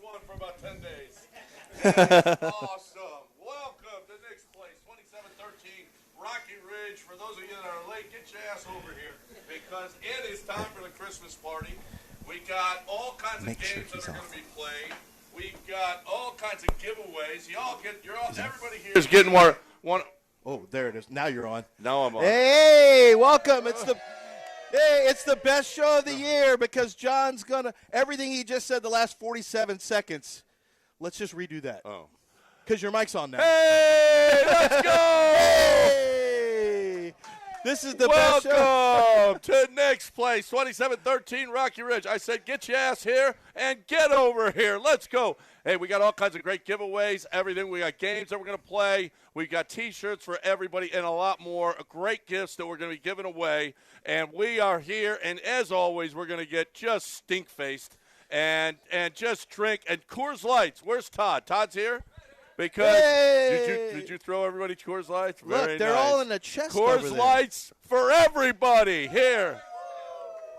one for about 10 days. That's awesome. Welcome to Nick's Place, 2713 Rocky Ridge. For those of you that are late, get your ass over here because it is time for the Christmas party. We got all kinds of games that are going to be played. We've got all kinds of giveaways. Everybody here is getting one. Oh, there it is. Now you're on. Now I'm on. Hey, welcome. It's the best show of the year because John's gonna everything he just said the last 47 seconds. Let's just redo that. Oh. Because your mic's on now. Hey, let's go! Hey! This is the best show. Welcome to Nick's Place, 2713 Rocky Ridge. I said get your ass here and get over here. Let's go. Hey, we got all kinds of great giveaways, everything. We got games that we're going to play. We got T-shirts for everybody and a lot more great gifts that we're going to be giving away. And we are here, and as always, we're going to get just stink-faced and just drink. And Coors Lights, where's Todd? Todd's here? Because did you throw everybody Coors Lights? Very Look, they're nice. all in the chest over Coors there. Lights for everybody here.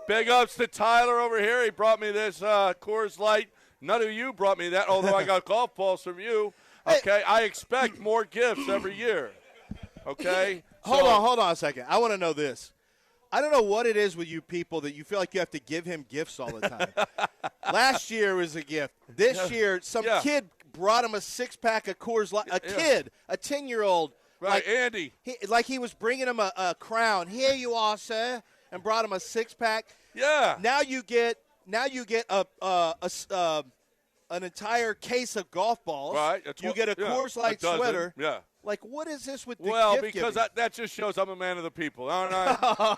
Big ups to Tyler over here. He brought me this Coors Light. None of you brought me that, although I got golf balls from you. Okay, I expect more gifts every year. Okay? Hold on a second. I want to know this. I don't know what it is with you people that you feel like you have to give him gifts all the time. Last year was a gift. This year, some kid brought him a six-pack of Coors Light. A kid, a 10-year-old. Right, like, Andy. He was bringing him a crown. Here you are, sir, and brought him a six-pack. Yeah. Now you get an entire case of golf balls. Right. You get a Coors Light sweater. Yeah. Like, what is this with the Well, gift because giving? that just shows I'm a man of the people. Aren't I?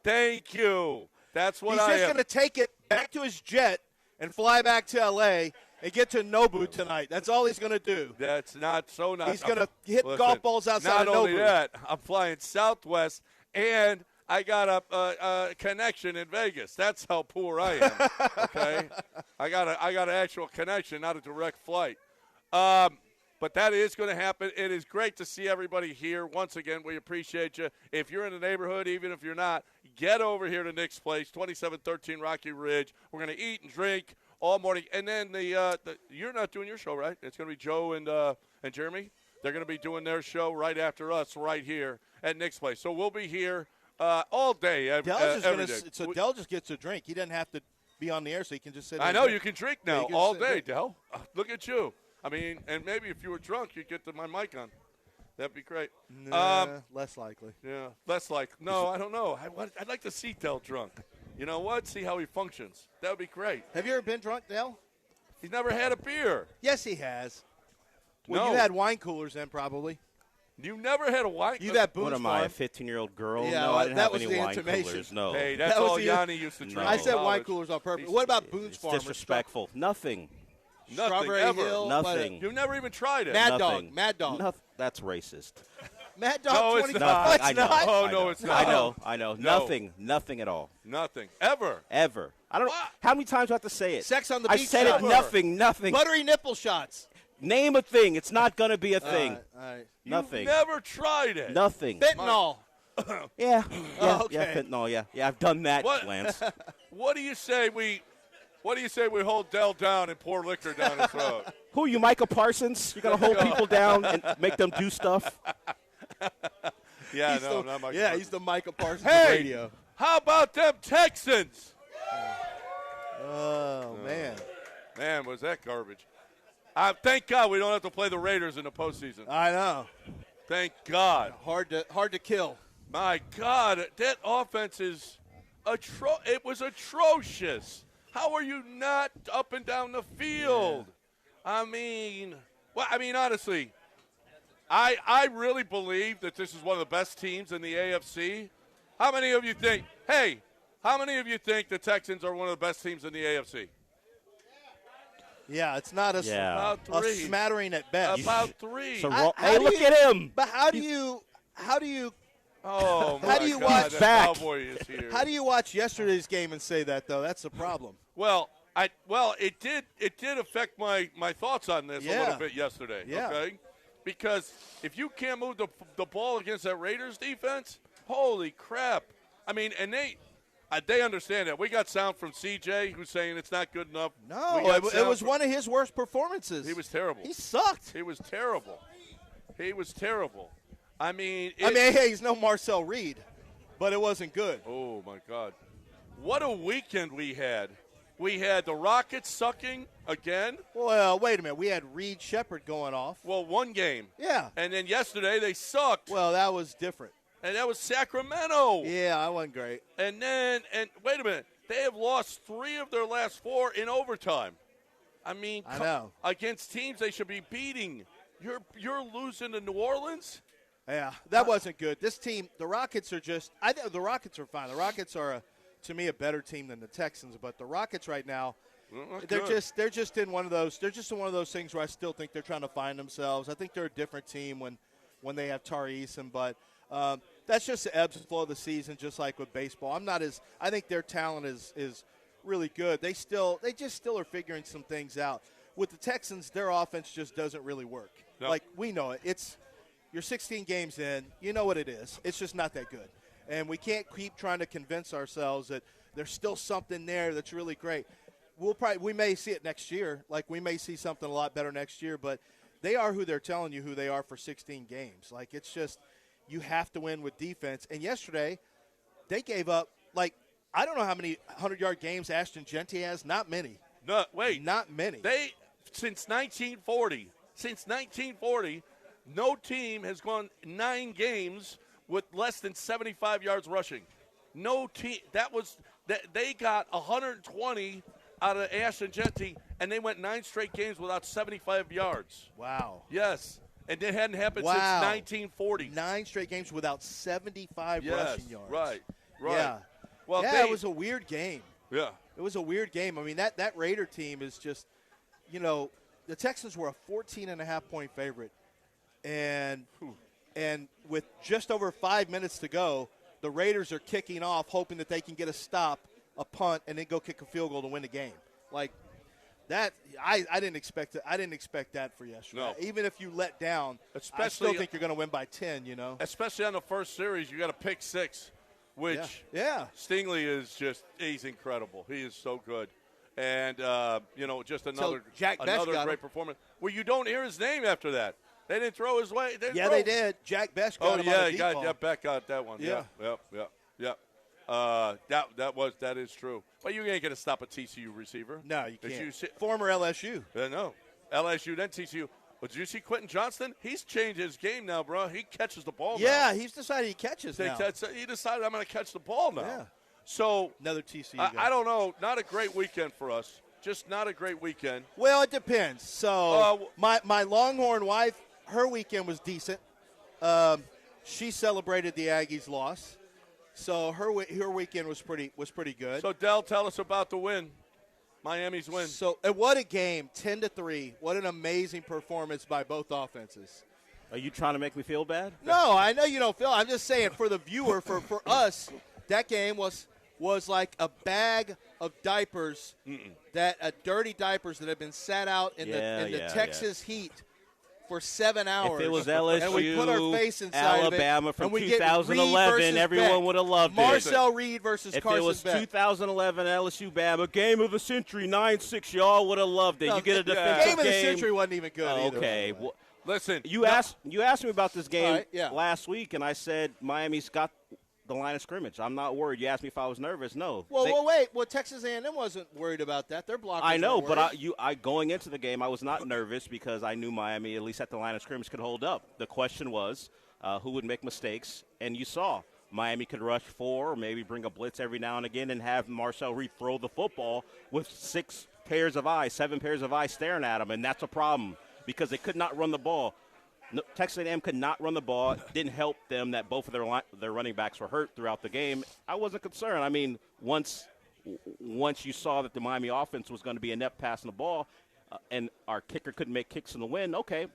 Thank you. That's what I am. He's just going to take it back to his jet and fly back to L.A. and get to Nobu tonight. That's all he's going to do. That's not so nice. He's going to hit golf balls outside of Nobu. Not only that, I'm flying Southwest, and I got a connection in Vegas. That's how poor I am. Okay, I got an actual connection, not a direct flight. But that is going to happen. It is great to see everybody here. Once again, we appreciate you. If you're in the neighborhood, even if you're not, get over here to Nick's Place, 2713 Rocky Ridge. We're going to eat and drink all morning. And then you're not doing your show, right? It's going to be Joe and Jeremy. They're going to be doing their show right after us right here at Nick's Place. So we'll be here all day, every day. So Dell just gets a drink. He doesn't have to be on the air, so he can just sit. I know you can drink now all day, Dell. Look at you. I mean, and maybe if you were drunk, you'd get my mic on. That'd be great. Less likely. Yeah, less likely. No, I don't know. I'd like to see Dell drunk. You know what? See how he functions. That would be great. Have you ever been drunk, Dell? He's never had a beer. Yes, he has. Well, No. you had wine coolers then, probably. You never had a wine. You had Boone's What am I, a 15-year-old girl? Yeah, no, I didn't that have was any the wine intimation. coolers. No. Hey, that's That was all the- Yanni used to drink. I in said wine college. coolers on purpose. What about Boone's It's Farm? disrespectful. Nothing. Nothing Strawberry ever. Hill? Nothing. You've never even tried it. Mad Nothing. Dog. Mad Dog. That's racist. Mad Dog No, it's 25. not. Nothing. It's I know. not. Oh, I no, know. it's not. I know. No. Nothing at all. Nothing. Ever. Ever. I don't know. What? How many times do I have to say it? Sex on the I beach said shot. it. Nothing. Buttery nipple shots. Name a thing. It's not going to be a thing. All right. Nothing. You've never tried it. Nothing. Fentanyl. Yeah. okay. Fentanyl, yeah. Yeah, I've done that, What? Lance. What do you say we hold Dell down and pour liquor down his throat? Who, you Michael Parsons? You're going to hold people down and make them do stuff? Yeah, not Michael. Yeah, he's the Michael Parsons Hey! of radio. How about them Texans? Oh, man. Man, was that garbage. Thank God we don't have to play the Raiders in the postseason. I know. Thank God. Hard to kill. My God, that offense is it was atrocious. How are you not up and down the field? Yeah. I mean, honestly, I really believe that this is one of the best teams in the AFC. How many of you think the Texans are one of the best teams in the AFC? Yeah, it's not About a three. smattering at best. About three. So, How hey, do look you- at him. But how do you Oh, my How do you God, watch that back? Cowboy is here. how do you watch yesterday's game and say that though? That's the problem. Well, it did affect my thoughts on this a little bit yesterday. Yeah. Okay, because if you can't move the ball against that Raiders defense, holy crap! I mean, and They understand that. We got sound from CJ who's saying it's not good enough. No, it was one of his worst performances. He was terrible. He sucked. He was terrible. He was terrible. I mean, hey, he's no Marcel Reed, but it wasn't good. Oh, my God. What a weekend we had. We had the Rockets sucking again. Well, wait a minute. We had Reed Shepherd going off. Well, one game. Yeah. And then yesterday they sucked. Well, that was different. And that was Sacramento. Yeah, I wasn't great. And wait a minute. They have lost 3 of their last 4 in overtime. I mean, I know. Against teams they should be beating. You're losing to New Orleans? Yeah, that wasn't good. This team, the Rockets are just – I think the Rockets are fine. The Rockets are, to me, a better team than the Texans. But the Rockets right now, they're just in one of those – they're just in one of those things where I still think they're trying to find themselves. I think they're a different team when they have Tari Eason. But that's just the ebbs and flow of the season, just like with baseball. I think their talent is really good. They just still are figuring some things out. With the Texans, their offense just doesn't really work. No. Like, we know it. You're 16 games in. You know what it is. It's just not that good. And we can't keep trying to convince ourselves that there's still something there that's really great. We may see it next year. Like, we may see something a lot better next year. But they are who they're telling you who they are for 16 games. Like, it's just you have to win with defense. And yesterday, they gave up, like, I don't know how many 100-yard games Ashton Genty has. Not many. No, wait. Not many. Since 1940, no team has gone 9 games with less than 75 yards rushing. No team. They got 120 out of Ashton Genty, and they went 9 straight games without 75 yards. Wow. Yes. And it hadn't happened since 1940. 9 straight games without 75 rushing yards. Right. Yeah. Well, it was a weird game. Yeah. It was a weird game. I mean, that Raider team is just, the Texans were a 14.5-point favorite. And with just over 5 minutes to go, the Raiders are kicking off, hoping that they can get a stop, a punt, and then go kick a field goal to win the game. Like that, I didn't expect it. I didn't expect that for yesterday. No. Even if you let down, I still think you're going to win by 10. Especially on the first series, you got a pick 6, which Stingley he's incredible. He is so good. And just another great performance. Well, you don't hear his name after that. They didn't throw his way. They did. Jack Best got him on a deep ball. Beck got that one. Yeah. That is true. But you ain't going to stop a TCU receiver. No, you can't. Former LSU. No. LSU, then TCU. But did you see Quentin Johnston? He's changed his game now, bro. He catches the ball now. Yeah, he's decided he catches now. He decided I'm going to catch the ball now. Yeah. So another TCU guy. I don't know. Not a great weekend for us. Just not a great weekend. Well, it depends. So my Longhorn wife, her weekend was decent. She celebrated the Aggies' loss, so her weekend was pretty good. So Dell, tell us about the win, Miami's win. So what a game, 10-3. What an amazing performance by both offenses. Are you trying to make me feel bad? No, I know you don't feel. I'm just saying for the viewer, for us, that game was like a bag of diapers, dirty diapers that have been sat out in the Texas heat for 7 hours. If it was LSU, and we put our face inside Alabama of it, from and we 2011, everyone would have loved it. Marcel Reed versus if Carson it was Beck. 2011 LSU Bama, game of the century, 9-6, y'all would have loved it. No, you get a defensive game of the century wasn't even good either. Okay. Well, listen, you asked me about this game right, last week, and I said Miami's got the line of scrimmage. I'm not worried. You asked me if I was nervous. No. Well, wait. Well, Texas A&M wasn't worried about that. Their blockers. I know, but I going into the game, I was not nervous because I knew Miami, at least at the line of scrimmage, could hold up. The question was who would make mistakes, and you saw Miami could rush 4 or maybe bring a blitz every now and again and have Marcel Reed throw the football with 7 pairs of eyes staring at him, and that's a problem because they could not run the ball. No, Texas A&M could not run the ball. It didn't help them that both of their running backs were hurt throughout the game. I wasn't concerned. I mean, once you saw that the Miami offense was going to be inept passing the ball and our kicker couldn't make kicks in the wind, okay,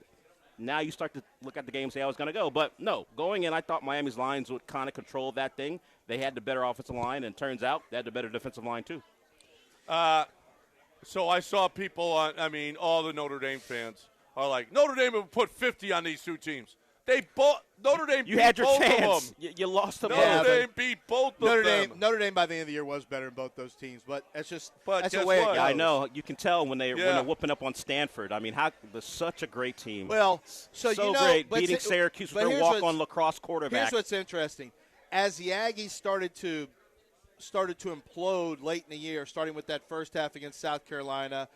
now you start to look at the game and say how it's going to go. But, no, going in, I thought Miami's lines would kind of control that thing. They had the better offensive line, and turns out they had the better defensive line too. So I saw people all the Notre Dame fans are like, Notre Dame would put 50 on these two teams. Notre Dame You beat had your both chance. of them. You lost the Notre both. Dame beat both Notre of them. Notre Dame by the end of the year was better than both those teams, but that's just But that's guess the way what? it Yeah, goes. I know. You can tell when they're Yeah. whooping up on Stanford. I mean, they're such a great team. Well, so you know, great, but beating see- Syracuse but with their here's walk-on what's- lacrosse quarterback. Here's what's interesting: as the Aggies started to implode late in the year, starting with that first half against South Carolina,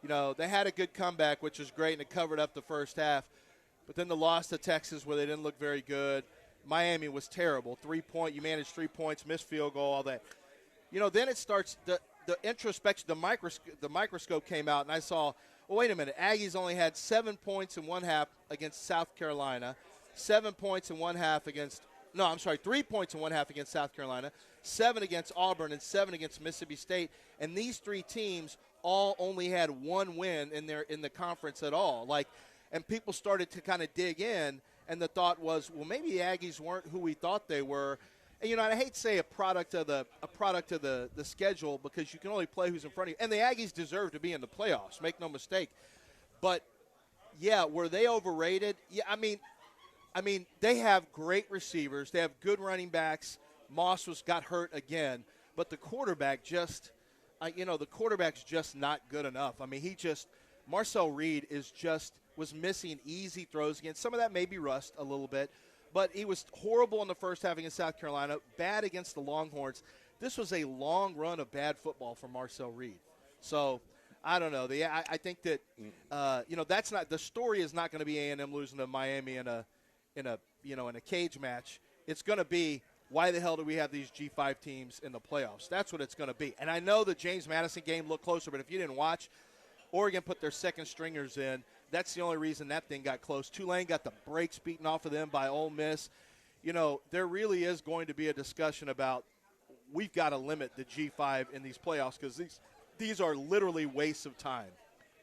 they had a good comeback, which was great, and it covered up the first half. But then the loss to Texas, where they didn't look very good. Miami was terrible. 3-point, you managed 3 points, missed field goal, all that. Then it starts the introspection, the microscope came out, and I saw, well, wait a minute. Aggies only had 7 points in one half against South Carolina, 7 points in one half against – no, I'm sorry, 3 points in one half against South Carolina, 7 against Auburn, and 7 against Mississippi State. And these three teams all only had one win in the conference at all. And people started to kind of dig in, and the thought was, well, maybe the Aggies weren't who we thought they were. And, I hate to say a product of the schedule, because you can only play who's in front of you. And the Aggies deserve to be in the playoffs, make no mistake. But, yeah, were they overrated? Yeah, I mean, they have great receivers. They have good running backs. Moss got hurt again. But the quarterback the quarterback's just not good enough. I mean, Marcel Reed was missing easy throws again. Some of that may be rust a little bit. But he was horrible in the first half against South Carolina, bad against the Longhorns. This was a long run of bad football for Marcel Reed. So, I don't know. I think that that's not – the story is not going to be A&M losing to Miami in a cage match. It's going to be, why the hell do we have these G5 teams in the playoffs? That's what it's going to be. And I know the James Madison game looked closer, but if you didn't watch, Oregon put their second stringers in. That's the only reason that thing got close. Tulane got the brakes beaten off of them by Ole Miss. There really is going to be a discussion about, we've got to limit the G5 in these playoffs, because these are literally wastes of time.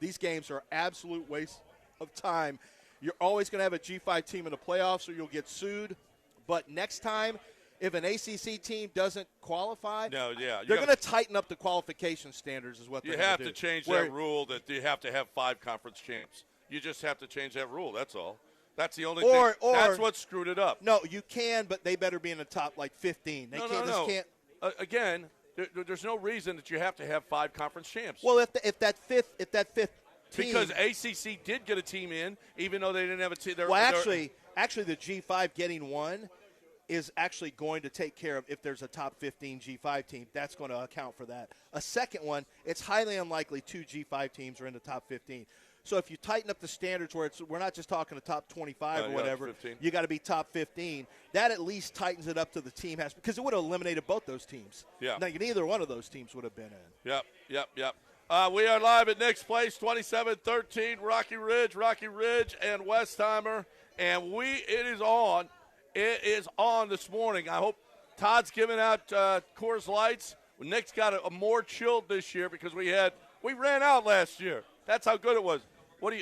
These games are absolute waste of time. You're always going to have a G5 team in the playoffs, or you'll get sued. But next time, if an ACC team doesn't qualify, they're going to tighten up the qualification standards is what they're going to do. You have to change that rule that you have to have 5 conference champs. You just have to change that rule, that's all. That's the only thing. That's what screwed it up. No, you can, but they better be in the top, 15. They can't. Again, there's no reason that you have to have 5 conference champs. Well, if that fifth team, because ACC did get a team in, even though they didn't have a team. Actually, the G5 getting one is actually going to take care of, if there's a top 15 G5 team, that's going to account for that. A second one, it's highly unlikely 2 G5 teams are in the top 15. So if you tighten up the standards where we're not just talking the top 25 or whatever, you got to be top 15. That at least tightens it up to the team has, because it would have eliminated both those teams. Yeah. Now, neither one of those teams would have been in. Yep. We are live at Nick's Place, 2713 Rocky Ridge and Westheimer, and it is on. It is on this morning. I hope Todd's giving out Coors Lights. Nick's got a more chilled this year because we ran out last year. That's how good it was. Are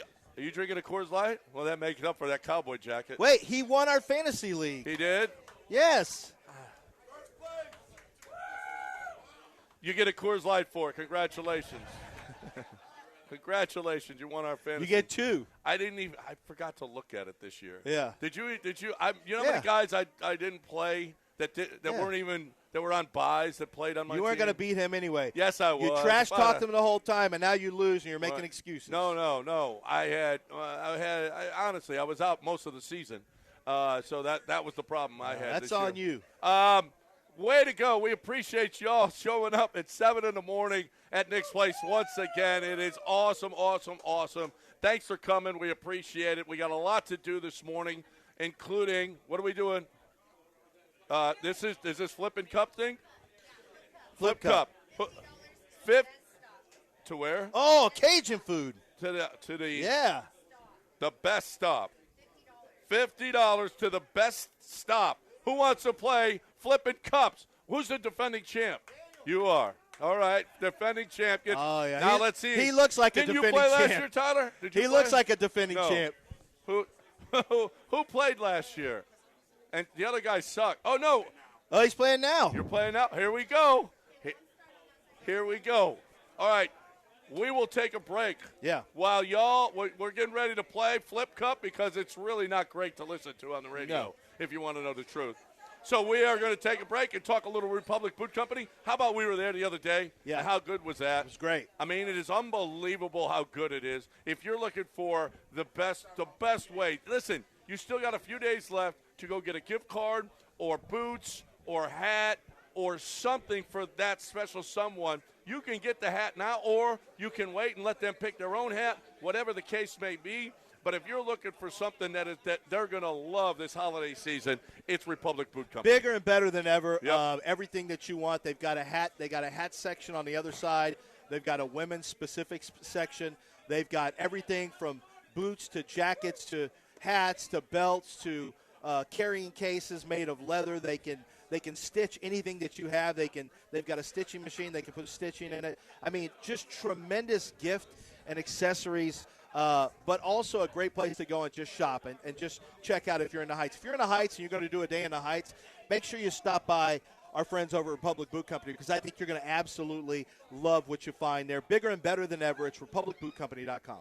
you drinking a Coors Light? Well, that makes up for that cowboy jacket. Wait, he won our fantasy league. He did? Yes. You get a Coors Light for it. Congratulations. Congratulations, you won our fantasy. You get 2. I forgot to look at it this year. Yeah. Did you? How many guys I didn't play that weren't even that were on buys that played on my team? You weren't going to beat him anyway. Yes, I was. You trash talked him the whole time, and now you lose, and you're making excuses. No. Honestly, I was out most of the season, so that was the problem I had. That's this on year. you. Way to go. We appreciate y'all showing up at 7 in the morning at Nick's Place once again. It is awesome. Thanks for coming. We appreciate it. We got a lot to do this morning, including, what are we doing? Is this Flippin' Cup thing? Flip Cup. Fifth to where? Oh, Cajun food. To the the best stop. $50 to the best stop. Who wants to play Flippin' Cups? Who's the defending champ? You are. All right, defending champ. Oh, yeah. Now let's see. He looks like a defending champ. Didn't you play last year, Tyler? He looks like a defending champ. Who played last year? And the other guys suck. Oh, no. Oh, he's playing now. You're playing now. Here we go. Here we go. All right. we will take a break. Yeah. While we're getting ready to play Flip Cup because it's really not great to listen to on the radio if you want to know the truth. So we are going to take a break and talk a little Republic Boot Company. How about we were there the other day? Yeah. And how good was that? It was great. I mean, it is unbelievable how good it is. If you're looking for the best way, listen, you still got a few days left to go get a gift card or boots or hat or something for that special someone. You can get the hat now, or you can wait and let them pick their own hat, whatever the case may be. But if you're looking for something that they're going to love this holiday season, it's Republic Boot Company. Bigger and better than ever. Yep. Everything that you want. They've got a hat. They got a hat section on the other side. They've got a women's specific section. They've got everything from boots to jackets to hats to belts to carrying cases made of leather. They can stitch anything that you have. They've got a stitching machine. They can put stitching in it. I mean, just tremendous gift and accessories. But also a great place to go and just shop and just check out if you're in the Heights. If you're in the Heights and you're going to do a day in the Heights, make sure you stop by our friends over at Republic Boot Company because I think you're going to absolutely love what you find there. Bigger and better than ever. It's republicbootcompany.com.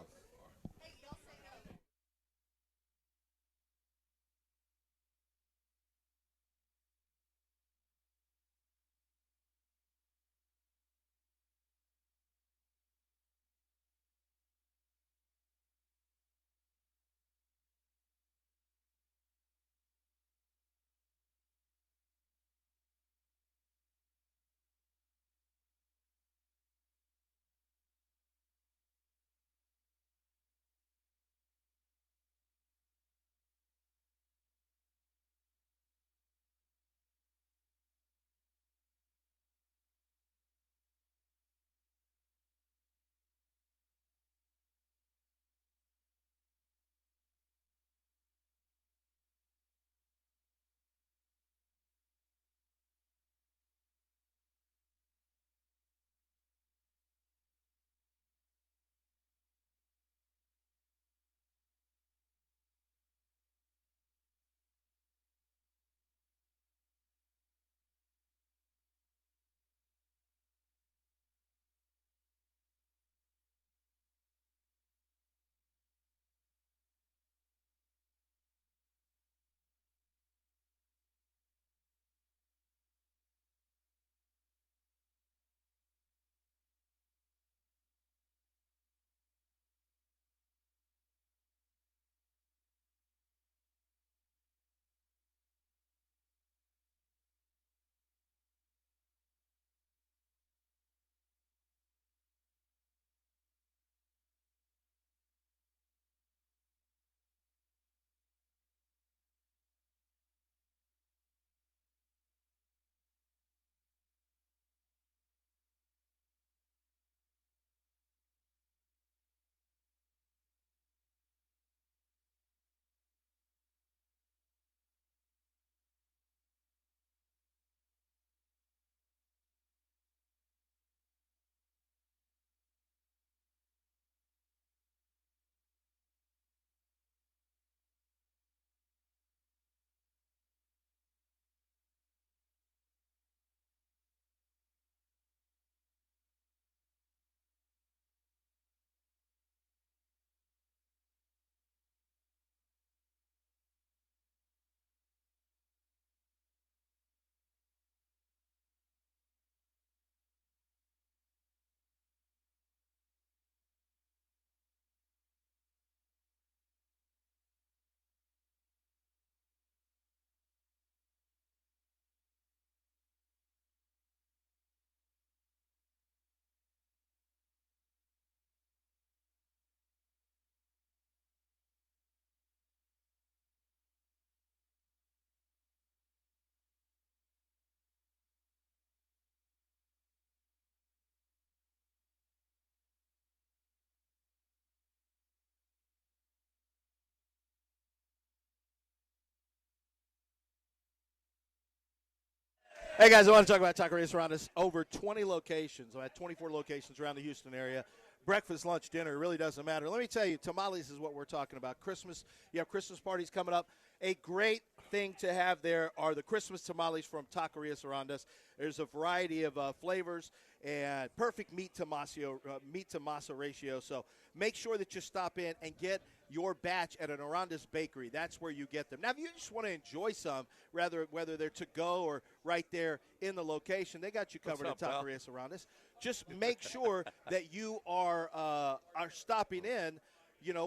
Hey, guys, I want to talk about Taquerias around us. Over 20 locations. I had 24 locations around the Houston area. Breakfast, lunch, dinner, it really doesn't matter. Let me tell you, tamales is what we're talking about. Christmas, you have Christmas parties coming up. A great thing to have there are the Christmas tamales from Taquerias around us. There's a variety of flavors, and perfect meat to masa ratio. So make sure that you stop in and get your batch at an Aranda's Bakery. That's where you get them. Now, if you just want to enjoy some, whether they're to go or right there in the location, they got you covered at Taquerias Aranda's. Just make sure that you are stopping in,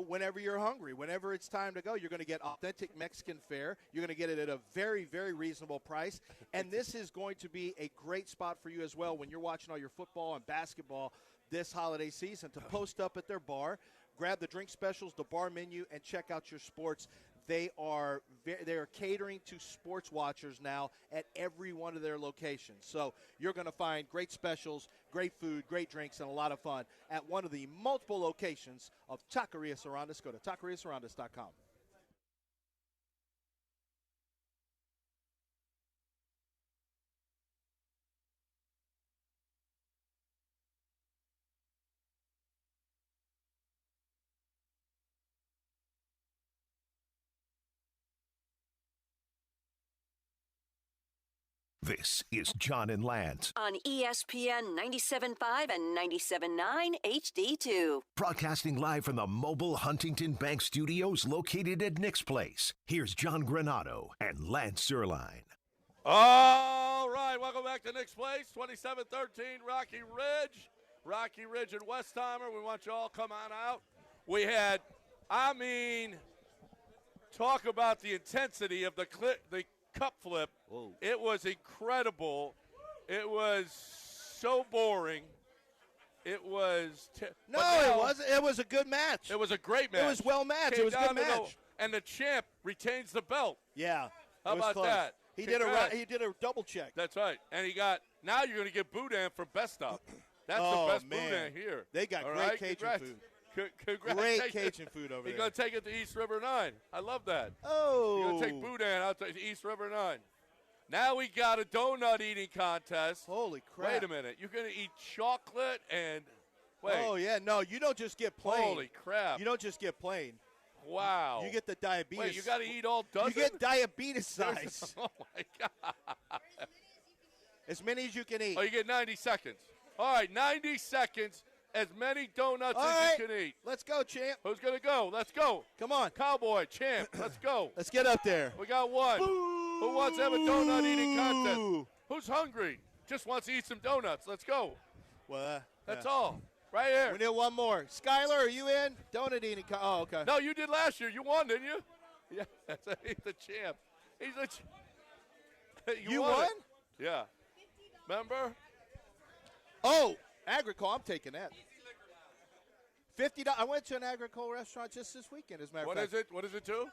whenever you're hungry. Whenever it's time to go, you're going to get authentic Mexican fare. You're going to get it at a very, very reasonable price. And this is going to be a great spot for you as well when you're watching all your football and basketball this holiday season to post up at their bar, grab the drink specials, the bar menu, and check out your sports. They are catering to sports watchers now at every one of their locations. So you're going to find great specials, great food, great drinks, and a lot of fun at one of the multiple locations of Taquerias Aranda's. Go to taqueriasarandas.com. This is John and Lance on ESPN 97.5 and 97.9 HD2. Broadcasting live from the mobile Huntington Bank Studios located at Nick's Place. Here's John Granado and Lance Zierlein. All right, welcome back to Nick's Place, 2713 Rocky Ridge. Rocky Ridge and Westheimer. We want you all come on out. We had, talk about the intensity of the cup flip. Whoa. It was incredible. It was so boring. It was it wasn't. It was a good match. It was a great match. It was well matched. It was a good match. And the champ retains the belt. Yeah. How about close. that? He did a double check. That's right. And now you're going to get boudin for best of. That's the best boudin here. They got great Cajun food. Great Cajun food over there. You're going to take it to East River 9. I love that. Oh. You're going to take boudin out to East River 9. Now we got a donut eating contest. Holy crap. Wait a minute. You're going to eat chocolate and wait. Oh, yeah. No, you don't just get plain. Holy crap. You don't just get plain. Wow. You get the diabetes. Wait, you got to eat all dozen? You get diabetes size. Oh, my God. As many as you can eat. Oh, you get 90 seconds. All right, 90 seconds. As many donuts as you can eat. Let's go, champ. Who's going to go? Let's go. Come on. Cowboy, champ, let's go. Let's get up there. We got one. Boo! Who wants to have a donut eating contest? Who's hungry? Just wants to eat some donuts. Let's go. Well, that's all. Right here. We need one more. Skylar, are you in? Donut eating Oh, okay. No, you did last year. You won, didn't you? Yeah, he's the champ. He's the You won? It. Yeah. Remember? Oh, Agricole, I'm taking that. $50. I went to an Agricole restaurant just this weekend, as a matter of fact. What is it to?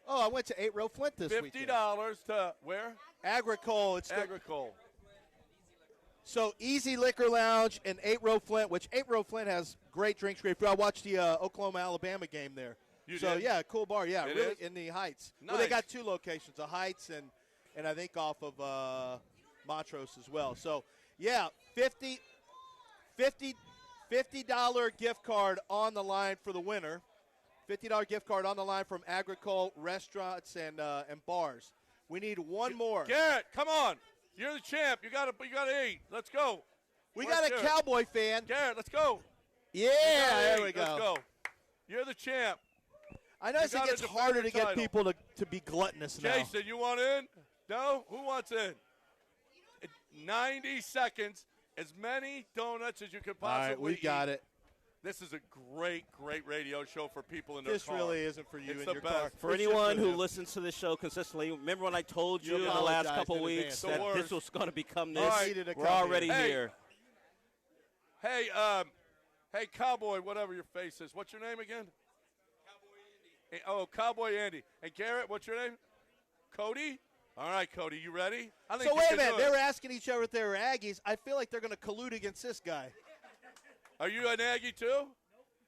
Oh, I went to 8 Row Flint this weekend. $50 to where? Agricole. It's Agricole. So Easy Liquor Lounge and 8 Row Flint, which 8 Row Flint has great drinks, great food. I watched the Oklahoma-Alabama game there. You did? Yeah, cool bar. Yeah, it really is? in the Heights. Nice. Well, they got two locations, the Heights and I think off of Montrose as well. So, yeah, $50 gift card on the line for the winner. $50 gift card on the line from Agricole restaurants and bars. We need one more. Garrett, come on. You're the champ. You gotta eat. Let's go. We got a Cowboy fan. Garrett, let's go. Yeah, there we go. Let's go. You're the champ. I know it gets harder to get people to be gluttonous now. Jason, you want in? No? Who wants in? 90 seconds. As many donuts as you could possibly eat. All right, we got it. This is a great radio show for people in their car. This really isn't for you in your car. For anyone who listens to this show consistently, remember when I told you in the last couple weeks that this was going to become this? Right. We're already here. Hey, Cowboy, whatever your face is. What's your name again? Cowboy Andy. Oh, Cowboy Andy. And Garrett, what's your name? Cody? All right, Cody, you ready? So wait a minute. They were asking each other if they were Aggies. I feel like they're going to collude against this guy. Are you an Aggie too? Nope.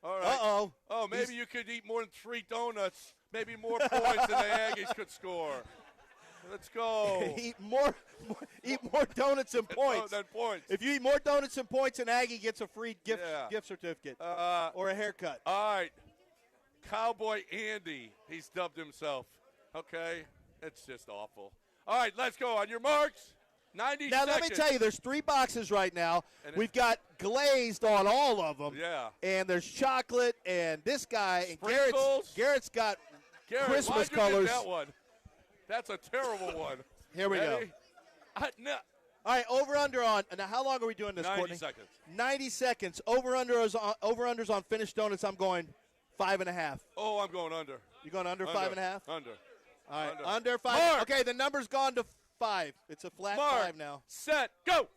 All right. Uh-oh. Oh, maybe you could eat more than 3 donuts. Maybe more points than the Aggies could score. Let's go. Eat more donuts and points. Than points. If you eat more donuts and points, an Aggie gets a free gift certificate or a haircut. All right. Cowboy Andy, he's dubbed himself. Okay? It's just awful. All right, let's go. On your marks. 90 Now, seconds. let me tell you, there's 3 boxes right now. And We've got glazed on all of them. Yeah. And there's chocolate, and this guy, and Sprinkles. Garrett's got Garrett, Christmas why'd you colors. get that one? That's a terrible one. Here we go. Ready? No. All right, over-under on – now, how long are we doing this, 90 Courtney? seconds. 90 seconds. Over-unders on finished donuts, I'm going 5.5. Oh, I'm going under. You going under 5.5? Under. All right, Under. under 5. Mark. Okay, the number's gone to 5. It's a flat Mark, 5 now. set, go.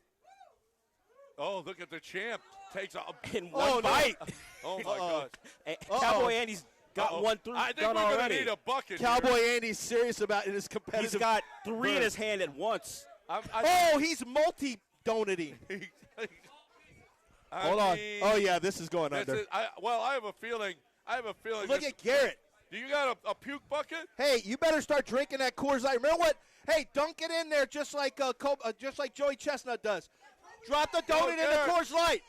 Oh, look at the champ. Takes a In one bite. Oh, my gosh. Hey, Cowboy Andy's got Uh-oh. one through. I think done we're going to already. need a bucket Cowboy here. Andy's serious about his competitive. He's got 3 in burn. his hand at once. Oh, he's multi-donating. Hold on. Oh, yeah, this is going under. I have a feeling. Look this- at Garrett. Do you got a puke bucket? Hey, you better start drinking that Coors Light. Remember what? Hey, dunk it in there just like Joey Chestnut does. Drop the donut in the Garrett. Coors Light.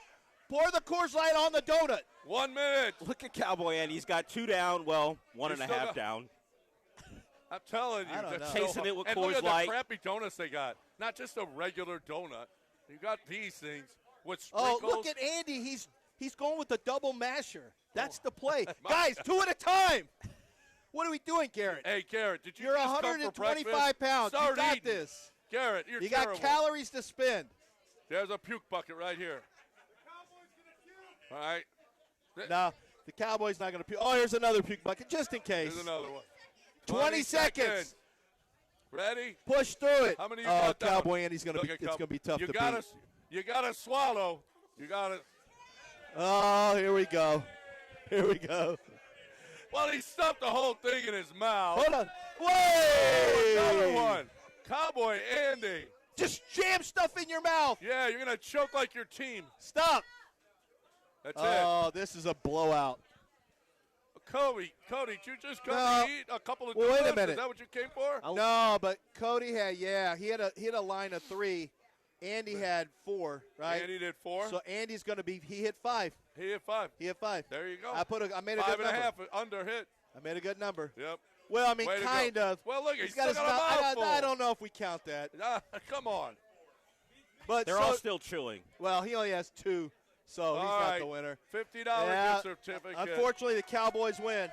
Pour the Coors Light on the donut. 1 minute. Look at Cowboy Andy. He's got 2 down. Well, one He's and a still half got- down. I'm telling you. I don't that's know. so Chasing hard. it with and Coors look at Light. the crappy donuts they got. Not just a regular donut. You got these things with Oh, sprinkles. look at Andy. He's going with the double masher. That's the play. My- Guys, 2 at a time. What are we doing, Garrett? Hey, Garrett, did you You're just come for 125 breakfast? pounds. Start You got eating. this. Garrett, you're You terrible. got calories to spend. There's a puke bucket right here. All right. No, the Cowboys not going to puke. Oh, here's another puke bucket just in case. Here's another one. 20 seconds. Ready? Push through it. How many you oh, got down? Cowboy Andy's going to Look be. at It's Cow- going to be tough you to gotta, beat. You got to swallow. You got to. Oh, here we go. Here we go. Well, he stuffed the whole thing in his mouth. Hold on. Wait. Another one. Cowboy Andy. Just jam stuff in your mouth. Yeah, you're going to choke like your team. Stop. That's Oh, this is a blowout. it. Cody, did you just come No. to eat a couple of Well, wait a donuts? minute. Is that what you came for? No, but Cody had, he had a line of 3. Andy had 4, right? Andy did 4. So Andy's going to be, he hit 5. He hit 5. He hit 5. There you go. I made a Five good and a number. half under hit. I made a good number. Yep. Well, I mean, Way to go. kind of. Well, look, he's got still his got a mouth- mouthful. I don't know if we count that. Come on. But They're all still chewing. well, he only has 2, so he's All not right. the winner. $50 Yeah. gift certificate. Unfortunately, the Cowboys win.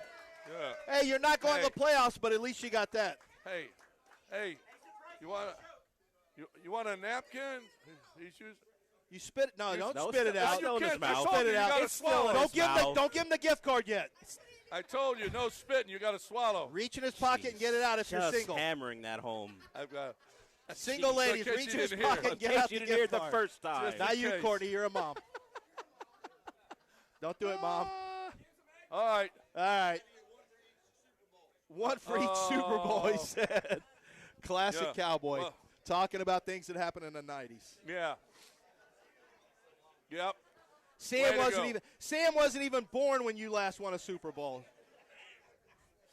Yeah. Hey, you're not going Hey. to the playoffs, but at least you got that. Hey, you want a napkin? These shoes? You spit it. No, don't no, spit it it's out. still in his can't mouth. just Spit it you out. gotta It's still swallow. in his mouth. Don't give him the gift card yet. I told you, no spitting. You got to swallow. Reach in his pocket and get it out if you're Just single. hammering that home. I've got. Single ladies, in case reach you in his didn't hear. pocket and In get out case the you didn't hear gift it the card. first time. Just- Not you, case. Courtney. You're a mom. Don't do it, Mom. All right. All right. One for each Super Bowl, he said. Classic Yeah. Cowboy. Well- Talking about things that happened in the 90s. Yeah. Yep. Sam Way to go. wasn't even born when you last won a Super Bowl.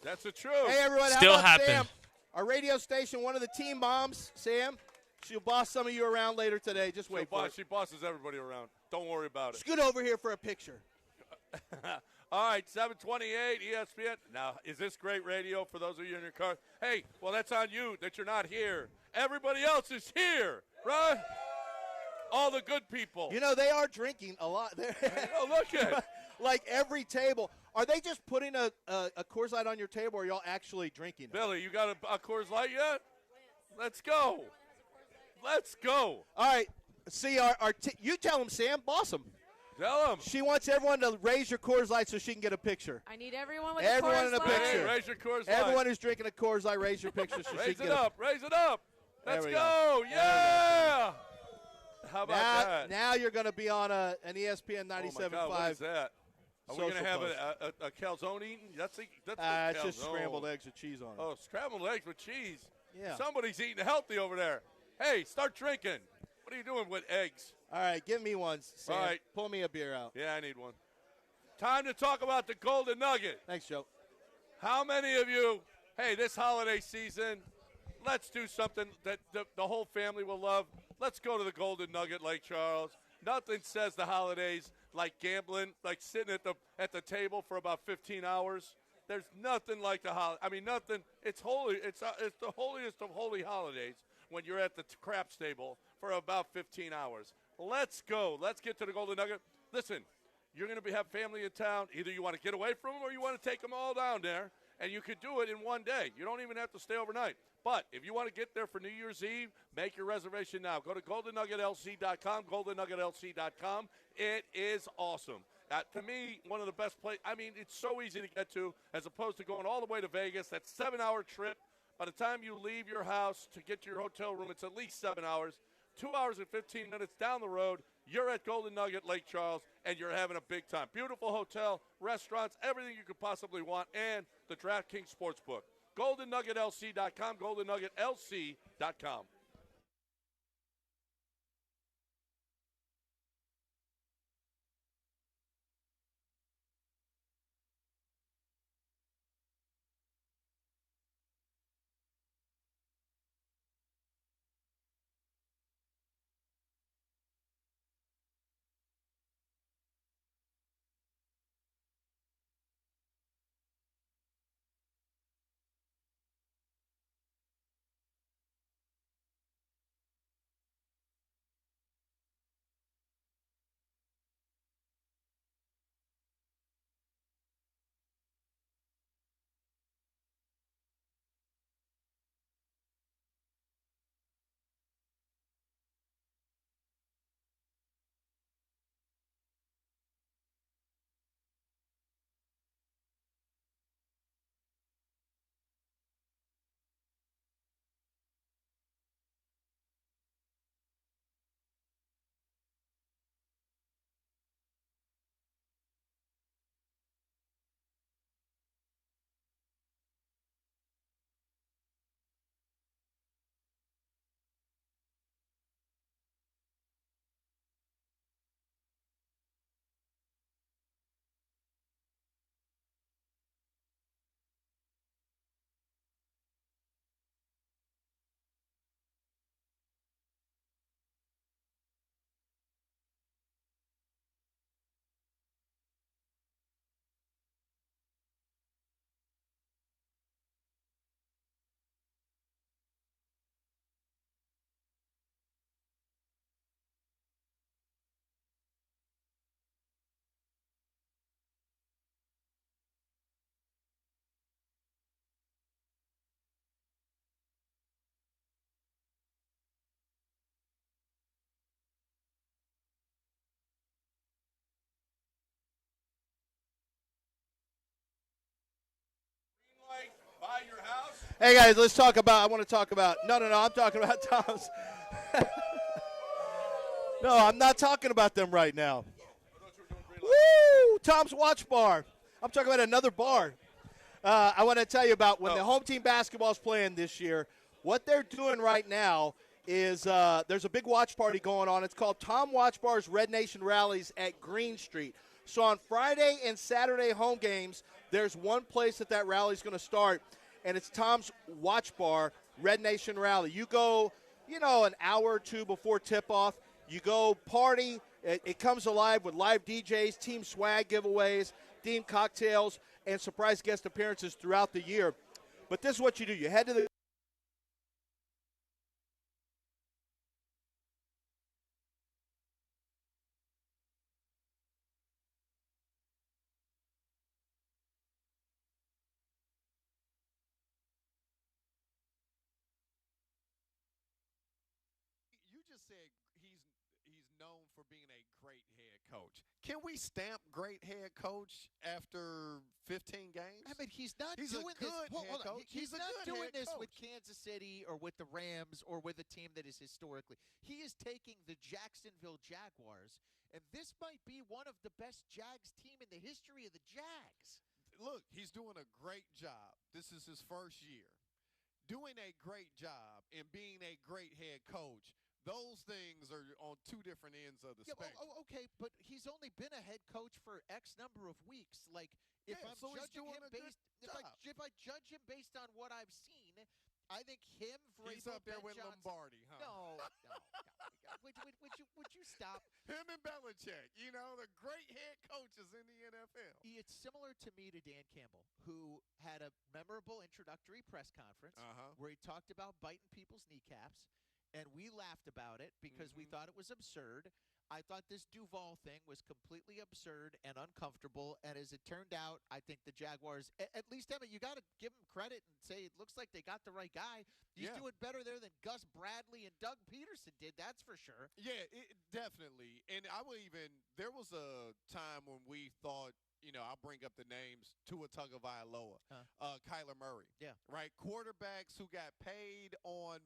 That's the truth. Hey, everyone. Still how about happened. Sam? Our radio station, one of the team moms, Sam. She'll boss some of you around later today. Just wait for it. She bosses everybody around. Don't worry about it. Scoot over here for a picture. All right, 728 ESPN. Now, is this great radio for those of you in your car? Hey, well, that's on you that you're not here. Everybody else is here, right? All the good people. You know, they are drinking a lot. Oh, look at Like every table. Are they just putting a Coors Light on your table, or are y'all actually drinking it? Billy, you got a Coors Light yet? Let's go. Let's go. All right. See, you tell them, Sam. Boss them. Tell them. She wants everyone to raise your Coors Light so she can get a picture. I need everyone with Everyone a Coors in a Light. picture. Raise your Coors Light. Everyone who's drinking a Coors Light, raise your picture so she Raise can it get up. Raise it up. There Let's we go. go. Yeah. How about that? Now you're going to be on an ESPN Oh, my 97.5. God, what is that? Are we Social going to have post. a calzone eating? That's It's just calzone. scrambled eggs with cheese on it. Oh, scrambled eggs with cheese. Yeah. Somebody's eating healthy over there. Hey, start drinking. What are you doing with eggs? All right, give me one, Sam. All right. Pull me a beer out. Yeah, I need one. Time to talk about the Golden Nugget. Thanks, Joe. How many of you, hey, this holiday season, let's do something that the whole family will love. Let's go to the Golden Nugget, Lake Charles. Nothing says the holidays like gambling, like sitting at the table for about 15 hours. There's nothing like the holiday. I mean, nothing. It's holy. It's the holiest of holy holidays. when you're at the crap stable for about 15 hours. Let's go. Let's get to the Golden Nugget. Listen, you're going to have family in town. Either you want to get away from them or you want to take them all down there, and you could do it in one day. You don't even have to stay overnight. But if you want to get there for New Year's Eve, make your reservation now. Go to goldennuggetlc.com, goldennuggetlc.com. It is awesome. To me, one of the best places. I mean, it's so easy to get to as opposed to going all the way to Vegas. That's a 7-hour trip. By the time you leave your house to get to your hotel room, it's at least 7 hours. 2 hours and 15 minutes down the road, you're at Golden Nugget Lake Charles, and you're having a big time. Beautiful hotel, restaurants, everything you could possibly want, and the DraftKings Sportsbook. GoldenNuggetLC.com, GoldenNuggetLC.com. Buy your house. Hey, guys, let's talk about – I want to talk about – no, I'm talking about Tom's. No, I'm not talking about them right now. Woo! Tom's Watch Bar. I'm talking about another bar. I want to tell you about when the home team basketball is playing this year, what they're doing right now is there's a big watch party going on. It's called Tom Watch Bar's Red Nation Rallies at Green Street. So on Friday and Saturday home games, there's one place that rally is going to start, and it's Tom's Watch Bar Red Nation Rally. You go, an hour or two before tip-off. You go party. It comes alive with live DJs, team swag giveaways, team cocktails, and surprise guest appearances throughout the year. But this is what you do. You head to the You just said he's known for being a great head coach. Can we stamp great head coach after 15 games? I mean, he's not He's doing a good this. head coach. He's a not good doing head this coach. with Kansas City or with the Rams or with a team that is historically. He is taking the Jacksonville Jaguars, and this might be one of the best Jags team in the history of the Jags. Look, he's doing a great job. This is his first year. Doing a great job and being a great head coach, those things are on two different ends of the spectrum. Okay, but he's only been a head coach for X number of weeks. Like, if I'm so he's judging doing him a good based, job. if I judge him based on what I've seen, I think him, Vrabel, He's up there Ben with Johnson. Lombardi, huh? No. Would you stop? Him and Belichick, the great head coaches in the NFL. It's similar to me to Dan Campbell, who had a memorable introductory press conference where he talked about biting people's kneecaps, and we laughed about it because we thought it was absurd. I thought this Duval thing was completely absurd and uncomfortable, and as it turned out, I think the Jaguars, at least, Emma, you got to give them credit and say it looks like they got the right guy. He's doing better there than Gus Bradley and Doug Peterson did, that's for sure. Yeah, definitely. And there was a time when we thought, I'll bring up the names, Tua Tagovailoa, Kyler Murray. Yeah. Right? Quarterbacks who got paid on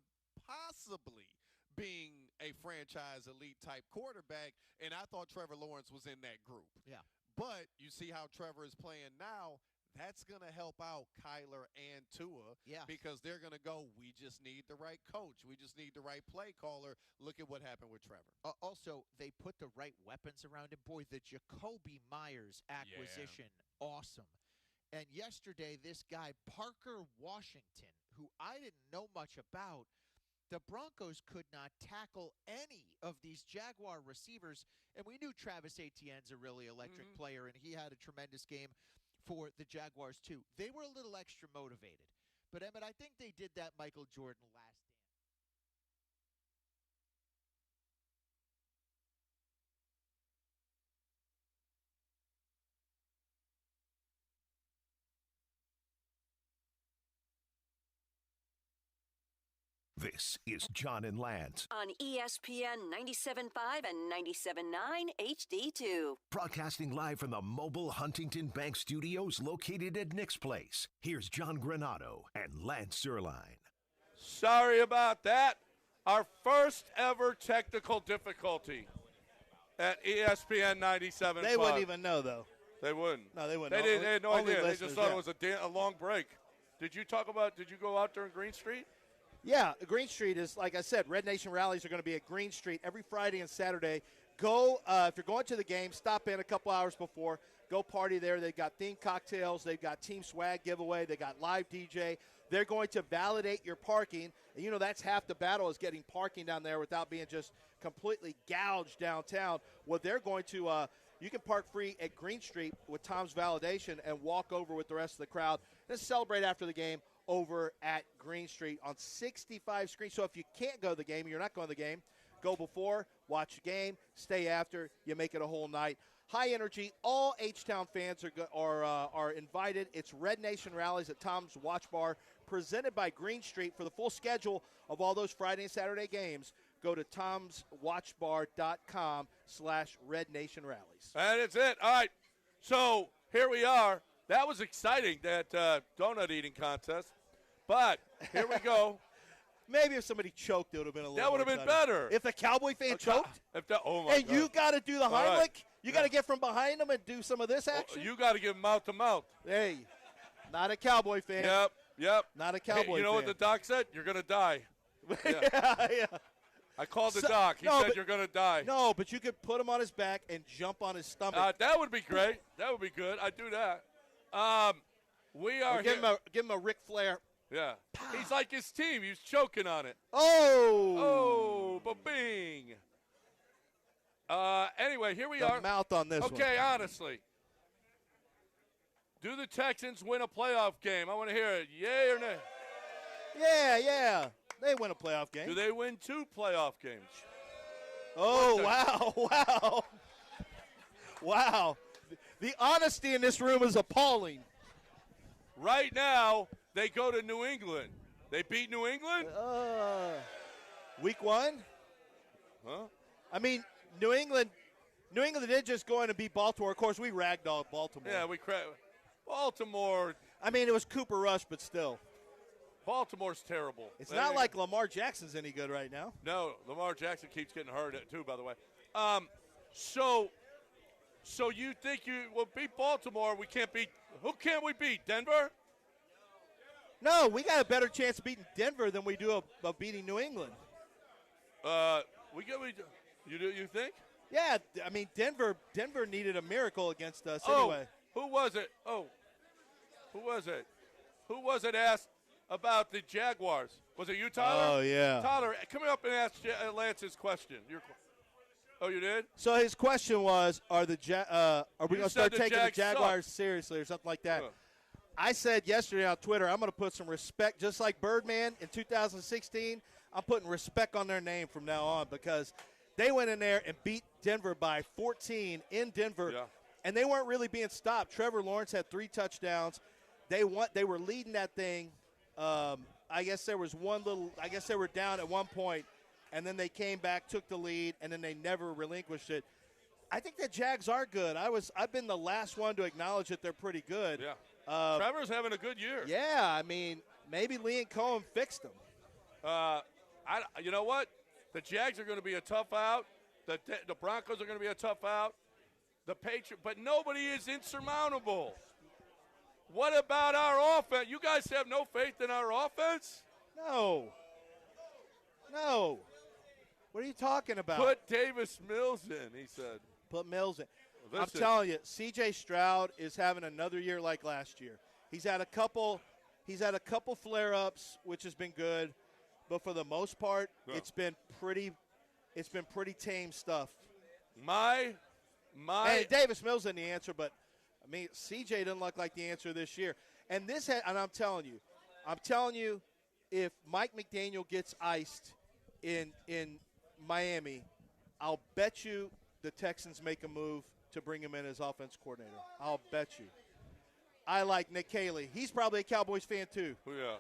possibly being a franchise elite type quarterback, and I thought Trevor Lawrence was in that group. Yeah. But you see how Trevor is playing now, that's going to help out Kyler and Tua because they're going to go, we just need the right coach. We just need the right play caller. Look at what happened with Trevor. Also, they put the right weapons around him. Boy, the Jacoby Myers acquisition, awesome. And yesterday, this guy, Parker Washington, who I didn't know much about, the Broncos could not tackle any of these Jaguar receivers, and we knew Travis Etienne's a really electric player, and he had a tremendous game for the Jaguars too. They were a little extra motivated. But, Emmett, I think they did that Michael Jordan last dance. This is John and Lance. On ESPN 97.5 and 97.9 HD2. Broadcasting live from the mobile Huntington Bank Studios located at Nick's Place. Here's John Granado and Lance Zierlein. Sorry about that. Our first ever technical difficulty at ESPN 97.5. They wouldn't even know, though. They wouldn't. No, they wouldn't. They had no Only idea. They just thought it was listeners, a long break. Did you go out during Green Street? Yeah, Green Street is, like I said, Red Nation rallies are going to be at Green Street every Friday and Saturday. Go, if you're going to the game, stop in a couple hours before. Go party there. They've got themed cocktails. They've got team swag giveaway. They got live DJ. They're going to validate your parking. And, that's half the battle is getting parking down there without being just completely gouged downtown. Well, they're going to you can park free at Green Street with Tom's Validation and walk over with the rest of the crowd and celebrate after the game over at Green Street on 65 screens. So if you can't go to the game, you're not going to the game, go before, watch the game, stay after, you make it a whole night. High energy, all H-Town fans are invited. It's Red Nation rallies at Tom's Watch Bar, presented by Green Street. For the full schedule of all those Friday and Saturday games, go to tomswatchbar.com/Red Nation rallies. And it's it. All right. So here we are. That was exciting, that donut eating contest. But here we go. Maybe if somebody choked, it would have been a little That would have been better. If the Cowboy fan choked, oh my and God. you got to do the Heimlich, right. you got to get from behind them and do some of this action. You got to give mouth to mouth. Hey, not a Cowboy fan. Yep. Not a Cowboy Hey, you know fan. what the doc said? You're going to die. yeah. I called the doc. He said you're going to die. No, but you could put him on his back and jump on his stomach. That would be great. That would be good. I'd do that. We are give him a Ric Flair. Yeah. He's like his team. He's choking on it. Oh, ba-bing. Anyway, here we the are. Mouth on this one. Okay, honestly. Do the Texans win a playoff game? I want to hear it. Yay or nay? Yeah. They win a playoff game. Do they win 2 playoff games? Oh, wow. The honesty in this room is appalling. Right now, they go to New England. They beat New England? Week 1? Huh? I mean, New England did just go in and beat Baltimore. Of course, we ragdolled Baltimore. Yeah, Baltimore. I mean, it was Cooper Rush, but still. Baltimore's terrible. It's not like Lamar Jackson's any good right now. No, Lamar Jackson keeps getting hurt too, by the way. So you think you will beat Baltimore? We can't beat. Who can't we beat? Denver? No, we got a better chance of beating Denver than we do of beating New England. You think? Yeah, I mean Denver needed a miracle against us anyway. Who was it? Who was it? Who was it asked about the Jaguars. Was it you, Tyler? Oh, yeah. Tyler, come up and ask Lance his question. Oh, you did? So his question was, are we going to start taking the Jaguars seriously or something like that? I said yesterday on Twitter, I'm going to put some respect, just like Birdman in 2016. I'm putting respect on their name from now on because they went in there and beat Denver by 14 in Denver, and they weren't really being stopped. Trevor Lawrence had 3 touchdowns. They were leading that thing. I guess there was I guess they were down at one point, and then they came back, took the lead, and then they never relinquished it. I think the Jags are good. I've been the last one to acknowledge that they're pretty good. Yeah. Trevor's having a good year. Yeah, I mean, maybe Liam Cohen fixed them. You know what? The Jags are going to be a tough out. The Broncos are going to be a tough out. The Patriots, but nobody is insurmountable. What about our offense? You guys have no faith in our offense? No. What are you talking about? Put Davis Mills in, he said. Put Mills in. Listen. I'm telling you, C.J. Stroud is having another year like last year. He's had a couple flare-ups, which has been good, but for the most part, it's been pretty tame stuff. My and Davis Mills isn't the answer, but I mean, C.J. doesn't look like the answer this year. And I'm telling you, if Mike McDaniel gets iced in Miami, I'll bet you the Texans make a move to bring him in as offense coordinator. I'll bet you. I like Nick Caley. He's probably a Cowboys fan too. Yeah.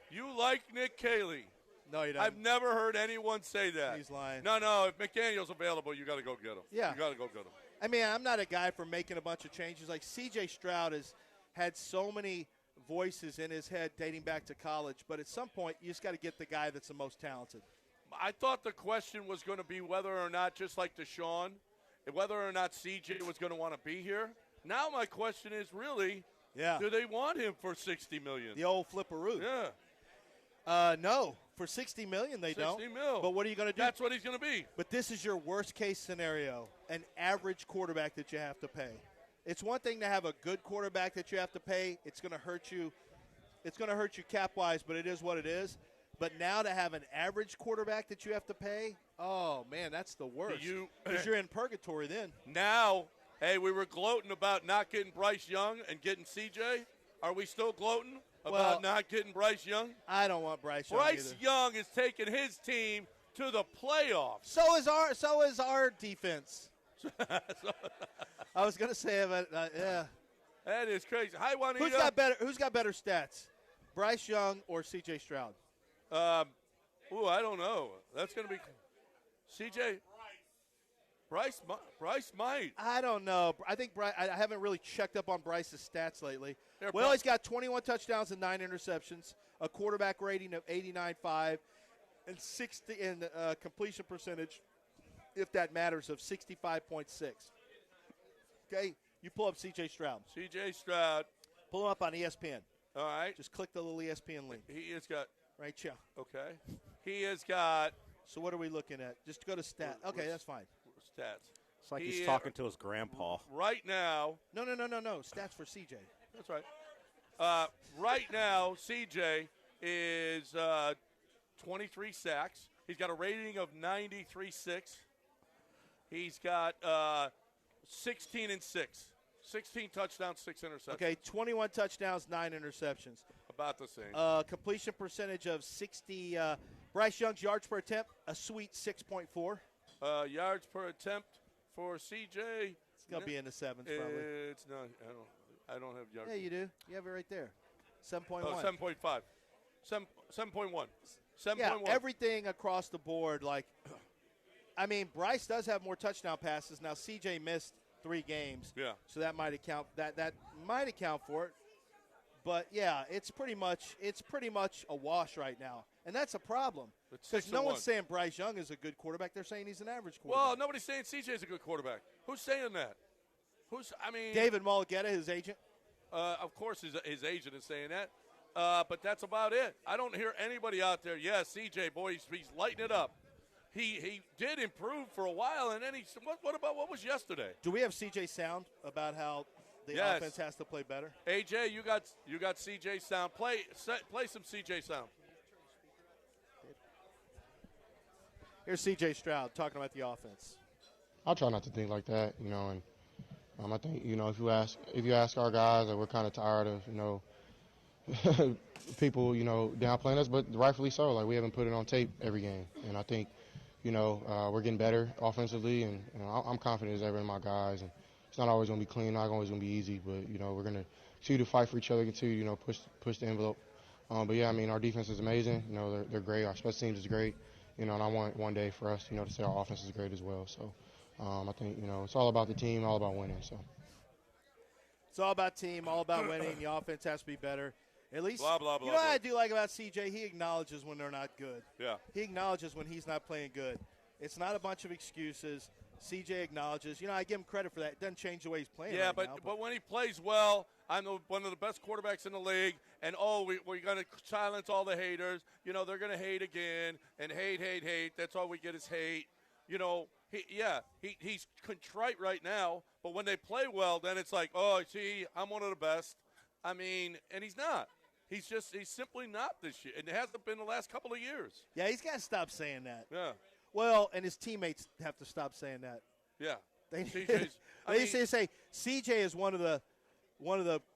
You like Nick Caley? No, you don't. I've never heard anyone say that. He's lying. No. If McDaniel's available, you got to go get him. Yeah. You got to go get him. I mean, I'm not a guy for making a bunch of changes. Like C.J. Stroud has had so many voices in his head dating back to college, but at some point you just got to get the guy that's the most talented. I thought the question was going to be whether or not, just like Deshaun, whether or not C.J. was going to want to be here. Now my question is really, do they want him for $60 million? The old flipperoo. Yeah. No. For $60 million, they don't. $60 million. But what are you going to do? That's what he's going to be. But this is your worst-case scenario, an average quarterback that you have to pay. It's one thing to have a good quarterback that you have to pay. It's going to hurt you. It's going to hurt you cap-wise, but it is what it is. But now to have an average quarterback that you have to pay, oh, man, that's the worst. Because you're in purgatory then. Now, hey, we were gloating about not getting Bryce Young and getting C.J. Are we still gloating about not getting Bryce Young? I don't want Bryce Young Bryce either. Young is taking his team to the playoffs. So is our defense. I was going to say it, but yeah. That is crazy. Hi, Juanita. Who's got better stats, Bryce Young or C.J. Stroud? I don't know. That's going to be C.J. Bryce might. I don't know. I think I haven't really checked up on Bryce's stats lately. Yeah, he's got 21 touchdowns and 9 interceptions, a quarterback rating of 89.5, and 60 in completion percentage, if that matters, of 65.6. Okay, you pull up C.J. Stroud. C.J. Stroud. Pull him up on ESPN. All right. Just click the little ESPN link. He has got. Right here. Okay. He has got. So what are we looking at? Just go to stats. Okay, that's fine. Stats. It's like he's talking to his grandpa. Right now. No. Stats for CJ. That's right. Right now, CJ is 23 sacks. He's got a rating of 93.6. He's got 16 and 6. 16 touchdowns, 6 interceptions. Okay, 21 touchdowns, 9 interceptions. About the same. Completion percentage of 60. Bryce Young's yards per attempt, a sweet 6.4. Yards per attempt for CJ. It's going to be in the 7s probably. It's not. I don't have yards. Yeah, you do. You have it right there. 7.1. Oh, 7.5. 7.1. 7.1. Yeah, everything across the board. Like, I mean, Bryce does have more touchdown passes. Now, CJ missed 3 games. Yeah. So that might account for it. But yeah, it's pretty much a wash right now, and that's a problem. Because no one's saying Bryce Young is a good quarterback; they're saying he's an average quarterback. Well, nobody's saying CJ is a good quarterback. Who's saying that? David Mulligetta, his agent. Of course, his agent is saying that. But that's about it. I don't hear anybody out there. Yes, CJ, boy, he's lighting it up. He did improve for a while, and then what was yesterday? Do we have CJ sound about how the Yes. offense has to play better. AJ, you got CJ sound. Play some CJ sound. Here's C.J. Stroud talking about the offense. I'll try not to think like that, and I think if you ask our guys that we're kind of tired of people downplaying us, but rightfully so. Like we haven't put it on tape every game, and I think we're getting better offensively, and I'm confident as ever in my guys. And it's not always going to be clean, not always going to be easy, but we're going to continue to fight for each other, continue push the envelope. But yeah, I mean our defense is amazing. They're great. Our special teams is great. And I want one day for us, to say our offense is great as well. So I think, it's all about the team, all about winning. So it's all about team, all about winning. The offense has to be better. At least, blah, blah, blah, you know what blah. I do like about CJ? He acknowledges when they're not good. Yeah. He acknowledges when he's not playing good. It's not a bunch of excuses. CJ acknowledges. I give him credit for that. It doesn't change the way he's playing. Yeah, right now, but when he plays well, I'm one of the best quarterbacks in the league. And we're going to silence all the haters. They're going to hate again and hate. That's all we get is hate. He's contrite right now. But when they play well, then it's like, oh, see, I'm one of the best. I mean, and he's not. He's simply not this year. And it hasn't been the last couple of years. Yeah, he's got to stop saying that. Yeah. Well, and his teammates have to stop saying that. Yeah. They used to say CJ is one of the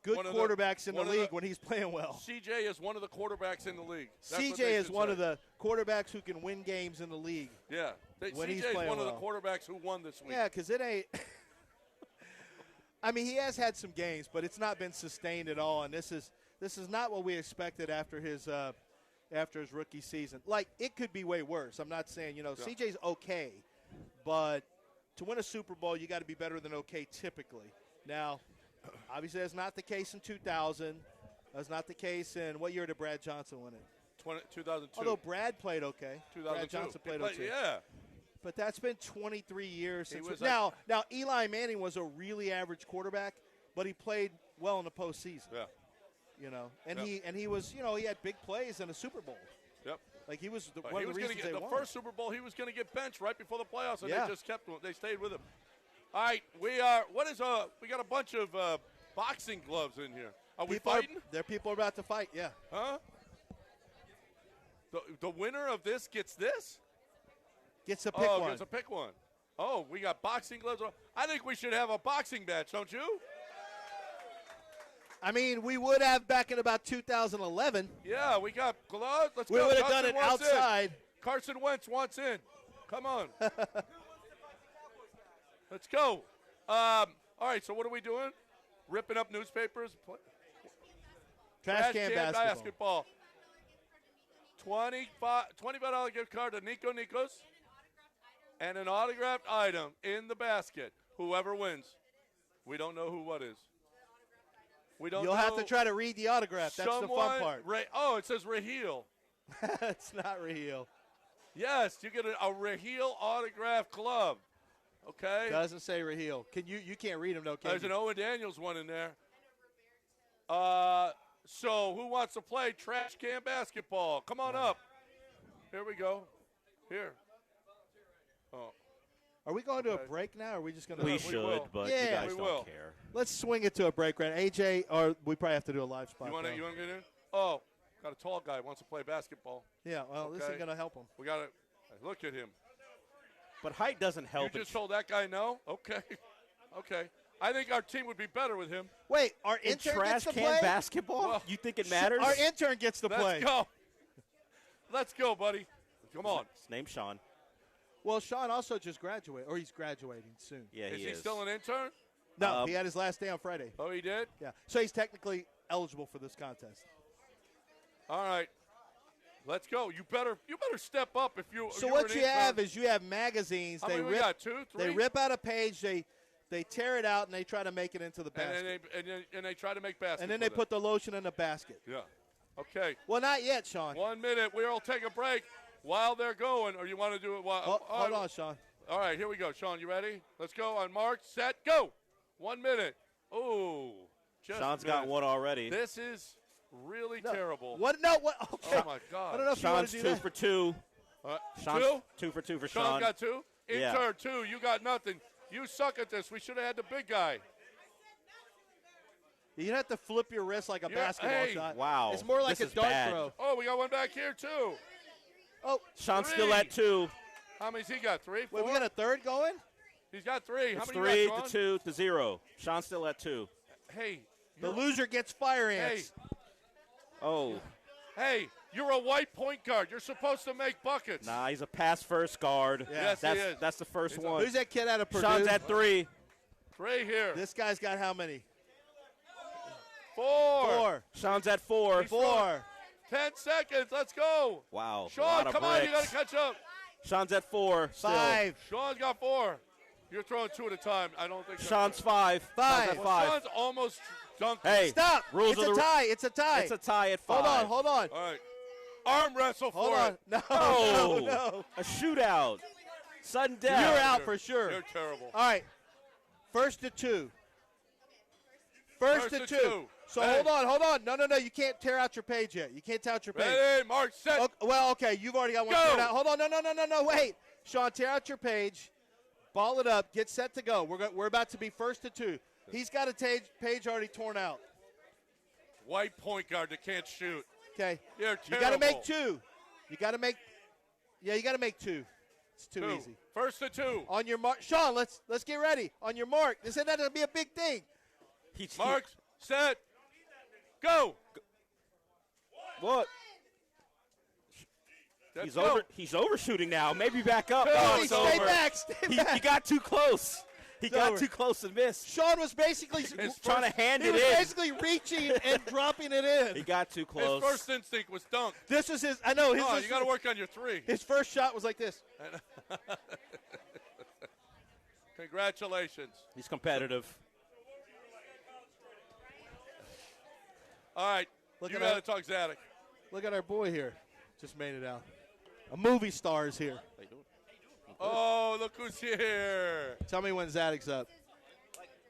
good quarterbacks in the league when he's playing well. CJ is one of the quarterbacks in the league. CJ is one of the quarterbacks who can win games in the league. Yeah. When CJ he's is playing one of well. the quarterbacks who won this week. Yeah, because it ain't – I mean, he has had some games, but it's not been sustained at all, and this is not what we expected after his rookie season. Like, it could be way worse. I'm not saying, CJ's okay, but to win a Super Bowl, you got to be better than okay typically. Now, obviously that's not the case in 2000. That's not the case in – what year did Brad Johnson win it? 2002. Although Brad played okay. 2002. Brad Johnson played okay. Yeah. But that's been 23 years since. Was now Eli Manning was a really average quarterback, but he played well in the postseason. Yeah. And he was, he had big plays in a Super Bowl. Yep. Like he was one of the reasons they won. The first Super Bowl, he was going to get benched right before the playoffs, and Yeah. they just kept him. They stayed with him. All right, we got a bunch of boxing gloves in here. Are we fighting? People are about to fight. Yeah. Huh? The winner of this gets this? Gets to pick one. Gets to pick one. Oh, we got boxing gloves. I think we should have a boxing match, don't you? I mean, we would have back in about 2011. Yeah, we got gloves. Let's we go. We would have Carson done it outside. Carson Wentz wants in. Come on. Let's go. All right, so what are we doing? Ripping up newspapers? Trash can basketball. $25 gift card to Nico Nikos and an autographed item in the basket. Whoever wins. We don't know what is. We don't You'll know. have to try to read the autograph. That's the fun part. It says Raheel. It's not Raheel. Yes, you get a Raheel autograph glove. Okay. Doesn't say Raheel. You can't read them though, can There's you? an Owen Daniels one in there. So who wants to play trash can basketball? Come on up. Here we go. Here. Oh. Are we going to a break now, or are we just going to? We should, but you guys don't care. Let's swing it to a break right now. AJ, or we probably have to do a live spot. You want to get in? Oh, got a tall guy who wants to play basketball. Yeah, well, this is going to help him. We got to look at him. But height doesn't help. You just told that guy no? Okay. Okay. I think our team would be better with him. Wait, our intern trash gets to can play? basketball? Well, you think it matters? Our intern gets to play. Let's go. Let's go, buddy. Come on. His name's Sean. Well, Sean also just graduated, or he's graduating soon. Yeah, Is he still an intern? No, he had his last day on Friday. Oh, he did? Yeah. So he's technically eligible for this contest. All right. Let's go. You better step up if you. So you're what an you intern. have is you have magazines. How many we got? 2, 3? They rip out a page. They tear it out and they try to make it into the basket. And they try to make baskets. And then they put the lotion in the basket. Yeah. Okay. Well, not yet, Sean. 1 minute. We'll take a break while they're going, or you want to do it while? Hold on, Sean. All right, here we go. Sean, you ready? Let's go on mark, set, go. 1 minute. Oh. Sean's got one already. This is really terrible. What? No, what? Okay. Oh, my God. I don't know if Sean's you want to do 2 for 2. Sean's 2? 2 for 2 for Sean Sean. got 2? Yeah. Intern 2. You got nothing. You suck at this. We should have had the big guy. You have to flip your wrist like a basketball shot. Wow. It's more like This a is dart bad. throw. Oh, we got one back here, too. Oh, Sean's 3. still at 2. How many's he got? 3, 4? Wait, we got a third going? He's got 3. How It's many 3 you got, to 2 to 0. Sean's still at 2. Hey. The loser gets fire ants. Oh. Hey, you're a white point guard. You're supposed to make buckets. Nah, he's a pass-first guard. Yes, he is. That's the first one. Who's that kid out of Purdue? Sean's at 3. 3 here. This guy's got how many? 4. Sean's at 4. He's 4. 10 seconds. Let's go. Wow. Sean, come on. You got to catch up. Sean's at 4. Still. 5. Sean's got 4. You're throwing 2 at a time. I don't think Sean's 5. 5. Sean's at 5. Sean's almost dunked. Hey. Stop. Rules It's of a the tie. It's a tie. It's a tie at 5. Hold on. All right. Arm wrestle Hold for on. it. No, Oh. no. A shootout. Sudden death. You're out for sure. You're terrible. All right. First to 2. First to 2. So Ready. hold on. No. You can't tear out your page yet. You can't tear out your page. Ready, mark, set. Okay. You've already got one Go. teared out. Hold on. No. Wait. Sean, tear out your page. Ball it up. Get set to go. We're about to be first to 2. He's got a page already torn out. White point guard that can't shoot. Okay. You're You terrible. got to make 2. You got to make 2. It's too 2. easy. First to 2. On your mark, Sean. Let's get ready. On your mark. This isn't going to be a big thing. Mark, set, go. What? Let's go. He's overshooting now. Maybe back up. Hey, Oh, Hey, it's stay over. back. Stay back. He got too close. He got over. too close and missed. Sean was basically Trying to hand he it was in. basically reaching and dropping it in. He got too close. His first instinct was dunk. This was his. I know. Oh, you got to work on your 3. His first shot was like this. Congratulations. He's competitive. All right. Look You at got that. to talk Zadok. Look at our boy here. Just made it out. A movie star is here. Oh, look who's here. Tell me when Zadok's up.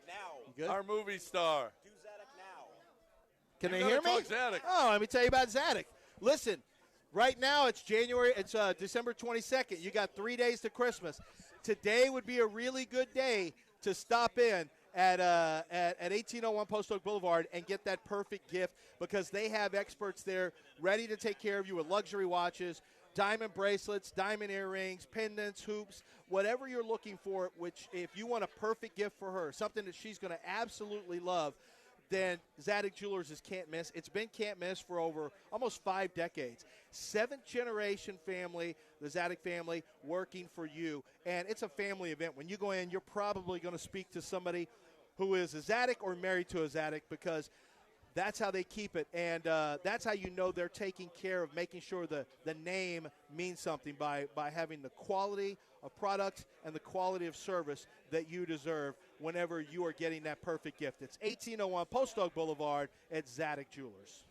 Now. You good? Our movie star. Do Zadok now. Can You they gotta hear me? talk Zadok. Oh, let me tell you about Zadok. Listen, right now it's December 22nd. You got 3 days to Christmas. Today would be a really good day to stop in at 1801 Post Oak Boulevard and get that perfect gift because they have experts there ready to take care of you with luxury watches, diamond bracelets, diamond earrings, pendants, hoops, whatever you're looking for, which if you want a perfect gift for her, something that she's going to absolutely love, then Zadok Jewelers is can't miss. It's been can't miss for over almost 5 decades. 7th generation family, the Zadok family, working for you. And it's a family event. When you go in, you're probably going to speak to somebody who is a Zadok or married to a Zadok because that's how they keep it. And that's how you know they're taking care of making sure the name means something by having the quality of product and the quality of service that you deserve whenever you are getting that perfect gift. It's 1801 Post Oak Boulevard at Zadok Jewelers.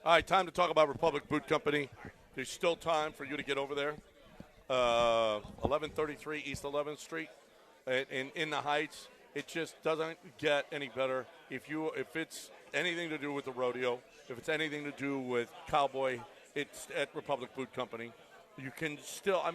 All right, time to talk about Republic Boot Company. There's still time for you to get over there. 1133 East 11th Street in the Heights. It just doesn't get any better. If it's anything to do with the rodeo, if it's anything to do with cowboy, it's at Republic Boot Company. You can still, I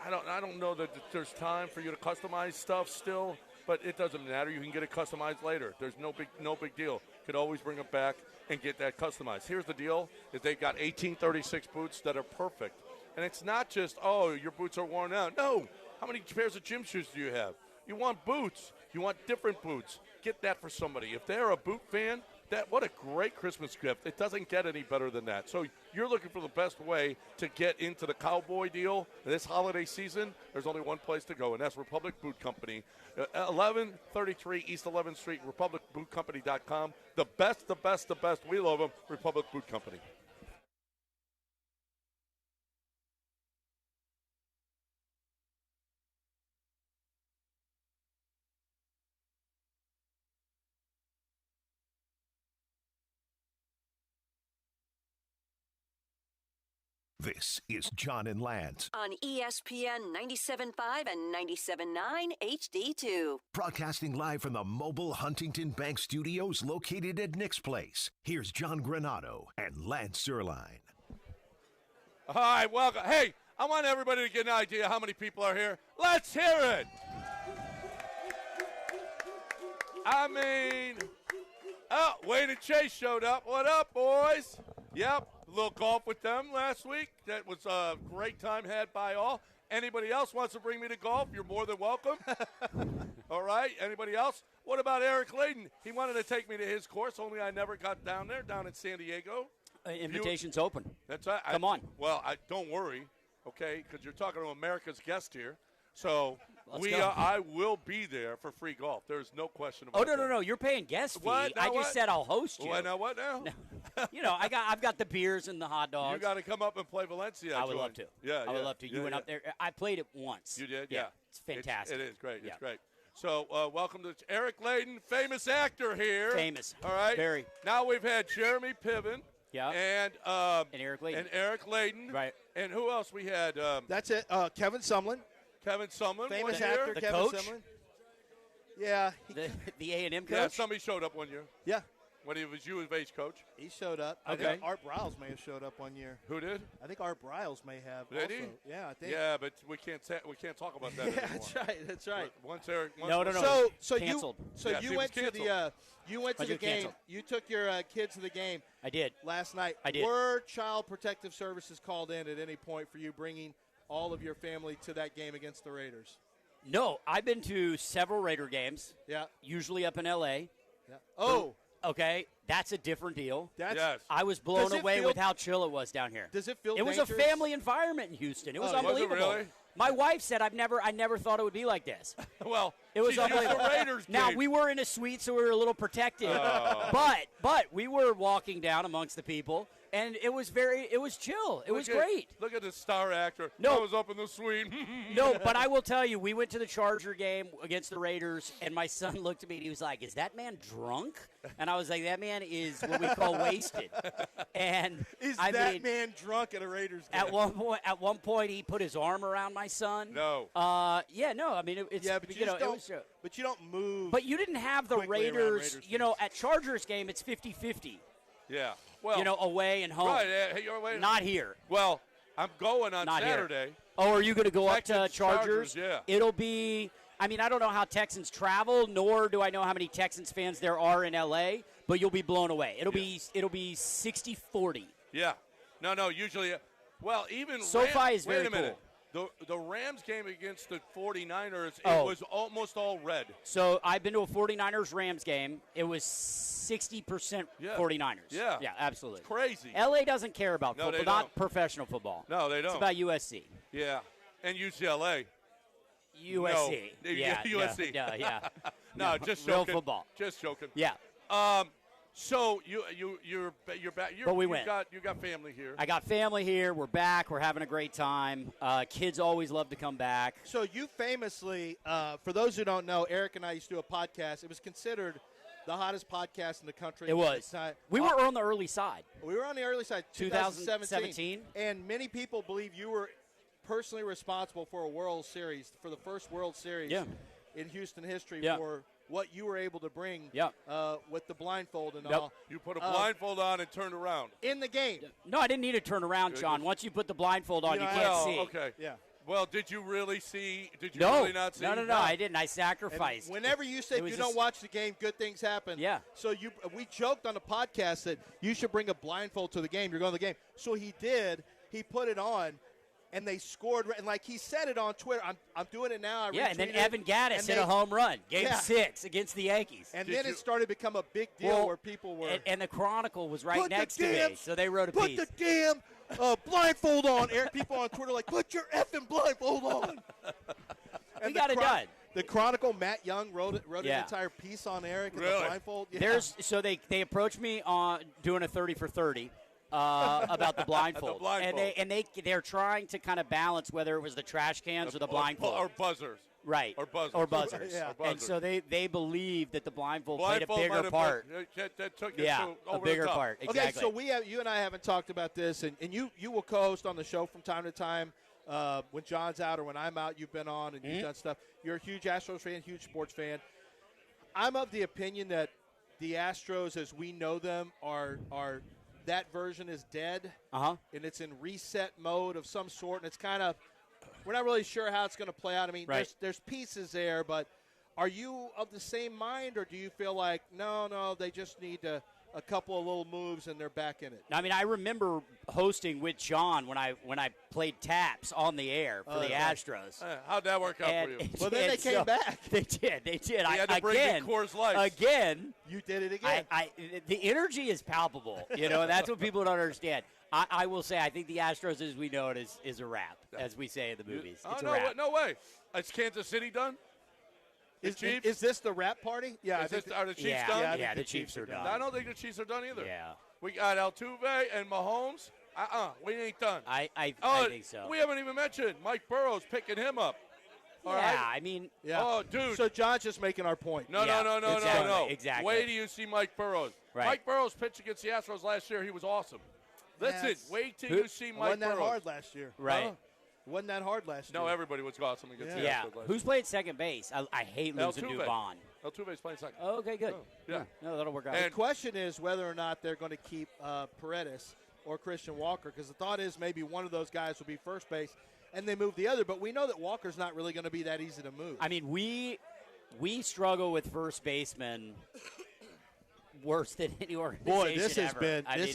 don't know that there's time for you to customize stuff still, but it doesn't matter. You can get it customized later. There's no big deal. You could always bring it back and get that customized. Here's the deal, is they've got 1836 boots that are perfect. And it's not just, your boots are worn out. No. How many pairs of gym shoes do you have? You want boots. You want different boots. Get that for somebody. If they're a boot fan, what a great Christmas gift. It doesn't get any better than that. So you're looking for the best way to get into the cowboy deal this holiday season. There's only one place to go, and that's Republic Boot Company. 1133 East 11th Street, republicbootcompany.com. The best. We love them, Republic Boot Company. This is John and Lance. On ESPN 97.5 and 97.9 HD2. Broadcasting live from the mobile Huntington Bank Studios located at Nick's Place. Here's John Granado and Lance Zierlein. All right, welcome. Hey, I want everybody to get an idea how many people are here. Let's hear it. Wayne and Chase showed up. What up, boys? Yep, a little golf with them last week. That was a great time had by all. Anybody else wants to bring me to golf, you're more than welcome. All right, anybody else? What about Eric Layden? He wanted to take me to his course, only I never got down there, down in San Diego. Invitation's open. That's right. Come on. Well, don't worry, okay, because you're talking to America's guest here. So go. I will be there for free golf. There's no question about that. No. You're paying guest fee. What? Now I just said I'll host you. What now? No. I've got the beers and the hot dogs. You got to come up and play Valencia. I would love to. Yeah, I would love to. You went up there. I played it once. You did? Yeah. It's fantastic. It is great. It's great. So welcome to Eric Layden, famous actor here. Famous. All right. Very. Now we've had Jeremy Piven. Yeah. And Eric Layden. And Eric Layden. Right. And who else we had? That's it. Kevin Sumlin. Kevin Sumlin. Famous was actor, here. The Kevin coach? Sumlin. Yeah. The A&M coach? Yeah, somebody showed up one year. Yeah. When he was U of H coach. He showed up. Okay. I think Art Briles may have showed up one year. Who did? I think Art Briles may have. Did also. he? Yeah, I think. Yeah, but we can't talk about that anymore. That's right. Once Eric. No. So canceled. Yes, you went to the game. Canceled. You took your kids to the game. I did. Last night. I did. Were Child Protective Services called in at any point for you bringing all of your family to that game against the Raiders? No, I've been to several Raider games. Yeah. Usually up in L.A. Yeah. Oh. Okay, that's a different deal. Yes. I was blown away with how chill it was down here. Does it feel It was dangerous? a family environment in Houston. It was unbelievable. Was it really? My wife said I never thought it would be like this. Well, it was she's used unbelievable. to Raiders Now games. we were in a suite, so we were a little protected. But we were walking down amongst the people, and it was chill. It was great. Look at the star actor. No. I was up in the suite. No, but I will tell you, we went to the Charger game against the Raiders, and my son looked at me and he was like, "Is that man drunk?" And I was like, "That man is what we call wasted." And Is that man drunk at a Raiders game? At one point, he put his arm around my son. No. Yeah, no. I mean, it's Yeah, but you just don't. But you don't move. But you didn't have the quickly around Raiders. Raiders You know, at Chargers game, it's 50-50. Yeah. Well, Away and home. Right. Hey, you're away. Not here. Well, I'm going on Not here. Saturday. Oh, are you going to go up to Texans, Chargers? yeah. It'll be. I mean, I don't know how Texans travel, nor do I know how many Texans fans there are in L.A. But you'll be blown away. It'll be 60-40. Yeah. No. Usually, well, even SoFi is very Wait a minute. The Rams game against the 49ers, it was almost all red. So I've been to a 49ers-Rams game. It was 60% 49ers. Yeah. Yeah, absolutely. It's crazy. L.A. doesn't care about No, football, they not don't. professional football. No, they don't. It's about USC. Yeah. And UCLA. USC. No. Yeah. USC. Yeah. No, just real joking. football. Just joking. Yeah. So you're back. But we you went. You got family here. I got family here. We're back. We're having a great time. Kids always love to come back. So you famously, for those who don't know, Eric and I used to do a podcast. It was considered the hottest podcast in the country. It was. We were on the early side. We were on the early side, 2017. And many people believe you were personally responsible for a World Series, for the first World Series in Houston history for what you were able to bring with the blindfold and all. You put a blindfold on and turned around. In the game. No, I didn't need to turn around, John. Once you put the blindfold on, you can't see. Okay. Yeah. Well, did you really see? Did you No. really not see? No, I didn't. I sacrificed. And whenever you said you don't watch the game, good things happen. Yeah. So we joked on the podcast that you should bring a blindfold to the game. You're going to the game. So he did. He put it on, and they scored. And like he said it on Twitter, I'm doing it now. And then Evan Gaddis hit a home run, Game 6 against the Yankees. And then it started to become a big deal where people were. And the Chronicle was right next to me, so they wrote a piece. Put the damn blindfold on. Eric, people on Twitter like, put your effing blindfold on. We got it done. The Chronicle, Matt Young wrote an entire piece on Eric and the blindfold. Yeah. So they approached me on doing a 30 for 30 about the blindfold. And they're trying to kind of balance whether it was the trash cans or the blindfold. Or buzzers. Right. Or buzzers. Or buzzers. Yeah. And so they believe that the blindfold played a bigger part. That took it a bigger part. Exactly. Okay, so you and I haven't talked about this, and you will co-host on the show from time to time. When John's out or when I'm out, you've been on and you've done stuff. You're a huge Astros fan, huge sports fan. I'm of the opinion that the Astros, as we know them, are that version is dead, and it's in reset mode of some sort, and it's kind of we're not really sure how it's going to play out. I mean, there's pieces there, but are you of the same mind, or do you feel like no, they just need a couple of little moves and they're back in it? I mean, I remember hosting with John when I played taps on the air for the Astros. How'd that work out for you? Well, then they came back. They did. You had to bring in Coors Light. Again, you did it again. The energy is palpable. That's what people don't understand. I will say, I think the Astros, as we know it, is a wrap, as we say in the movies. It's a wrap. No way. Is Kansas City done? Is this the wrap party? Yeah. Are the Chiefs done? Yeah, the Chiefs are done. I don't think the Chiefs are done either. Yeah. We got Altuve and Mahomes. We ain't done. I think so. We haven't even mentioned Mike Burrows picking him up. I mean. Yeah. Oh, dude. So John's just making our point. No. Exactly. Wait till you see Mike Burrows. Right. Mike Burrows pitched against the Astros last year. He was awesome. Listen, wait till you see Mike Wasn't Burrows. that hard last year. Right. Wasn't that hard last year? No, everybody was awesome against the Astros last year. Who's playing second base? I hate losing to Dubon. Altuve's playing second. Oh, okay, good. Yeah. No, that'll work out. The question is whether or not they're going to keep Paredes or Christian Walker, because the thought is maybe one of those guys will be first base and they move the other. But we know that Walker's not really going to be that easy to move. I mean, we struggle with first baseman worse than any organization Boy, this has ever. been I mean,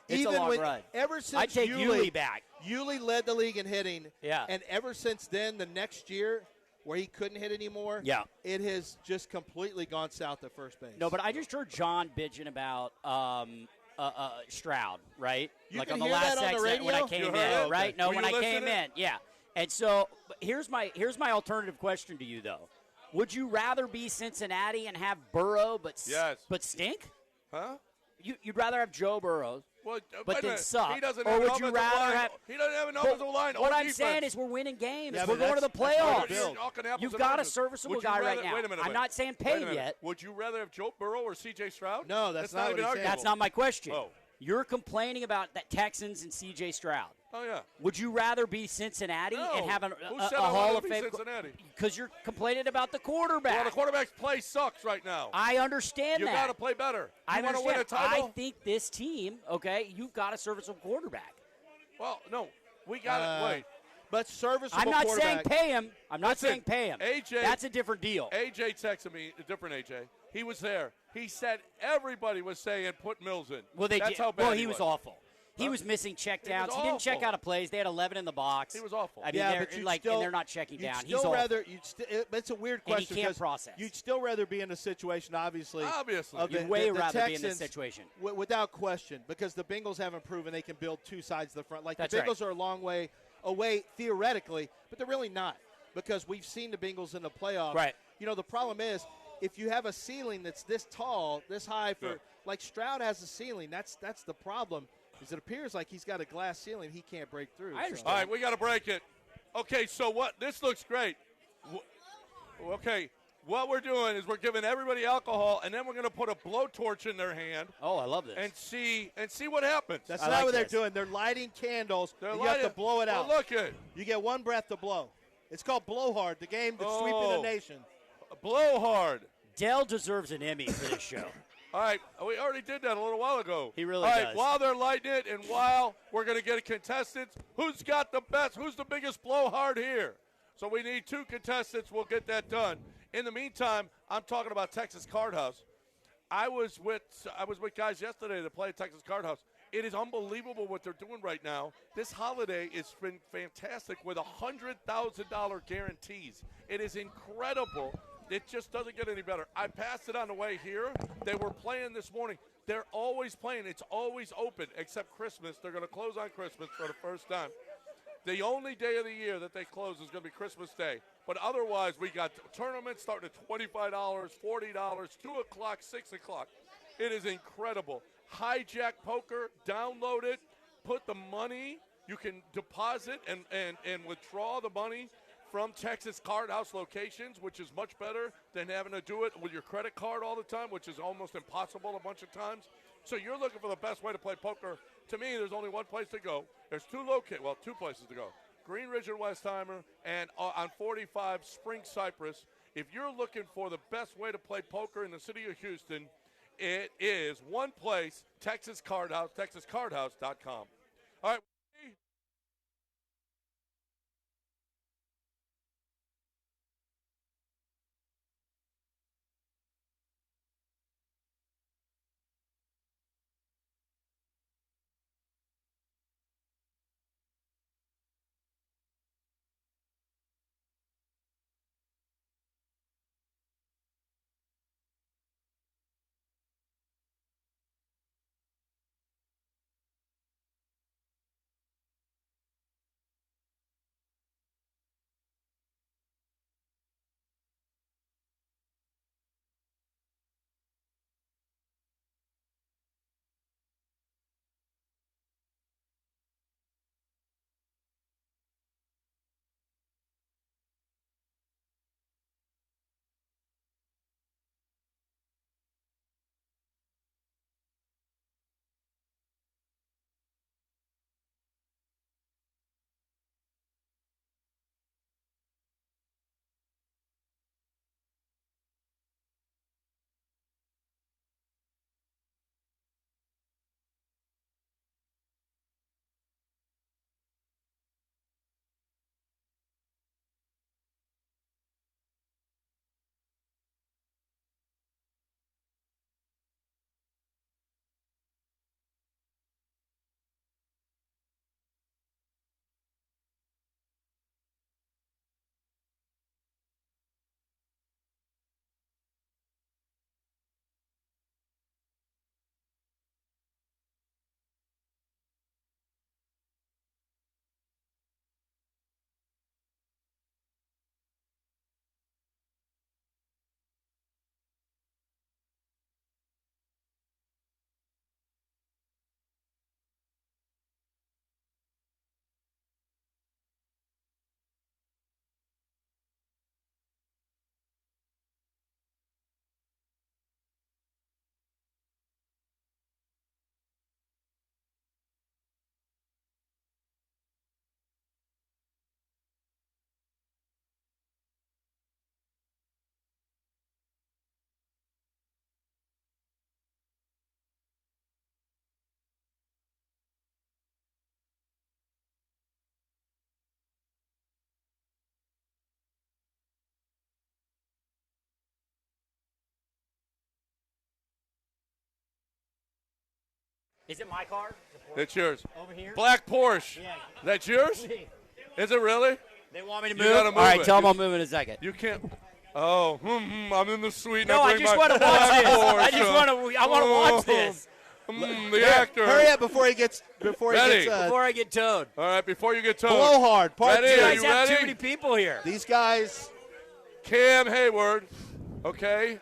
it's a long run. Ever since I take Yuli back. Yuli led the league in hitting. Yeah. And ever since then, the next year where he couldn't hit anymore, it has just completely gone south at first base. No, but I just heard John bitching about Stroud, right? You like can on the hear last that on the segment when I radio? came You in, heard it? right? No, Were when you I came listening? in, yeah. And so here's my alternative question to you, though. Would you rather be Cincinnati and have Burrow but stink? Huh? You'd rather have Joe Burrow, Well, but then suck? He doesn't or have would an you offensive rather line. have? He doesn't have an offensive line. What or I'm defense. saying is we're winning games. Yeah, we're but going to the that's what playoffs. you're Talking apples You've and got a oranges. serviceable Would you guy rather- right now. Wait a minute. I'm not saying Wait pay a him minute. yet. Would you rather have Joe Burrow or C.J. Stroud? No, that's not not what even he's saying. arguable. That's not my question. Oh. You're complaining about the Texans and C.J. Stroud. Oh, yeah. Would you rather be Cincinnati No. and have a Who said I Hall wanted of to be Fame? Cincinnati? Because you're complaining about the quarterback. Well, the quarterback's play sucks right now. I understand You that. got to play better. I You want to understand. win a title? I think this team, okay, you've got a serviceable quarterback. Well, no. We got to wait. But serviceable I'm not saying quarterback. pay him. I'm not Listen, saying pay him. AJ That's a different deal. AJ texted me, a different AJ. He was there. He said everybody was saying put Mills in. Well, they That's did. how bad Well, he he was awful. He was missing checkdowns. He didn't check awful. out of plays. They had 11 in the box. He was awful. I mean, Yeah, they're but like, and they're not checking down. He's awful. It's a weird And he question. can't because process. You'd still rather be in a situation, obviously. Obviously. of You'd way the rather be in this Texans, situation. Without question, because the Bengals haven't proven they can build two sides of the front. Like That's the right. Bengals are a long way away theoretically, but they're really not, because we've seen the Bengals in the playoffs. Right. You know, the problem is if you have a ceiling that's this tall, this high for like Stroud has a ceiling. That's the problem. Is it appears like he's got a glass ceiling he can't break through. I understand. All right, we got to break it. Okay, so what? This looks great. Okay, what we're doing is we're giving everybody alcohol, and then we're going to put a blowtorch in their hand. Oh, I love this. And see what happens. That's I not like what they're this. doing. They're lighting candles. They're You lighting- have to blow it out. Well, look at You get one breath to blow. It's called Blow Hard, the game that's sweeping the Oh. nation. blow hard. Dell deserves an Emmy for this show. All right, we already did that a little while ago. He really All right, does. while they're lighting it and while we're going to get contestants, who's got the best, who's the biggest blowhard here? So we need 2 contestants. We'll get that done. In the meantime, I'm talking about Texas Card House. I was with guys yesterday that play at Texas Card House. It is unbelievable what they're doing right now. This holiday has been fantastic with $100,000 guarantees. It is incredible. It just doesn't get any better. I passed it on the way here. They were playing this morning. They're always playing. It's always open except Christmas. They're going to close on Christmas for the first time. The only day of the year that they close is going to be Christmas Day. But otherwise, we got tournaments starting at $25, $40, 2 o'clock, 6 o'clock. It is incredible. Hijack Poker, download it, put the money. You can deposit and withdraw the money from Texas Card House locations, which is much better than having to do it with your credit card all the time, which is almost impossible a bunch of times. So you're looking for the best way to play poker. To me, there's only one place to go. There's 2 places to go. Green Ridge and Westheimer, and on 45 Spring Cypress. If you're looking for the best way to play poker in the city of Houston, it is one place, Texas Card House, texascardhouse.com. All right. Is it my car? It's yours. Over here? Black Porsche. Yeah. That's yours? Is it really? They want me to You move? gotta move All right, it. tell them I'll move in a second. You can't. Oh, I'm in the suite. No, I I bring just my want to watch Black this. I Porsche. just want to. I want to watch this. The actor. Hurry up before he gets Ready. Before I get towed. All right, before you get towed. Blow Hard, part Ready? two. Are You guys you have ready? too many people here. These guys, Cam Hayward, okay,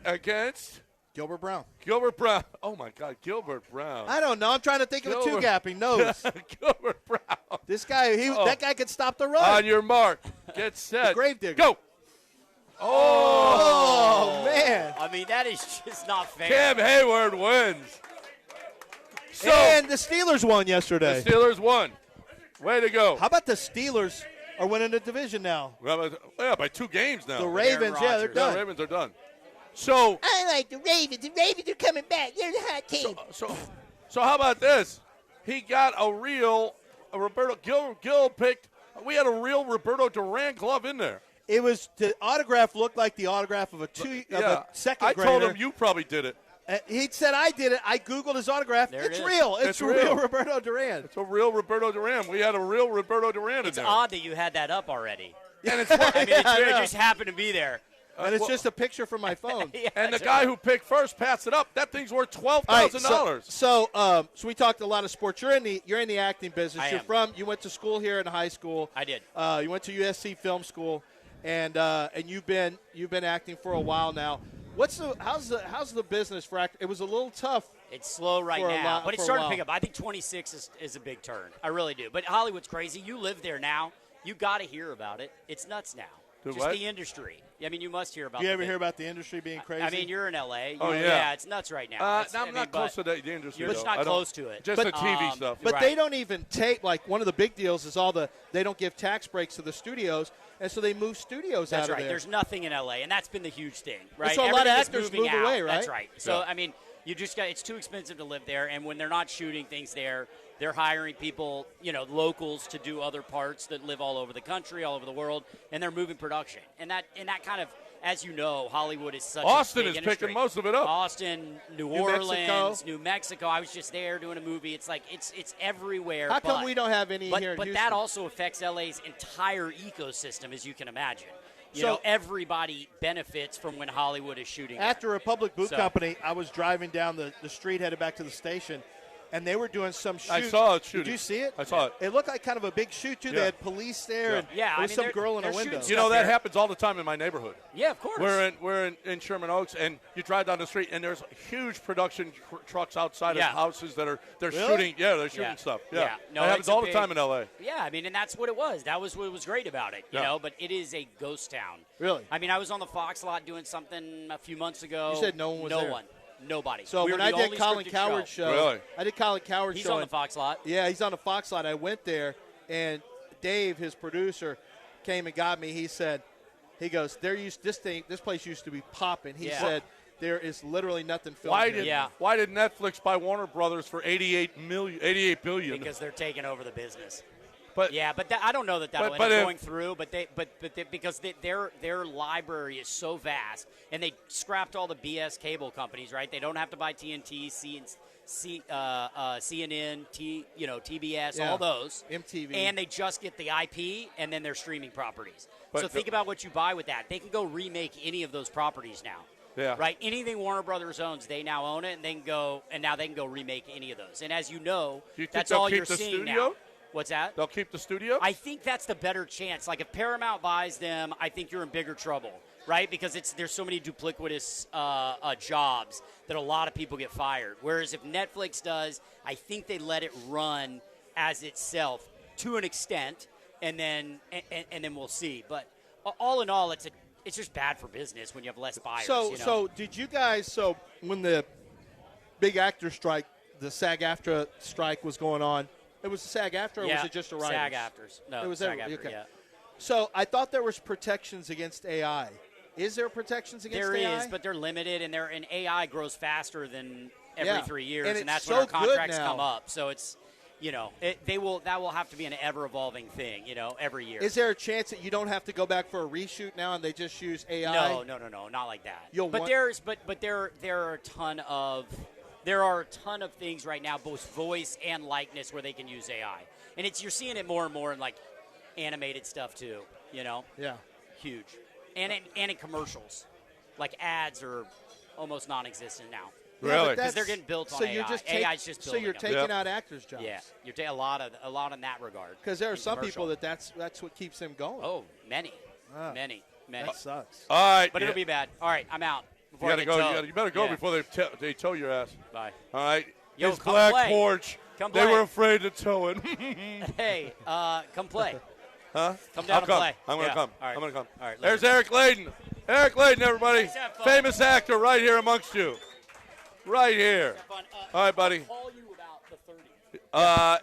against Gilbert Brown. Gilbert Brown. Oh, my God, Gilbert Brown. I don't know. I'm trying to think of a Gilbert. two-gap. He knows. Gilbert Brown. This guy, that guy could stop the run. On your mark. Get set. Gravedigger. Go. Oh, man. I mean, that is just not fair. Cam Hayward wins. So, and the Steelers won yesterday. The Steelers won. Way to go. How about the Steelers are winning the division now? Yeah, by 2 games now. The Ravens, yeah, they're done. The Ravens are done. So I like the Ravens. The Ravens are coming back. They're the hot team. So how about this? He got a Roberto Gil picked. We had a real Roberto Duran glove in there. It was the autograph looked like the autograph of a second grader. I told him you probably did it. He said I did it. I Googled his autograph. It's real. It's a real Roberto Duran. It's a real Roberto Duran. We had a real Roberto Duran in It's there. odd that you had that up already. And it's it just happened to be there. And it's just a picture from my phone. And the guy who picked first passed it up. That thing's worth $12,000. So we talked a lot of sports. You're in the acting business. You went to school here in high school. I did. You went to USC Film School, and you've been acting for a while now. How's the business for acting? It was a little tough. It's slow right now, but it's starting to pick up. I think 26 is a big turn. I really do. But Hollywood's crazy. You live there now. You got to hear about it. It's nuts now. The industry. I mean, you must hear about it. You ever hear about the industry being crazy? I mean, you're in L.A. Yeah, it's nuts right now. I'm not close to the industry. You're just not close to it. Just the TV stuff. But they don't even take, like, one of the big deals is they don't give tax breaks to the studios, and so they move studios out of there. That's right. There's nothing in L.A., and that's been the huge thing, right? And so a lot of actors move away, right? That's right. So, I mean, it's too expensive to live there, and when they're not shooting things there, they're hiring people, locals to do other parts that live all over the country, all over the world, and they're moving production. And that kind of, as you know, Hollywood is such Austin a big is industry. picking most of it up. Austin, New Orleans, New Mexico. I was just there doing a movie. It's like it's everywhere. How come we don't have any here in But Houston? that also affects LA's entire ecosystem, as you can imagine. So everybody benefits from when Hollywood is shooting. After Republic Boot Company, I was driving down the street headed back to the station, and they were doing some shoot. I saw it shooting. Did you see it? I saw it. It looked like kind of a big shoot, too. They had police there, and there was some girl in a window. That happens all the time in my neighborhood. Yeah, of course. We're in Sherman Oaks, and you drive down the street, and there's huge production trucks outside of houses that they're shooting. Yeah, they're shooting stuff. Yeah. No, that happens all the time in L.A. Yeah, I mean, and that's what it was. That was what was great about it, you know. But it is a ghost town. Really? I mean, I was on the Fox lot doing something a few months ago. You said no one was there. No one. Nobody. So when I did Colin Coward's show, I did Colin Coward's show. He's on the Fox lot. Yeah, he's on the Fox lot. I went there, and Dave, his producer, came and got me. He said, he goes, this place used to be popping. He said, there is literally nothing filmed here. Why did Netflix buy Warner Brothers for $88 billion? Because they're taking over the business. But I don't know that'll end up going through. Because their library is so vast, and they scrapped all the BS cable companies, right? They don't have to buy TNT, CNN, TBS, all those, MTV, and they just get the IP and then their streaming properties. So think about what you buy with that. They can go remake any of those properties now. Yeah. Right. Anything Warner Brothers owns, they now own it, and they can go remake any of those. And as you know, that's all you're seeing now. What's that? They'll keep the studio? I think that's the better chance. Like, if Paramount buys them, I think you're in bigger trouble, right? Because there's so many duplicitous jobs that a lot of people get fired. Whereas if Netflix does, I think they let it run as itself to an extent, and then we'll see. But all in all, it's just bad for business when you have less buyers. So did you guys? So when the big actor strike, the SAG-AFTRA strike was going on. It was SAG-AFTRA, or was it just a writers? SAG-AFTRAs. No, it was SAG-AFTRA, okay. yeah. So I thought there was protections against AI. Is there protections against AI? There is, but they're limited, and AI grows faster than every 3 years, and that's so when our contracts now. come up. So it's, that will have to be an ever-evolving thing, every year. Is there a chance that you don't have to go back for a reshoot now and they just use AI? No, not like that. There are a ton of things right now, both voice and likeness, where they can use AI. And you're seeing it more and more in, like, animated stuff, too, Yeah. Huge. And in commercials. Like, ads are almost non-existent now. Really? Because they're getting built on AI. AI's just building So you're taking out actors' jobs. Yeah. You're taking a lot in that regard. Because there are some people that's what keeps them going. Oh, many. Many. That sucks. All right. But it'll be bad. All right, I'm out. You gotta go. You better go before they tow your ass. Bye. All right. Yo, His come black play. porch. Come they play. were afraid to tow it. Hey, come play. Huh? Come down and play. I'm gonna come. All right. I'm gonna come. All right. There's Eric Layden. Eric Layden, everybody. Guys have fun. Famous actor right here amongst you. Right here. Have fun. All right, buddy. I'll call you about the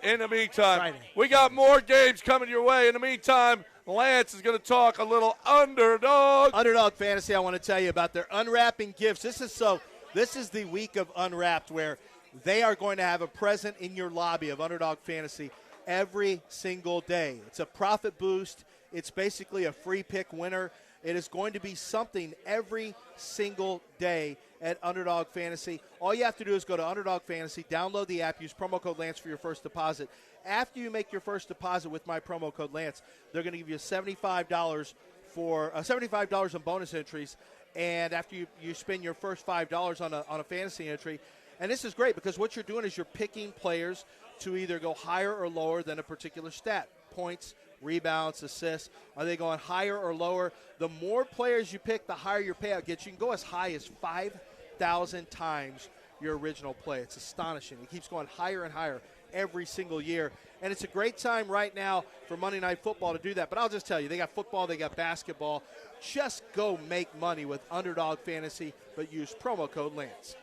30. In the meantime, Friday. we got more games coming your way. In the meantime, Lance is going to talk a little underdog. Underdog Fantasy, I want to tell you about their unwrapping gifts. This is the week of Unwrapped where they are going to have a present in your lobby of Underdog Fantasy every single day. It's a profit boost. It's basically a free pick winner. It is going to be something every single day at Underdog Fantasy. All you have to do is go to Underdog Fantasy, download the app, use promo code Lance for your first deposit. After you make your first deposit with my promo code Lance, they're going to give you $75 for $75 in bonus entries. And after you spend your first $5 on a fantasy entry, and this is great because what you're doing is you're picking players to either go higher or lower than a particular stat. Points, rebounds, assists. Are they going higher or lower? The more players you pick, the higher your payout gets. You can go as high as 5,000 times your original play. It's astonishing. It keeps going higher and higher every single year. And it's a great time right now for Monday Night Football to do that. But I'll just tell you, they got football, they got basketball. Just go make money with Underdog Fantasy, but use promo code Lance.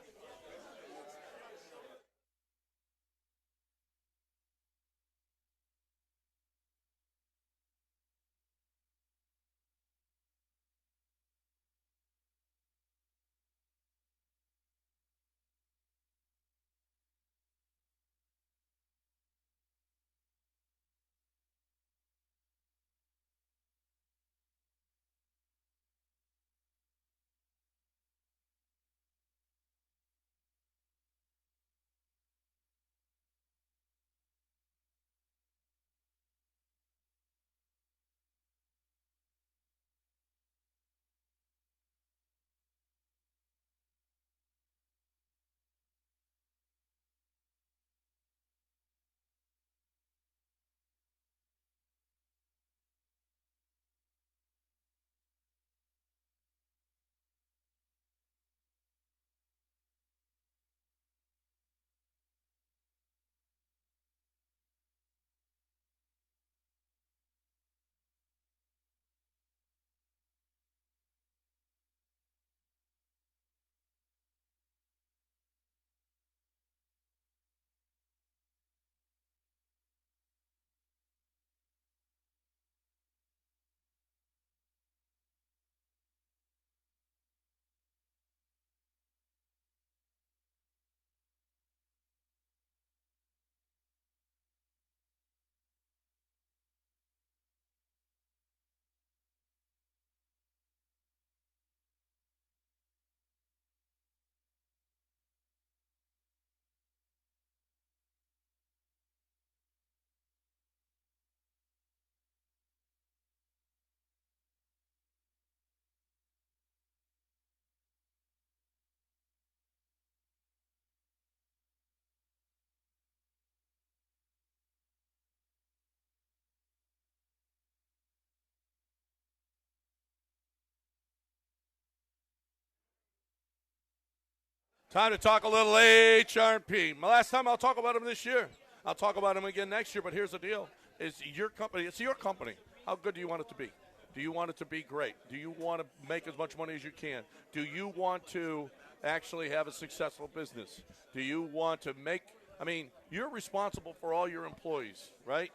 Time to talk a little HRP. Last time I'll talk about them this year. I'll talk about them again next year, but here's the deal. It's your company. How good do you want it to be? Do you want it to be great? Do you want to make as much money as you can? Do you want to actually have a successful business? Do you want to you're responsible for all your employees, right?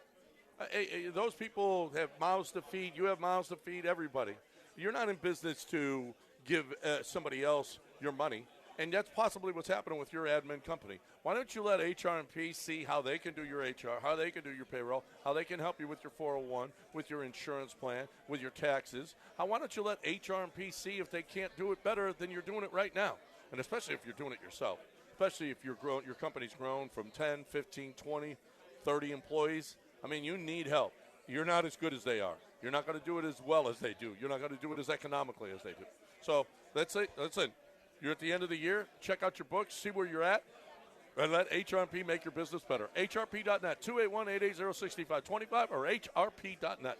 Those people have mouths to feed. You have mouths to feed, everybody. You're not in business to give somebody else your money. And that's possibly what's happening with your admin company. Why don't you let HR&P see how they can do your HR, how they can do your payroll, how they can help you with your 401, with your insurance plan, with your taxes. Why don't you let HR&P see if they can't do it better than you're doing it right now? And especially if you're doing it yourself, especially if your company's grown from 10, 15, 20, 30 employees. You need help. You're not as good as they are. You're not going to do it as well as they do. You're not going to do it as economically as they do. So that's it. You're at the end of the year. Check out your books, see where you're at, and let HRP make your business better. HRP.net, 281-880-6525 or HRP.net.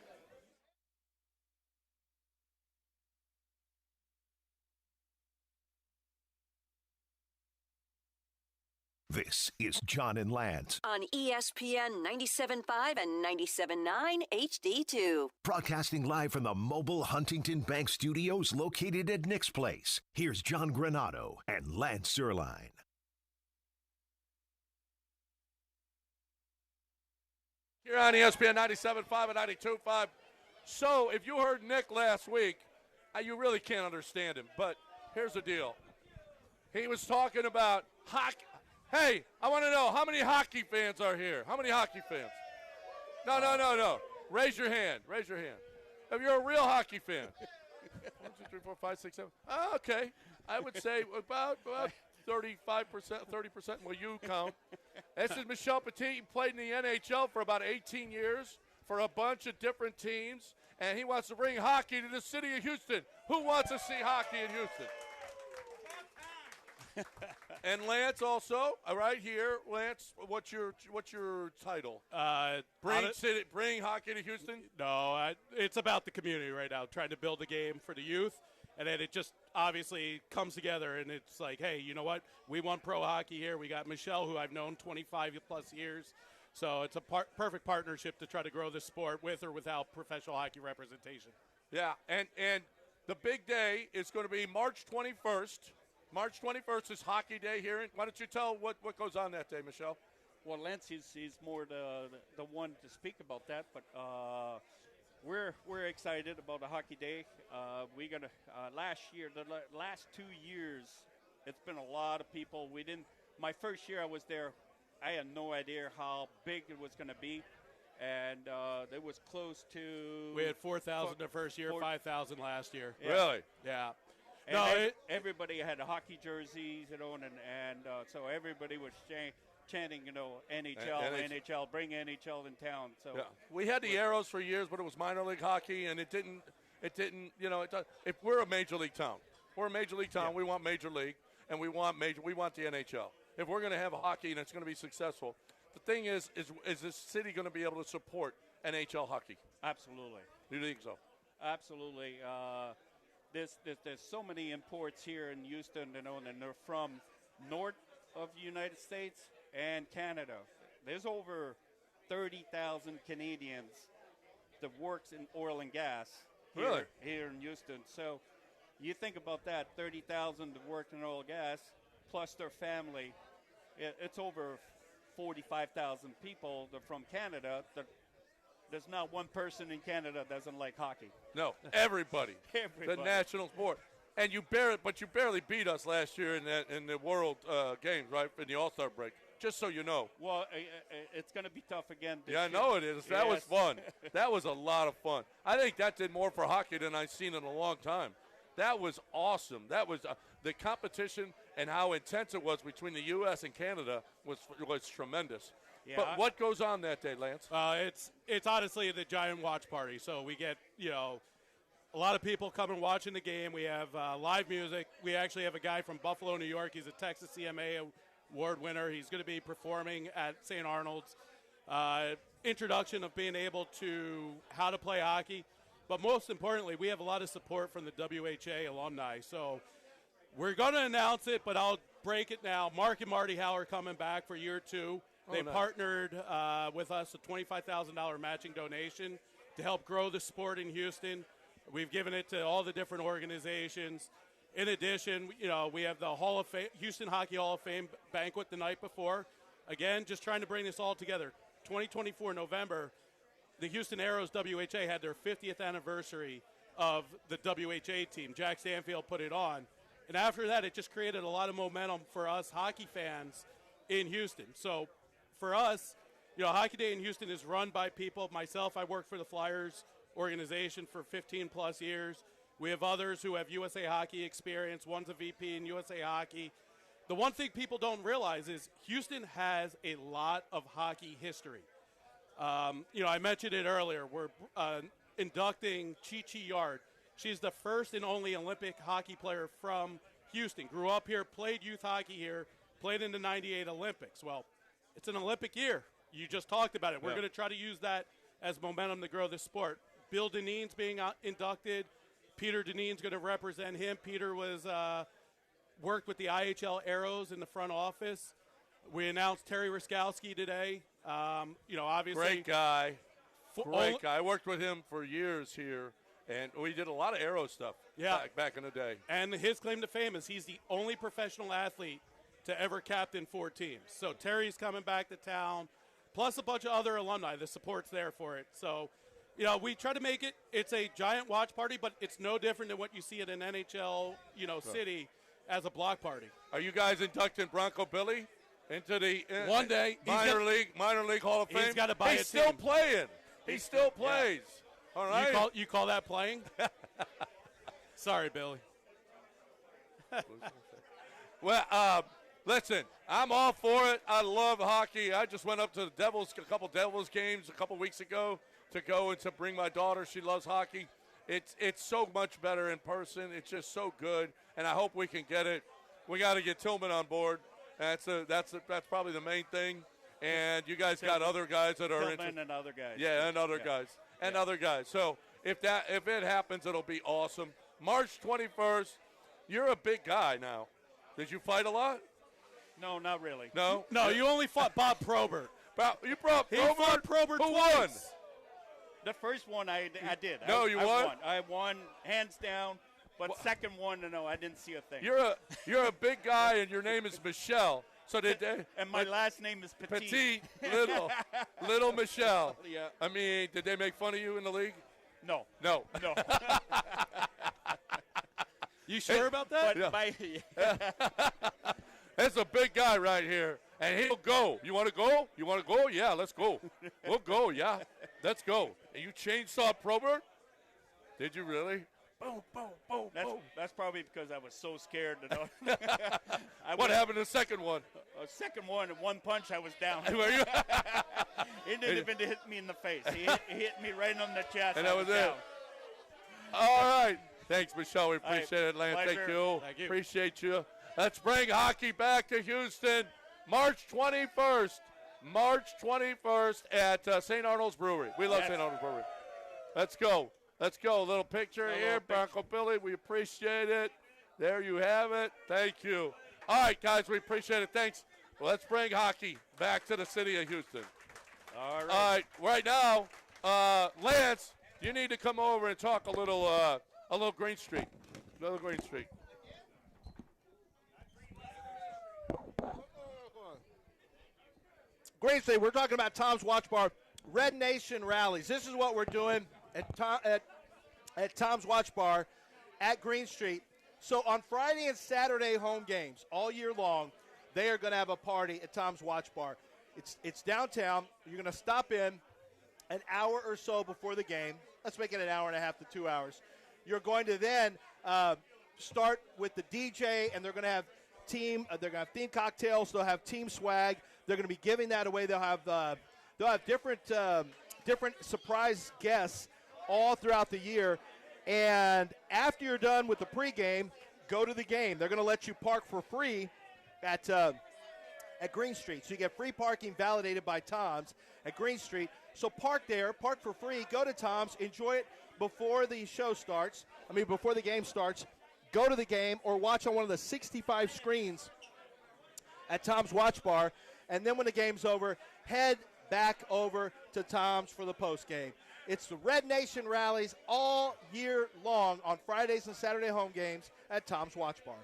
This is John and Lance. On ESPN 97.5 and 97.9 HD2. Broadcasting live from the mobile Huntington Bank Studios located at Nick's Place. Here's John Granado and Lance Zierlein. Here on ESPN 97.5 and 92.5. So, if you heard Nick last week, you really can't understand him. But here's the deal. He was talking about hockey. Hey, I want to know, how many hockey fans are here? How many hockey fans? No. Raise your hand. Raise your hand. If you're a real hockey fan. 1, 2, 3, 4, 5, 6, 7. Oh, okay. I would say about 35%, 30%. Well, you count. This is Michel Petit. He played in the NHL for about 18 years for a bunch of different teams, and he wants to bring hockey to the city of Houston. Who wants to see hockey in Houston? And Lance also, right here. Lance, what's your title? Bring hockey to Houston? No, it's about the community right now, trying to build a game for the youth. And then it just obviously comes together, and it's like, hey, you know what? We want pro hockey here. We got Michelle, who I've known 25-plus years. So it's a perfect partnership to try to grow this sport with or without professional hockey representation. Yeah, and the big day is going to be March 21st. March 21st is Hockey Day here. Why don't you tell what goes on that day, Michelle? Well, Lance is more the one to speak about that, but we're excited about the Hockey Day. We're gonna last 2 years, it's been a lot of people. My first year I was there, I had no idea how big it was going to be, and it was close to. We had 4,000 the first year, 5,000 last year. Yeah. Really? Yeah. And everybody had hockey jerseys, and so everybody was chanting, NHL, NHL, bring NHL in town. So yeah. We had the Arrows for years, but it was minor league hockey, and it didn't. If we're a major league town, Yeah. We want major league, and we want the NHL. If we're going to have hockey and it's going to be successful, the thing is this city going to be able to support NHL hockey? Absolutely. You think so? Absolutely. There's so many imports here in Houston, and they're from north of the United States and Canada. There's over 30,000 Canadians that works in oil and gas here in Houston. So you think about that, 30,000 that work in oil and gas, plus their family. It's over 45,000 people that from Canada. There's not one person in Canada that doesn't like hockey. No, everybody. Everybody. The national sport. And you barely beat us last year in the World Games, right, in the All-Star break. Just so you know. Well, it's going to be tough again this year. year. I know it is. That was fun. That was a lot of fun. I think that did more for hockey than I've seen in a long time. That was awesome. That was the competition and how intense it was between the U.S. and Canada was tremendous. Yeah, but what goes on that day, Lance? It's honestly the giant watch party. So we get, a lot of people coming watching the game. We have live music. We actually have a guy from Buffalo, New York. He's a Texas CMA award winner. He's going to be performing at St. Arnold's. Introduction of being able to how to play hockey. But most importantly, we have a lot of support from the WHA alumni. So we're going to announce it, but I'll break it now. Mark and Marty Howe are coming back for year 2. They partnered with us a $25,000 matching donation to help grow the sport in Houston. We've given it to all the different organizations. In addition, we have the Hall of Fame, Houston Hockey Hall of Fame banquet the night before. Again, just trying to bring this all together. 2024 November, the Houston Aeros WHA had their 50th anniversary of the WHA team. Jack Stanfield put it on. And after that, it just created a lot of momentum for us hockey fans in Houston. So for us, Hockey Day in Houston is run by people. Myself, I work for the Flyers organization for 15-plus years. We have others who have USA Hockey experience. One's a VP in USA Hockey. The one thing people don't realize is Houston has a lot of hockey history. I mentioned it earlier. We're inducting Chi Yard. She's the first and only Olympic hockey player from Houston. Grew up here, played youth hockey here, played in the 98 Olympics. Well, it's an Olympic year. You just talked about it. We're going to try to use that as momentum to grow the sport. Bill Dineen's being inducted. Peter Dineen's going to represent him. Peter was worked with the IHL Arrows in the front office. We announced Terry Ruskowski today. Obviously. Great guy. Great guy. I worked with him for years here, and we did a lot of aero stuff back in the day. And his claim to fame is he's the only professional athlete to ever captain 4 teams. So Terry's coming back to town, plus a bunch of other alumni. The support's there for it. So, we try to make it's a giant watch party, but it's no different than what you see at an NHL, city as a block party. Are you guys inducting Bronco Billy into the one day minor league Hall of Fame? He's got to buy He's still playing. He still plays. Yeah. All right. You call that playing? Sorry, Billy. Well, listen, I'm all for it. I love hockey. I just went up to a couple Devils games a couple weeks ago to go and to bring my daughter. She loves hockey. It's so much better in person. It's just so good, and I hope we can get it. We got to get Tillman on board. That's probably the main thing. And you guys got other guys that are interested. And other guys. Yeah, and other guys. And other guys. So if it happens, it'll be awesome. March 21st, you're a big guy now. Did you fight a lot? No, not really. No? No, you only fought Bob Probert. You brought He Probert? fought Probert Who twice. won? The first one I did. No, you won? I won hands down. But second one, no, I didn't see a thing. You're a big guy, and your name is Michelle. So did they? And my last name is Petit. Little Michelle. Yeah. I mean, did they make fun of you in the league? No. No. You sure about that? That's a big guy right here, and he'll go. You want to go? You want to go? Yeah, let's go. We'll go. Yeah, let's go. And you chainsaw Probert? Did you really? Boom, boom, boom, boom. That's probably because I was so scared. What happened to the second one? Second one, in one punch, I was down. Were you? He didn't even hit me in the face. He hit me right on the chest. And that was it. down. All right. Thanks, Michelle. We appreciate it, Lance. Pleasure. Thank you. Thank you. Appreciate you. Let's bring hockey back to Houston. March 21st. March 21st at St. Arnold's Brewery. We love St. Arnold's Brewery. Let's go. Let's go. A little picture here. Bronco Billy, we appreciate it. There you have it. Thank you. All right, guys, we appreciate it. Thanks. Well, let's bring hockey back to the city of Houston. All right. All right. Right now, Lance, you need to come over and talk a little Green Street. A little Green Street. Green Street, we're talking about Tom's Watch Bar, Red Nation rallies. This is what we're doing at Tom's Watch Bar at Green Street. So on Friday and Saturday home games all year long, they are going to have a party at Tom's Watch Bar. It's downtown. You're going to stop in an hour or so before the game. Let's make it an hour and a half to 2 hours. You're going to then start with the DJ, and they're going to have they're going to have themed cocktails. They'll have team swag. They're going to be giving that away. They'll have different surprise guests all throughout the year. And after you're done with the pregame, go to the game. They're going to let you park for free at Green Street. So you get free parking validated by Tom's at Green Street. So park there, park for free, go to Tom's, enjoy it before the before the game starts. Go to the game or watch on one of the 65 screens at Tom's Watch Bar. And then when the game's over, head back over to Tom's for the postgame. It's the Red Nation rallies all year long on Fridays and Saturday home games at Tom's Watch Bar.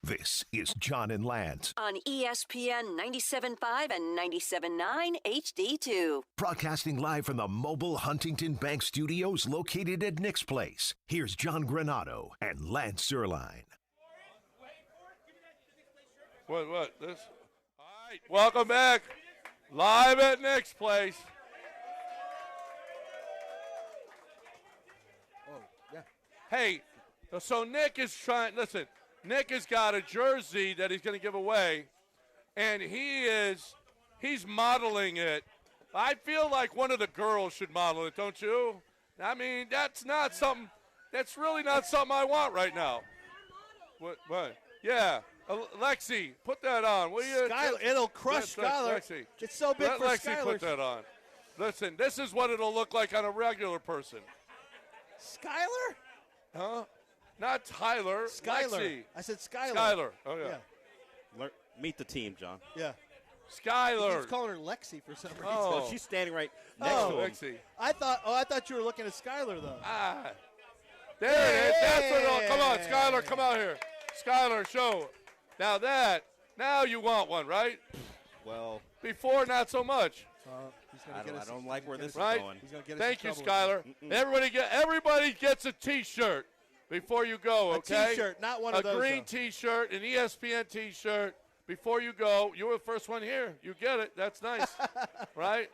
This is John and Lance. On ESPN 97.5 and 97.9 HD2. Broadcasting live from the mobile Huntington Bank Studios located at Nick's Place. Here's John Granado and Lance Zierlein. What? This? All right, welcome back. Live at Nick's Place. Oh, yeah. Hey, so Nick is trying, listen, Nick has got a jersey that he's going to give away, and he's modeling it. I feel like one of the girls should model it, don't you? I mean, that's really not something I want right now. What? Yeah. Lexi, put that on, will you? Skylar, it'll crush Skylar. Lexi. It's so big for Lexi, Skylar. put that on. Listen, this is what it'll look like on a regular person. Skylar? Huh? Not Tyler. Skylar. Lexi. I said Skylar. Skylar. Oh, yeah. Meet the team, John. Yeah. Skylar. He keeps calling her Lexi for some reason. Oh. She's standing right next to him. Lexi. I thought you were looking at Skylar, though. There it is. That's what it'll, come on, Skylar, come out here. Skylar, show. Now you want one, right? Well, before, not so much. I don't like where this is right? going. Thank you, Skylar. Everybody gets a T-shirt before you go, okay? A T-shirt, not one of those. A green T-shirt, an ESPN T-shirt. Before you go, you were the first one here. You get it. That's nice, right?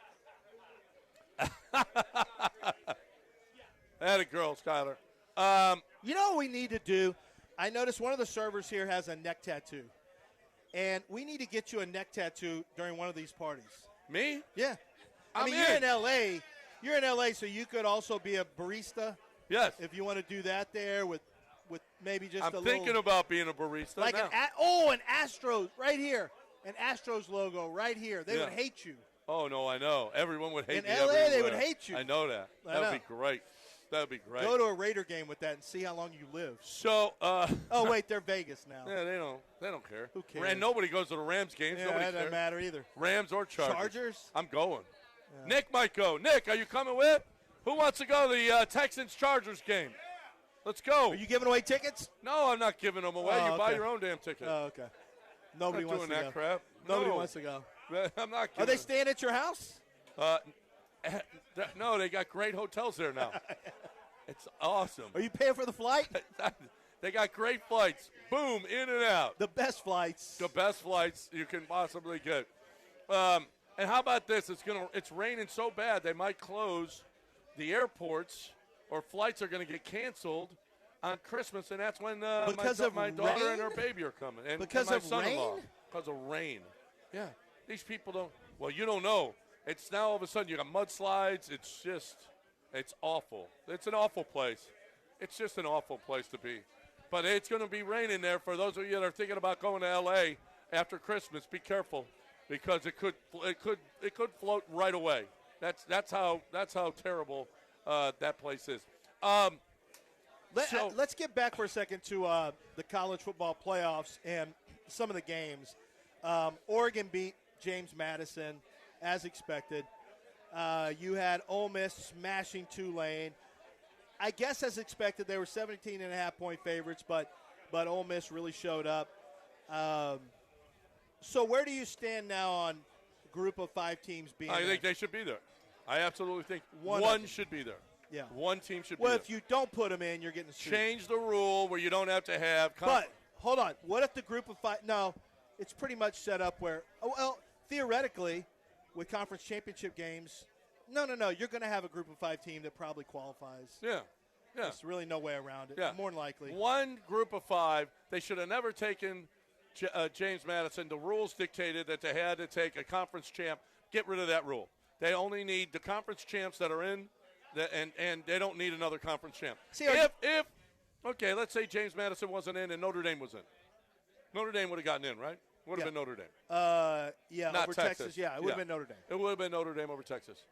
That a girl, Skylar. You know what we need to do? I noticed one of the servers here has a neck tattoo. And we need to get you a neck tattoo during one of these parties. Me? Yeah. I'm you're in L.A. You're in L.A., so you could also be a barista. Yes. If you want to do that there with maybe just I'm a thinking little, about being a barista like now. an Astros right here. An Astros logo right here. They would hate you. Oh, no, I know. Everyone would hate me In L.A., everywhere. they would hate you. I know that. That would be great. That would be great. Go to a Raider game with that and see how long you live. So, oh wait, they're Vegas now. Yeah, they don't care. Who cares? And nobody goes to the Rams games. Yeah, Nobody that doesn't cares. matter either. Rams or Chargers. Chargers? I'm going. Yeah. Nick might go. Nick, are you coming with? Who wants to go to the Texans-Chargers game? Let's go. Are you giving away tickets? No, I'm not giving them away. Oh, you buy okay. your own damn ticket. Oh, okay. Nobody I'm not wants doing to that go. crap. Nobody No. wants to go. I'm not. Are they staying at your house? No, they got great hotels there now. It's awesome. Are you paying for the flight? They got great flights. Boom, in and out. The best flights. The best flights you can possibly get. And how about this? It's raining so bad they might close the airports, or flights are going to get canceled on Christmas, and that's when my daughter and her baby are coming. And Because my of son-in-law. rain? Because of rain. Yeah. These people don't. Well, you don't know. It's now all of a sudden you got mudslides. It's awful. It's an awful place. It's just an awful place to be. But it's going to be raining there. For those of you that are thinking about going to L.A. after Christmas, be careful, because it could float right away. That's how terrible that place is. Let's get back for a second to the college football playoffs and some of the games. Oregon beat James Madison as expected. You had Ole Miss smashing Tulane. I guess as expected, they were 17.5-point favorites, but Ole Miss really showed up. So where do you stand now on group of 5 teams being I there? think they should be there. I absolutely think One should be there. Yeah. One team should be Well, there. if you don't put them in, you're getting sued. Change the rule where you don't have to have But, hold on. What if the group of 5 – no, it's pretty much set up where – well, theoretically, with conference championship games, no, you're going to have a group of 5 team that probably qualifies. Yeah. There's really no way around it. Yeah. More than likely. One group of 5, they should have never taken James Madison. The rules dictated that they had to take a conference champ. Get rid of that rule. They only need the conference champs that are in, and they don't need another conference champ. See, okay, let's say James Madison wasn't in and Notre Dame was in. Notre Dame would have gotten in, right? Would have been Notre Dame. Yeah, Not over Texas. Yeah, it would have been Notre Dame. It would have been Notre Dame over Texas.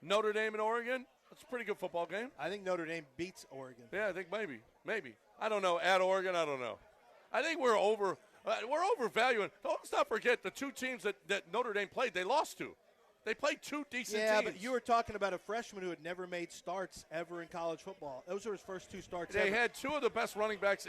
Notre Dame and Oregon, that's a pretty good football game. I think Notre Dame beats Oregon. Yeah, I think maybe. I don't know. At Oregon, I don't know. I think we're overvaluing. Let's not forget the 2 teams that Notre Dame played, they lost to. They played 2 decent teams. Yeah, but you were talking about a freshman who had never made starts ever in college football. Those were his first 2 starts They ever. had 2 of the best running backs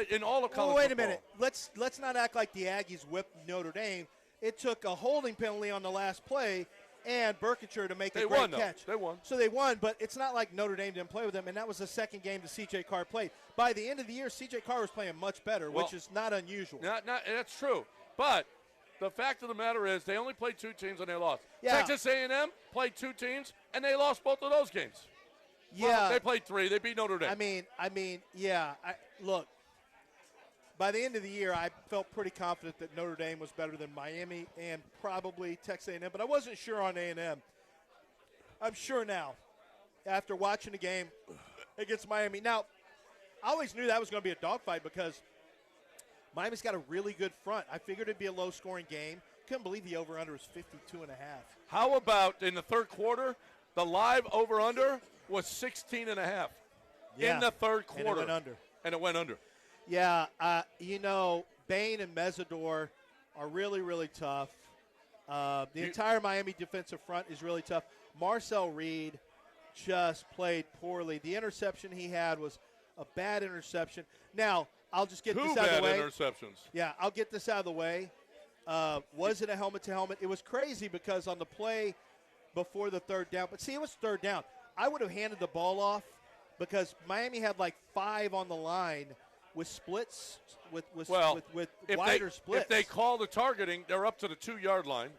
in all of college wait a football. minute. Let's not act like the Aggies whipped Notre Dame. It took a holding penalty on the last play and Berkshire to make a great catch. They won. So they won, but it's not like Notre Dame didn't play with them, and that was the second game that C.J. Carr played. By the end of the year, C.J. Carr was playing much better, which is not unusual. That's true. But the fact of the matter is they only played 2 teams and they lost. Yeah. Texas A&M played 2 teams, and they lost both of those games. Yeah. Well, they played 3. They beat Notre Dame. Look, by the end of the year, I felt pretty confident that Notre Dame was better than Miami and probably Texas A&M, but I wasn't sure on A&M. I'm sure now after watching the game against Miami. Now, I always knew that was going to be a dogfight because Miami's got a really good front. I figured it'd be a low-scoring game. Couldn't believe the over-under was 52.5. How about in the third quarter, the live over-under was 16.5 in the third quarter. And it went under. Yeah, Bain and Mesidor are really, really tough. The entire Miami defensive front is really tough. Marcel Reed just played poorly. The interception he had was a bad interception. Now, I'll just get this out of the way. 2 bad interceptions. Yeah, I'll get this out of the way. Was it a helmet-to-helmet? It was crazy because on the play before the third down, but see, it was third down. I would have handed the ball off because Miami had like 5 on the line with splits, with wider splits. If they call the targeting, they're up to the 2-yard line,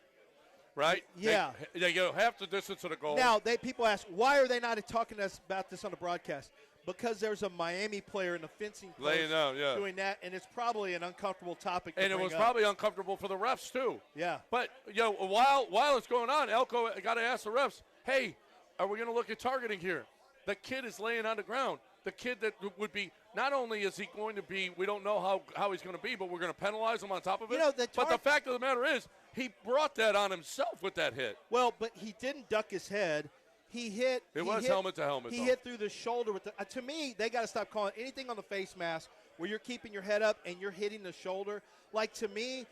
right? Yeah. They go half the distance of the goal. Now, people ask, why are they not talking to us about this on the broadcast? Because there's a Miami player in the fencing post doing that, and it's probably an uncomfortable topic to and it bring was up. probably uncomfortable for the refs, too. Yeah. But, while it's going on, Elko got to ask the refs, hey, are we going to look at targeting here? The kid is laying on the ground. The kid that would be, not only is he going to be, we don't know how he's going to be, but we're going to penalize him on top of it. But the fact of the matter is, he brought that on himself with that hit. Well, but he didn't duck his head. He hit. It was helmet to helmet. He hit through the shoulder with the. To me, they got to stop calling anything on the face mask where you're keeping your head up and you're hitting the shoulder. Like, to me,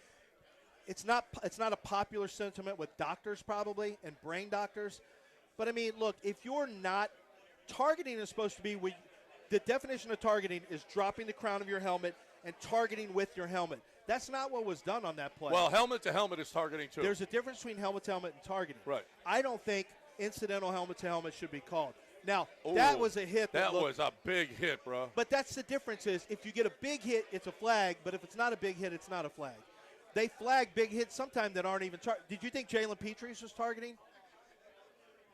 it's not a popular sentiment with doctors probably and brain doctors. But I mean, look, if you're not targeting is supposed to be the definition of targeting is dropping the crown of your helmet and targeting with your helmet. That's not what was done on that play. Well, helmet to helmet is targeting too. There's a difference between helmet to helmet and targeting. Right. I don't think incidental helmet to helmet should be called. Now, that was a hit. That was a big hit, bro. But that's the difference is if you get a big hit, it's a flag. But if it's not a big hit, it's not a flag. They flag big hits sometimes that aren't even Did you think Jalen Petries was targeting?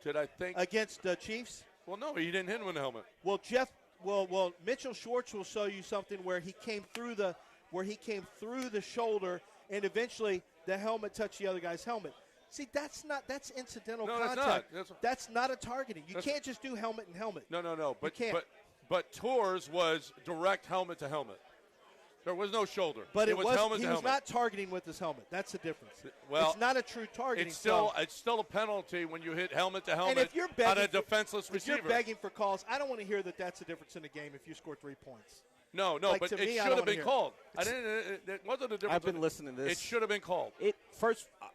Did I think against the Chiefs? Well, no, he didn't hit him with the helmet. Well, Mitchell Schwartz will show you something where he came through the shoulder, and eventually the helmet touched the other guy's helmet. See, that's incidental contact. That's not a targeting. You can't just do helmet and helmet. No. But Tours was direct helmet to helmet. There was no shoulder. But it was helmet he to was helmet. not targeting with his helmet. That's the difference. Well, it's not a true targeting. It's still a penalty when you hit helmet to helmet and if you're on a defenseless receiver. If you're begging for calls, I don't want to hear that that's the difference in the game if you score 3 points. No, but it should have been called. It wasn't a difference. I've been listening to this. It should have been called.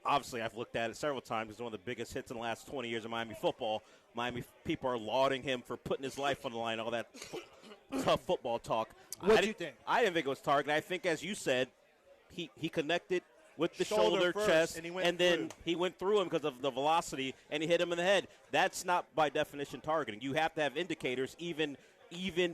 Obviously, I've looked at it several times. It's one of the biggest hits in the last 20 years of Miami football. Miami people are lauding him for putting his life on the line, all that tough football talk. What do you think? I didn't think it was targeted. I think, as you said, he connected with the shoulder first, chest, and then he went through him because of the velocity, and he hit him in the head. That's not, by definition, targeting. You have to have indicators, even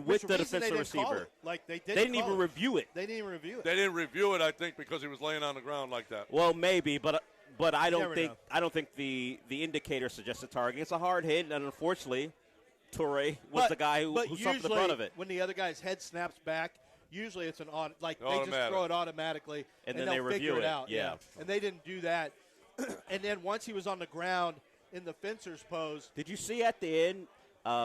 with the defensive receiver. They didn't even review it. They didn't even review it. They didn't review it, I think, because he was laying on the ground like that. Well, maybe, but I don't think the indicator suggested targeting. It's a hard hit, and unfortunately, Toure was the guy who suffered the brunt of it. When the other guy's head snaps back, usually it's they just Automatic. throw it automatically, and then they'll they review figure it out. Yeah, and they didn't do that. And then once he was on the ground in the fencer's pose, did you see at the end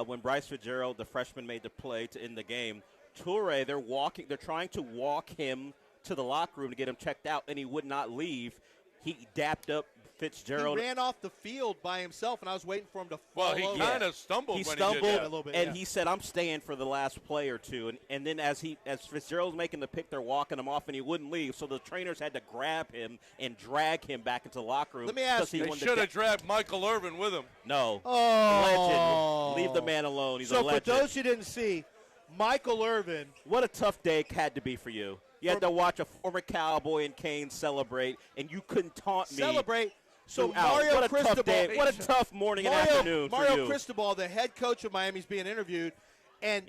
when Bryce Fitzgerald, the freshman, made the play to end the game? Toure, they're trying to walk him to the locker room to get him checked out, and he would not leave. He dapped up Fitzgerald. He ran off the field by himself, and I was waiting for him to fall over. Well, he kind of stumbled. He when stumbled, he did that. a little bit, and he said, "I'm staying for the last play or two." And then as Fitzgerald's making the pick, they're walking him off, and he wouldn't leave. So the trainers had to grab him and drag him back into the locker room. Let me ask you. They should have dragged Michael Irvin with him. No. Oh. Legend. Leave the man alone. He's a legend. So for those who didn't see, Michael Irvin. What a tough day it had to be for you. You had to watch a former Cowboy and Kane celebrate, and you couldn't taunt me. Celebrate. So throughout. Mario what a Cristobal. tough day. What a tough morning and afternoon for you. Mario Cristobal, the head coach of Miami, is being interviewed, and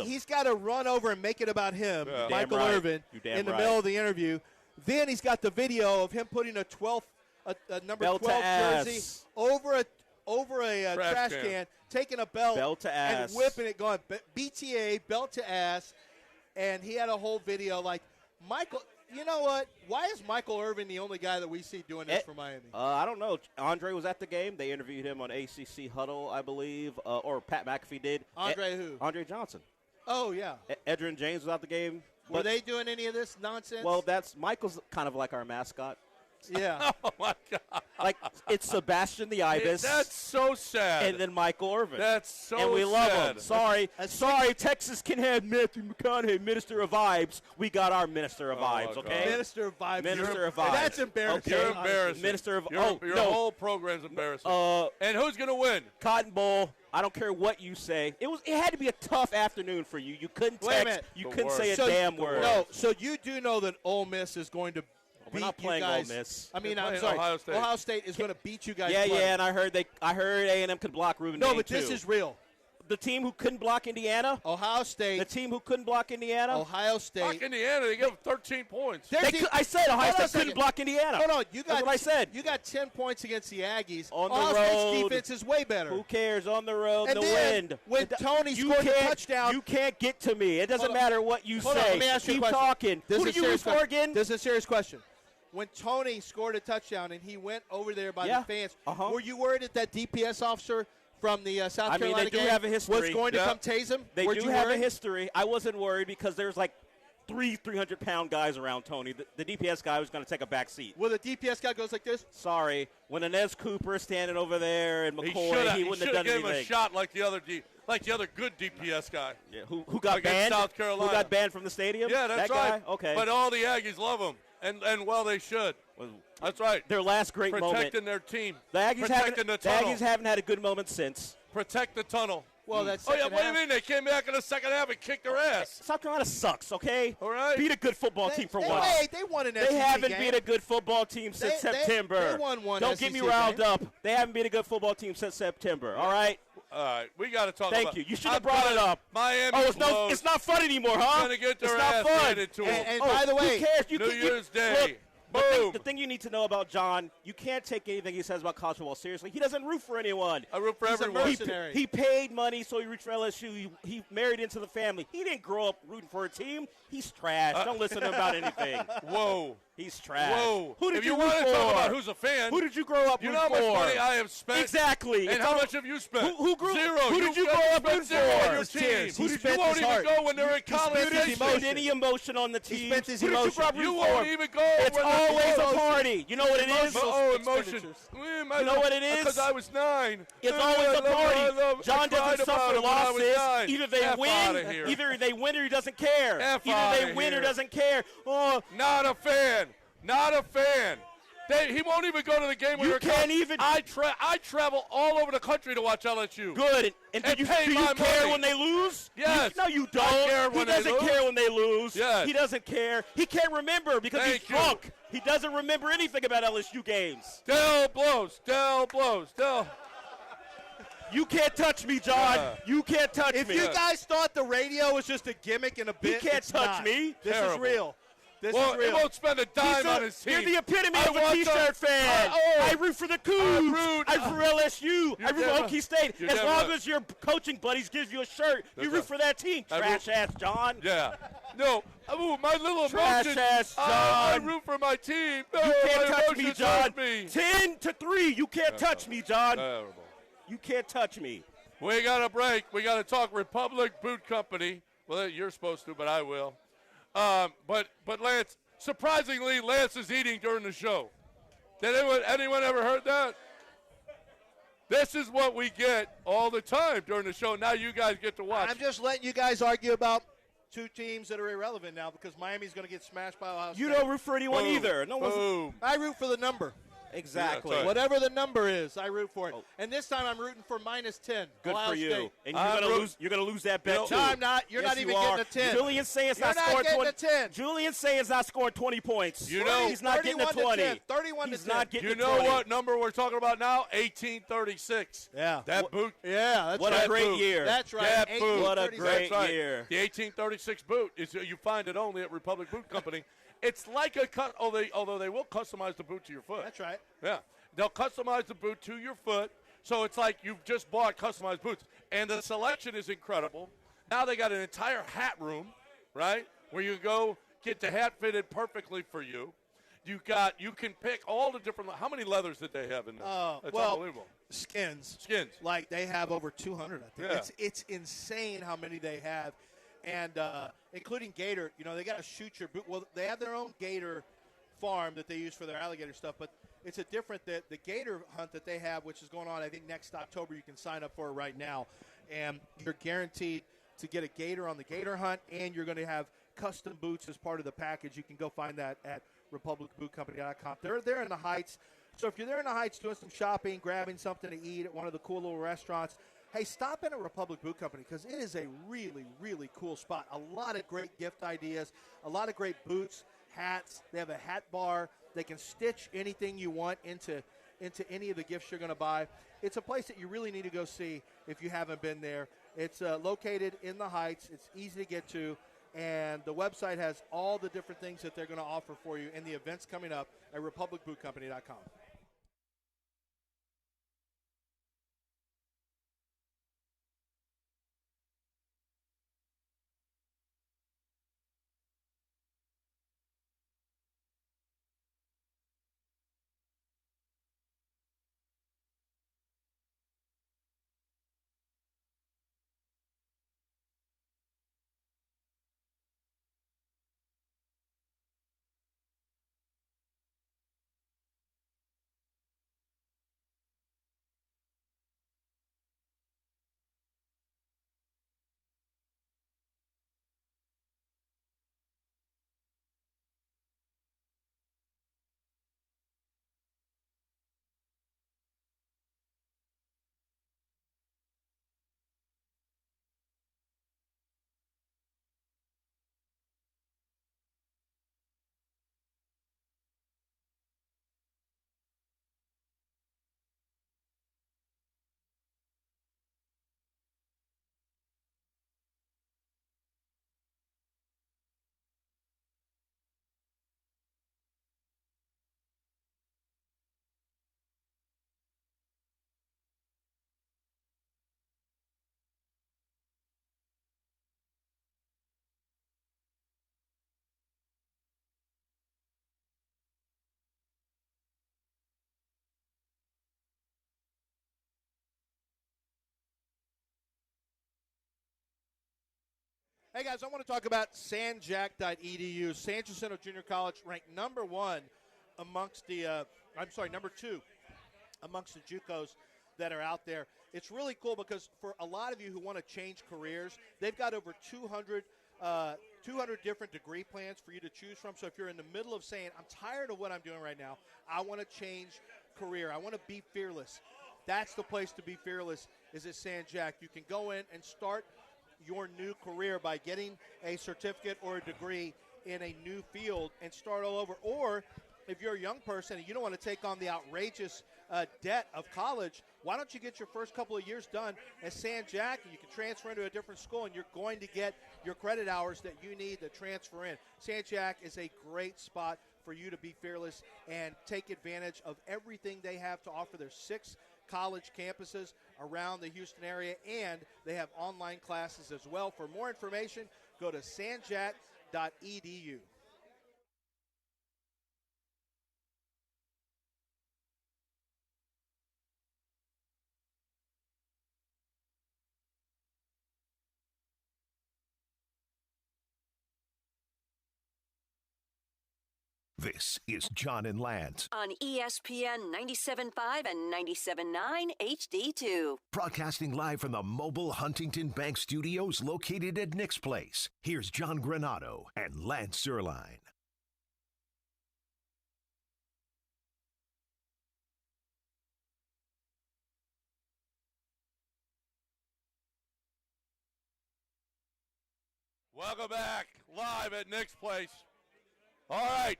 he's got to run over and make it about him, Michael Irvin, in the middle of the interview. Then he's got the video of him putting a number 12 jersey over a trash can, taking a belt to and ass. whipping it, going BTA, belt to ass. And he had a whole video like, Michael, you know what? Why is Michael Irvin the only guy that we see doing this for Miami? I don't know. Andre was at the game. They interviewed him on ACC Huddle, I believe, or Pat McAfee did. Andre who? Andre Johnson. Oh, yeah. Edrin James was at the game. Were they doing any of this nonsense? Well, Michael's kind of like our mascot. Yeah. Oh, my God. Like, it's Sebastian the Ibis. That's so sad. And then Michael Irvin. That's so sad. And we love him. Sorry, Texas can have Matthew McConaughey, Minister of Vibes. We got our Minister of Vibes, okay? Minister of Vibes. Minister of Vibes. That's embarrassing. You're embarrassing. Minister of your whole program's embarrassing. And who's going to win? Cotton Bowl. I don't care what you say. It had to be a tough afternoon for you. You couldn't text. You couldn't say a damn word. No, so you do know that Ole Miss is going to We're not playing Ole Miss. I mean, I'm sorry. Ohio State is going to beat you guys. Yeah, and I heard A&M could block Ruben. No, but this is real. The team who couldn't block Indiana? Ohio State. The team who couldn't block Indiana? Ohio State. Block Indiana, they give them 13 points. I said Ohio State couldn't block Indiana. No, that's what I said. You got 10 points against the Aggies. On Ohio the road. State's defense is way better. Who cares? On the road, and the then, wind. When Tony scored the touchdown. You can't get to me. It doesn't matter what you say. Let me ask you a Keep question. talking. Who did you root for again? This is a serious question. When Tony scored a touchdown and he went over there by the fans, were you worried that DPS officer from the South Carolina they do game have a history. was going to come tase him? They do have a history. I wasn't worried because there's like 300-pound guys around Tony. The DPS guy was going to take a back seat. Well, the DPS guy goes like this? Sorry. When Inez Cooper is standing over there and McCoy, he wouldn't have done anything. He should have gave him a shot like the other good DPS guy. Yeah, who got banned? South Carolina. Who got banned from the stadium? Yeah, that's that right. Guy? Okay. But all the Aggies love him, and well, they should. That's right. Their last great moment. Protecting their team. The Aggies haven't had a good moment since. Protect the tunnel. Well, that's what do you mean? They came back in the second half and kicked their ass. South Carolina sucks, okay? All right. Beat a good football team for once. They won an They SEC haven't game. beat a good football team since September. They won one Don't SEC get me riled game. up. They haven't beat a good football team since September, all right? All right, we got to talk Thank about you. You should have brought it up. Miami it's not fun anymore, huh? Gonna get their it's not ass fun. handed to them. And by the way, who cares? New Year's Day. Look, the thing you need to know about John, you can't take anything he says about college football seriously. He doesn't root for anyone. I root for He's everyone. a mercenary. He paid money, so he roots for LSU. He married into the family. He didn't grow up rooting for a team. He's trash. Don't listen to him about anything. Whoa. He's trash. Whoa. Who did if you you root want to for? talk about who's a fan, Who did you grow up you rooting know how much for? money I have spent? Exactly. And how much have you spent? Who grew? Zero. Who did you grow up rooting zero on for? your team. He You spent won't his even heart. go when they're in He college. spent his He emotion. spent any emotion on the team. He spent his Who did you emotion. grow up rooting You for? won't even go. It's when always they're a party. You know what it is? Emotion. You know what it is? Because I was 9. It's always a party. John doesn't suffer losses. Either they F outta win, here. either they win or he doesn't care. F Either outta they win or here. doesn't care. Oh, Not a fan. Not a fan. He won't even go to the game. You can't even. I travel all over the country to watch LSU. Good. And do you pay my care money. when they lose? Yes. No, you don't. I care when he they doesn't lose. care when they lose. Yes. He doesn't care. He can't remember because Thank he's you. drunk. He doesn't remember anything about LSU games. Dell blows. You can't touch me, John. Yeah. You can't touch If me. you guys thought the radio was just a gimmick and a bit, can't it's touch not. me. This Terrible. is real. This Well, is real. he won't spend a dime on his team. You're the epitome I of a want T-shirt fan. I root for the Cougs. I root for LSU. I root for damn Okie State. you're As damn long right. as your coaching buddies gives you a shirt, you root for that team. I Trash root- ass John. Yeah. No. Ooh, my little Trash emotion. ass I John. root for my team. No, You can't my touch me, emotions John. hurt me. 10-3. You can't touch me, John. Terrible. You can't touch me. We got a break. We got to talk Republic Boot Company. Well, you're supposed to, but I will. But Lance, surprisingly, Lance is eating during the show. Did anyone ever heard that? This is what we get all the time during the show. Now you guys get to watch. I'm just letting you guys argue about two teams that are irrelevant now because Miami's going to get smashed by Ohio State. You don't root for anyone Boom. either. No one's. Boom. I root for the number. Exactly. Yeah, right. Whatever the number is, I root for it. And this time I'm rooting for -10. Good Ohio for you. State. And you're gonna lose that bet too. No, I'm not. You're Yes, not even you getting are. a 10. Julian Sayers You're not not scoring getting 20. a 10. Julian Sayers not scoring 20 points. You know, he's not getting a 20. 10, 31 he's to not 10. getting You a know 20. what number we're talking about now? 1836. Yeah. That boot. Yeah, that's What right. a great year. That's right. That boot. What a 1836. great That's right. year. The 1836 boot is you find it only at Republic Boot Company. It's like a cut. Although they will customize the boot to your foot. That's right. Yeah, they'll customize the boot to your foot, so it's like you've just bought customized boots, and the selection is incredible. Now they got an entire hat room, right, where you go get the hat fitted perfectly for you. You can pick all the different. How many leathers did they have in there? It's unbelievable. Skins. Like they have over 200. I think Yeah. it's insane how many they have, and including gator. You know, they got to shoot your boot. Well, they have their own gator farm that they use for their alligator stuff, but it's a different the gator hunt that they have, which is going on I think next October. You can sign up for it right now, and you're guaranteed to get a gator on the gator hunt, and you're going to have custom boots as part of the package. You can go find that at republicbootcompany.com. They're there in the Heights. So if you're there in the Heights doing some shopping, grabbing something to eat at one of the cool little restaurants, hey, stop in at Republic Boot Company because it is a really, really cool spot. A lot of great gift ideas, a lot of great boots, hats. They have a hat bar. They can stitch anything you want into any of the gifts you're going to buy. It's a place that you really need to go see if you haven't been there. It's located in the Heights. It's easy to get to. And the website has all the different things that they're going to offer for you and the events coming up at republicbootcompany.com. Hey, guys, I want to talk about sanjack.edu. San Jacinto Junior College ranked number 2 amongst the JUCOs that are out there. It's really cool because for a lot of you who want to change careers, they've got over 200 different degree plans for you to choose from. So if you're in the middle of saying, I'm tired of what I'm doing right now, I want to change career, I want to be fearless, that's the place to be fearless is at San Jack. You can go in and start your new career by getting a certificate or a degree in a new field and start all over. Or if you're a young person and you don't want to take on the outrageous debt of college, why don't you get your first couple of years done at San Jack, and you can transfer into a different school, and you're going to get your credit hours that you need to transfer in. San Jack is a great spot for you to be fearless and take advantage of everything they have to offer. There's 6 college campuses around the Houston area, and they have online classes as well. For more information, go to sanjack.edu. This is John and Lance. On ESPN 97.5 and 97.9 HD2. Broadcasting live from the mobile Huntington Bank Studios located at Nick's Place. Here's John Granado and Lance Zierlein. Welcome back, live at Nick's Place. All right.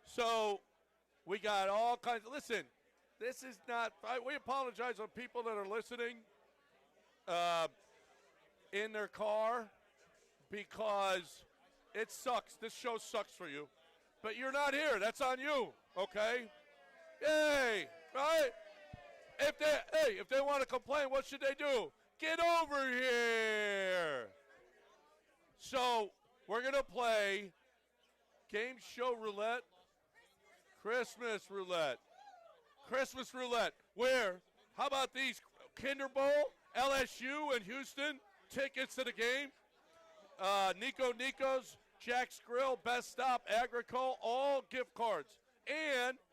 So we got all kinds. Listen, this is not. We apologize on people that are listening in their car because it sucks. This show sucks for you. But you're not here. That's on you, okay? Yay, right? If they want to complain, what should they do? Get over here. So we're going to play game show roulette, Christmas roulette. Christmas roulette. Where? How about these? Kinder Bowl, LSU and Houston, tickets to the game. Nico's, Jack's Grill, Best Stop, Agricole, all gift cards.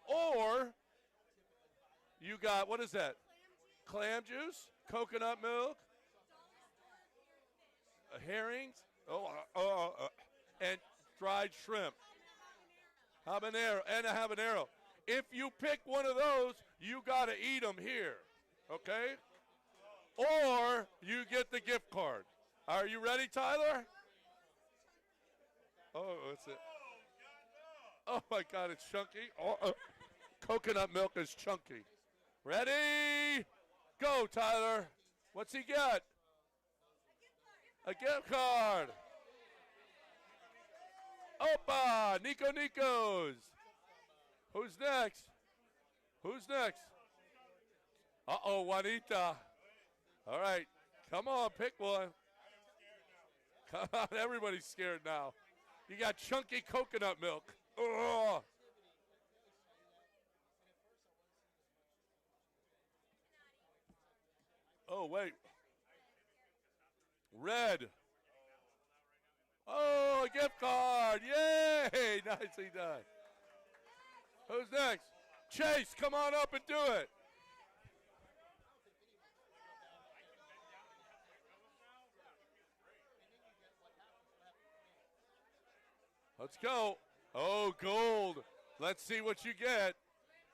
Or you got, what is that? Clam juice, coconut milk, herrings, and dried shrimp. Habanero, and a habanero. If you pick one of those, you got to eat them here, okay? Or you get the gift card. Are you ready, Tyler? Oh, what's it? Oh, my God, it's chunky. Coconut milk is chunky. Ready? Go, Tyler. What's he got? A gift card. Opa, Nico's. Who's next? Who's next? Uh-oh, Juanita. All right, come on, pick one. Come on, everybody's scared now. You got chunky coconut milk. Ugh. Oh, wait. Red. Oh, a gift card. Yay. Nicely done. Who's next? Chase, come on up and do it. Let's go. Oh, gold. Let's see what you get.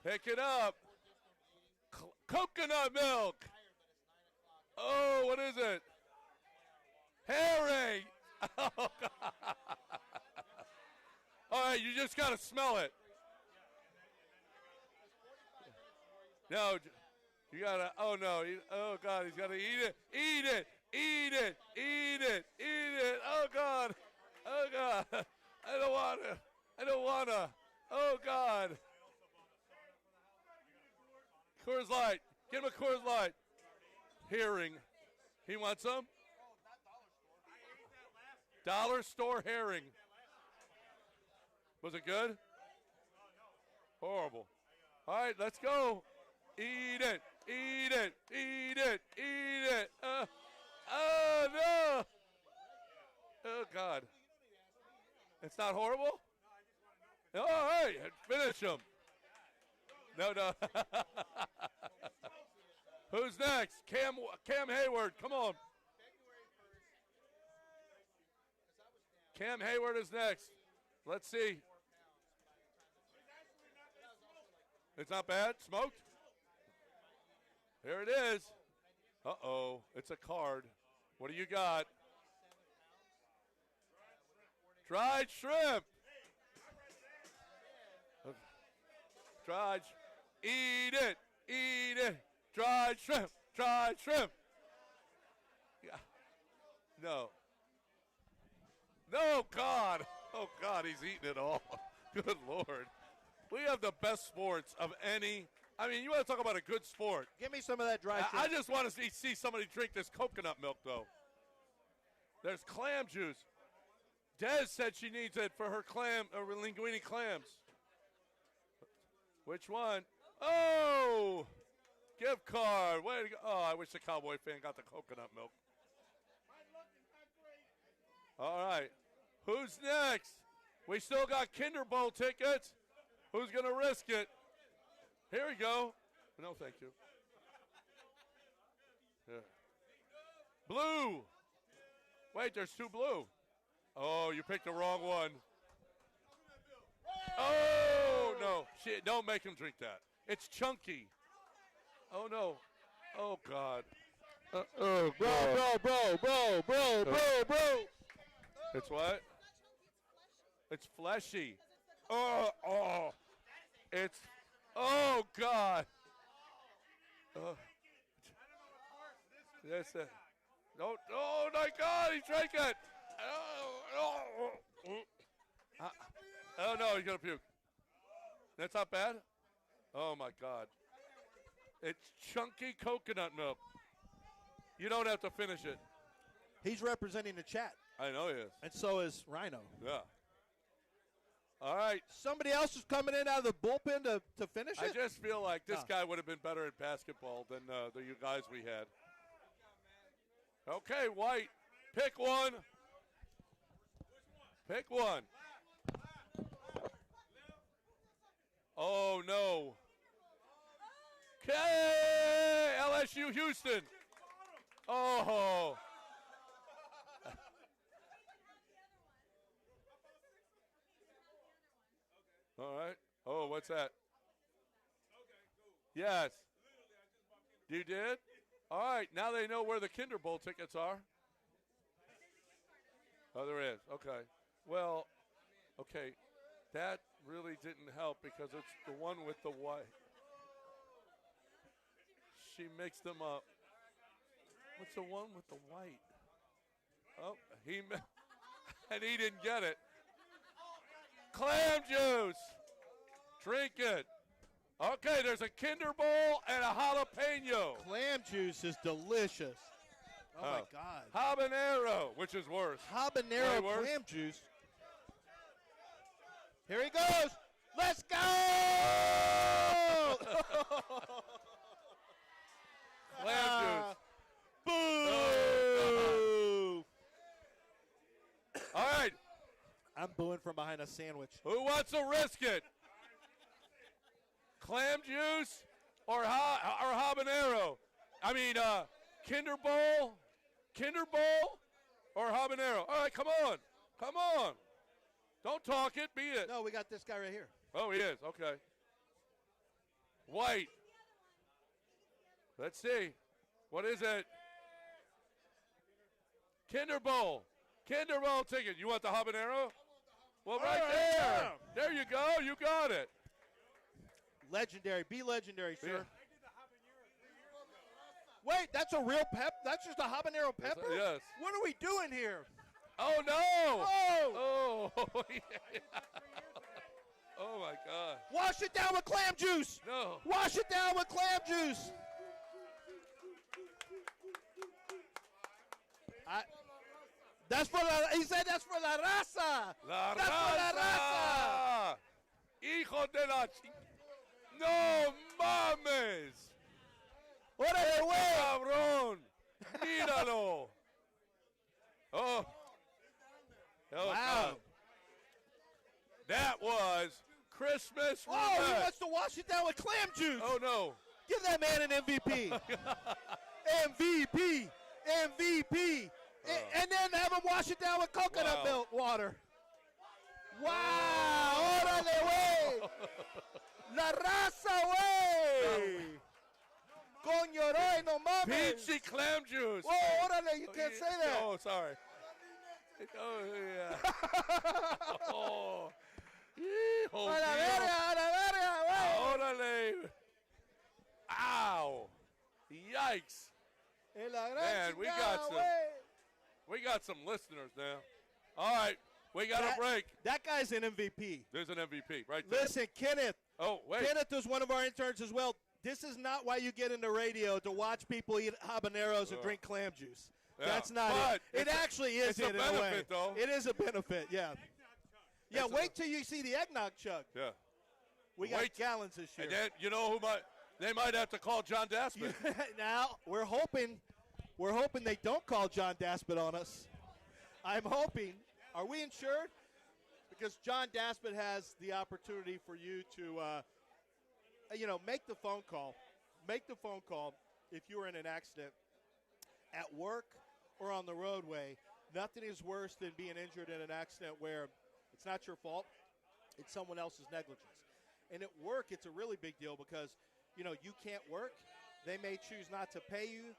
Pick it up. Coconut milk. Oh, what is it? Herring. Oh, God. All right, you just got to smell it. No, you got to, oh, no. Oh, God, he's got to eat it. Eat it. Eat it. Eat it. Eat it. Oh, God. Oh, God. I don't want to. I don't want to. Oh, God. Coors Light. Get him a Coors Light. Herring. He wants some? Dollar store herring. Was it good? Horrible. All right, let's go. Eat it. Eat it. Eat it. Eat it. Oh, no. Oh, God. It's not horrible? All right, finish him. No. Who's next? Cam Hayward, come on. Cam Hayward is next. Let's see. It's not bad. Smoked? Here it is. Uh-oh. It's a card. What do you got? Dried shrimp. Dried. Eat it. Eat it. Dried shrimp. Dried shrimp. Yeah. No. No, God. Oh, God, he's eating it all. Good Lord. We have the best sports of any. I mean, you want to talk about a good sport. Give me some of that dried shrimp. I just want to see somebody drink this coconut milk, though. There's clam juice. Des said she needs it for her linguine clams. Which one? Oh, gift card. Way to go. Oh, I wish the Cowboy fan got the coconut milk. All right. Who's next? We still got Kinder Bowl tickets. Who's going to risk it? Here we go. No, thank you. Yeah. Blue. Wait, there's two blue. Oh, you picked the wrong one. Oh, no. Shit, don't make him drink that. It's chunky. Oh, no. Oh, God. Oh, God. Bro. It's what? It's fleshy. Oh. It's, oh, God. That's it. Oh, my God, he drank it. Oh, no, he's going to puke. That's not bad? Oh, my God. It's chunky coconut milk. You don't have to finish it. He's representing the chat. I know he is. And so is Rhino. Yeah. All right. Somebody else is coming in out of the bullpen to finish it? I just feel like this guy would have been better at basketball than the you guys we had. Okay, White. Pick one. Pick one. Oh, no. Okay, LSU Houston. Oh. All right. Oh, what's that? Yes. You did? All right. Now they know where the Kinder Bowl tickets are. Oh, there is. Okay. Well, okay. That really didn't help because it's the one with the white. She mixed them up. What's the one with the white? Oh, and he didn't get it. Clam juice. Drink it. Okay, there's a Kinder Bowl and a jalapeno. Clam juice is delicious. Oh, my God. Habanero, which is worse. Habanero worse? clam juice. Here he goes. Let's go! Clam juice. Boo! All right. I'm booing from behind a sandwich. Who wants to risk it? Clam juice or habanero? I mean, Kinder Bowl or habanero? All right, come on. Don't talk it, be it. No, we got this guy right here. Oh, he is. Okay. White. Let's see. What is it? Kinder Bowl ticket. You want the habanero? Well, right there. There you go. You got it. Legendary. Be legendary, sir. Yeah. Wait, that's a real pep? That's just a habanero pepper? Yes. What are we doing here? Oh, no. Oh! Oh, yeah. Oh, my God. Wash it down with clam juice. No. Wash it down with clam juice. He said that's for la raza. That's for la raza. Hijo de la No mames. ¡Órale, güey! Cabrón. Míralo. Oh. Wow. God. That was Christmas. Oh, he wants to wash it down with clam juice. Oh, no. Give that man an MVP. MVP. And then have him wash it down with coconut milk water. Wow. Órale, güey. La raza, güey. Coño, roy, no mames. Peachy clam juice. Oh, órale, you can't say that. Oh, sorry. Oh, yeah. Oh. A la verga, güey. Órale. Ow. Yikes. Man, we got some listeners now. All right, we got a break. That guy's an MVP. There's an MVP right there. Listen, Kenneth. Oh, wait. Kenneth is one of our interns as well. This is not why you get into radio, to watch people eat habaneros and drink clam juice. Yeah. That's not it. It actually is it's a benefit, though. It is a benefit, yeah. Yeah, wait till you see the eggnog chug. Yeah. We got gallons this year. And then, you know they might have to call John Daspit. Now, we're hoping they don't call John Daspit on us. I'm hoping. Are we insured? Because John Daspit has the opportunity for you to, make the phone call. Make the phone call if you were in an accident at work or on the roadway. Nothing is worse than being injured in an accident where it's not your fault. It's someone else's negligence. And at work, it's a really big deal because, you can't work. They may choose not to pay you.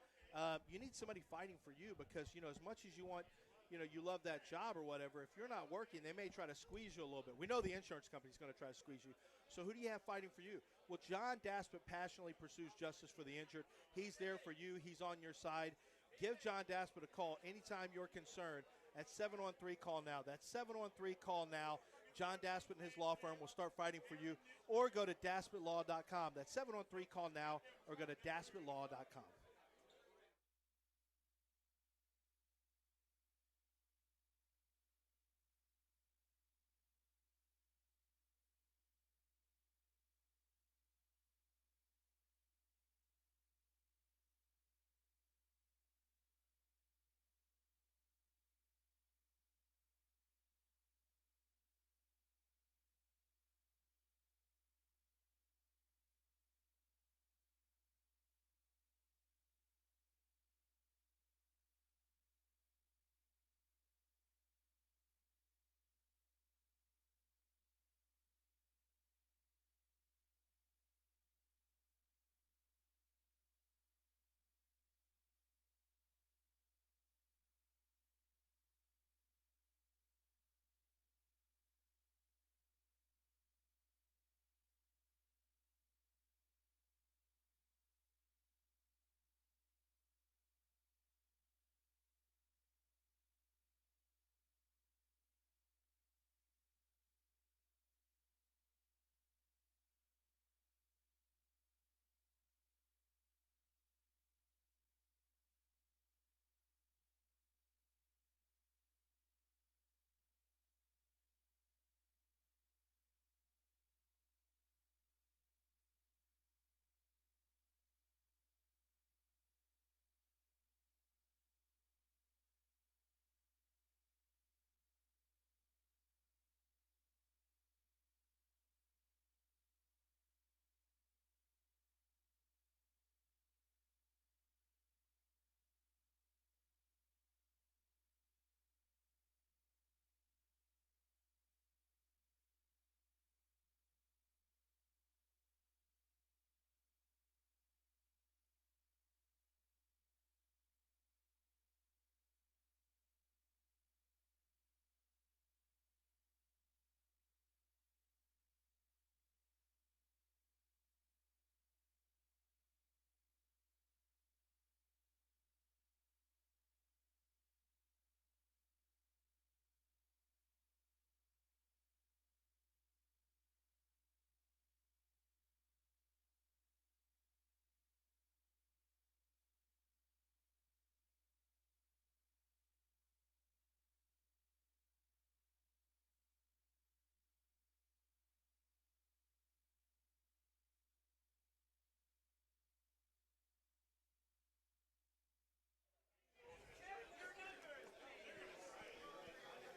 You need somebody fighting for you because, as much as you want you love that job or whatever. If you're not working, they may try to squeeze you a little bit. We know the insurance company's going to try to squeeze you. So who do you have fighting for you? Well, John Daspit passionately pursues justice for the injured. He's there for you. He's on your side. Give John Daspit a call anytime you're concerned at 713-CALL-NOW. That's 713-CALL-NOW. John Daspit and his law firm will start fighting for you. Or go to DaspitLaw.com. That's 713-CALL-NOW, or go to DaspitLaw.com.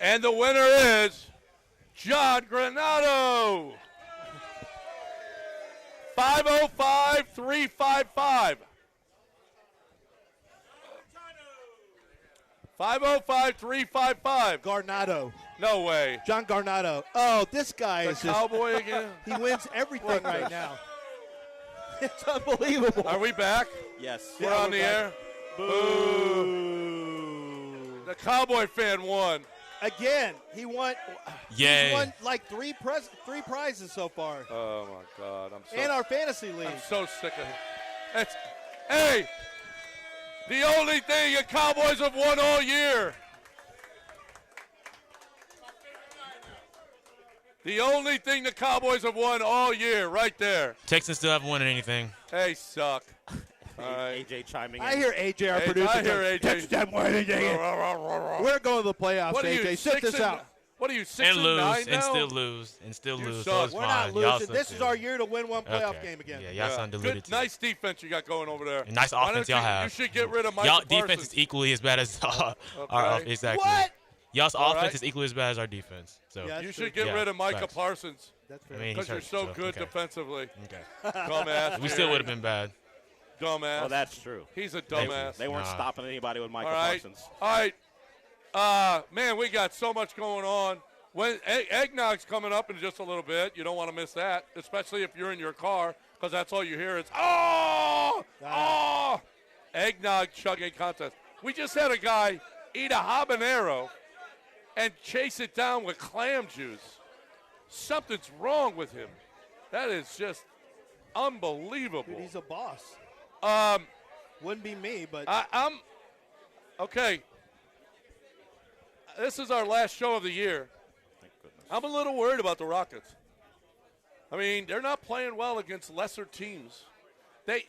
And the winner is John Granado. 505-355. 505-355. Garnado. No way. John Garnado. Oh, this guy The is just cowboy again? He wins everything What right the- now. It's unbelievable. Are we back? Yes. We're on the air. Boo. The cowboy fan won. Again, he won. Yay. He's won like three prizes so far. Oh my God! I'm so And our fantasy league. I'm so sick of it. Hey, the only thing the Cowboys have won all year. The only thing the Cowboys have won all year, right there. Texans still haven't won anything. They suck. All right. AJ chiming in. I hear AJ, our producer. I hear AJ. Touchdown, We're going to the playoffs, What are you, AJ. Sit this out. What are you, 6 And lose, 9 and now? still lose, and still You lose. suck. So it's We're fine. not Y'all losing. still This is do. our year to win one playoff Okay. game again. Yeah, y'all sound deluded Good, too. nice defense you got going over there. And nice Why offense don't y'all have. You should get rid of Micah Y'all Parsons. defense is equally as bad as our Okay. exactly. What? Y'all's All offense right. is equally as bad as our defense. So Yeah, You that's should true. get rid of Micah facts. Parsons That's fair. I mean, because he's you're hurt, so good okay. defensively. Okay. Dumbass. We still would have been bad. Dumbass. Well, that's true. He's a dumbass. They weren't Nah. stopping anybody with Michael All right. Parsons. All right. Man, we got so much going on. When Eggnog's coming up in just a little bit. You don't want to miss that, especially if you're in your car, because that's all you hear. It's, oh! Eggnog chugging contest. We just had a guy eat a habanero and chase it down with clam juice. Something's wrong with him. That is just unbelievable. Dude, he's a boss. Wouldn't be me, but I'm okay. This is our last show of the year. Thank goodness. I'm a little worried about the Rockets. I mean, they're not playing well against lesser teams.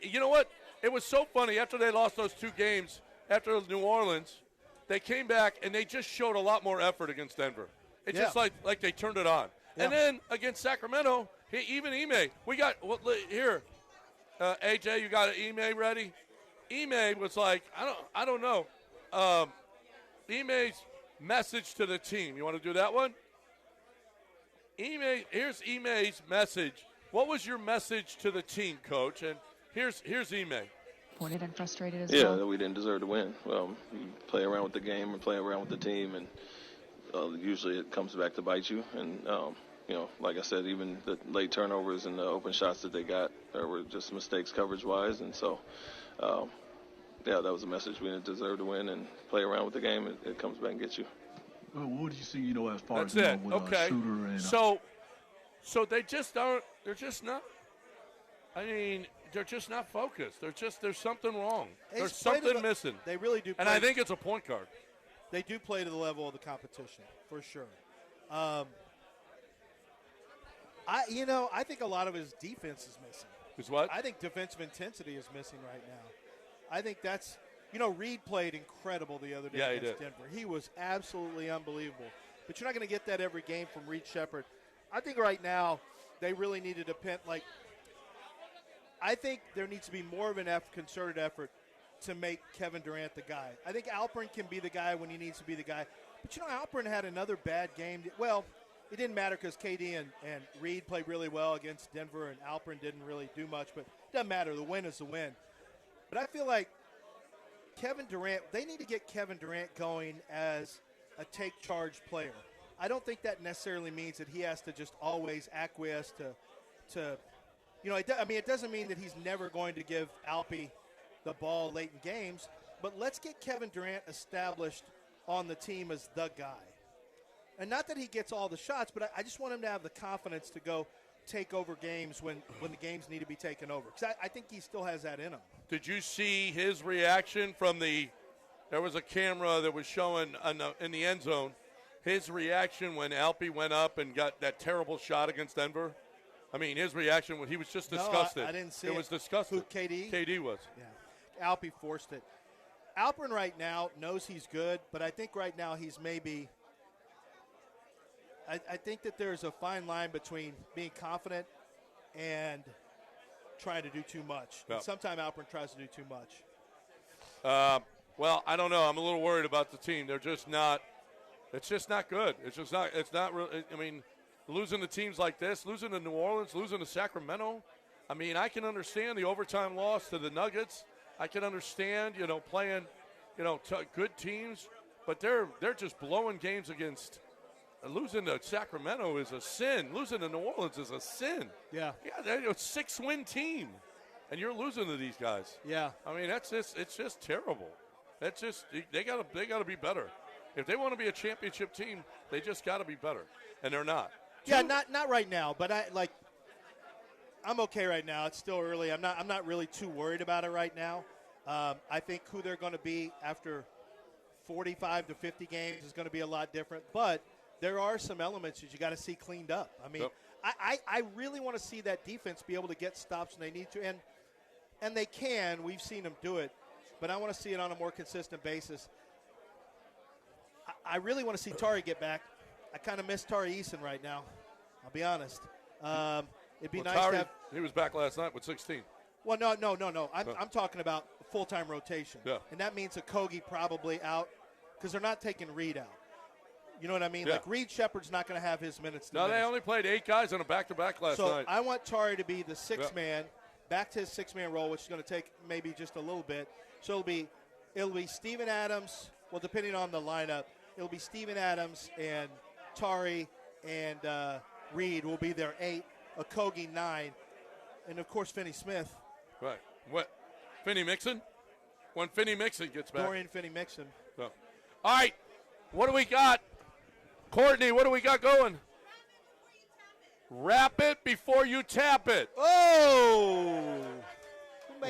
You know what? It was so funny after they lost those 2 games after New Orleans. They came back and they just showed a lot more effort against Denver. It's just like they turned it on. Yeah. And then against Sacramento, even Ime, we got here. AJ, you got an Ime ready? Ime was like, I don't know. Ime's message to the team. You want to do that one? Here's Ime's message. What was your message to the team, Coach? And here's Ime. Disappointed and frustrated as well. well. Yeah, that we didn't deserve to win. You play around with the game and play around with the team, and usually it comes back to bite you. And like I said, even the late turnovers and the open shots that they got, there were just mistakes coverage-wise. And so, that was a message. We didn't deserve to win, and play around with the game. It comes back and gets you. Well, what did you see, as far That's as it. with Okay. Shooter and So they just aren't. They're just not. I mean, they're just not focused. There's something wrong. There's something missing. They really do. And I think it's a point guard. They do play to the level of the competition for sure. I think a lot of his defense is missing. Is what? I think defensive intensity is missing right now. I think that's. Reed played incredible the other day against Denver. He was absolutely unbelievable. But you're not going to get that every game from Reed Shepherd. I think right now they really need to depend. I think there needs to be more of an concerted effort to make Kevin Durant the guy. I think Alperen can be the guy when he needs to be the guy. But, Alperen had another bad game. Well, it didn't matter because KD and Reed played really well against Denver, and Alperen didn't really do much. But it doesn't matter. The win is the win. But I feel like Kevin Durant, they need to get Kevin Durant going as a take-charge player. I don't think that necessarily means that he has to just always acquiesce to it doesn't mean that he's never going to give Alpy the ball late in games, but let's get Kevin Durant established on the team as the guy. And not that he gets all the shots, but I just want him to have the confidence to go take over games when the games need to be taken over. Because I think he still has that in him. Did you see his reaction from there was a camera that was showing in the end zone, his reaction when Alpy went up and got that terrible shot against Denver? I mean, his reaction, he was just disgusted. No, I didn't see it. It was disgusting. Who, KD? KD was. Yeah. Alpy forced it. Alperen right now knows he's good, but I think right now he's maybe I think that there's a fine line between being confident and trying to do too much. Yep. Sometimes Alperen tries to do too much. Well, I don't know. I'm a little worried about the team. They're just not – it's just not good. It's not really – I mean, losing to teams like this, losing to New Orleans, losing to Sacramento, I mean, I can understand the overtime loss to the Nuggets. I can understand, playing, good teams. But they're just blowing games against – losing to Sacramento is a sin. Losing to New Orleans is a sin. Yeah. Yeah, they're a 6-win team, and you're losing to these guys. Yeah. I mean, it's just terrible. That's just they gotta be better. If they want to be a championship team, they just got to be better, and they're not. Yeah, not right now. But I'm okay right now. It's still early. I'm not really too worried about it right now. I think who they're going to be after 45 to 50 games is going to be a lot different. But there are some elements that you got to see cleaned up. I mean, I really want to see that defense be able to get stops when they need to, and they can. We've seen them do it, but I want to see it on a more consistent basis. I really want to see Tari get back. I kind of miss Tari Eason right now. I'll be honest. It'd be nice to have. He was back last night with 16. Well, no. I'm talking about full-time rotation. Yeah. And that means Okogie probably out because they're not taking Reed out. You know what I mean? Yeah. Like Reed Shepherd's not going to have his minutes. No, they only played 8 guys on a back-to-back last so night. I want Tari to be the sixth man, back to his six-man role, which is going to take maybe just a little bit. So it'll be Steven Adams. Well, depending on the lineup, it'll be Steven Adams and Tari and Reed will be their 8, Okogie 9, and of course Finney Smith. Right. What? Finney Mixon? When Finney Mixon gets back. Dorian Finney Mixon. No. All right, what do we got? Courtney, what do we got going? Wrap it before you tap it. Oh!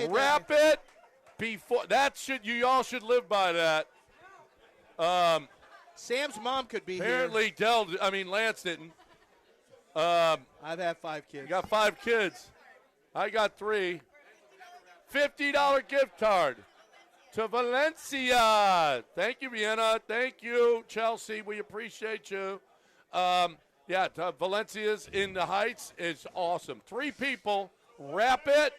Wrap it before. You all should live by that. Sam's mom could be apparently here. Lance didn't. I've had 5 kids. You got 5 kids. I got 3. $50 gift card to Valencia. Thank you, Vienna. Thank you, Chelsea. We appreciate you. Valencia's in the Heights is awesome. 3 people. Wrap it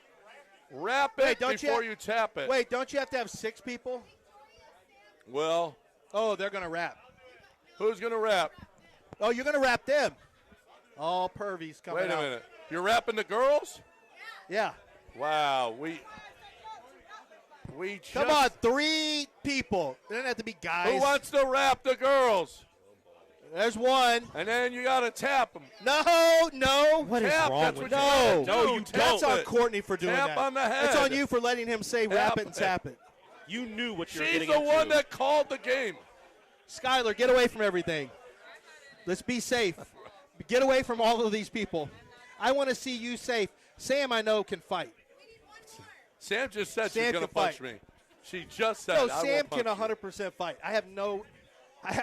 before you tap it. Wait, don't you have to have 6 people? Well. Oh, they're going to wrap. Who's going to wrap? Oh, you're going to wrap them. All pervies coming out. Wait a minute. You're wrapping the girls? Yeah. Wow. We Come on, 3 people. It doesn't have to be guys. Who wants to wrap the girls? There's one. And then you got to tap them. No. What is wrong with No, you that's on Courtney for doing tap that. on the head. It's on you for letting him say wrap it and tap it. You knew what you were She's getting the into. one that called the game. Skylar, get away from everything. Let's be safe. Get away from all of these people. I want to see you safe. Sam, I know, can fight. Sam just said Sam she's going to can punch fight. me. She just said No, I Sam will can punch 100% fight. I have no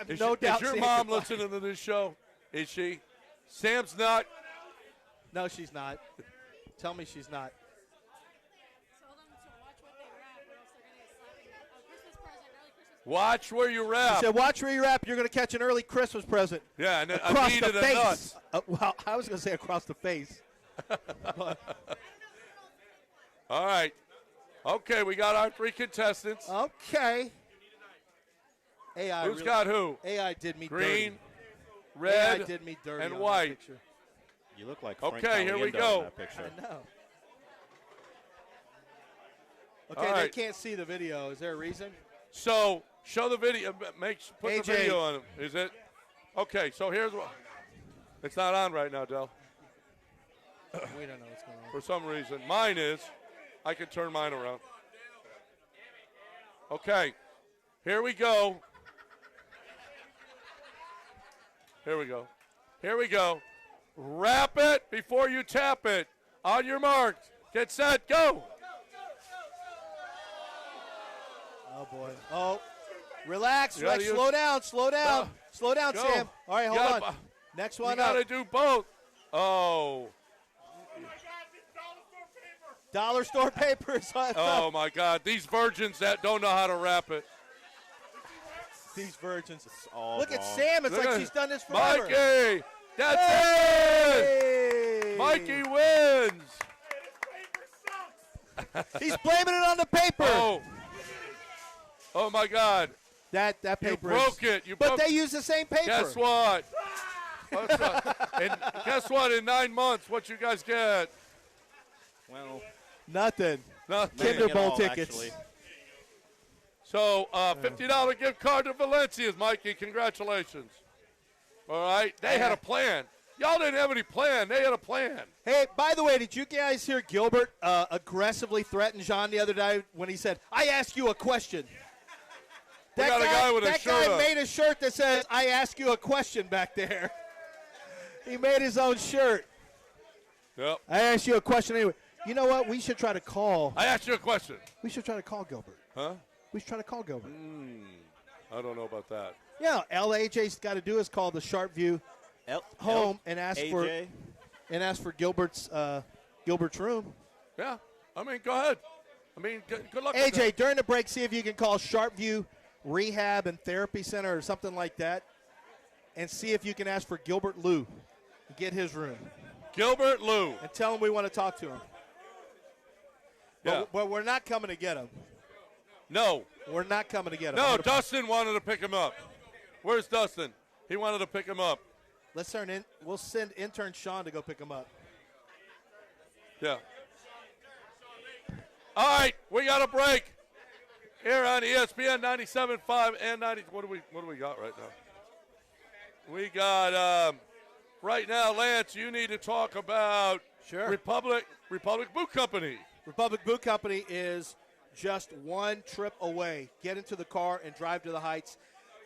Is doubt. your Sam mom can fight. listening to this show? Is she? Sam's not. No, she's not. Tell me she's not. Watch where you wrap. She said, watch where you wrap. You're going to catch an early Christmas present. Yeah, and across a knee the to the face. nuts. Well, I was going to say across the face. All right. Okay, we got our 3 contestants. Okay. AI Who's got who? AI did me Green, dirty. red, AI did me dirty and on that white. picture. You look like Frank Okay, here we Caliendo go. in that picture. I know. Okay, All they right. can't see the video. Is there a reason? So show the video. Put the AJ. video on. Is it? Okay. So here's what. It's not on right now, Del. We don't know what's going on. For some reason, mine is. I can turn mine around. Okay. Here we go. Here we go. Here we go. Wrap it before you tap it. On your mark. Get set. Go. Oh, boy. Oh, relax. You gotta Rex, use- slow down. Slow down. Slow down, Go. Sam. All right, You hold gotta- on. Next You one got to up. do both. Oh. Dollar store papers. Oh, my God. These virgins that don't know how to wrap it. These virgins. All Look at wrong. Sam. It's Look like at- she's done this forever. Mikey. That's Hey! it. Mikey wins. He's blaming it on the paper. Oh, my God. That You paper broke is, it. You but broke they use the same paper. Guess what? And guess what? In 9 months, what you guys get? Well, Nothing. Nothing. Kinder at Bowl all, tickets. actually. So, $50 gift card to Valencia's, Mikey. Congratulations. All right. They had a plan. Y'all didn't have any plan. They had a plan. Hey, by the way, did you guys hear Gilbert aggressively threaten John the other day when he said, I ask you a question? We got a guy with a that shirt guy on. made a shirt that says, I ask you a question back there. He made his own shirt. Yep. I asked you a question anyway. You know what? We should try to call. I asked you a question. We should try to call Gilbert. Huh? We should try to call Gilbert. I don't know about that. Yeah, LAJ's got to do is call the Sharpview home and ask for Gilbert's room. Yeah. I mean, go ahead. I mean, good luck with AJ, that. during the break, see if you can call Sharpview Rehab and Therapy Center or something like that, and see if you can ask for Gilbert Liu and get his room. Gilbert Liu. And tell him we want to talk to him. Yeah. But we're not coming to get him. No. We're not coming to get him. No, Dustin wanted to pick him up. Where's Dustin? He wanted to pick him up. We'll send intern Sean to go pick him up. Yeah. All right, we got a break here on ESPN 97.5 and 90. What do we got right now? We got right now, Lance. You need to talk about Republic Boot Company. Republic Boot Company is just one trip away. Get into the car and drive to the Heights.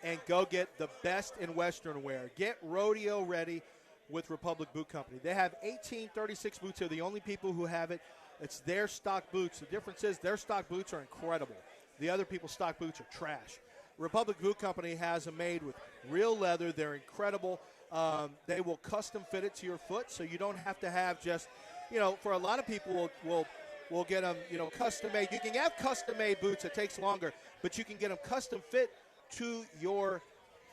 and go get the best in Western wear. Get rodeo ready with Republic Boot Company. They have 1836 boots. They're the only people who have it. It's their stock boots. The difference is their stock boots are incredible. The other people's stock boots are trash. Republic Boot Company has them made with real leather. They're incredible. They will custom fit it to your foot, so you don't have to have just, for a lot of people will get them, custom made. You can have custom made boots. It takes longer, but you can get them custom fit to your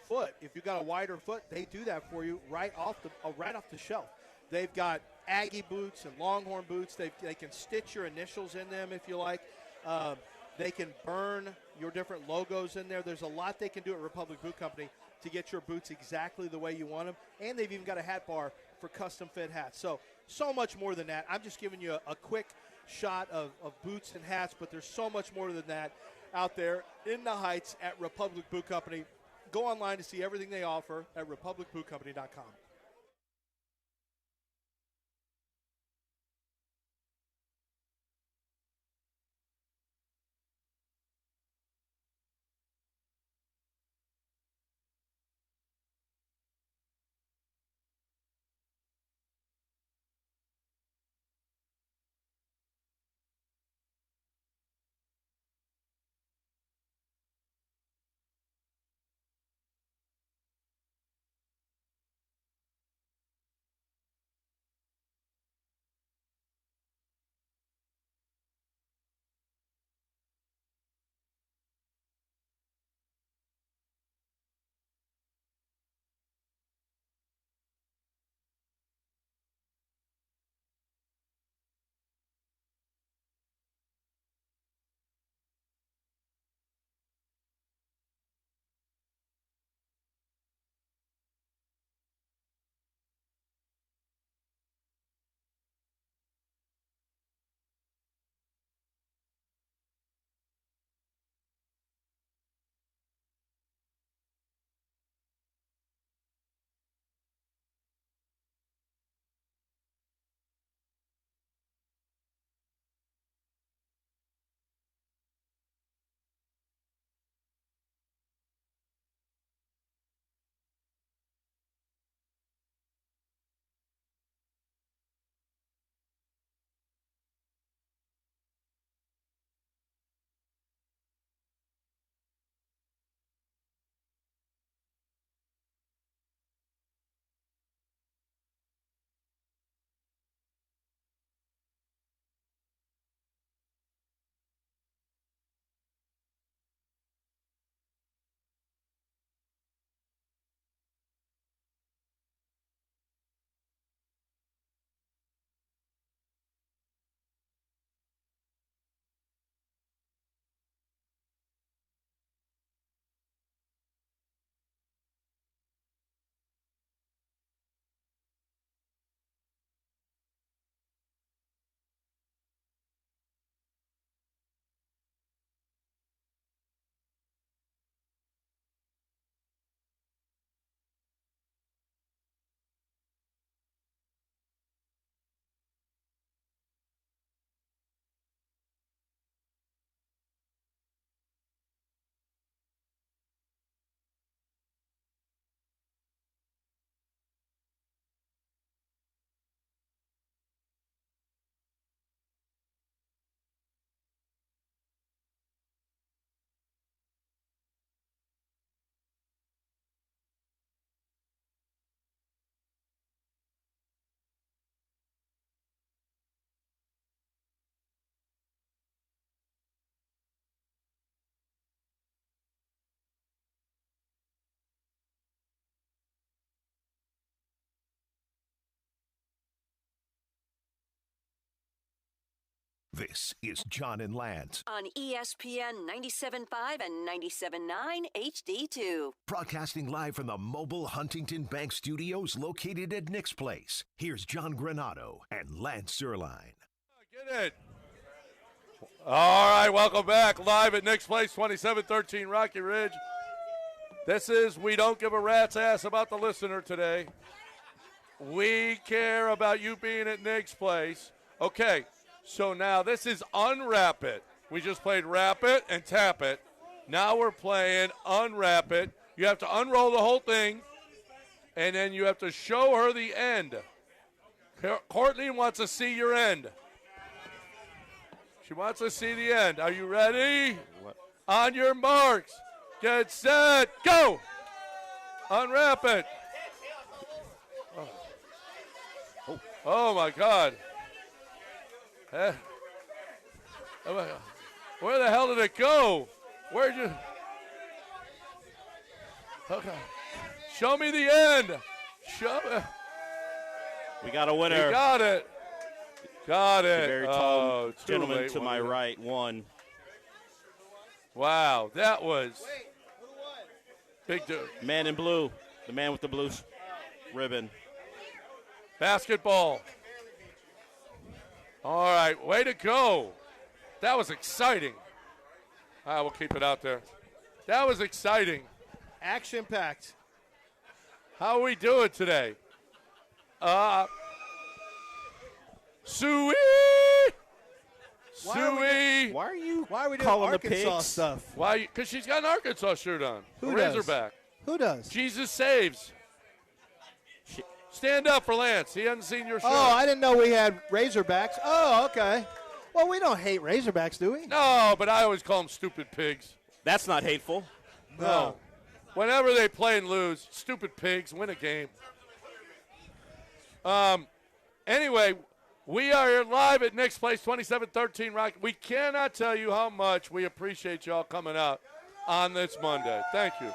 foot. If you've got a wider foot, they do that for you right off the shelf. They've got Aggie boots and Longhorn boots. They can stitch your initials in them if you like. They can burn your different logos in there. There's a lot they can do at Republic Boot Company to get your boots exactly the way you want them. And they've even got a hat bar for custom fit hats. So much more than that. I'm just giving you a quick shot of boots and hats, but there's so much more than that out there in the Heights at Republic Boot Company. Go online to see everything they offer at republicbootcompany.com. This is John and Lance. On ESPN 97.5 and 97.9 HD2. Broadcasting live from the mobile Huntington Bank Studios located at Nick's Place. Here's John Granado and Lance Zierlein. Get it. All right, welcome back. Live at Nick's Place, 2713 Rocky Ridge. This is We Don't Give a Rat's Ass About the Listener today. We care about you being at Nick's Place. Okay. So now this is Unwrap It. We just played Wrap It and Tap It. Now we're playing Unwrap It. You have to unroll the whole thing, and then you have to show her the end. Courtney wants to see your end. She wants to see the end. Are you ready? What? On your marks. Get set. Go. Unwrap it. Oh my God. Where the hell did it go? Where'd you? Okay. Show me the end. Show me. We got a winner. You got it. Got it. The very tall too gentleman late, to my right won. Wow, that was big dude. Man in blue. The man with the blue ribbon. Basketball. All right, way to go. That was exciting. We'll keep it out there. That was exciting. Action-packed. How are we doing today? Suey! Suey! Why are we doing calling the Arkansas pigs? stuff? Why? Because she's got an Arkansas shirt on. Who a does? Razorback. Who does? Jesus saves. Stand up for Lance. He hasn't seen your shirt. Oh, I didn't know we had Razorbacks. Oh, okay. Well, we don't hate Razorbacks, do we? No, but I always call them stupid pigs. That's not hateful. No. Whenever they play and lose, stupid pigs win a game. Anyway, we are live at Nick's Place, 2713 Rock. We cannot tell you how much we appreciate y'all coming out on this Monday. Thank you.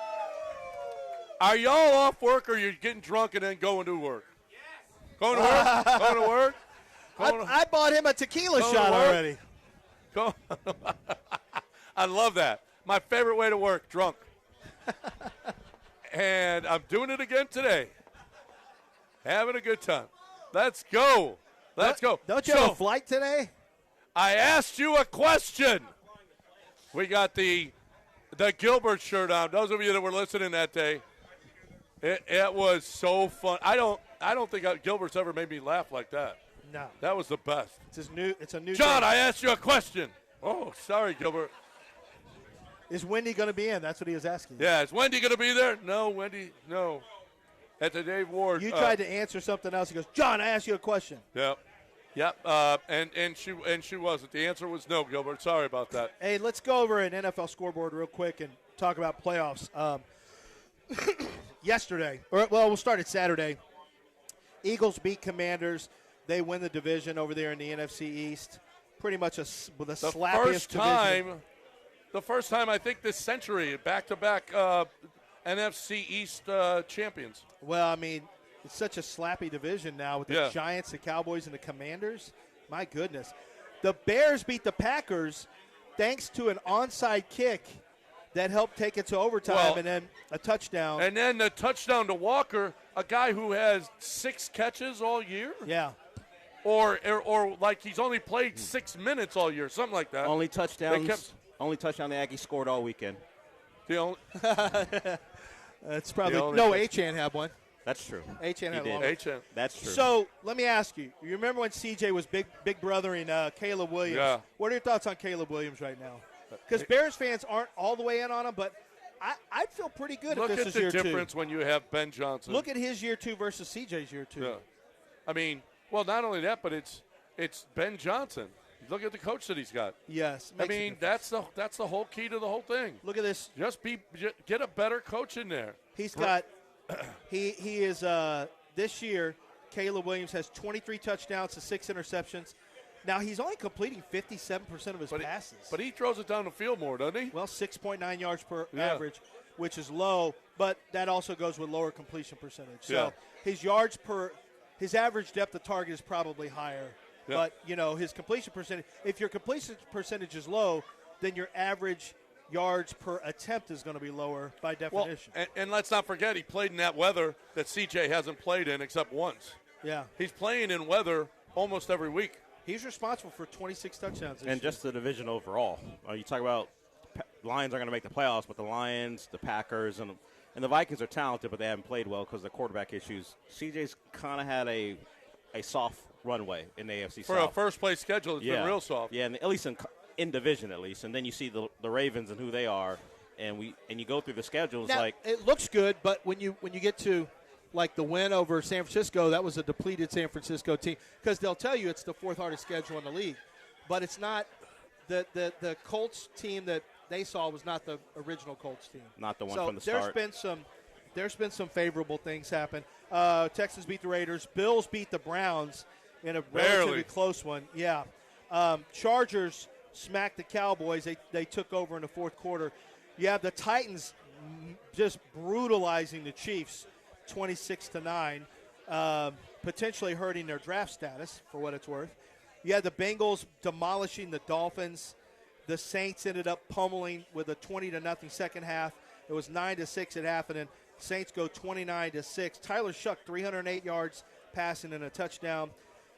Are y'all off work or you're getting drunk and then going to work? Going to work? Going to work? I bought him a tequila shot already. I love that. My favorite way to work, drunk. And I'm doing it again today. Having a good time. Let's go. Let's go. Don't you have a flight today? I asked you a question. We got the Gilbert shirt on. Those of you that were listening that day, it was so fun. I don't think Gilbert's ever made me laugh like that. No. That was the best. It's a new John, day. I asked you a question. Oh, sorry, Gilbert. Is Wendy going to be in? That's what he was asking. Yeah, is Wendy going to be there? No, Wendy, no. At the Dave Ward. You tried to answer something else. He goes, John, I asked you a question. Yep. And she wasn't. The answer was no, Gilbert. Sorry about that. Hey, let's go over an NFL scoreboard real quick and talk about playoffs. Yesterday, we'll start at Saturday. Eagles beat Commanders. They win the division over there in the NFC East. Pretty much the slappiest division. The first time I think this century, back-to-back NFC East champions. Well, I mean, it's such a slappy division now with the Giants, the Cowboys, and the Commanders. My goodness. The Bears beat the Packers thanks to an onside kick that helped take it to overtime and then a touchdown. And then the touchdown to Walker, a guy who has 6 catches all year. Yeah. Or like he's only played 6 minutes all year, something like that. Only touchdown the Aggies scored all weekend. That's probably Achane had one. That's true. Achane had one. Achane. That's true. So let me ask you. You remember when CJ was big brothering Caleb Williams? Yeah. What are your thoughts on Caleb Williams right now? Because Bears fans aren't all the way in on him, but I'd feel pretty good if this is year 2. Look at the difference when you have Ben Johnson. Look at his year 2 versus CJ's year 2. Yeah. I mean, well, not only that, but it's Ben Johnson. Look at the coach that he's got. Yes. I mean, that's the whole key to the whole thing. Look at this. Just get a better coach in there. He's got he is this year Caleb Williams has 23 touchdowns to 6 interceptions. Now he's only completing 57% of his passes. But he throws it down the field more, doesn't he? Well, 6.9 yards per average, which is low, but that also goes with lower completion percentage. So his average depth of target is probably higher. Yeah. But, his completion percentage, if your completion percentage is low, then your average yards per attempt is going to be lower by definition. Well, and let's not forget, he played in that weather that CJ hasn't played in except once. Yeah. He's playing in weather almost every week. He's responsible for 26 touchdowns this year. And just the division overall. You talk about Lions are going to make the playoffs, but the Lions, the Packers, and the Vikings are talented, but they haven't played well because of the quarterback issues. CJ's kind of had a soft runway in the AFC for South. A first-place schedule, it's been real soft. Yeah, and at least in division, at least. And then you see the Ravens and who they are. and you go through the schedule. It's now, like it looks good, but when you get to like the win over San Francisco, that was a depleted San Francisco team because they'll tell you it's the fourth hardest schedule in the league, but it's not. The Colts team that they saw was not the original Colts team. Not the one from the start. There's been some favorable things happen. Texans beat the Raiders. Bills beat the Browns in a relatively close one. Yeah. Chargers smacked the Cowboys. They took over in the fourth quarter. You have the Titans just brutalizing the Chiefs 26-9, potentially hurting their draft status for what it's worth. You had the Bengals demolishing the Dolphins. The Saints ended up pummeling with a 20-0 second half. It was 9-6 at half, and then Saints go 29-6. Tyler Shuck, 308 yards passing and a touchdown.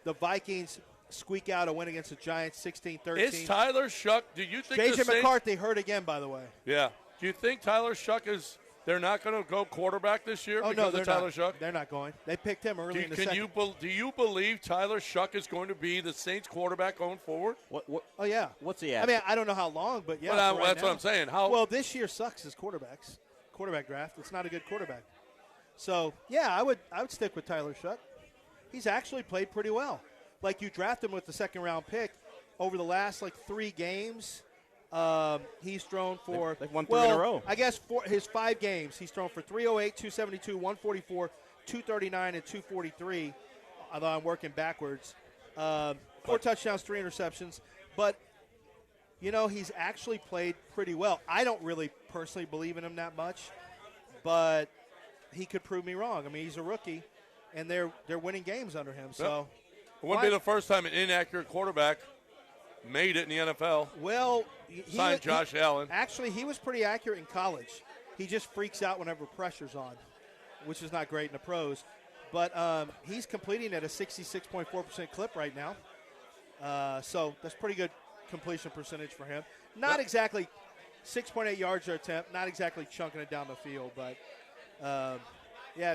The Vikings squeak out a win against the Giants, 16-13. Is Tyler Shuck? Do you think J.J. McCarthy hurt again, by the way? Yeah. Do you think Tyler Shuck is? They're not going to go quarterback this year because of Tyler Shuck? They're not going. They picked him early in the second. Do you believe Tyler Shuck is going to be the Saints quarterback going forward? Oh, yeah. What's he at? I mean, I don't know how long, but yeah. Well, that's what I'm saying. Well, this year sucks as quarterback draft. It's not a good quarterback. So, yeah, I would stick with Tyler Shuck. He's actually played pretty well. Like, you draft him with the second-round pick. Over the last, 3 games, he's thrown for they've won 3 in a row. I guess for his 5 games, he's thrown for 308, 272, 144, 239, and 243. Although I'm working backwards. 4 touchdowns, 3 interceptions. But, he's actually played pretty well. I don't really personally believe in him that much, but he could prove me wrong. I mean, he's a rookie, and they're winning games under him. So it wouldn't be the first time an inaccurate quarterback made it in the NFL. Well, signed Josh Allen. Actually, he was pretty accurate in college. He just freaks out whenever pressure's on, which is not great in the pros. But he's completing at a 66.4% clip right now. So that's pretty good completion percentage for him. Not exactly 6.8 yards per attempt, not exactly chunking it down the field. But,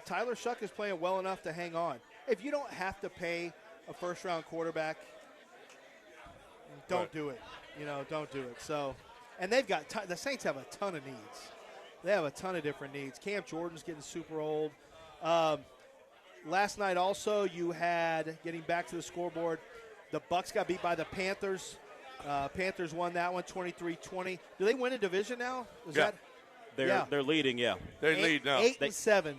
Tyler Shuck is playing well enough to hang on. If you don't have to pay a first-round quarterback, don't do it. Don't do it. So, and they've got the Saints have a ton of needs. They have a ton of different needs. Cam Jordan's getting super old. Last night also you had, getting back to the scoreboard, the Bucs got beat by the Panthers. Panthers won that one 23-20. Do they win a division now? They're leading, yeah. They lead now. 8-7.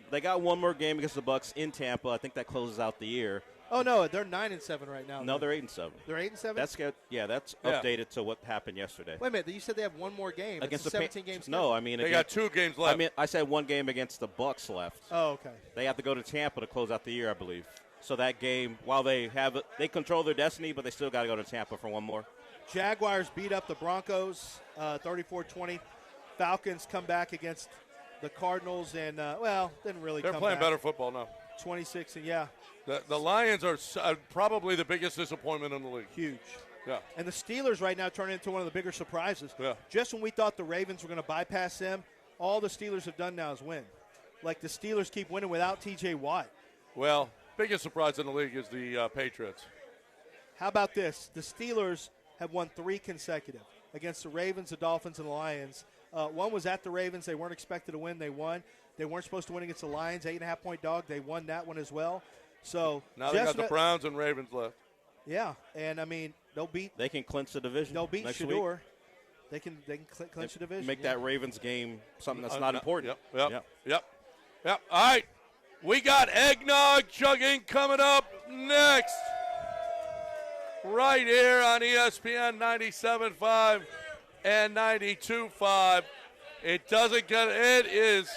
They got one more game against the Bucs in Tampa. I think that closes out the year. Oh no, they're 9-7 right now. No, they're 8-7. They're 8-7. That's updated to what happened yesterday. Wait a minute, you said they have one more game against the 17 games. No, I mean they got 2 games left. I mean, I said one game against the Bucs left. Oh, okay. They have to go to Tampa to close out the year, I believe. So that game, while they control their destiny, but they still got to go to Tampa for one more. Jaguars beat up the Broncos 34-20. Falcons come back against the Cardinals and, didn't really come back. They're playing better football now. 26, and yeah. The Lions are probably the biggest disappointment in the league. Huge. Yeah. And the Steelers right now turn into one of the bigger surprises. Yeah. Just when we thought the Ravens were going to bypass them, all the Steelers have done now is win. Like the Steelers keep winning without T.J. Watt. Well, biggest surprise in the league is the Patriots. How about this? The Steelers have won 3 consecutive against the Ravens, the Dolphins, and the Lions. One was at the Ravens. They weren't expected to win. They won. They weren't supposed to win against the Lions, 8.5-point dog. They won that one as well. So now they got the Browns and Ravens left. Yeah, and I mean They can clinch the division. They'll beat Shador. They can clinch the division. Make that Ravens game something that's not important. Yep. All right, we got eggnog chugging coming up next, right here on ESPN 97.5 and 92.5. It doesn't get. It is.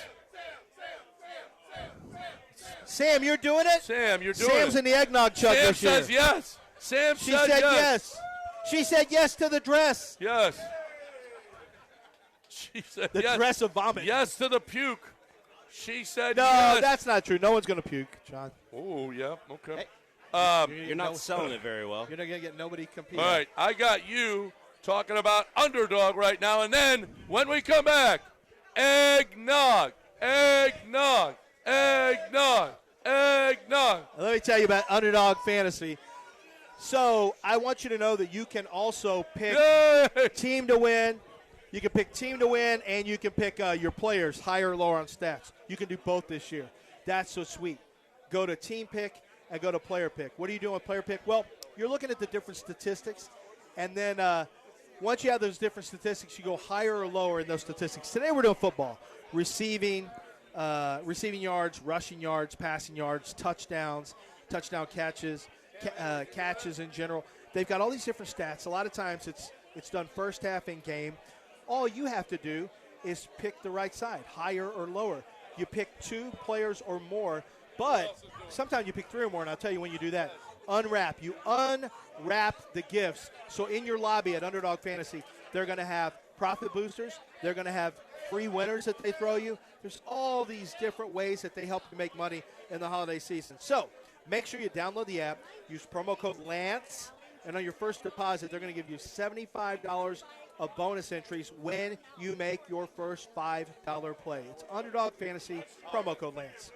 Sam, you're doing it? Sam, you're doing Sam's it. in the eggnog chug Sam this year. says yes. Sam she said yes. She said yes to the dress. Yes. She said the yes. dress of vomit. Yes to the puke. She said no, yes. No, that's not true. No one's going to puke, John. Oh, yeah. Okay. You're not selling it very well. You're not going to get nobody competing. All right. I got you talking about underdog right now. And then when we come back, eggnog. Eggnog. Eggnog. Eggnog. Let me tell you about underdog fantasy. So I want you to know that you can also pick team to win, You can pick team to win, and you can pick your players higher or lower on stats. You can do both this year. That's so sweet. Go to team pick and go to player pick. What are you doing with player pick? Well, you're looking at the different statistics, and then once you have those different statistics, you go higher or lower in those statistics. Today we're doing football, receiving yards, rushing yards, passing yards, touchdowns, touchdown catches, catches in general. They've got all these different stats. A lot of times it's done first half in game. All you have to do is pick the right side, higher or lower. You pick 2 players or more, but sometimes you pick 3 or more, and I'll tell you when you do that. Unwrap. You unwrap the gifts. So in your lobby at Underdog Fantasy, they're going to have profit boosters. They're going to have free winners that they throw you. There's all these different ways that they help you make money in the holiday season. So make sure you download the app. Use promo code LANCE. And on your first deposit, they're going to give you $75 of bonus entries when you make your first $5 play. It's Underdog Fantasy, promo code LANCE.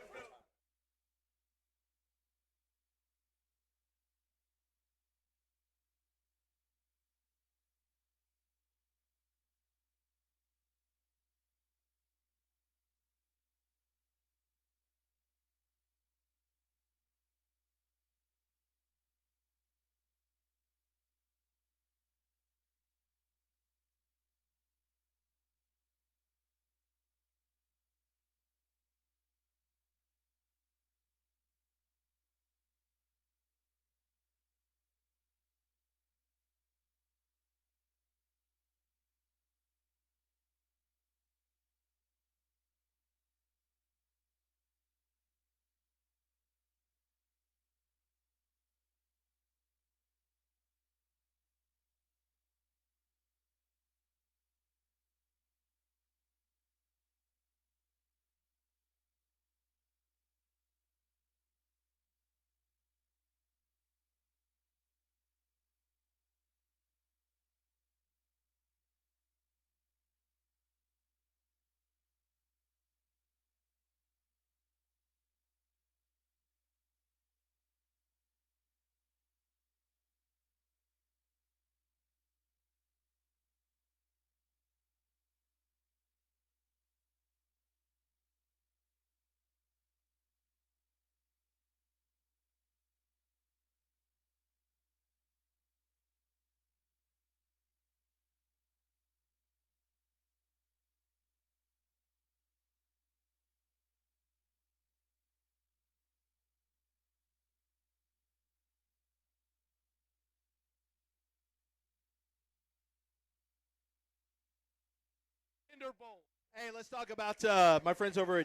Hey, let's talk about my friends over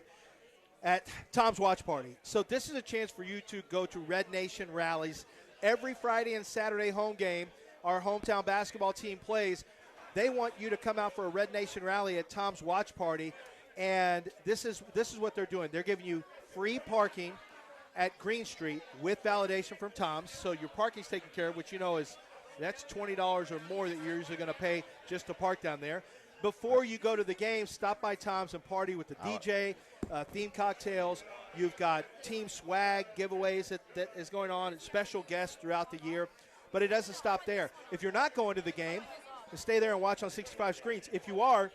at Tom's Watch Party. So this is a chance for you to go to Red Nation rallies. Every Friday and Saturday home game, our hometown basketball team plays. They want you to come out for a Red Nation rally at Tom's Watch Party, and this is what they're doing. They're giving you free parking at Green Street with validation from Tom's. So your parking's taken care of, which you know that's $20 or more that you're usually going to pay just to park down there. Before you go to the game, stop by Tom's and party with the DJ, themed cocktails. You've got team swag giveaways that is going on, and special guests throughout the year. But it doesn't stop there. If you're not going to the game, stay there and watch on 65 screens. If you are,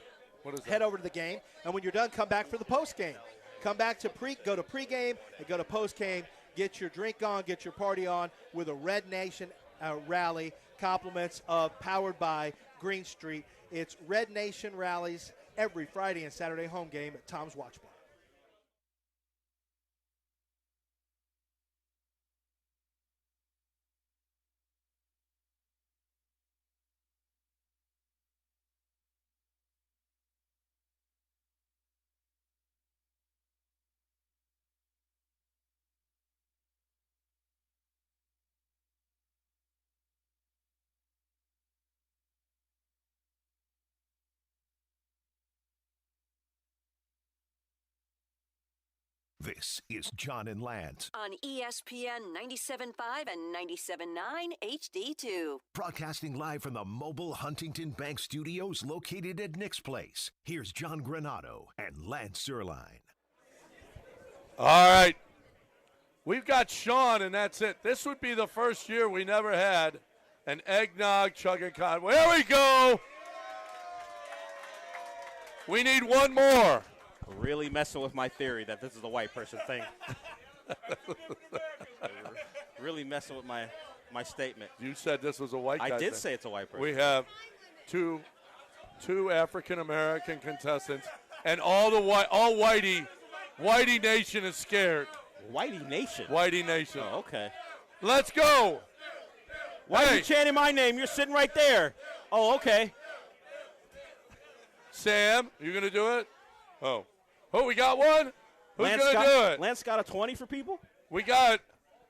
head over to the game, and when you're done, come back for the post game. Come back to go to pregame and go to post game. Get your drink on, get your party on with a Red Nation rally. Compliments of powered by Green Street. It's Red Nation rallies every Friday and Saturday home game at Tom's Watch Bar. This is John and Lance. On ESPN 97.5 and 97.9 HD2. Broadcasting live from the mobile Huntington Bank Studios located at Nick's Place. Here's John Granado and Lance Zierlein. All right. We've got Sean, and that's it. This would be the first year we never had an eggnog chugging con. There we go. We need one more. Really messing with my theory that this is a white person thing. Really messing with my statement. You said this was a white guy I did thing. say it's a white person. We have two African-American contestants, and all Whitey Nation is scared. Whitey Nation? Whitey Nation. Oh, okay. Let's go. Why are you chanting my name? You're sitting right there. Oh, okay. Sam, you going to do it? Oh, we got one? Who's going to do it? Lance got a 20 for people? We got,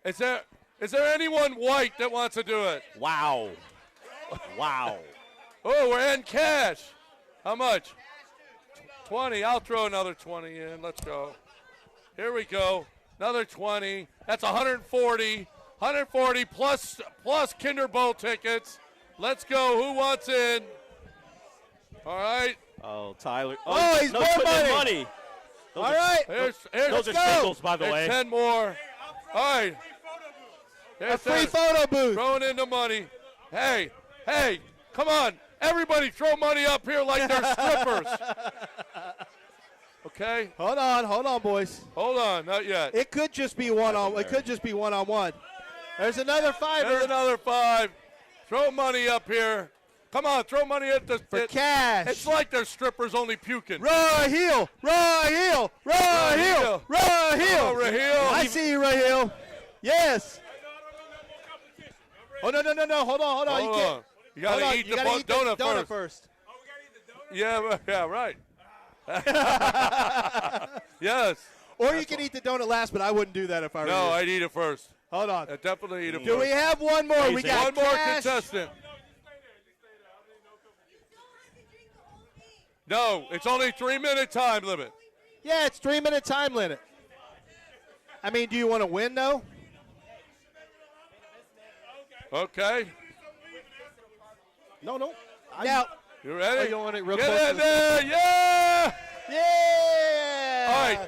is there anyone white that wants to do it? Wow. Wow. Oh, we're in cash. How much? 20. I'll throw another 20 in. Let's go. Here we go. Another 20. That's 140. 140 plus Kinder Bowl tickets. Let's go. Who wants in? All right. Oh, Tyler. Oh, he's more money. Those all right. Here's those are singles, by the way. 10 more. All right. A free photo booth. Throwing in the money. Hey, come on. Everybody throw money up here like they're strippers. Okay. Hold on, boys. Hold on, not yet. It could just be one-on-one. There's another $5. There's another 5. Throw money up here. Come on, throw money at the for cash. It's like they're strippers only puking. Raheel. Oh, Raheel. I see you, Raheel. Yes. Oh, no. Hold on. You can't. You got to eat the donut first. Yeah, right. Yes. Or you can eat the donut last, but I wouldn't do that if I were you. No, I'd eat it first. Hold on. I'd definitely eat it first. Do we have one more? Amazing. We got one more cash. contestant. No, it's only 3-minute time limit. Yeah, it's 3-minute time limit. I mean, do you want to win, though? Okay. No. Now, you ready? you want it real Get close in there, yeah! Yeah!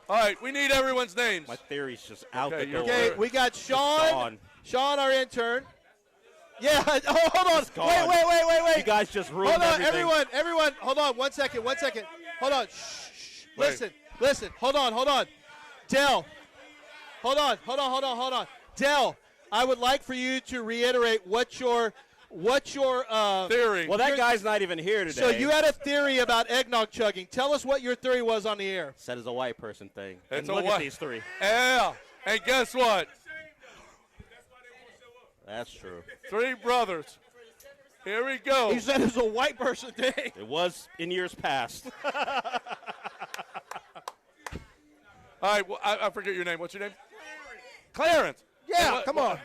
All right, we need everyone's names. My theory's just out the door. Okay, we got Sean, our intern. Yeah, hold on. Wait. You guys just ruined everything. Everyone, hold on. One second. Hold on. Shh. Listen. Hold on. Dell. Hold on. Dell, I would like for you to reiterate what your theory. Well, that guy's not even here today. So you had a theory about eggnog chugging. Tell us what your theory was on the air. Said it's a white person thing. It's and look at these 3. Yeah, and guess what? That's true. 3 brothers. Here we go. He said it's a white person thing. It was in years past. All right, well, I forget your name. What's your name? Clarence. Yeah, come on.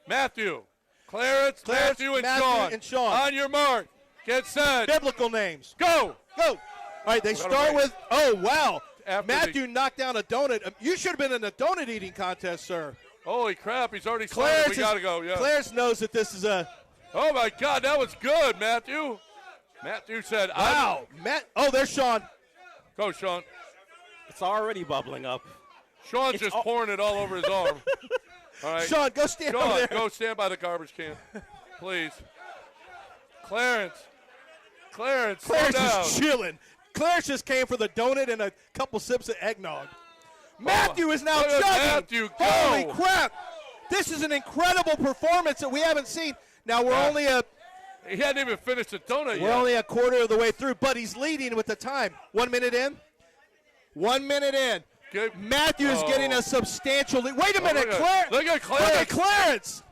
Matthew. Clarence, Matthew, and Sean. On your mark. Get set. Biblical names. Go. All right, they start with, oh, wow. After Matthew knocked down a donut. You should have been in a donut eating contest, sir. Holy crap, he's already started. We got to go, yeah. Clarence knows that this is a. Oh, my God, that was good, Matthew. Matthew said, wow. There's Sean. Go, Sean. It's already bubbling up. Sean's just pouring it all over his arm. All right. Sean, go stand over there. Go stand by the garbage can, please. Clarence, slow down. is chilling. Clarence just came for the donut and a couple sips of eggnog. Matthew is now chugging. Matthew, go. Holy crap. This is an incredible performance that we haven't seen. Now, we're only he hadn't even finished the donut yet. We're only a quarter of the way through, but he's leading with the time. 1 minute in. 1 minute in. Good. Matthew is getting a substantial lead. Wait a minute, Clarence. Look at Clarence.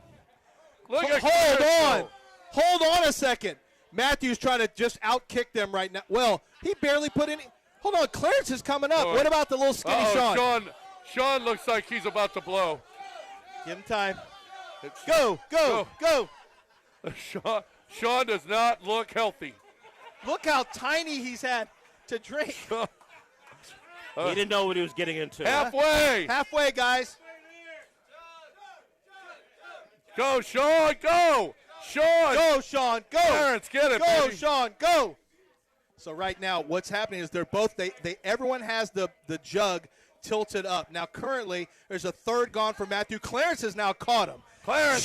Hold on a second. Matthew's trying to just outkick them right now. Well, he barely put any. Hold on, Clarence is coming up. What about the little skinny Sean? Sean looks like he's about to blow. Give him time. Go. Sean does not look healthy. Look how tiny he's had to drink. He didn't know what he was getting into. Halfway, guys. Go, Sean, go. Go, Sean, go. Clarence, get it, go, baby. Sean, go. So right now, what's happening is they're both, everyone has the jug tilted up. Now, currently, there's a third gone for Matthew. Clarence has now caught him. Clarence,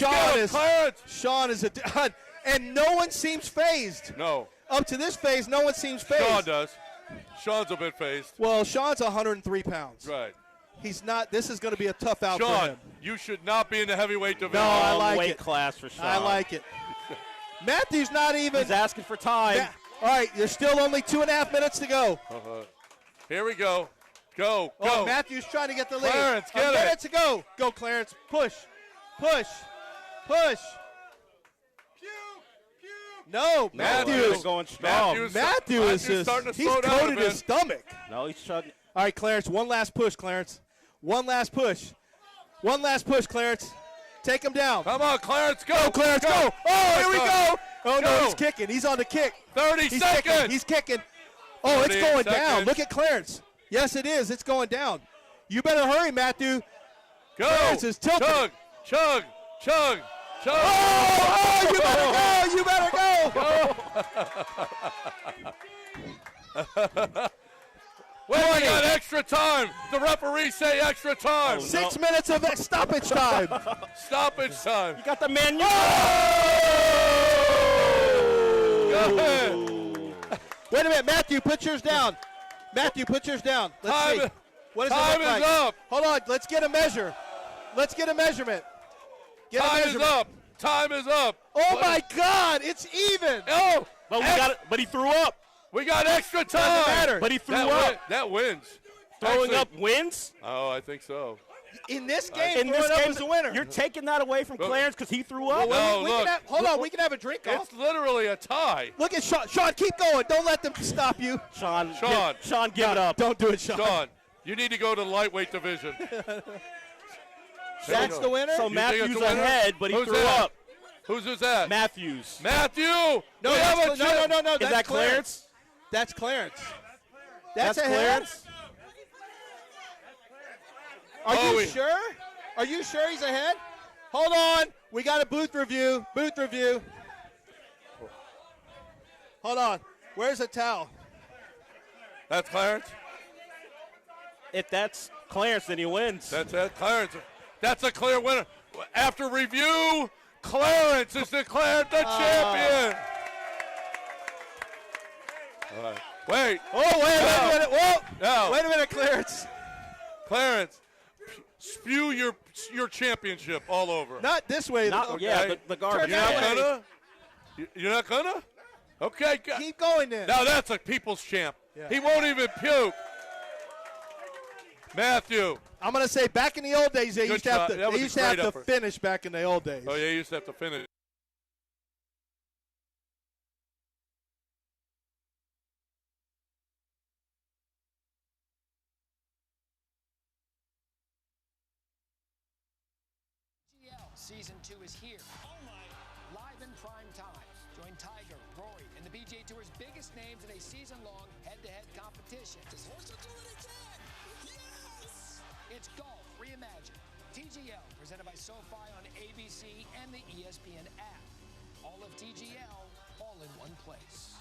Sean is done, and no one seems phased. No. Up to this phase, no one seems phased. Sean does. Sean's a bit phased. Well, Sean's 103 pounds. Right. He's not. This is going to be a tough out Sean, for him. you should not be in the heavyweight division. No, I like weight it. class for Sean. I like it. Matthew's not even. He's asking for time. All right, there's still only 2.5 minutes to go. Here we go. Go. Oh, Matthew's trying to get the lead. Clarence, get a it. minute to go. Go, Clarence. Push. No, Matthew is going strong. Matthew is just starting to he's slow down a coated his bit. stomach. No, he's chugging. All right, Clarence, one last push, Clarence. One last push, Clarence. Take him down. Come on, Clarence, go. Go, Clarence, go. Oh, here we go. Oh, no, Go. he's kicking. He's on the kick. 30 He's seconds. kicking. He's kicking. Oh, it's 30 going down. seconds. Look at Clarence. Yes, it is. It's going down. You better hurry, Matthew. Go. Clarence is tilting. Chug. Oh, you better go. Wait, we got extra time. The referees say extra time. 6 minutes of stoppage time. Stoppage time. You got the menu. Go ahead. Wait a minute, Matthew, put yours down. Let's see. What does it Time look like? is up. Hold on. Let's get a measure. Let's get a measurement. Time is up. Time is up. Oh, my God. It's even. Oh, but he threw up. we got extra time. Doesn't matter. But he threw That up. that wins. Throwing Actually- up wins? Oh, I think so. In this game, In this throwing up game, is the winner. you're taking that away from Well- Clarence because he threw up? No, we look. can have, hold on. We can have a drink off. It's literally a tie. Look at Sean. Sean, keep going. Don't let them stop you. Sean, Sean. give it up. Don't do it, Sean. Sean, you need to go to the lightweight division. That's the winner? So You think Matthews it's a winner? ahead, but he Who's threw that? up. Who's that? Matthews. Matthew. No, We have a chip. no. Is That's that Clarence? That's Clarence. That's ahead? Clarence? Are Oh, you sure? Are you sure he's ahead? Hold on. We got a booth review. Hold on. Where's the towel? That's Clarence. If that's Clarence, then he wins. That's it. Clarence. That's a clear winner. After review, Clarence is declared the champion. All right. Wait. Oh, wait a minute. Whoa. No. Wait a minute, Clarence. Clarence, spew your championship all over. Not this way. Not, yeah, the garbage. You're not gonna? You're not gonna? Okay. Keep going then. Now that's a people's champ. Yeah. He won't even puke. Matthew. I'm going to say back in the old days, they Good used to have try. That was a to have great to effort. finish back in the old days. Oh, yeah, you used to have to finish. Season 2 is here. Live in prime time. Join Tiger, Rory, and the PGA Tour's biggest names in a season-long head-to-head competition. Yes! It's golf reimagined. TGL, presented by SoFi on ABC and the ESPN app. All of TGL, all in one place.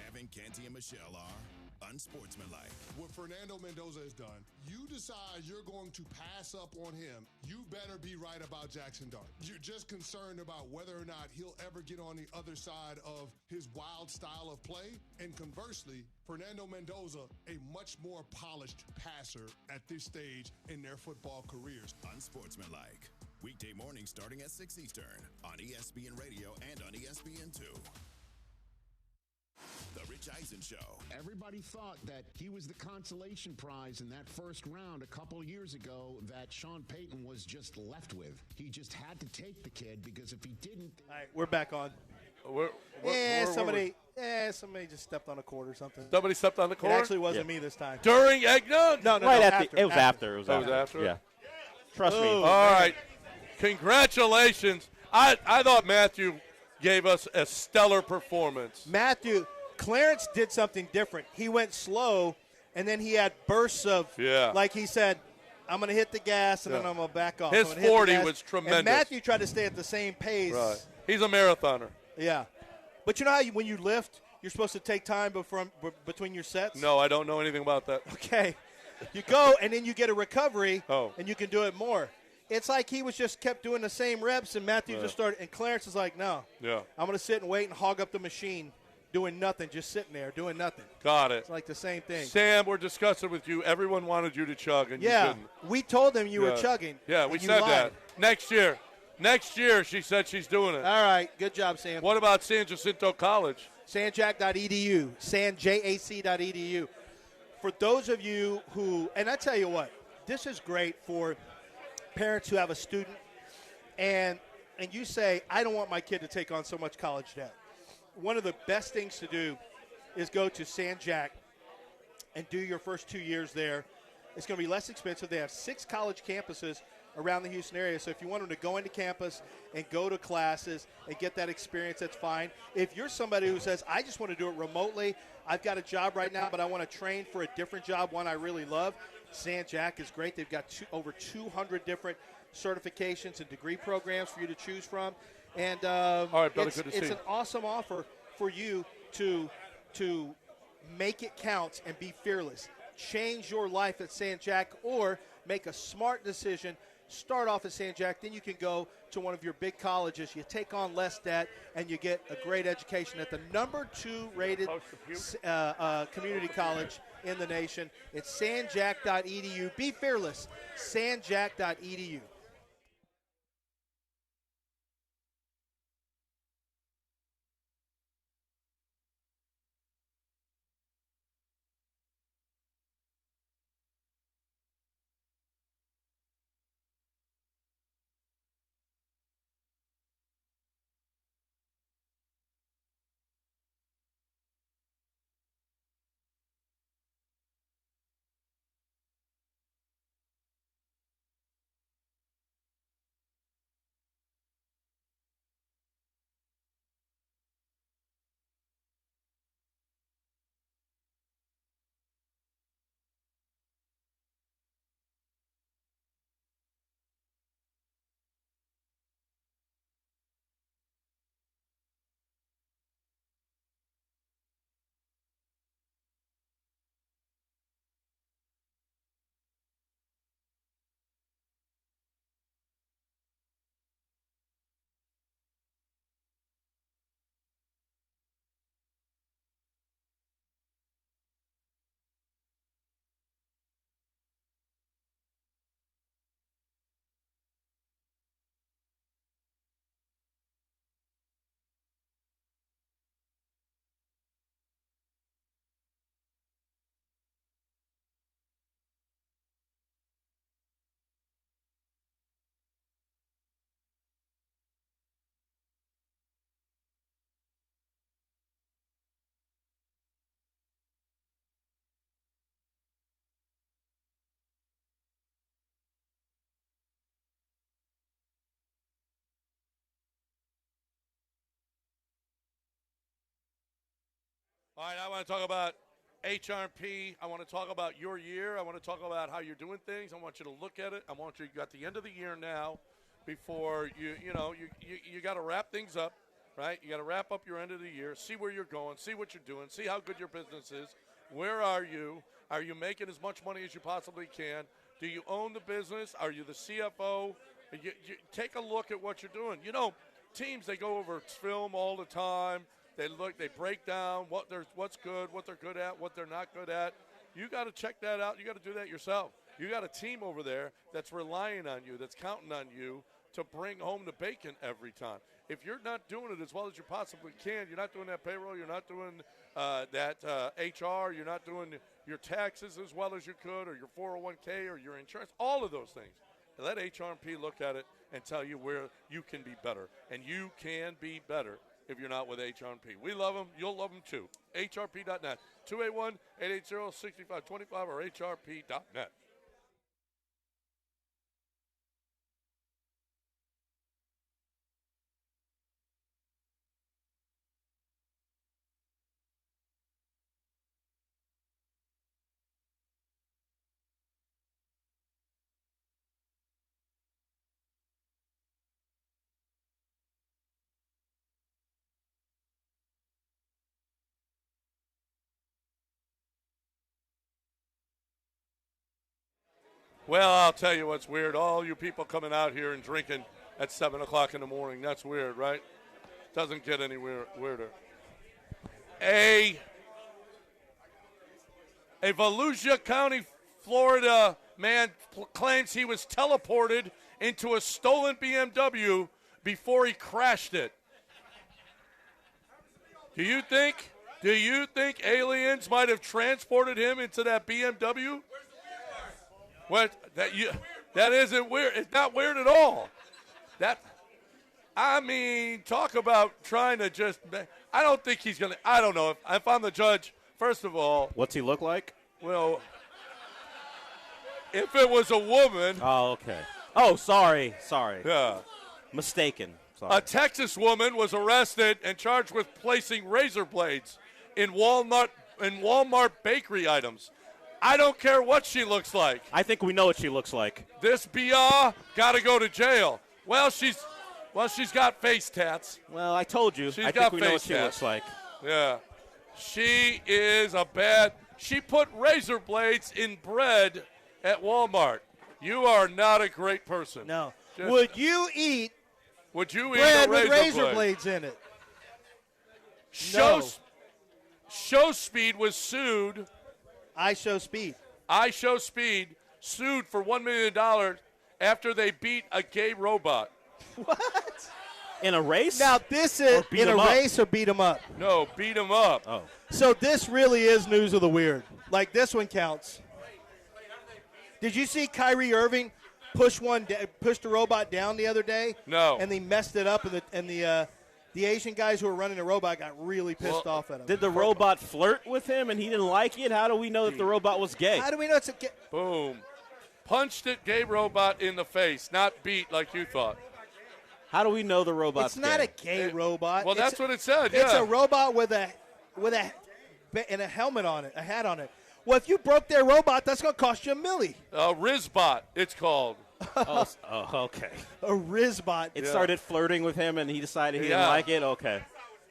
Evan, Canty, and Michelle are unsportsmanlike. What Fernando Mendoza has done, you decide you're going to pass up on him, you better be right about Jackson Dart. You're just concerned about whether or not he'll ever get on the other side of his wild style of play. And conversely, Fernando Mendoza, a much more polished passer at this stage in their football careers. Unsportsmanlike. Weekday mornings starting at 6 Eastern on ESPN Radio and on ESPN2. The Rich Eisen Show. Everybody thought that he was the consolation prize in that first round a couple of years ago that Sean Payton was just left with. He just had to take the kid because if he didn't... All right, we're back on. Somebody just stepped on a cord or something. Somebody stepped on the cord? It actually wasn't me this time. During eggnog? No, Right at after. it was after. It was That was after. after? Yeah. Trust me. All right. Congratulations. I thought Matthew gave us a stellar performance. Clarence did something different. He went slow, and then he had bursts of, like he said, I'm going to hit the gas, and then I'm going to back off. His I'm gonna hit the 40 gas. was tremendous. And Matthew tried to stay at the same pace. Right. He's a marathoner. Yeah. But you know how when you lift, you're supposed to take time between your sets? No, I don't know anything about that. Okay. You go, and then you get a recovery, Oh. and you can do it more. it's like he was just kept doing the same reps, and Matthew just started. And Clarence is like, no, I'm going to sit and wait and hog up the machine, doing nothing, just sitting there doing nothing. Got it. It's like the same thing. Sam, we're discussing with you. Everyone wanted you to chug, and you didn't. We told them you were chugging. Yeah, we said that. Next year, she said she's doing it. All right, good job, Sam. What about San Jacinto College? Sanjac.edu, sanjac.edu. For those of you who, and I tell you what, this is great for parents who have a student, and you say, I don't want my kid to take on so much college debt. One of the best things to do is go to Sanjac and do your first 2 years there. It's going to be less expensive. They have 6 college campuses around the Houston area. So if you want them to go into campus and go to classes and get that experience, that's fine. If you're somebody who says, I just want to do it remotely, I've got a job right now, but I want to train for a different job, one I really love, Sanjac is great. They've got over 200 different certifications and degree programs for you to choose from. And all right, brother, good to see it's you. an awesome offer for you to make it count and be fearless. Change your life at Sanjac or make a smart decision. Start off at Sanjac, then you can go to one of your big colleges. You take on less debt, and you get a great education at the number 2 rated community college in the nation. It's sanjac.edu. Be fearless. Sanjac.edu. All right, I want to talk about HRP. I want to talk about your year. I want to talk about how you're doing things. I want you to look at it. I want you got the end of the year now before you got to wrap things up, right? You got to wrap up your end of the year, see where you're going, see what you're doing, see how good your business is. Where are you? Are you making as much money as you possibly can? Do you own the business? Are you the CFO? You take a look at what you're doing. You know, teams, they go over film all the time. They look, they break down what's good, what they're good at, what they're not good at. You got to check that out. You got to do that yourself. You got a team over there that's relying on you, that's counting on you to bring home the bacon every time. If you're not doing it as well as you possibly can, you're not doing that payroll, you're not doing that HR, you're not doing your taxes as well as you could, or your 401k or your insurance, all of those things. And let HRP look at it and tell you where you can be better. And you can be better if you're not with HRP. We love them. You'll love them too. HRP.net. 281-880-6525 or HRP.net. Well, I'll tell you what's weird. All you people coming out here and drinking at 7 o'clock in the morning, that's weird, right? Doesn't get any weirder. A Volusia County, Florida man claims he was teleported into a stolen BMW before he crashed it. Do you think aliens might have transported him into that BMW? What? That isn't weird. It's not weird at all. Talk about trying to just. I don't think he's gonna. I don't know if I'm the judge. First of all, what's he look like? Well, if it was a woman. Oh, okay. Oh, sorry. Yeah. Mistaken. Sorry. A Texas woman was arrested and charged with placing razor blades in Walmart bakery items. I don't care what she looks like. I think we know what she looks like. This BR got to go to jail. Well, she's got face tats. Well, I told you. I think we know what she looks like. Yeah. She is a bad. She put razor blades in bread at Walmart. You are not a great person. No. Would you eat bread with razor blades in it? Show Speed was sued. I Show Speed sued for $1 million after they beat a gay robot. What? In a race? Now, this is in a race or beat him up? No, beat him up. Oh. So this really is news of the weird. Like, this one counts. Did you see Kyrie Irving push the robot down the other day? No. And they messed it up, and the Asian guys who were running the robot got really pissed off at him. Did the robot flirt with him and he didn't like it? How do we know if the robot was gay? How do we know it's a gay? Boom. Punched it, gay robot in the face, not beat like you thought. How do we know the robot's It's not a gay robot. Well, that's what it said, It's yeah. a robot with a helmet on it, a hat on it. Well, if you broke their robot, that's going to cost you $1 million. Rizbot, it's called. Oh, okay. A Rizbot. It started flirting with him, and he decided he didn't like it? Okay.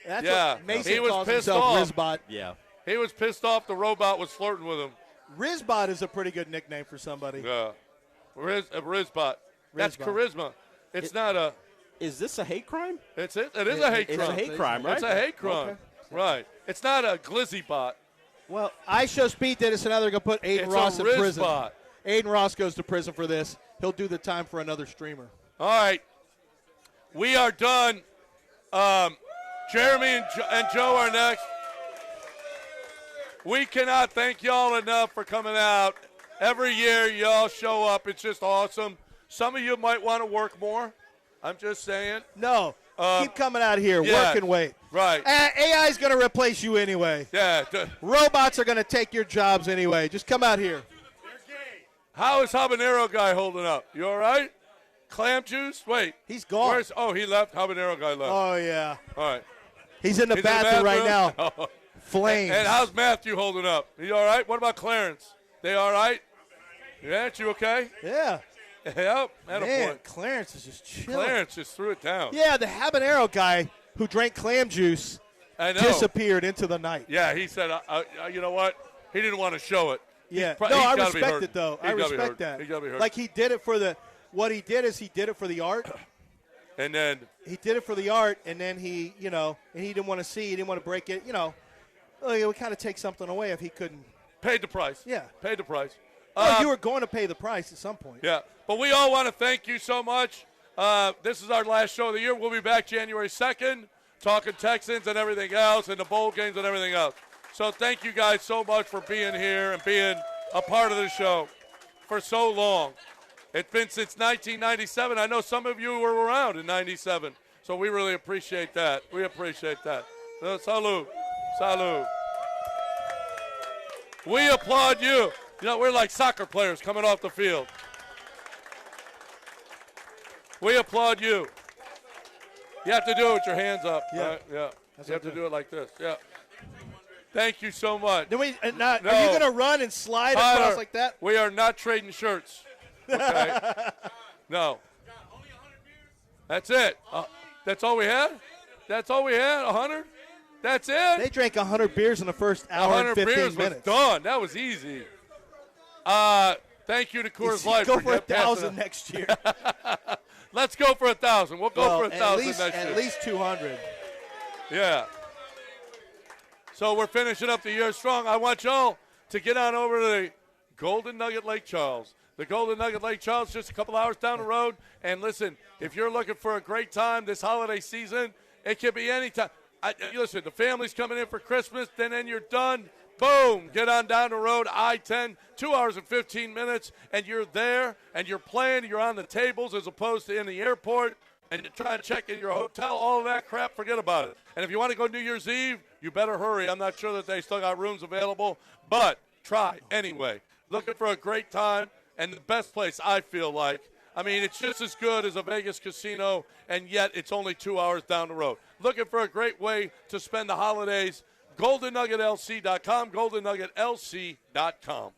That's what Mason he was calls pissed himself, off. Rizbot. Yeah. He was pissed off the robot was flirting with him. Rizbot is a pretty good nickname for somebody. Yeah. Rizbot. That's Rizbot. charisma. It's not a. Is this a hate crime? It is a hate crime. It's a hate crime, right? It's a hate crime. Okay. Right. It's not a glizzy bot. Well, I Show Speed did this, and now they're going to put Aiden It's Ross a in prison. Rizbot. Aiden Ross goes to prison for this. He'll do the time for another streamer. All right. We are done. Jeremy and Joe are next. We cannot thank y'all enough for coming out. Every year, y'all show up. It's just awesome. Some of you might want to work more. I'm just saying. No. Keep coming out here. yeah, Work and wait. Right. AI is going to replace you anyway. Yeah. Robots are going to take your jobs anyway. Just come out here. How is Habanero guy holding up? You all right? Clam juice? Wait. He's gone. He left. Habanero guy left. Oh, yeah. All right. He's in the bathroom right now. Oh. Flames. And how's Matthew holding up? You all right? What about Clarence? They all right? Yeah, you okay? Yeah. Yep. Man, Clarence is just chilling. Clarence just threw it down. Yeah, the habanero guy who drank clam juice disappeared into the night. Yeah, he said, you know what? He didn't want to show it. Yeah. He's No, I gotta be respect hurt. it, though. He's I gotta be respect hurt. that. He's got to be hurt. Like, he did it for the – what he did is he did it for the art. And then – He did it for the art, and then he, and he didn't want to see, he didn't want to break it, it would kind of take something away if he couldn't. Paid the price. Yeah. Paid the price. Well, you were going to pay the price at some point. Yeah. But we all want to thank you so much. This is our last show of the year. We'll be back January 2nd talking Texans and everything else and the bowl games and everything else. So thank you guys so much for being here and being a part of the show for so long. It's been since 1997. I know some of you were around in 97. So we really appreciate that. We appreciate that. Salud. Salud. We applaud you. We're like soccer players coming off the field. We applaud you. You have to do it with your hands up. Yeah. Right? Yeah. You have to do it like this. Yeah. Thank you so much. Are you going to run and slide across like that? We are not trading shirts. Okay? No. That's it. That's all we had? That's all we had? 100? That's it? They drank 100 beers in the first hour and 15 beers minutes. was done. That was easy. Thank you to Coors Light. Go for passing 1,000 next year. Let's go for 1,000. We'll go for 1,000 next year. At least 200. Yeah. So we're finishing up the year strong. I want y'all to get on over to the Golden Nugget Lake Charles. The Golden Nugget Lake Charles, just a couple hours down the road. And listen, if you're looking for a great time this holiday season, it can be any time. Listen, the family's coming in for Christmas, then you're done. Boom, get on down the road, I-10, 2 hours and 15 minutes, and you're there, and you're playing, you're on the tables as opposed to in the airport, and you're trying to check in your hotel, all of that crap, forget about it. And if you want to go New Year's Eve, you better hurry. I'm not sure that they still got rooms available, but try anyway. Looking for a great time, and the best place I feel like. I mean, it's just as good as a Vegas casino, and yet it's only 2 hours down the road. Looking for a great way to spend the holidays, GoldenNuggetLC.com, GoldenNuggetLC.com.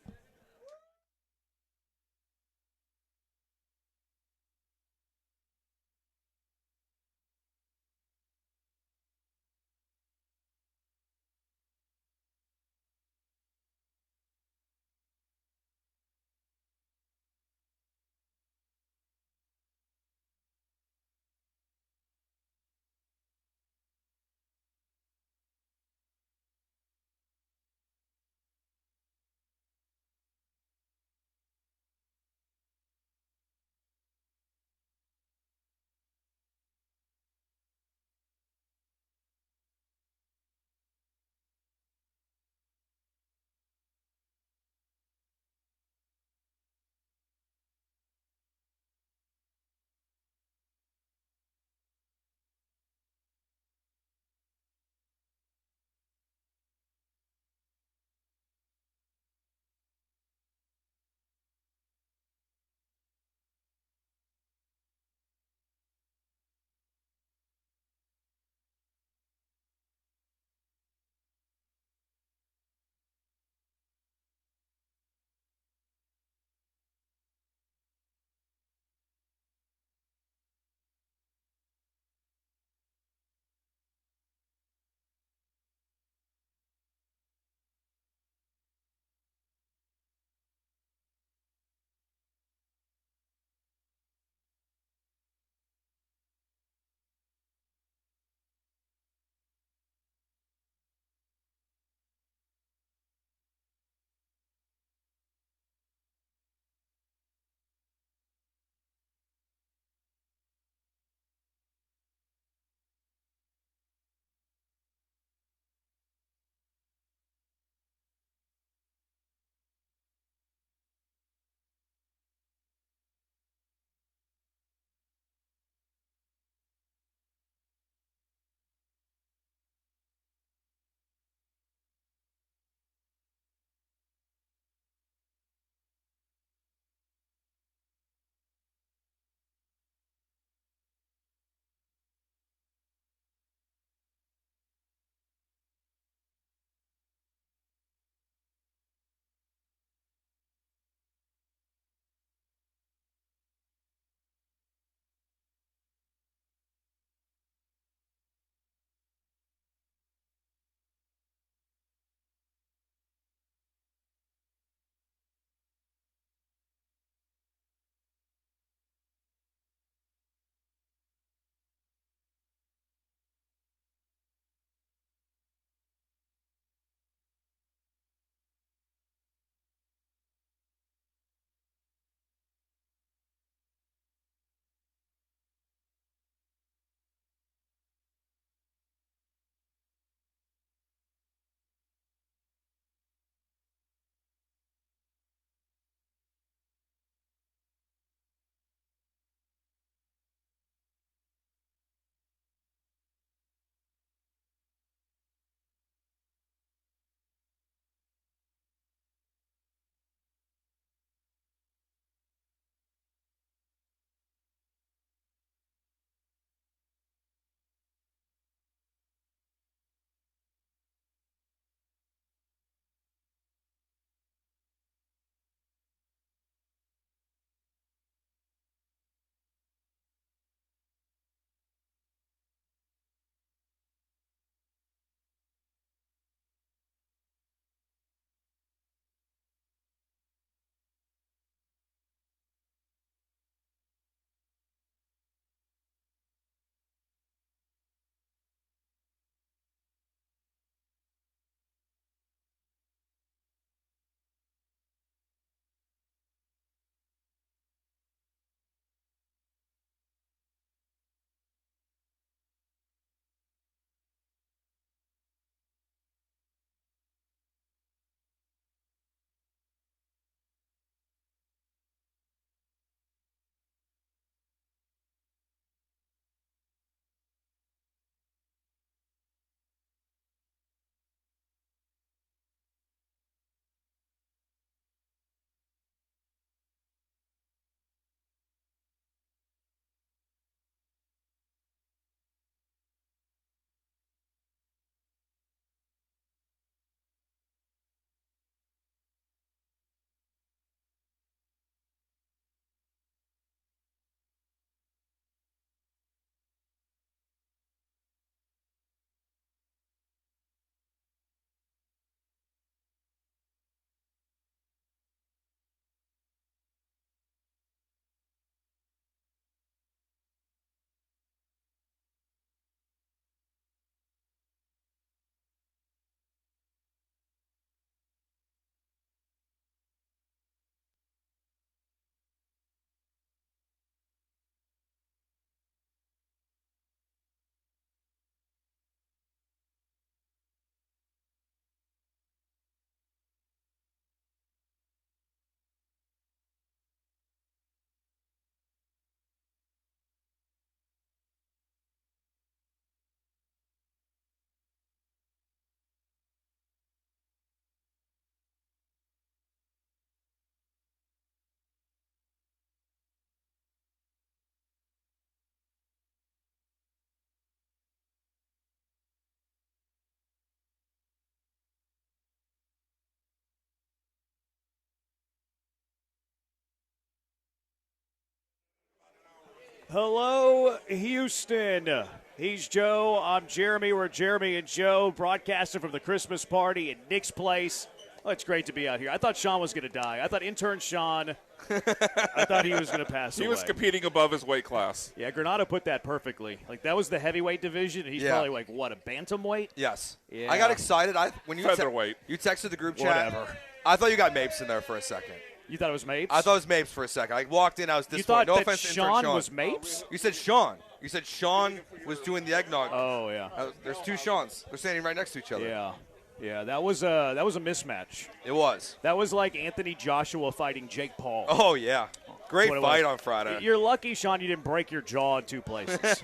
Hello, Houston. He's Joe. I'm Jeremy. We're Jeremy and Joe, broadcasting from the Christmas party at Nick's Place. Oh, it's great to be out here. I thought Sean was going to die. I thought intern Sean, I thought he was going to pass away. He was competing above his weight class. Yeah, Granado put that perfectly. Like, that was the heavyweight division, and he's probably like, what, a bantamweight? Yes. Yeah. I got excited. When you Featherweight. You texted the group chat. Whatever. I thought you got Mapes in there for a second. You thought it was Mapes? I thought it was Mapes for a second. I walked in, I was disappointed. You thought No that offense to intern Sean was Mapes? You said Sean. You said Sean was doing the eggnog. Oh, yeah. There's two Seans. They're standing right next to each other. Yeah. Yeah, that was a mismatch. It was. That was like Anthony Joshua fighting Jake Paul. Oh, yeah. Great fight on Friday. You're lucky, Sean, you didn't break your jaw in two places.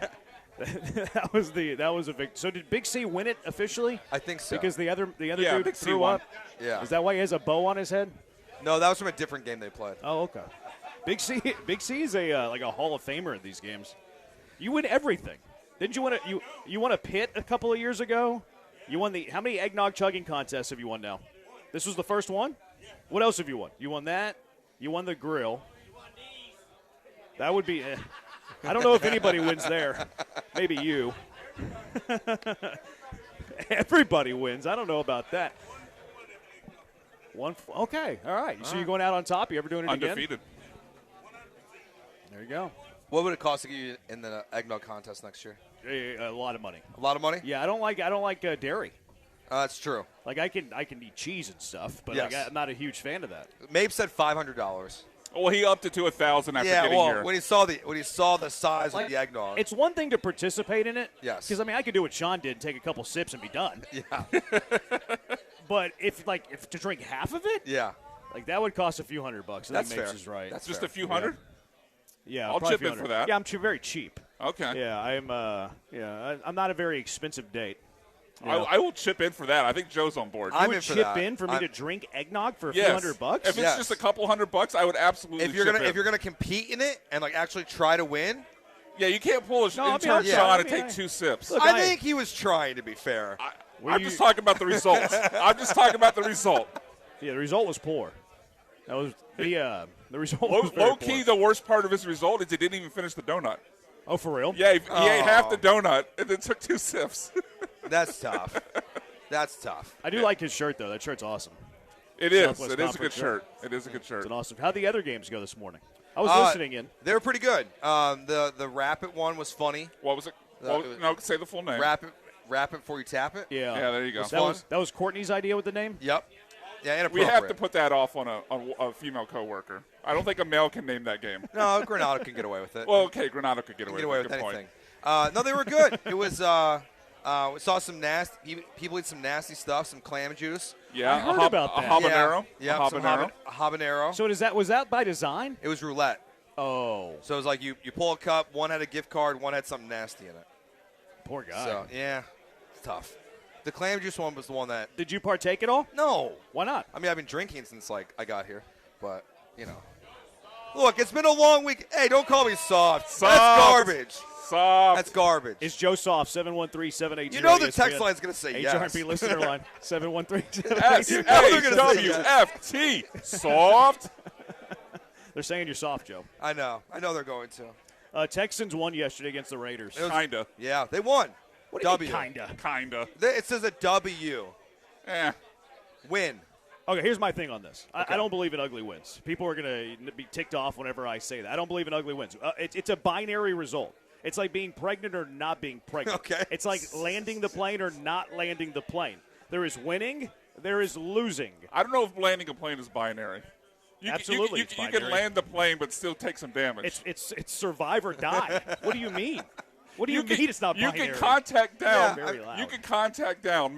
that was a big. So did Big C win it officially? I think so. Because the other Yeah, dude Big C threw won. up. Yeah. Is that why he has a bow on his head? No, that was from a different game they played. Oh, okay. Big C is a like a Hall of Famer in these games. You win everything. Didn't you win you won a pit a couple of years ago? You won how many eggnog chugging contests have you won now? This was the first one? What else have you won? You won that. You won the grill. That would be I don't know if anybody wins there. Maybe you. Everybody wins. I don't know about that. Okay, all right. So you're going out on top? You ever doing it again? Undefeated. There you go. What would it cost to get you in the eggnog contest next year? A lot of money. A lot of money? Yeah, I don't like dairy. That's true. Like I can eat cheese and stuff, but Yes. like, I'm not a huge fan of that. Mabe said $500. Well, he upped it to $1,000 after getting here. when he saw the size of the eggnog. It's one thing to participate in it. Yes. Because I could do what Sean did, take a couple sips and be done. Yeah. But if to drink half of it, yeah, like that would cost a few $100. I That's think Mapes fair. is right. That's Just fair. a few hundred? Yeah, I'll probably chip a few in for $100. that. Yeah, I'm very cheap. Okay. Yeah, I'm not a very expensive date. You know? I will chip in for that. I think Joe's on board. You would chip in for me to drink eggnog for a few $100? If it's just a couple $100, I would absolutely. If you're gonna compete in it and like actually try to win, yeah, you can't pull a No, intern Sean and take two sips. I think he was trying to be fair. I'm just talking about the results. I'm just talking about the result. Yeah, the result was poor. That was the result. Was very Low key, the worst part of his result is he didn't even finish the donut. Oh, for real? Yeah, he ate half the donut and then took two sips. That's tough. That's tough. I do like his shirt though. That shirt's awesome. It is. Southwest It is a Conference good shirt. It is a good shirt. It's an awesome. How'd the other games go this morning? I was listening in. They were pretty good. The Rapid one was funny. What was it? No, say the full name. Rapid before you tap it. Yeah. Yeah, there you go. That was Courtney's idea with the name? Yep. Yeah, we have to put that off on a female coworker. I don't think a male can name that game. No, Granado can get away with it. Well, okay, Granado could get away with with it. Good anything. point. No, they were good. It was. We saw some nasty. People eat some nasty stuff. Some clam juice. Yeah, I heard about that. A habanero. Yeah, a some habanero. habanero. So was that by design? It was roulette. Oh. So it was like you pull a cup. One had a gift card. One had something nasty in it. Poor guy. So yeah, it's tough. The clam juice one was the one that. Did you partake at all? No. Why not? I mean, I've been drinking since I got here, but you know. Look, it's been a long week. Hey, don't call me soft. That's garbage. Soft. That's garbage. Is Joe Soft 713-780? You know the text line's going to say yes. HRP listener line 713-780. SAWFT. Soft. They're saying you're soft, Joe. I know they're going to. Texans won yesterday against the Raiders. Kinda. Yeah, they won. What do you W. mean, kinda? Kinda. It says a W. Win. Okay, here's my thing on this. I don't believe in ugly wins. People are going to be ticked off whenever I say that. I don't believe in ugly wins. It's a binary result. It's like being pregnant or not being pregnant. Okay. It's like landing the plane or not landing the plane. There is winning. There is losing. I don't know if landing a plane is binary. Absolutely, You can land the plane but still take some damage. It's survive or die. What do you mean? What do you mean it's not binary? You can contact down. Yeah. Very loud. You can contact down,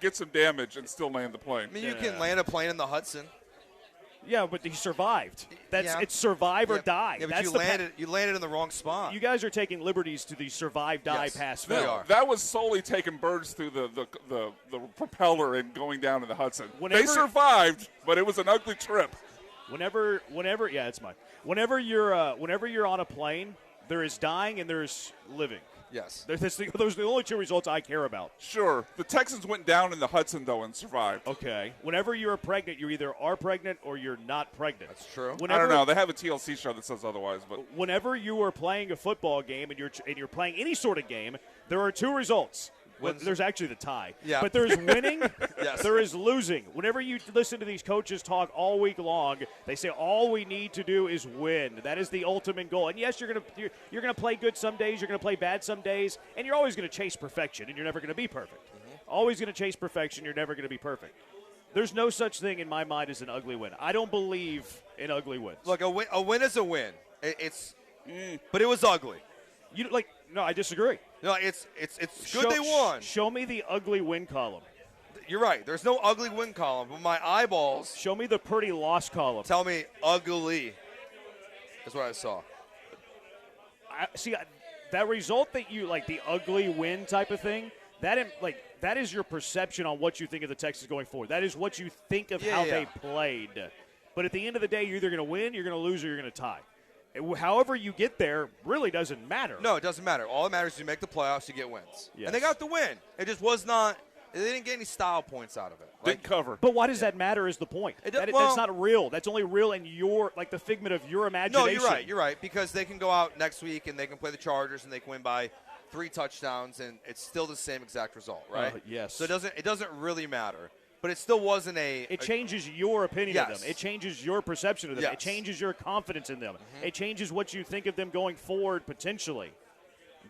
get some damage, and still land the plane. I mean, you can land a plane in the Hudson. Yeah, but he survived. It's survive or die. Yeah, but That's you landed in the wrong spot. You guys are taking liberties to the survive die pass. That was solely taking birds through the propeller and going down to the Hudson. They survived, but it was an ugly trip. Whenever, yeah, it's mine. Whenever you're on a plane, there is dying and there is living. Yes. Those are the only two results I care about. Sure. The Texans went down in the Hudson, though, and survived. Okay. Whenever you're pregnant, you either are pregnant or you're not pregnant. That's true. I don't know. They have a TLC show that says otherwise. But whenever you are playing a football game and you're playing any sort of game, there are two results. There's actually the tie. Yeah. But there's winning. Yes. There is losing. Whenever you listen to these coaches talk all week long, they say all we need to do is win. That is the ultimate goal. And yes, you're gonna play good some days. You're gonna play bad some days, and you're always gonna chase perfection, and you're never gonna be perfect. Always gonna chase perfection. You're never gonna be perfect. There's no such thing in my mind as an ugly win. I don't believe in ugly wins. Look, a win is a win. But it was ugly. No, I disagree. No, it's good they won. Show me the ugly win column. You're right. There's no ugly win column, but my eyeballs. Show me the pretty loss column. Tell me ugly. That's what I saw. That result that you like, the ugly win type of thing. That is your perception on what you think of the Texans going forward. That is what you think of how they played. But at the end of the day, you're either going to win, you're going to lose, or you're going to tie. However you get there really doesn't matter. No, it doesn't matter. All that matters is you make the playoffs, you get wins. Yes. And they got the win. It just was not – they didn't get any style points out of it. Didn't cover. But why does that matter is the point. That's not real. That's only real in the figment of your imagination. No, you're right, because they can go out next week and they can play the Chargers and they can win by 3 touchdowns and it's still the same exact result, right? Yes. So it doesn't really matter. But it still wasn't It changes your opinion of Yes. them. It changes your perception of them. Yes. It changes your confidence in them. It changes what you think of them going forward potentially.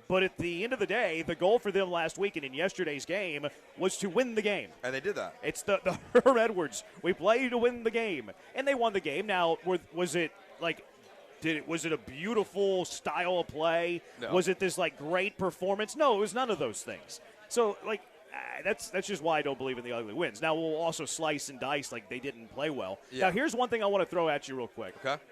But at the end of the day, the goal for them last week and in yesterday's game was to win the game. And they did that. It's the Herm Edwards. We play to win the game. And they won the game. Now, was it a beautiful style of play? No. Was it this great performance? No, it was none of those things. So that's just why I don't believe in the ugly wins. Now we'll also slice and dice like they didn't play well. Yeah. Now here's one thing I want to throw at you real quick. Okay.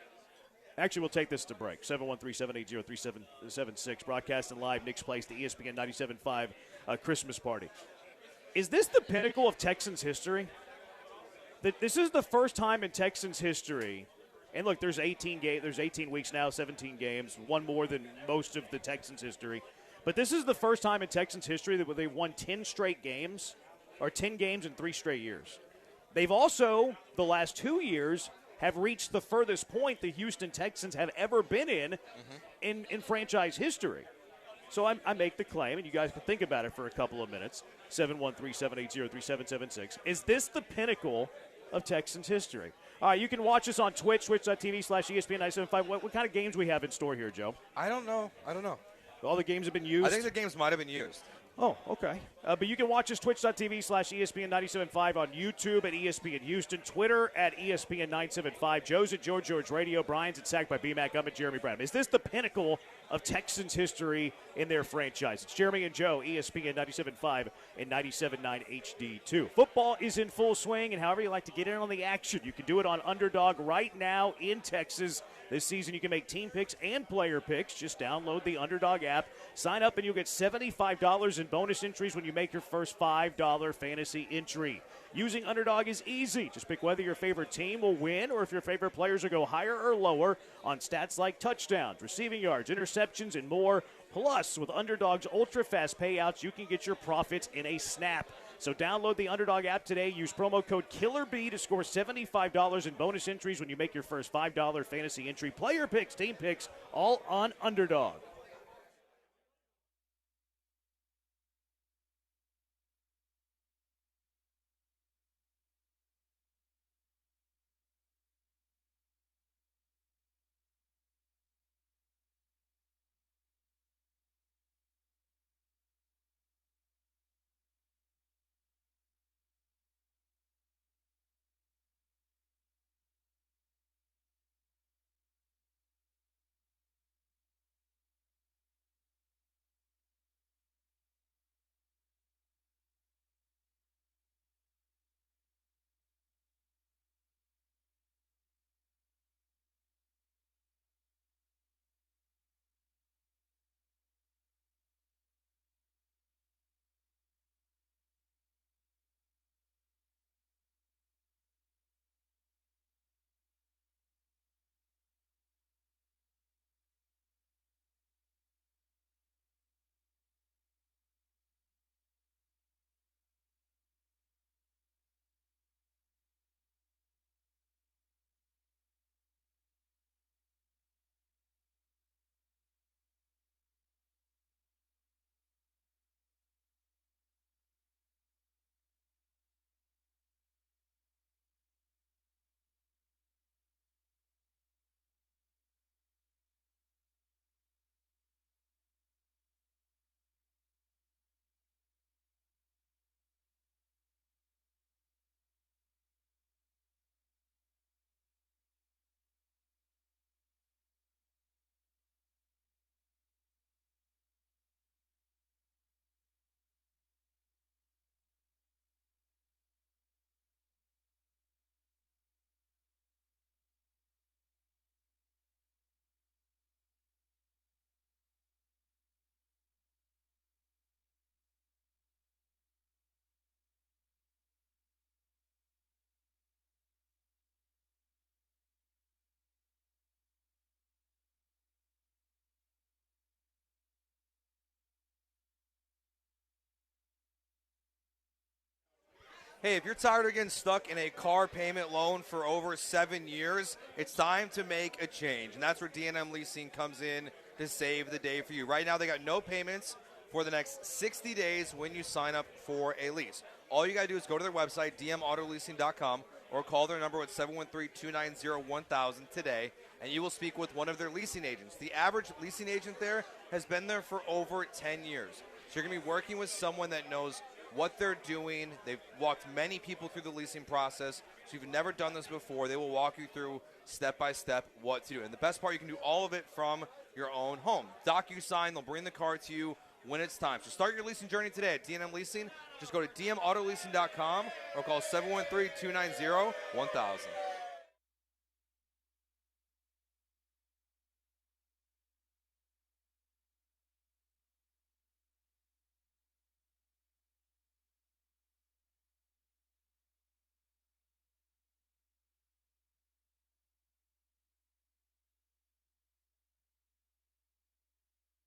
Actually, we'll take this to break. 713-780-3776, broadcasting live, Nick's Place, the ESPN 97.5 Christmas party. Is this the pinnacle of Texans history? This is the first time in Texans history. And look, there's 18 weeks now, 17 games, one more than most of the Texans history. But this is the first time in Texans history that they've won 10 straight games, or 10 games in 3 straight years. They've also, the last 2 years, have reached the furthest point the Houston Texans have ever been in franchise history. So I make the claim, and you guys can think about it for a couple of minutes, 713-780-3776. Is this the pinnacle of Texans history? All right, you can watch us on Twitch, twitch.tv/ESPN 975. What kind of games we have in store here, Joe? I don't know. All the games have been used? I think the games might have been used. Oh, okay. But you can watch us twitch.tv/ESPN 97.5 on YouTube at ESPN Houston, Twitter at ESPN 975. Joe's at George Radio. Brian's at Sacked by BMAC. I'm at Jeremy Brown. Is this the pinnacle of Texans history in their franchise? It's Jeremy and Joe, ESPN 97.5 and 97.9 HD2. Football is in full swing, and however you like to get in on the action, you can do it on Underdog right now in Texas. This season, you can make team picks and player picks. Just download the Underdog app, sign up, and you'll get $75 in bonus entries when you make your first $5 fantasy entry. Using Underdog is easy. Just pick whether your favorite team will win or if your favorite players will go higher or lower on stats like touchdowns, receiving yards, interceptions, and more. Plus, with Underdog's ultra-fast payouts, you can get your profits in a snap. So download the Underdog app today. Use promo code KILLERB to score $75 in bonus entries when you make your first $5 fantasy entry. Player picks, team picks, all on Underdog. Hey, if you're tired of getting stuck in a car payment loan for over 7 years, it's time to make a change. And that's where D&M Leasing comes in to save the day for you. Right now, they got no payments for the next 60 days when you sign up for a lease. All you got to do is go to their website, dmautoleasing.com, or call their number at 713-290-1000 today, and you will speak with one of their leasing agents. The average leasing agent there has been there for over 10 years. So you're going to be working with someone that knows what they're doing. They've walked many people through the leasing process. So if you've never done this before, they will walk you through step by step what to do. And the best part, you can do all of it from your own home. DocuSign, they'll bring the car to you when it's time. So start your leasing journey today at D&M Leasing. Just go to dmautoleasing.com or call 713-290-1000.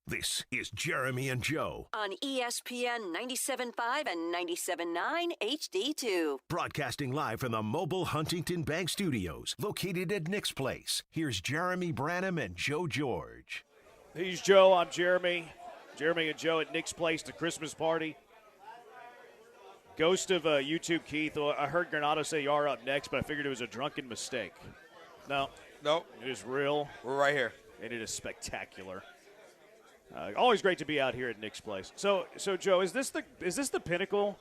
This is Jeremy and Joe. On ESPN 97.5 and 97.9 HD2. Broadcasting live from the mobile Huntington Bank Studios, located at Nick's Place. Here's Jeremy Branham and Joe George. He's Joe. I'm Jeremy. Jeremy and Joe at Nick's Place, the Christmas party. Ghost of YouTube Keith. I heard Granado say you are up next, but I figured it was a drunken mistake. No. Nope. It is real. We're right here. And it is spectacular. Always great to be out here at Nick's Place. So Joe, is this the pinnacle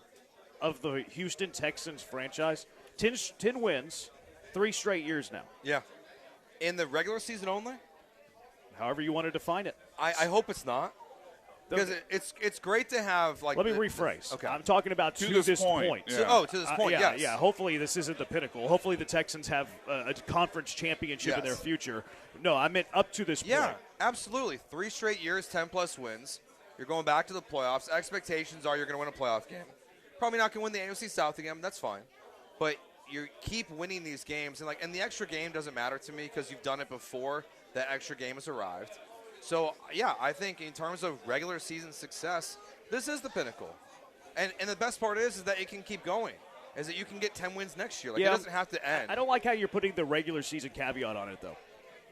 of the Houston Texans franchise? 10 wins, 3 straight years now. Yeah. In the regular season only? However you want to define it. I hope it's not. Because it's great to have, like... Let me rephrase. Okay. I'm talking about to this point. Yeah. To this point, yes. Yeah, hopefully this isn't the pinnacle. Hopefully the Texans have a conference championship in their future. No, I meant up to this point. Yeah, absolutely. 3 straight years, 10-plus wins. You're going back to the playoffs. Expectations are you're going to win a playoff game. Probably not going to win the AFC South again, but that's fine. But you keep winning these games. And the extra game doesn't matter to me because you've done it before that extra game has arrived. So, yeah, I think in terms of regular season success, this is the pinnacle. And the best part is that it can keep going, is that you can get 10 wins next year. It doesn't have to end. I don't like how you're putting the regular season caveat on it, though.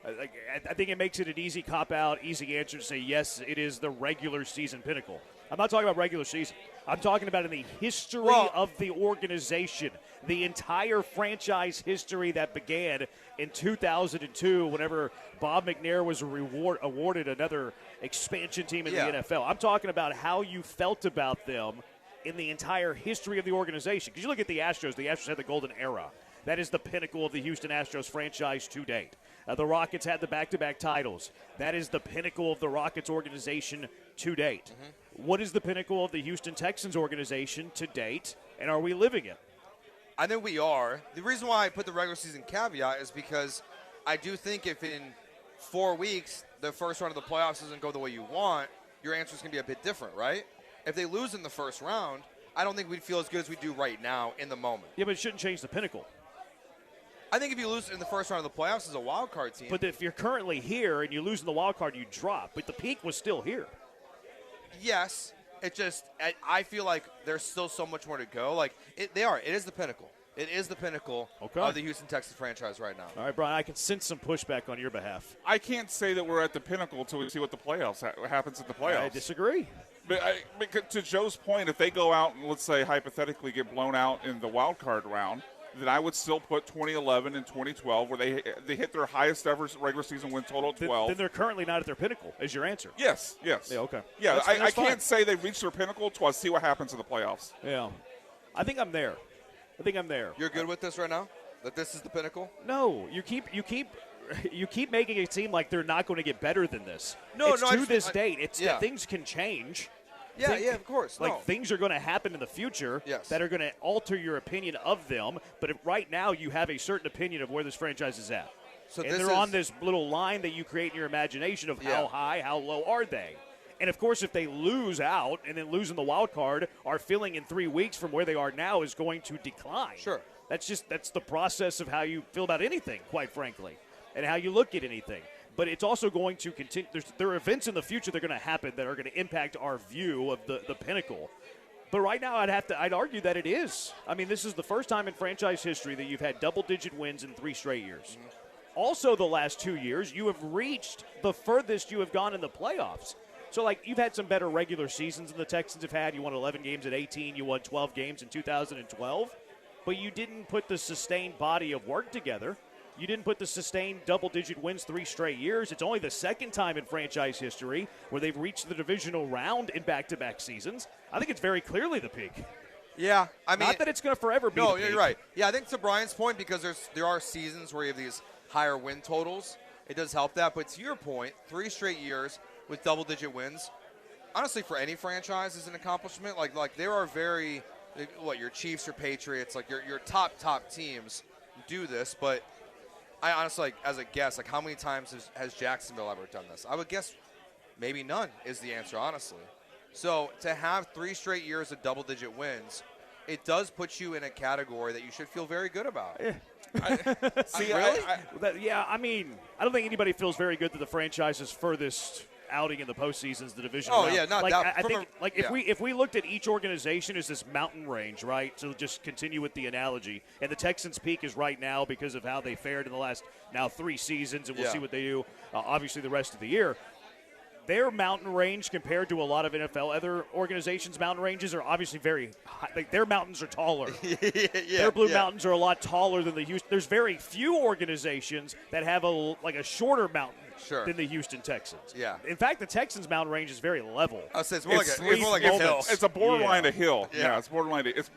I think it makes it an easy cop-out, easy answer to say, yes, it is the regular season pinnacle. I'm not talking about regular season. I'm talking about in the history of the organization, the entire franchise history that began in 2002 whenever Bob McNair was awarded another expansion team in the NFL. I'm talking about how you felt about them in the entire history of the organization. Because you look at the Astros had the golden era. That is the pinnacle of the Houston Astros franchise to date. The Rockets had the back-to-back titles. That is the pinnacle of the Rockets organization to date. Mm-hmm. What is the pinnacle of the Houston Texans organization to date, and are we living it? I think we are. The reason why I put the regular season caveat is because I do think if in 4 weeks the first round of the playoffs doesn't go the way you want, your answer is going to be a bit different, right? If they lose in the first round, I don't think we'd feel as good as we do right now in the moment. Yeah, but it shouldn't change the pinnacle. I think if you lose in the first round of the playoffs as a wild card team. But if you're currently here and you lose in the wild card, you drop. But the peak was still here. Yes. I feel like there's still so much more to go. It is the pinnacle. It is the pinnacle of the Houston Texans franchise right now. All right, Brian, I can sense some pushback on your behalf. I can't say that we're at the pinnacle until we see what the playoffs happens at the playoffs. I disagree. But to Joe's point, if they go out and, let's say, hypothetically get blown out in the wild card round, then I would still put 2011 and 2012 where they hit their highest ever regular season win total at 12. Then they're currently not at their pinnacle, is your answer. Yes. Yeah, okay. Yeah, that's I fine. can't say they've reached their pinnacle until I see what happens in the playoffs. Yeah. I think I'm there. You're good with this right now? That this is the pinnacle? No. You keep making it seem like they're not going to get better than this. No, to this date. Things can change. Yeah, of course. Things are going to happen in the future that are going to alter your opinion of them. But right now, you have a certain opinion of where this franchise is at. And they're on this little line that you create in your imagination of how high, how low are they. And, of course, if they lose out and then lose in the wild card, our feeling in 3 weeks from where they are now is going to decline. Sure. That's the process of how you feel about anything, quite frankly, and how you look at anything. But it's also going to continue. There are events in the future that are going to happen that are going to impact our view of the pinnacle. But right now, I'd argue that it is. I mean, this is the first time in franchise history that you've had double-digit wins in 3 straight years. Mm-hmm. Also, the last 2 years, you have reached the furthest you have gone in the playoffs. So, like, you've had some better regular seasons than the Texans have had. You won 11 games at 18. You won 12 games in 2012. But you didn't put the sustained body of work together. You didn't put the sustained double-digit wins 3 straight years. It's only the second time in franchise history where they've reached the divisional round in back-to-back seasons. I think it's very clearly the peak. Yeah, I mean, not that it's going to forever be. No, the peak. you're right. Yeah, I think to Brian's point, because there are seasons where you have these higher win totals, it does help that. But to your point, 3 straight years with double-digit wins, honestly, for any franchise is an accomplishment. Like there are your Chiefs, your Patriots, like your top teams do this. But I honestly, like, as a guess, like how many times has Jacksonville ever done this? I would guess maybe none is the answer, honestly. So to have 3 straight years of double-digit wins, it does put you in a category that you should feel very good about. I mean, I don't think anybody feels very good that the franchise's furthest outing in the postseason is the division. Oh, round. yeah, not like, that. I think, Yeah. if we looked at each organization as this mountain range, right? So just continue with the analogy, and the Texans' peak is right now because of how they fared in the last 3 seasons, and we'll see what they do. Obviously, the rest of the year. Their mountain range compared to a lot of NFL other organizations' mountain ranges are obviously very high. Like, their mountains are taller. Their Blue Mountains are a lot taller than the Houston. There's very few organizations that have a shorter mountain than the Houston Texans. Yeah. In fact, the Texans' mountain range is very level. I'll say it's more like a hill. It's a borderline a hill. Yeah. It's borderline. It's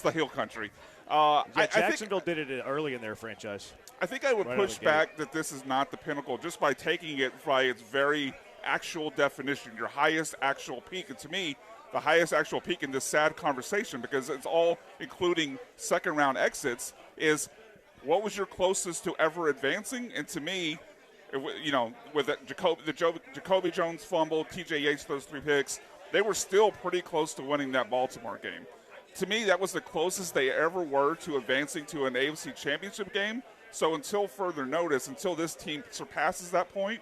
the hill country. Jacksonville did it early in their franchise. I think I would Right push out the back that this is not the pinnacle just by taking it by its very actual definition, your highest actual peak. And to me, the highest actual peak in this sad conversation, because it's all including second-round exits, is what was your closest to ever advancing? And to me, with the Jacoby Jones fumble, TJ Yates, those 3 picks, they were still pretty close to winning that Baltimore game. To me, that was the closest they ever were to advancing to an AFC championship game. So until further notice, until this team surpasses that point,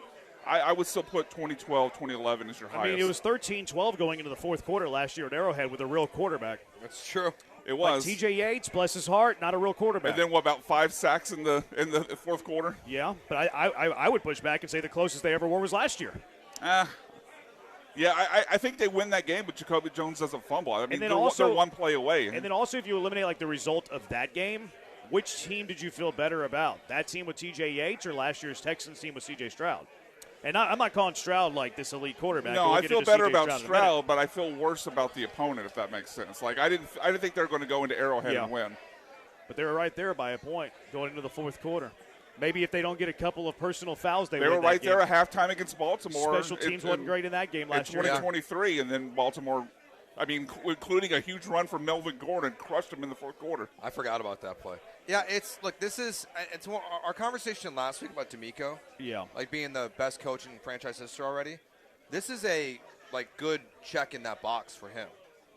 I would still put 2012, 2011 as your highest. I mean, it was 13-12 going into the fourth quarter last year at Arrowhead with a real quarterback. That's true. It was. Like TJ Yates, bless his heart, not a real quarterback. And then what, about 5 sacks in the fourth quarter? Yeah, but I would push back and say the closest they ever were was last year. I think they win that game, but Jacoby Jones doesn't fumble. I mean, they're 1 play away. And then also, if you eliminate like the result of that game, which team did you feel better about? That team with TJ Yates or last year's Texans team with CJ Stroud? And I'm not calling Stroud like this elite quarterback. No, I feel better about Stroud, but I feel worse about the opponent, if that makes sense. Like I didn't think they were going to go into Arrowhead and win. But they were right there by a point going into the fourth quarter. Maybe if they don't get a couple of personal fouls, they were right there at halftime against Baltimore. Special teams wasn't great in that game last year. 2023, and then Baltimore, I mean, including a huge run from Melvin Gordon, crushed him in the fourth quarter. I forgot about that play. Yeah, it's our conversation last week about D'Amico. Yeah, like being the best coach in franchise history already. This is a good check in that box for him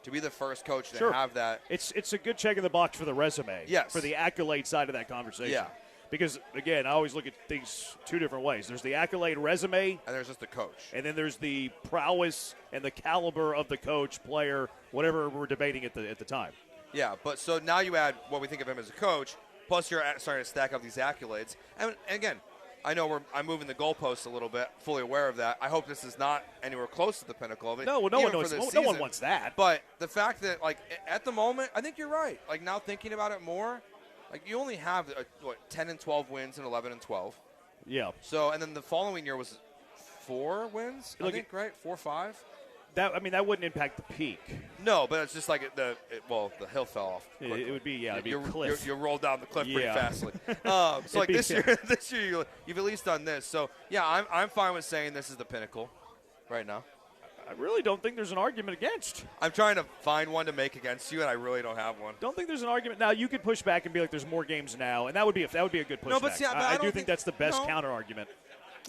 to be the first coach to have that. It's a good check in the box for the resume. Yes, for the accolade side of that conversation. Yeah. Because, again, I always look at things 2 different ways. There's the accolade resume. And there's just the coach. And then there's the prowess and the caliber of the coach, player, whatever we're debating at the time. Yeah, but so now you add what we think of him as a coach, plus you're starting to stack up these accolades. And again, I know I'm moving the goalposts a little bit, fully aware of that. I hope this is not anywhere close to the pinnacle of it. No, no one wants that. But the fact that, like, at the moment, I think you're right. Like, now thinking about it more, like, you only have, 10 and 12 wins and 11 and 12. Yeah. So, and then the following year was 4 wins, I think, right? 4 or 5? That wouldn't impact the peak. No, but it's just like the hill fell off. It would be, it'd be a cliff. You rolled down the cliff pretty fastly. So, like, this year you've at least done this. So, yeah, I'm fine with saying this is the pinnacle right now. I really don't think there's an argument against. I'm trying to find one to make against you, and I really don't have one. Don't think there's an argument. Now, you could push back and be like, there's more games now, and that would be a good pushback. No, but see, I do think that's the best counter-argument.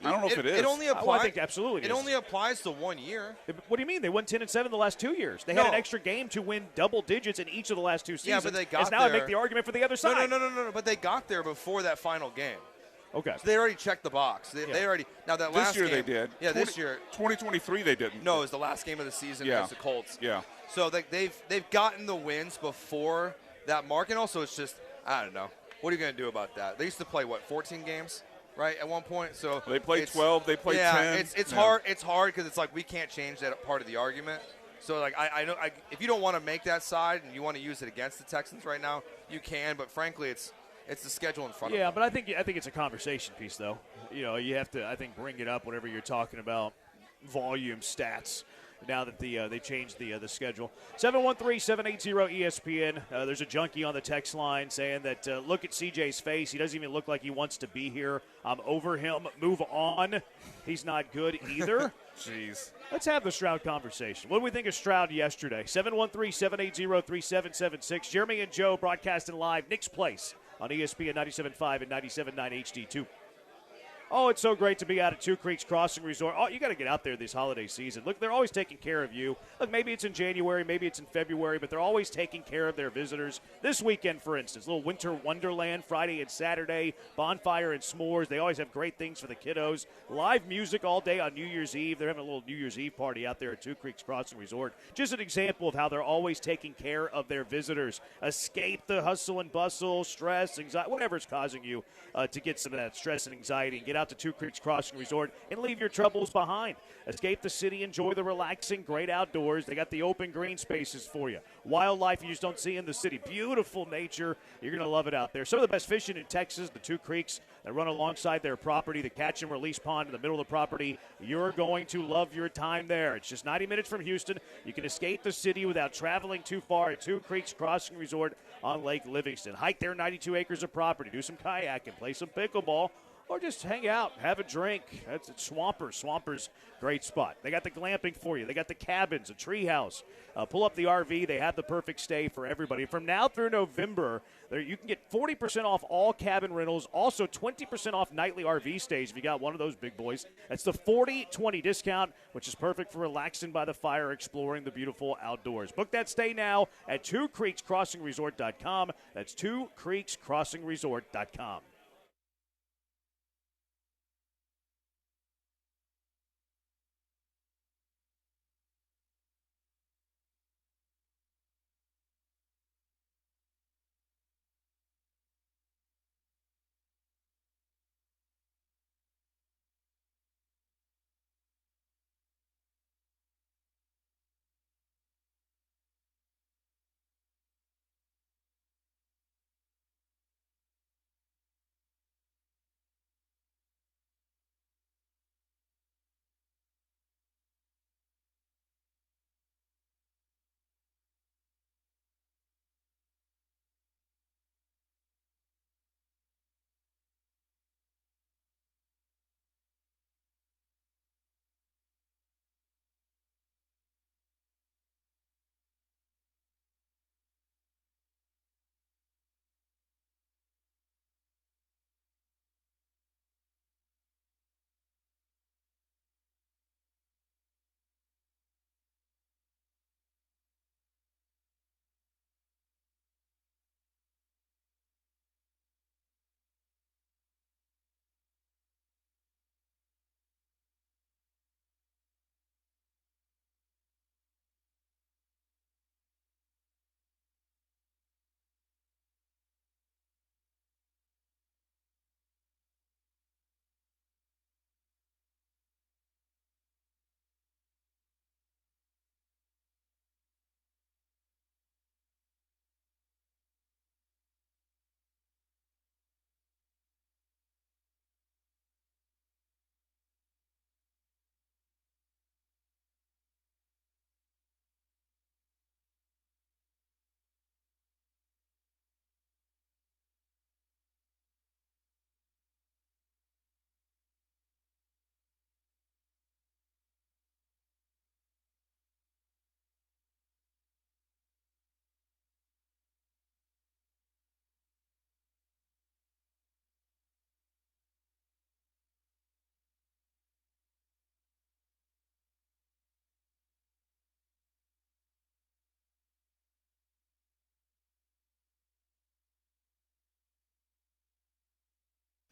I don't know if it is. It only applies. I think absolutely it only applies to 1 year. What do you mean? They won 10-7 the last 2 years. They had an extra game to win double digits in each of the last 2 seasons. Yeah, but they got there. Now I make the argument for the other side. No. But they got there before that final game. Okay. So they already checked the box. They already now that this year they did. Yeah, this year 2023 they didn't. No, it was the last game of the season against the Colts. Yeah. So they've gotten the wins before that mark, and also it's just, I don't know. What are you going to do about that? They used to play, 14 games, right, at one point? So they played 12, they played 10. Yeah, it's hard. It's hard because it's like we can't change that part of the argument. So, like, I know if you don't want to make that side and you want to use it against the Texans right now, you can. But frankly, it's the schedule in front of them. Yeah, but I think it's a conversation piece, though. You have to, I think, bring it up whenever you're talking about volume stats. Now that they changed the schedule. 713-780-ESPN. There's a junkie on the text line saying that look at CJ's face. He doesn't even look like he wants to be here. I'm over him. Move on. He's not good either. Jeez. Let's have the Stroud conversation. What do we think of Stroud yesterday? 713-780-3776. Jeremy and Joe broadcasting live. Nick's Place on ESPN 97.5 and 97.9 HD2. Oh, it's so great to be out at Two Creeks Crossing Resort. Oh, you got to get out there this holiday season. Look, they're always taking care of you. Look, maybe it's in January, maybe it's in February, but they're always taking care of their visitors. This weekend, for instance, little winter wonderland, Friday and Saturday, bonfire and s'mores. They always have great things for the kiddos. Live music all day on New Year's Eve. They're having a little New Year's Eve party out there at Two Creeks Crossing Resort. Just an example of how they're always taking care of their visitors. Escape the hustle and bustle, stress, anxiety, whatever's causing you to get some of that stress and anxiety, and get out to Two Creeks Crossing Resort and leave your troubles behind. Escape the city, enjoy the relaxing, great outdoors. They got the open green spaces for you. Wildlife you just don't see in the city. Beautiful nature. You're going to love it out there. Some of the best fishing in Texas, the Two Creeks that run alongside their property, the catch and release pond in the middle of the property. You're going to love your time there. It's just 90 minutes from Houston. You can escape the city without traveling too far at Two Creeks Crossing Resort on Lake Livingston. Hike their 92 acres of property. Do some kayaking, play some pickleball, or just hang out, have a drink. That's at Swampers. Swampers, great spot. They got the glamping for you. They got the cabins, a tree house. Pull up the RV. They have the perfect stay for everybody. From now through November, you can get 40% off all cabin rentals, also 20% off nightly RV stays if you got one of those big boys. That's the 40-20 discount, which is perfect for relaxing by the fire, exploring the beautiful outdoors. Book that stay now at twocreekscrossingresort.com. That's twocreekscrossingresort.com.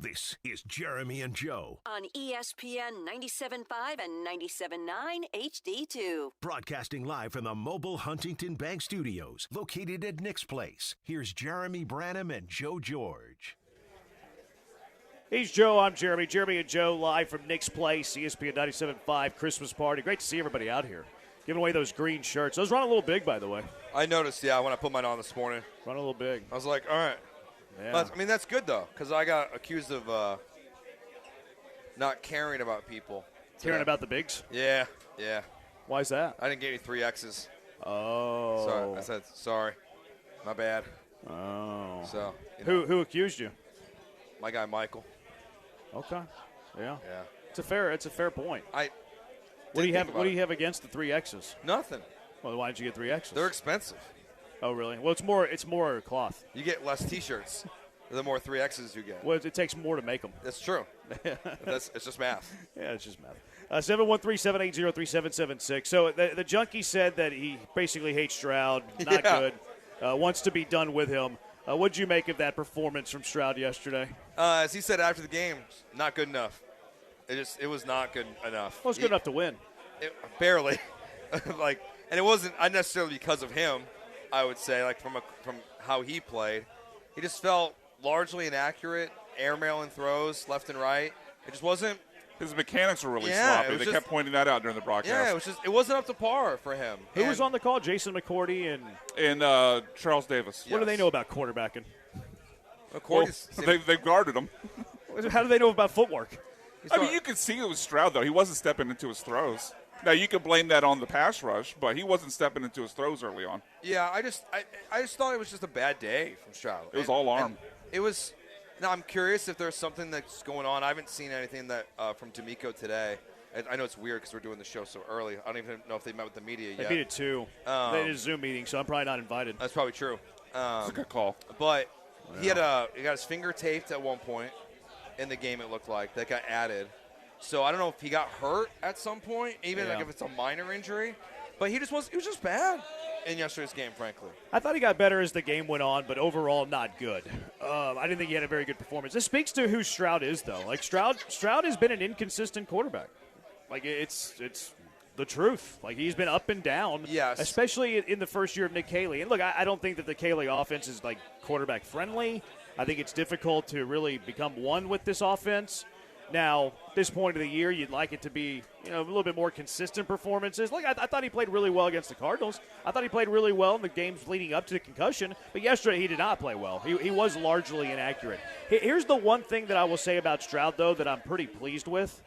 This is Jeremy and Joe. On ESPN 97.5 and 97.9 HD2. Broadcasting live from the mobile Huntington Bank Studios, located at Nick's Place. Here's Jeremy Branham and Joe George. He's Joe, I'm Jeremy. Jeremy and Joe live from Nick's Place, ESPN 97.5 Christmas party. Great to see everybody out here. Giving away those green shirts. Those run a little big, by the way. I noticed, yeah, when I put mine on this morning. Run a little big. I was like, all right. Yeah. I mean, that's good, though, because I got accused of not caring about people. Caring about the bigs? Yeah. Why is that? I didn't get any 3 X's. Oh. Sorry. I said, sorry. My bad. Oh. So, who accused you? My guy, Michael. Okay. Yeah. Yeah. It's a fair point. What do you have against the 3 X's? Nothing. Well, why didn't you get 3 X's? They're expensive. Oh, really? Well, it's more cloth. You get less T-shirts the more 3 X's you get. Well, it takes more to make them. That's true. It's just math. Yeah, it's just math. 713-780-3776. So the junkie said that he basically hates Stroud. Not good. Wants to be done with him. What did you make of that performance from Stroud yesterday? As he said after the game, not good enough. It was not good enough. Well, it's good enough to win. Barely. And it wasn't necessarily because of him. I would say, from how he played, he just felt largely inaccurate, airmailing throws left and right. It just wasn't. His mechanics were really sloppy. They kept pointing that out during the broadcast. Yeah, it wasn't up to par for him. Who was on the call? Jason McCourty and Charles Davis. What do they know about quarterbacking? They've guarded him. How do they know about footwork? I mean, you could see it was Stroud, though. He wasn't stepping into his throws. Now, you could blame that on the pass rush, but he wasn't stepping into his throws early on. Yeah, I just thought it was just a bad day from Stroud. It was all arm. It was. Now, I'm curious if there's something that's going on. I haven't seen anything that from D'Amico today. I know it's weird because we're doing the show so early. I don't even know if they met with the media yet. They beat it too. They did a Zoom meeting, so I'm probably not invited. That's probably true. It's a good call. But he got his finger taped at one point in the game, it looked like. That got added. So I don't know if he got hurt at some point, even if it's a minor injury. But he was just bad in yesterday's game, frankly. I thought he got better as the game went on, but overall not good. I didn't think he had a very good performance. This speaks to who Stroud is, though. Stroud has been an inconsistent quarterback. It's the truth. He's been up and down. Yes. Especially in the first year of Nick Caley. And look, I don't think that the Caley offense is quarterback friendly. I think it's difficult to really become one with this offense. Now, at this point of the year, you'd like it to be, a little bit more consistent performances. I thought he played really well against the Cardinals. I thought he played really well in the games leading up to the concussion. But yesterday, he did not play well. He was largely inaccurate. Here's the one thing that I will say about Stroud, though, that I'm pretty pleased with.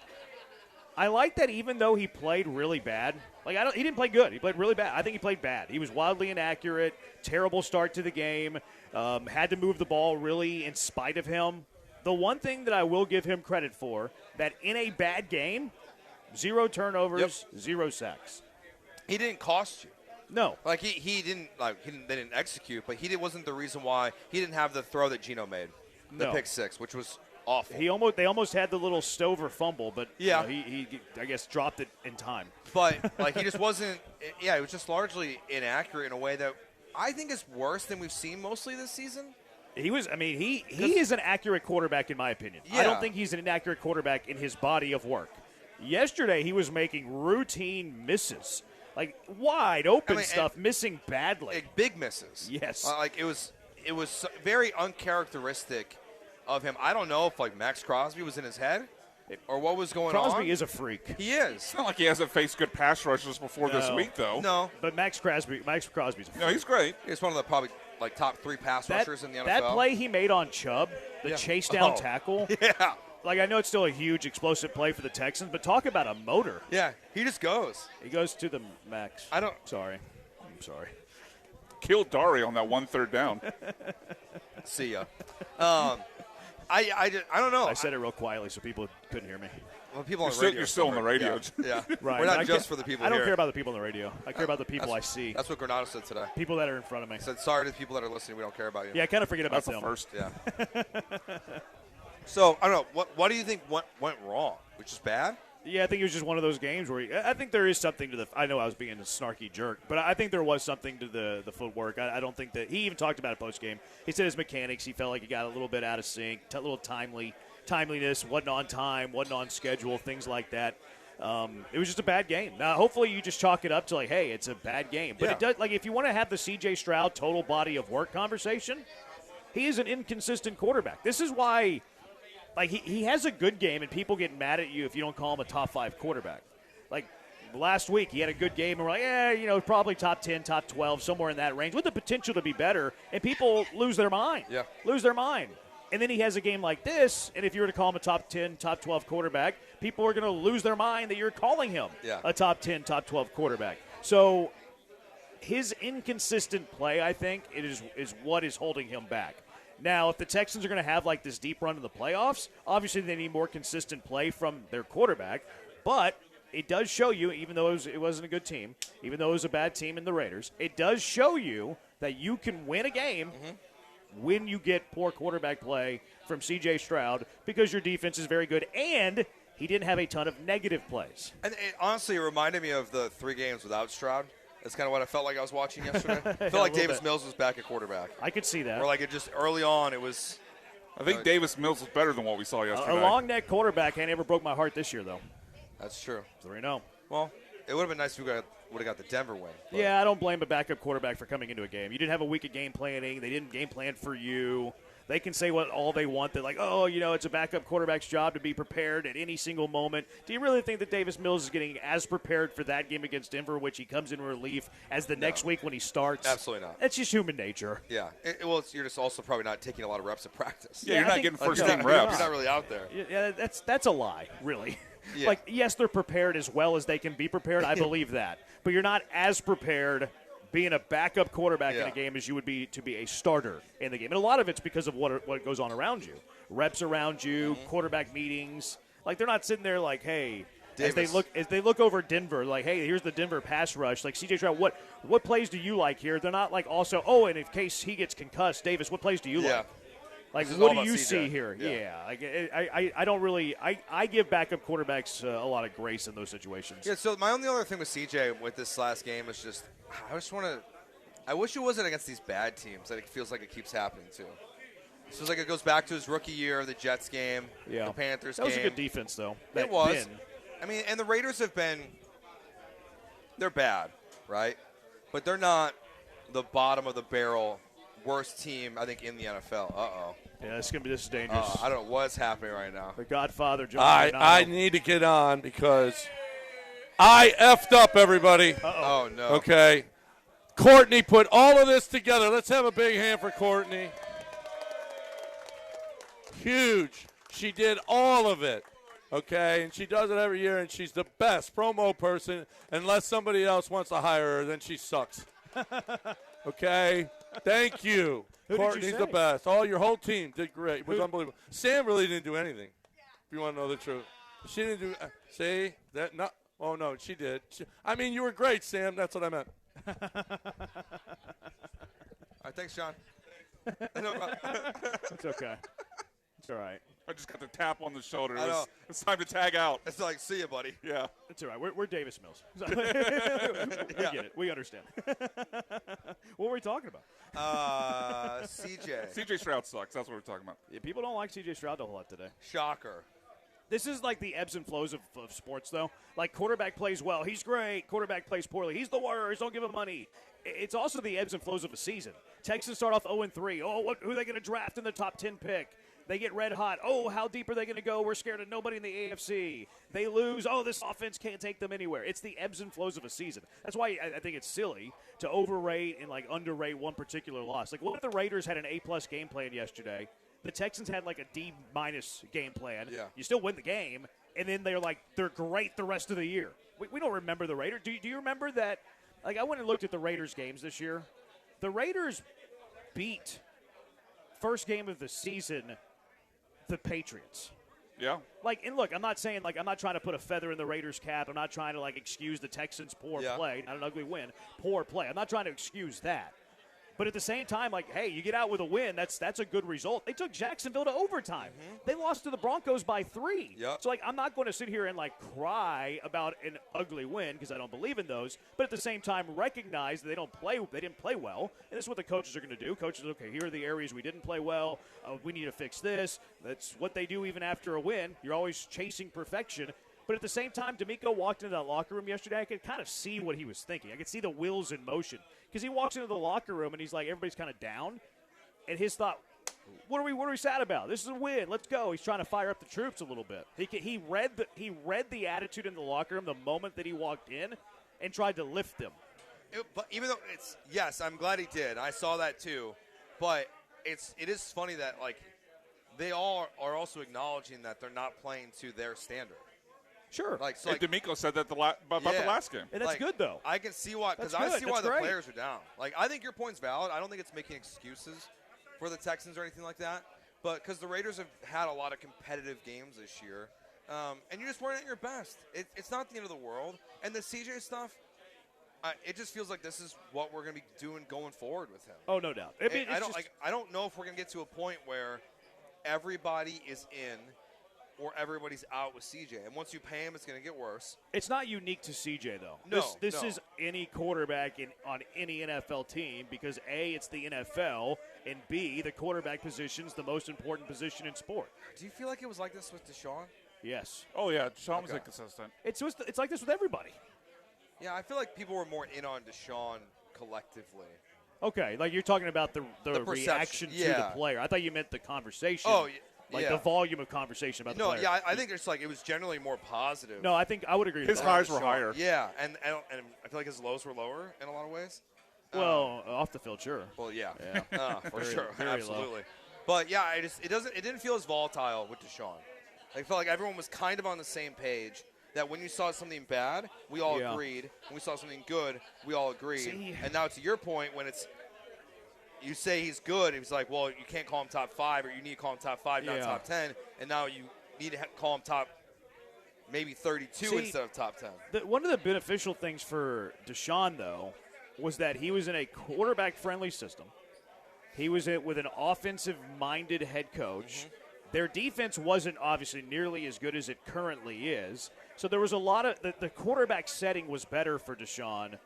I like that even though he played really bad. He didn't play good. He played really bad. I think he played bad. He was wildly inaccurate, terrible start to the game, had to move the ball really in spite of him. The one thing that I will give him credit for, that in a bad game, 0 turnovers, 0 sacks. He didn't cost you. No. He didn't they didn't execute, but wasn't the reason why he didn't have the throw that Geno made. The pick six, which was awful. They almost had the little Stover fumble, but he I guess dropped it in time. But he just wasn't he was just largely inaccurate in a way that I think is worse than we've seen mostly this season. He is an accurate quarterback in my opinion. Yeah. I don't think he's an inaccurate quarterback in his body of work. Yesterday he was making routine misses, wide open stuff, missing badly. Big misses. Yes. It was very uncharacteristic of him. I don't know if Max Crosby was in his head or what was going on. Crosby is a freak. He is. It's not like he hasn't faced good pass rushers before this week, though. No. But Max Crosby's a freak. No, he's great. He's one of the probably top 3 pass rushers in the NFL. That play he made on Chubb, the chase down tackle. Yeah. I know it's still a huge explosive play for the Texans, but talk about a motor. Yeah, he just goes. He goes to the max. I'm sorry. Killed Dari on that 1 3rd down. See ya. I don't know. I said it real quietly so people couldn't hear me. Well, people on the radio. You're still on the radio. Yeah. Right. We're not just for the people I don't here. care about the people on the radio. I care about the people I see. That's what Granado said today. People that are in front of me. He said, sorry to the people that are listening. We don't care about you. Yeah, I kind of forget about That's them. the first. Yeah. So, I don't know. What do you think went wrong? Which is bad? Yeah, I think it was just one of those games where I think there is something to the – I know I was being a snarky jerk, but I think there was something to the footwork. I don't think that – he even talked about it post-game. He said his mechanics, he felt like he got a little bit out of sync, a little timeliness, wasn't on time, wasn't on schedule, things like that. It was just a bad game. Now, hopefully you just chalk it up to, like, hey, it's a bad game. But it does – like, if you want to have the C.J. Stroud total body of work conversation, he is an inconsistent quarterback. This is why – like, he has a good game, and people get mad at you if you don't call him a top 5 quarterback. Like, last week, he had a good game, and we're like, probably top 10, top 12, somewhere in that range, with the potential to be better, and people lose their mind. Yeah. Lose their mind. And then he has a game like this, and if you were to call him a top 10, top 12 quarterback, people are going to lose their mind that you're calling him a top 10, top 12 quarterback. So his inconsistent play, I think, is what is holding him back. Now, if the Texans are going to have like this deep run in the playoffs, obviously they need more consistent play from their quarterback. But it does show you, even though it wasn't a good team, even though it was a bad team in the Raiders, it does show you that you can win a game when you get poor quarterback play from C.J. Stroud because your defense is very good and he didn't have a ton of negative plays. And honestly, it reminded me of the 3 games without Stroud. That's kind of what I felt like I was watching yesterday. I felt like Davis Mills was back at quarterback. I could see that. Or like it just early on, it was. I think Davis Mills was better than what we saw yesterday. A long neck quarterback ain't ever broke my heart this year, though. That's true. So we know. Well, it would have been nice if we would have got the Denver win. But. Yeah, I don't blame a backup quarterback for coming into a game. You didn't have a week of game planning. They didn't game plan for you. They can say what all they want. They're like, it's a backup quarterback's job to be prepared at any single moment. Do you really think that Davis Mills is getting as prepared for that game against Denver, which he comes in relief, as the next week when he starts? Absolutely not. That's just human nature. Yeah. You're just also probably not taking a lot of reps at practice. Yeah, you're not getting first-team reps. You're not really out there. Yeah, that's a lie, really. Yeah. Like, yes, they're prepared as well as they can be prepared. I believe that. But you're not as prepared being a backup quarterback in a game as you would be to be a starter in the game. And a lot of it's because of what goes on around you. Reps around you, quarterback meetings. Like, they're not sitting there like, hey, as they look over Denver, like, hey, here's the Denver pass rush. Like, C.J. Stroud, what plays do you like here? They're not like also, and in case he gets concussed, Davis, what plays do you like? Like, what do you see here? Yeah. Like, I don't really – I give backup quarterbacks a lot of grace in those situations. Yeah, so my only other thing with CJ with this last game is just I just want to – I wish it wasn't against these bad teams that it feels like it keeps happening to. It feels like it goes back to his rookie year, the Jets game, the Panthers game. That was a good defense, though. It was. I mean, and the Raiders have been – they're bad, right? But they're not the bottom of the barrel worst team, I think, in the NFL. Yeah, this is dangerous. I don't know what's happening right now. The Godfather, John. I need to get on because I effed up, everybody. Oh, no. Okay. Courtney put all of this together. Let's have a big hand for Courtney. Huge. She did all of it. Okay, and she does it every year, and she's the best promo person. Unless somebody else wants to hire her, then she sucks. Okay? Thank you. Courtney's the best. Your whole team did great. It was unbelievable. Sam really didn't do anything, if you want to know the truth. She didn't do see? That not. Oh, no, she did. You were great, Sam. That's what I meant. All right, thanks, John. It's okay. It's all right. I just got the tap on the shoulder. It's time to to tag out. It's like, see you, buddy. Yeah. It's all right. We're Davis Mills. We get it. We understand. What were we talking about? CJ. CJ Stroud sucks. That's what we're talking about. Yeah, people don't like CJ Stroud a whole lot today. Shocker. This is like the ebbs and flows of sports, though. Like, quarterback plays well. He's great. Quarterback plays poorly. He's the worst. Don't give him money. It's also the ebbs and flows of a season. Texans start off 0-3. Who are they going to draft in the top 10 pick? They get red hot. How deep are they going to go? We're scared of nobody in the AFC. They lose. This offense can't take them anywhere. It's the ebbs and flows of a season. That's why I think it's silly to overrate and, underrate one particular loss. Like, what if the Raiders had an A-plus game plan yesterday? The Texans had, a D- game plan. Yeah. You still win the game, and then they're great the rest of the year. We don't remember the Raiders. Do you remember that? I went and looked at the Raiders games this year. The Raiders beat, first game of the season, the Patriots. Yeah. And look, I'm not saying, I'm not trying to put a feather in the Raiders' cap. I'm not trying to, excuse the Texans' poor play. Not an ugly win. Poor play. I'm not trying to excuse that. But at the same time, like, hey, you get out with a win. That's a good result. They took Jacksonville to overtime. They lost to the Broncos by 3. Yep. So, like, I'm not going to sit here and, like, cry about an ugly win because I don't believe in those. But at the same time, recognize that they didn't play well. And this is what the coaches are going to do. Coaches, okay, here are the areas we didn't play well. We need to fix this. That's what they do even after a win. You're always chasing perfection. But at the same time, D'Amico walked into that locker room yesterday. I could kind of see what he was thinking. I could see the wheels in motion. Because he walks into the locker room and he's like, everybody's kind of down. And his thought, what are we sad about? This is a win. Let's go. He's trying to fire up the troops a little bit. He read the attitude in the locker room the moment that he walked in and tried to lift them. But even though yes, I'm glad he did. I saw that too. But it is funny that, like, they all are also acknowledging that they're not playing to their standard. Sure. And D'Amico said that about the last game. And that's good, though. I can see why, because That's I good. see why That's the great. players are down. Like, I think your point's valid. I don't think it's making excuses for the Texans or anything like that. But because the Raiders have had a lot of competitive games this year, and you just weren't at your best. It's not the end of the world. And the CJ stuff, it just feels like this is what we're going to be doing going forward with him. Oh, no doubt. I don't know if we're going to get to a point where everybody is in or everybody's out with CJ. And once you pay him, it's going to get worse. It's not unique to CJ, though. No, This is any quarterback on any NFL team because, A, it's the NFL, and B, the quarterback position is the most important position in sport. Do you feel like it was like this with Deshaun? Yes. Oh, yeah. Deshaun was inconsistent. It's like this with everybody. Yeah, I feel like people were more in on Deshaun collectively. Okay, like you're talking about the perception, reaction to the player. I thought you meant the conversation. Oh, Like yeah. the volume of conversation about the player. No, yeah, I think it's like it was generally more positive. No, I think I would agree. His with highs that. were higher. Yeah, and I feel like his lows were lower in a lot of ways. Well, off the field, sure. Well, yeah, for Very- sure, very low. absolutely. But yeah, it didn't feel as volatile with Deshaun. I felt like everyone was kind of on the same page. That when you saw something bad, we all agreed. When we saw something good, we all agreed. See. And now to your point, when you say he's good, he's like, well, you can't call him top 5, or you need to call him top 5, not top 10. And now you need to call him top maybe 32 instead of top 10. One of the beneficial things for Deshaun, though, was that he was in a quarterback-friendly system. He was with an offensive-minded head coach. Their defense wasn't obviously nearly as good as it currently is. So there was a lot of the quarterback setting was better for Deshaun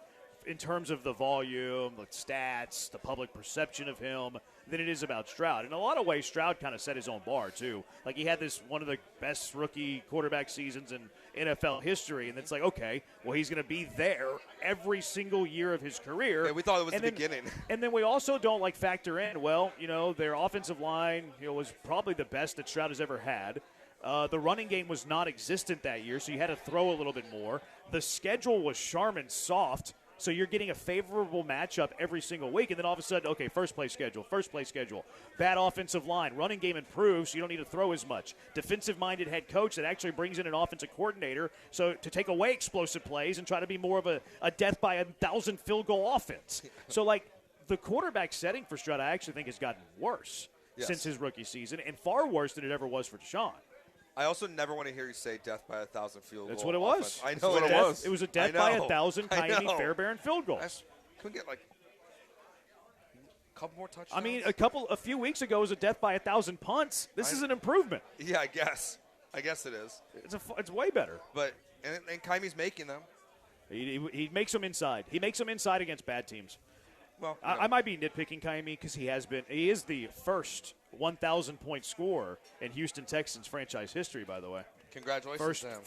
in terms of the volume, the stats, the public perception of him than it is about Stroud. In a lot of ways, Stroud kind of set his own bar, too. Like, he had one of the best rookie quarterback seasons in NFL history, and it's like, okay, well, he's going to be there every single year of his career. Yeah, we thought it was the beginning. And then we also don't, factor in, well, their offensive line, was probably the best that Stroud has ever had. The running game was non-existent that year, so you had to throw a little bit more. The schedule was Charmin soft, so you're getting a favorable matchup every single week, and then all of a sudden, okay, first place schedule. Bad offensive line. Running game improves, so you don't need to throw as much. Defensive-minded head coach that actually brings in an offensive coordinator so to take away explosive plays and try to be more of a death by 1,000 field goal offense. So, the quarterback setting for Stroud, I actually think has gotten worse since his rookie season, and far worse than it ever was for Deshaun. I also never want to hear you say death by 1,000 field goal. That's what it was. Offense. I That's know what it was. is. It was a death by 1,000 Miami Fairbairn field goals. Can we get a couple more touchdowns? I mean, a few weeks ago was a death by 1,000 punts. This is an improvement. Yeah, I guess it is. It's way better. But and Kymie's making them. He makes them inside. He makes them inside against bad teams. Well, I might be nitpicking Kymie because he is the first 1,000-point scorer in Houston Texans franchise history, by the way. Congratulations to him.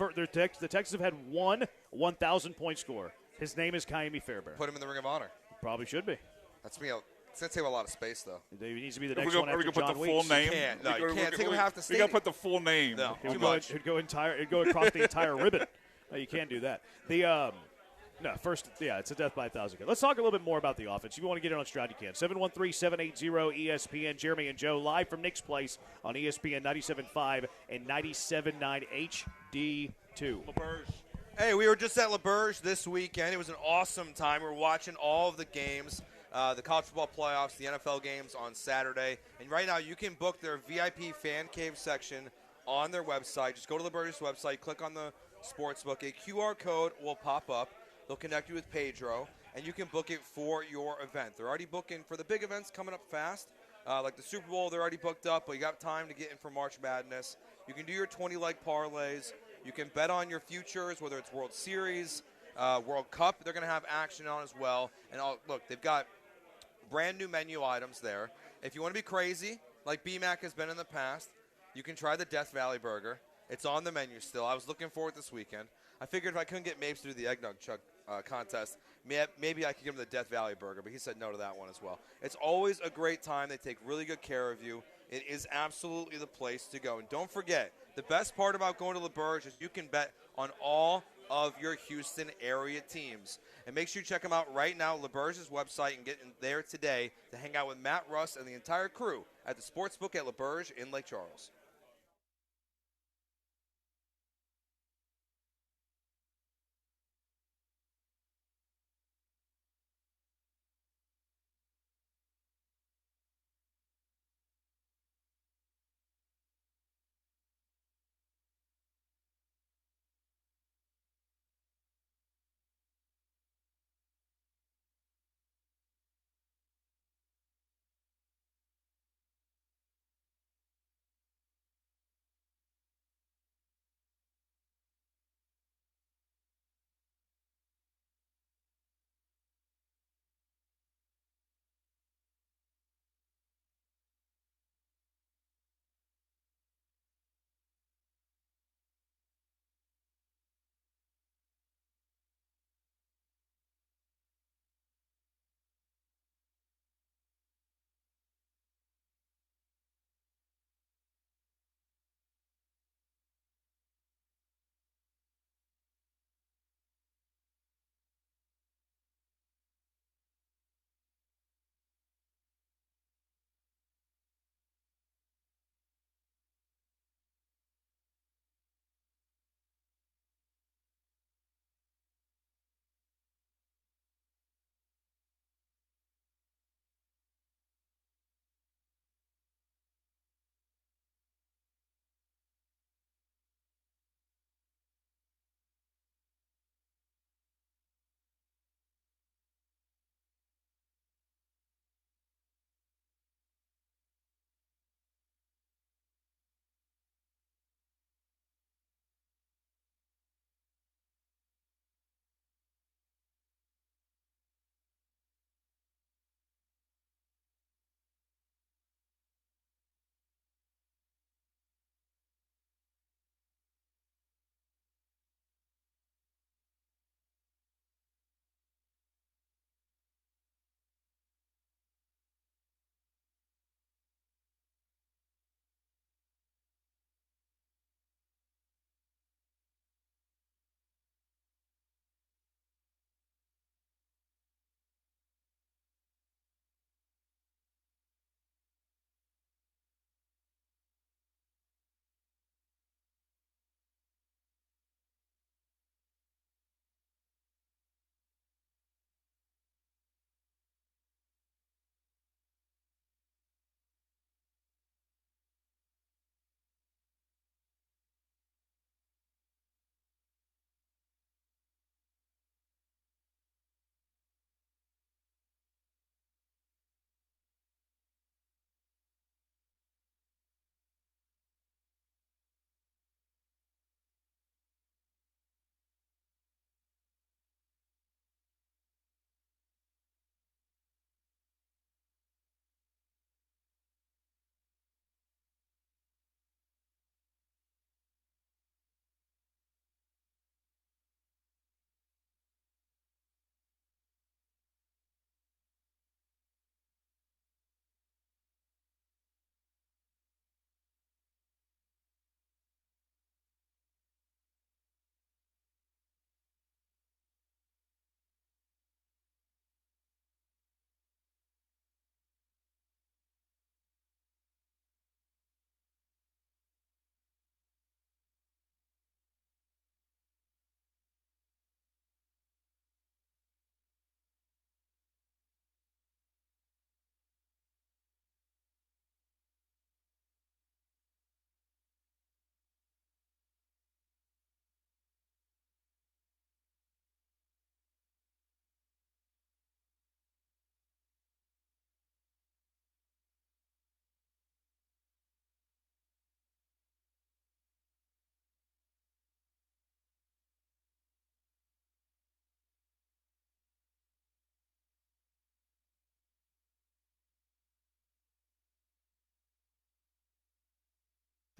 The Texans have had one 1,000-point scorer. His name is Kymie Fairbairn. Put him in the Ring of Honor. Probably should be. It's going to take a lot of space, though. He needs to be the next one after John Weeks. Put the full name? You can't take him half the We stadium. got to put the full name. No, It'd go across the entire ribbon. No, you can't do that. It's a death by 1,000. Let's talk a little bit more about the offense. If you want to get in on Stroud, you can. 713-780-ESPN. Jeremy and Joe live from Nick's Place on ESPN 97.5 and 97.9 HD2. Hey, we were just at LaBerge this weekend. It was an awesome time. We were watching all of the games, the college football playoffs, the NFL games on Saturday. And right now you can book their VIP fan cave section on their website. Just go to LaBerge's website, click on the sportsbook. A QR code will pop up. They'll connect you with Pedro. and you can book it for your event. They're already booking for the big events coming up fast. Like the Super Bowl, they're already booked up, but you got time to get in for March Madness. You can do your 20-leg parlays. You can bet on your futures, whether it's World Series, World Cup. They're going to have action on as well. And look, they've got brand new menu items there. If you want to be crazy, like BMAC has been in the past, you can try the Death Valley Burger. It's on the menu still. I was looking forward this weekend. I figured if I couldn't get Mapes to do the eggnog chug contest, maybe I could give him the Death Valley Burger, but he said no to that one as well. It's always a great time. They take really good care of you. It is absolutely the place to go. And don't forget, the best part about going to LaBerge is you can bet on all of your Houston area teams. And make sure you check them out right now, LaBerge's website, and get in there today to hang out with Matt Russ and the entire crew at the Sportsbook at LaBerge in Lake Charles.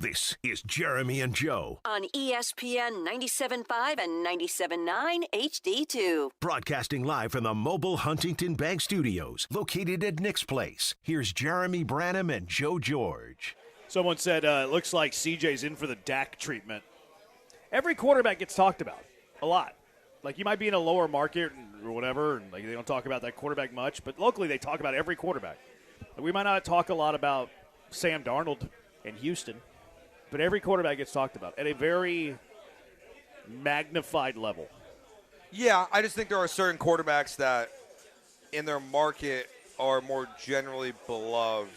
This is Jeremy and Joe. On ESPN 97.5 and 97.9 HD2. Broadcasting live from the mobile Huntington Bank Studios, located at Nick's Place. Here's Jeremy Branham and Joe George. Someone said, it looks like CJ's in for the Dak treatment. Every quarterback gets talked about a lot. Like, you might be in a lower market or whatever, and like they don't talk about that quarterback much, but locally they talk about every quarterback. We might not talk a lot about Sam Darnold in Houston, but every quarterback gets talked about at a very magnified level. Yeah, I just think there are certain quarterbacks that in their market are more generally beloved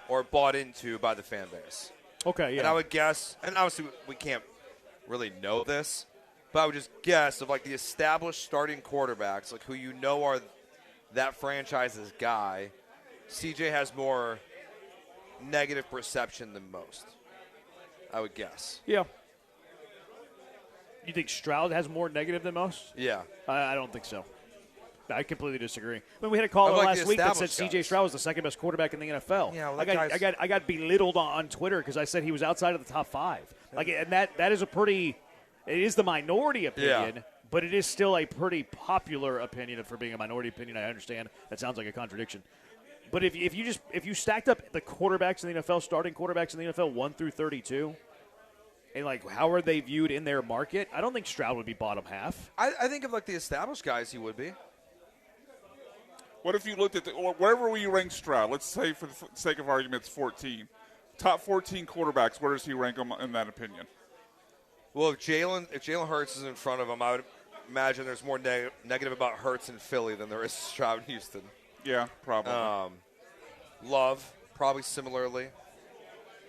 or bought into by the fan base. Okay, yeah. And I would guess, and obviously we can't really know this, but I would just guess of like the established starting quarterbacks, like who you know are that franchise's guy, CJ has more negative perception than most, I would guess. Yeah. You think Stroud has more negative than most? Yeah. I don't think so. I completely disagree. I mean, we had a caller last week that said C.J. Stroud was the second best quarterback in the NFL. Yeah, well, I got belittled on Twitter because I said he was outside of the top 5. Like, and that is it is the minority opinion, but it is still a pretty popular opinion. For being a minority opinion, I understand that sounds like a contradiction. But if you stacked up the quarterbacks in the NFL, starting quarterbacks in the NFL 1 through 32, and like how are they viewed in their market, I don't think Stroud would be bottom half. I think of like the established guys, he would be. What if you looked at or wherever you rank Stroud? Let's say, for the sake of argument, it's 14. Top 14 quarterbacks. Where does he rank them in that opinion? Well, if Jalen Hurts is in front of him, I would imagine there's more negative about Hurts in Philly than there is Stroud in Houston. Yeah, probably. Love, probably similarly.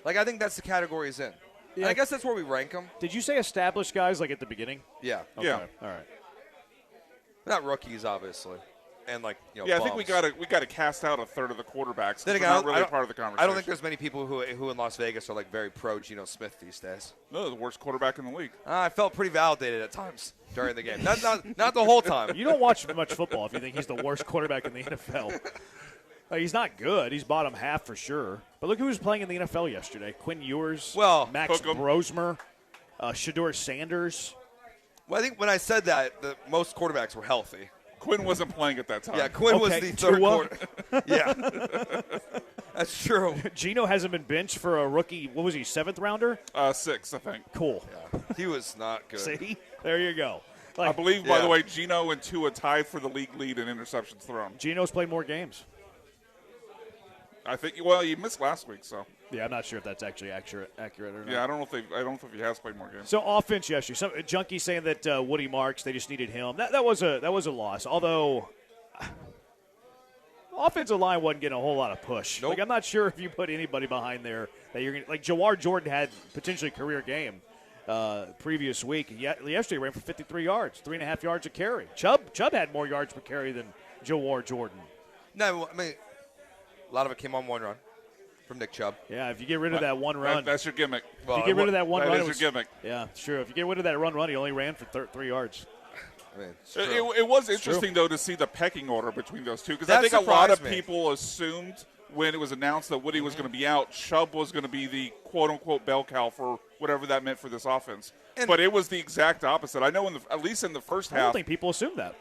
Like, I think that's the category he's in. Yeah. And I guess that's where we rank him. Did you say established guys like at the beginning? Yeah. Okay. Yeah. All right. Not rookies, obviously. And like, Yeah, bums. I think we got to cast out a third of the quarterbacks. Then They're again, not really part of the conversation. I don't think there's many people who in Las Vegas are like very pro Geno Smith these days. No, the worst quarterback in the league. I felt pretty validated at times during the game. Not the whole time. You don't watch much football if you think he's the worst quarterback in the NFL. He's not good. He's bottom half for sure. But look who was playing in the NFL yesterday. Quinn Ewers, Max Brosmer, Shedeur Sanders. Well, I think when I said that, most quarterbacks were healthy. Quinn wasn't playing at that time. Yeah, Quinn was the third quarter. Yeah. That's true. Geno hasn't been benched for a rookie, what was he, 7th rounder? 6th, I think. Cool. Yeah. He was not good. See? There you go. I believe, by the way, Geno and Tua tied for the league lead in interceptions thrown. Geno's played more games. I think. Well, he missed last week, so. Yeah, I'm not sure if that's actually accurate or not. Yeah, I don't know if he has played more games. So offense yesterday. Some junkie saying that Woody Marks, they just needed him. That was a loss. Although offensive line wasn't getting a whole lot of push. Nope. Like, I'm not sure if you put anybody behind there that you're gonna, like Jawar Jordan had potentially a career game previous week. Yesterday ran for 53 yards, 3.5 yards a carry. Chubb had more yards per carry than Jawar Jordan. No, I mean, a lot of it came on one run from Nick Chubb. Yeah, if you get rid of that one run. That's your gimmick. If you get rid of that one run. That is your gimmick. Yeah, sure. If you get rid of that run, he only ran for 3 yards. I mean, it was interesting, though, to see the pecking order between those two. Because I think a lot of people assumed when it was announced that Woody was going to be out, Chubb was going to be the quote-unquote bell cow for whatever that meant for this offense. But it was the exact opposite. I know, at least in the first half. I don't think people assumed that.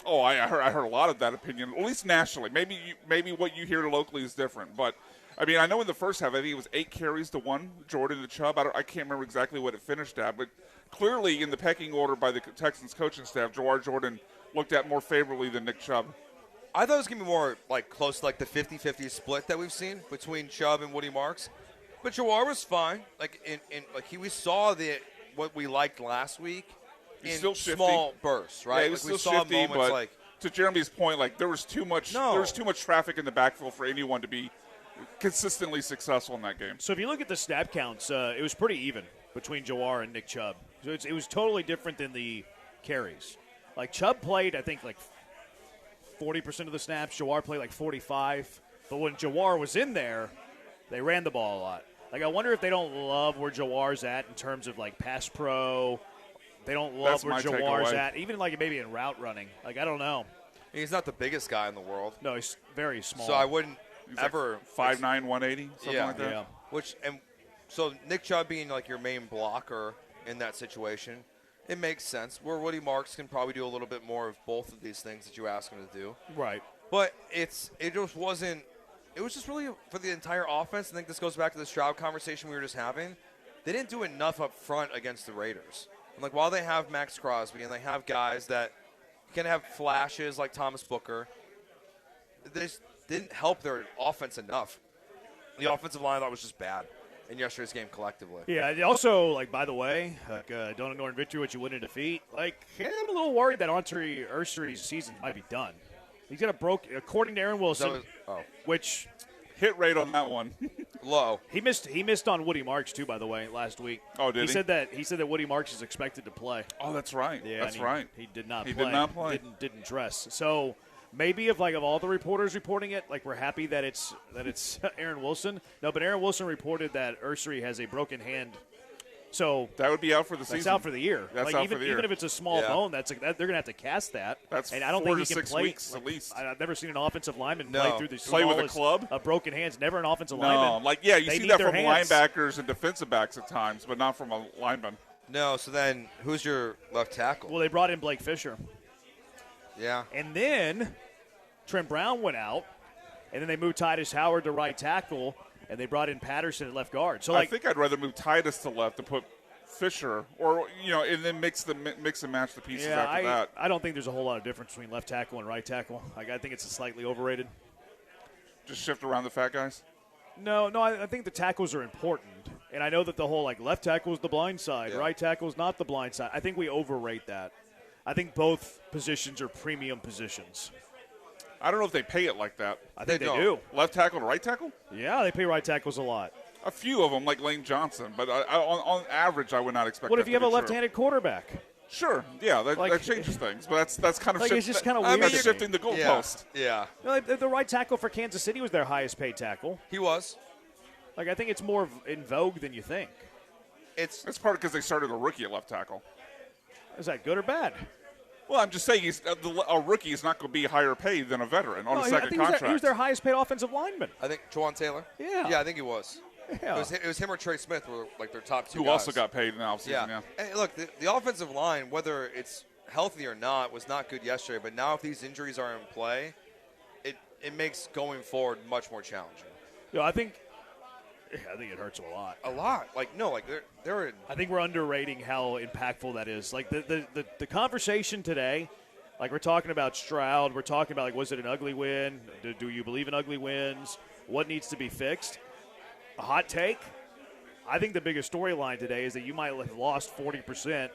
Oh, I heard a lot of that opinion, at least nationally. Maybe what you hear locally is different. But, I mean, I know in the first half, I think it was 8 carries to 1, Jordan to Chubb. I can't remember exactly what it finished at. But clearly in the pecking order by the Texans coaching staff, Jawar Jordan looked at more favorably than Nick Chubb. I thought it was going to be more like close to like the 50-50 split that we've seen between Chubb and Woody Marks. But Jawar was fine. Like we saw what we liked last week. He's in still shifty. Small bursts, right? Yeah, he was still shifty, but to Jeremy's point, like there was too much traffic in the backfield for anyone to be consistently successful in that game. So if you look at the snap counts, it was pretty even between Jawar and Nick Chubb. So it was totally different than the carries. Like Chubb played, I think, like 40% of the snaps. Jawar played like 45. But when Jawar was in there, they ran the ball a lot. Like I wonder if they don't love where Jawar's at in terms of like pass pro. They don't love where Jawar's at, even like maybe in route running. Like I don't know. He's not the biggest guy in the world. No, he's very small. So I wouldn't he's ever like 5'9", 180, something like that. Yeah. So Nick Chubb being like your main blocker in that situation, it makes sense. Where Woody Marks can probably do a little bit more of both of these things that you ask him to do. Right. But it just wasn't. It was just really for the entire offense. I think this goes back to the Stroud conversation we were just having. They didn't do enough up front against the Raiders. And like while they have Max Crosby and they have guys that can have flashes like Thomas Booker, they just didn't help their offense enough. The offensive line I thought was just bad in yesterday's game collectively. Yeah, and also, like, by the way, don't ignore in victory what you win in defeat. Like, I'm a little worried that Andre Ursery's season might be done. He's got according to Aaron Wilson, which hit rate on that one low. He missed on Woody Marks too, by the way, last week. Oh, did he? He said that Woody Marks is expected to play. Oh, that's right. Yeah, that's right. He did not. He play. did not play. Didn't dress. So maybe of all the reporters reporting it, like we're happy that it's Aaron Wilson. No, but Aaron Wilson reported that Ursery has a broken hand. So that would be out for the that's season. out for the year. That's like out even, for the year. Even if it's a small bone, they're going to have to cast that. That's and I don't 4 think to he can 6 play weeks at least. I've never seen an offensive lineman play through the play with a smallest club of broken hands. Never an offensive No, lineman. you They see need that their from hands. linebackers and defensive backs at times, but not from a lineman. No, so then who's your left tackle? Well, they brought in Blake Fisher. Yeah. And then Trent Brown went out, and then they moved Titus Howard to right tackle, and they brought in Patterson at left guard. So I think I'd rather move Titus to left to put Fisher, or and then mix and match the pieces after that. I don't think there's a whole lot of difference between left tackle and right tackle. Like, I think it's slightly overrated. Just shift around the fat guys? No, I think the tackles are important. And I know that the whole, left tackle is the blind side, right tackle is not the blind side. I think we overrate that. I think both positions are premium positions. I don't know if they pay it like that. I think they do. Left tackle to right tackle? Yeah, they pay right tackles a lot. A few of them, like Lane Johnson, but on average, I would not expect. What that if you have to a be true. left-handed quarterback? Sure, yeah, that changes things, but that's kind of it's just kind of weird. That's shifting the goalpost. Yeah. The right tackle for Kansas City was their highest-paid tackle. He was. I think it's more in vogue than you think. It's part because they started a rookie at left tackle. Is that good or bad? Well, I'm just saying a rookie is not going to be higher paid than a veteran on a second contract. He was their highest-paid offensive lineman. I think Jawan Taylor. Yeah. I think he was. Yeah. It was him or Trey Smith were their top two Who guys. also got paid in the offseason, yeah. And look, the offensive line, whether it's healthy or not, was not good yesterday. But now if these injuries are in play, it makes going forward much more challenging. I think it hurts them a lot. A lot. They're I think we're underrating how impactful that is. Like, the conversation today, like, we're talking about Stroud. We're talking about, was it an ugly win? Do you believe in ugly wins? What needs to be fixed? A hot take, I think the biggest storyline today is that you might have lost 40%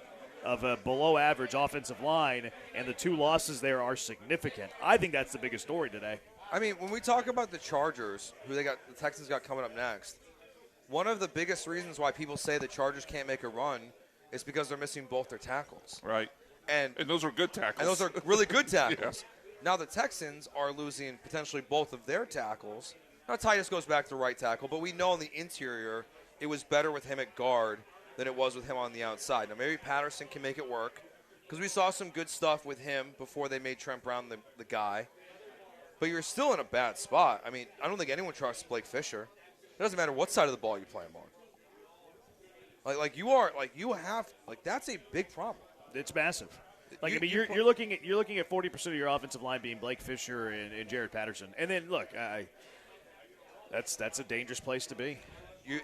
of a below-average offensive line, and the two losses there are significant. I think that's the biggest story today. I mean, when we talk about the Chargers, the Texans got coming up next, one of the biggest reasons why people say the Chargers can't make a run is because they're missing both their tackles. Right. And those are good tackles. And those are really good tackles. Now the Texans are losing potentially both of their tackles. Now Titus goes back to right tackle, but we know on the interior it was better with him at guard than it was with him on the outside. Now maybe Patterson can make it work because we saw some good stuff with him before they made Trent Brown the guy. But you're still in a bad spot. I mean, I don't think anyone trusts Blake Fisher. It doesn't matter what side of the ball you play him on. That's a big problem. It's massive. You're looking at 40% of your offensive line being Blake Fisher and Jared Patterson, and then look, that's a dangerous place to be.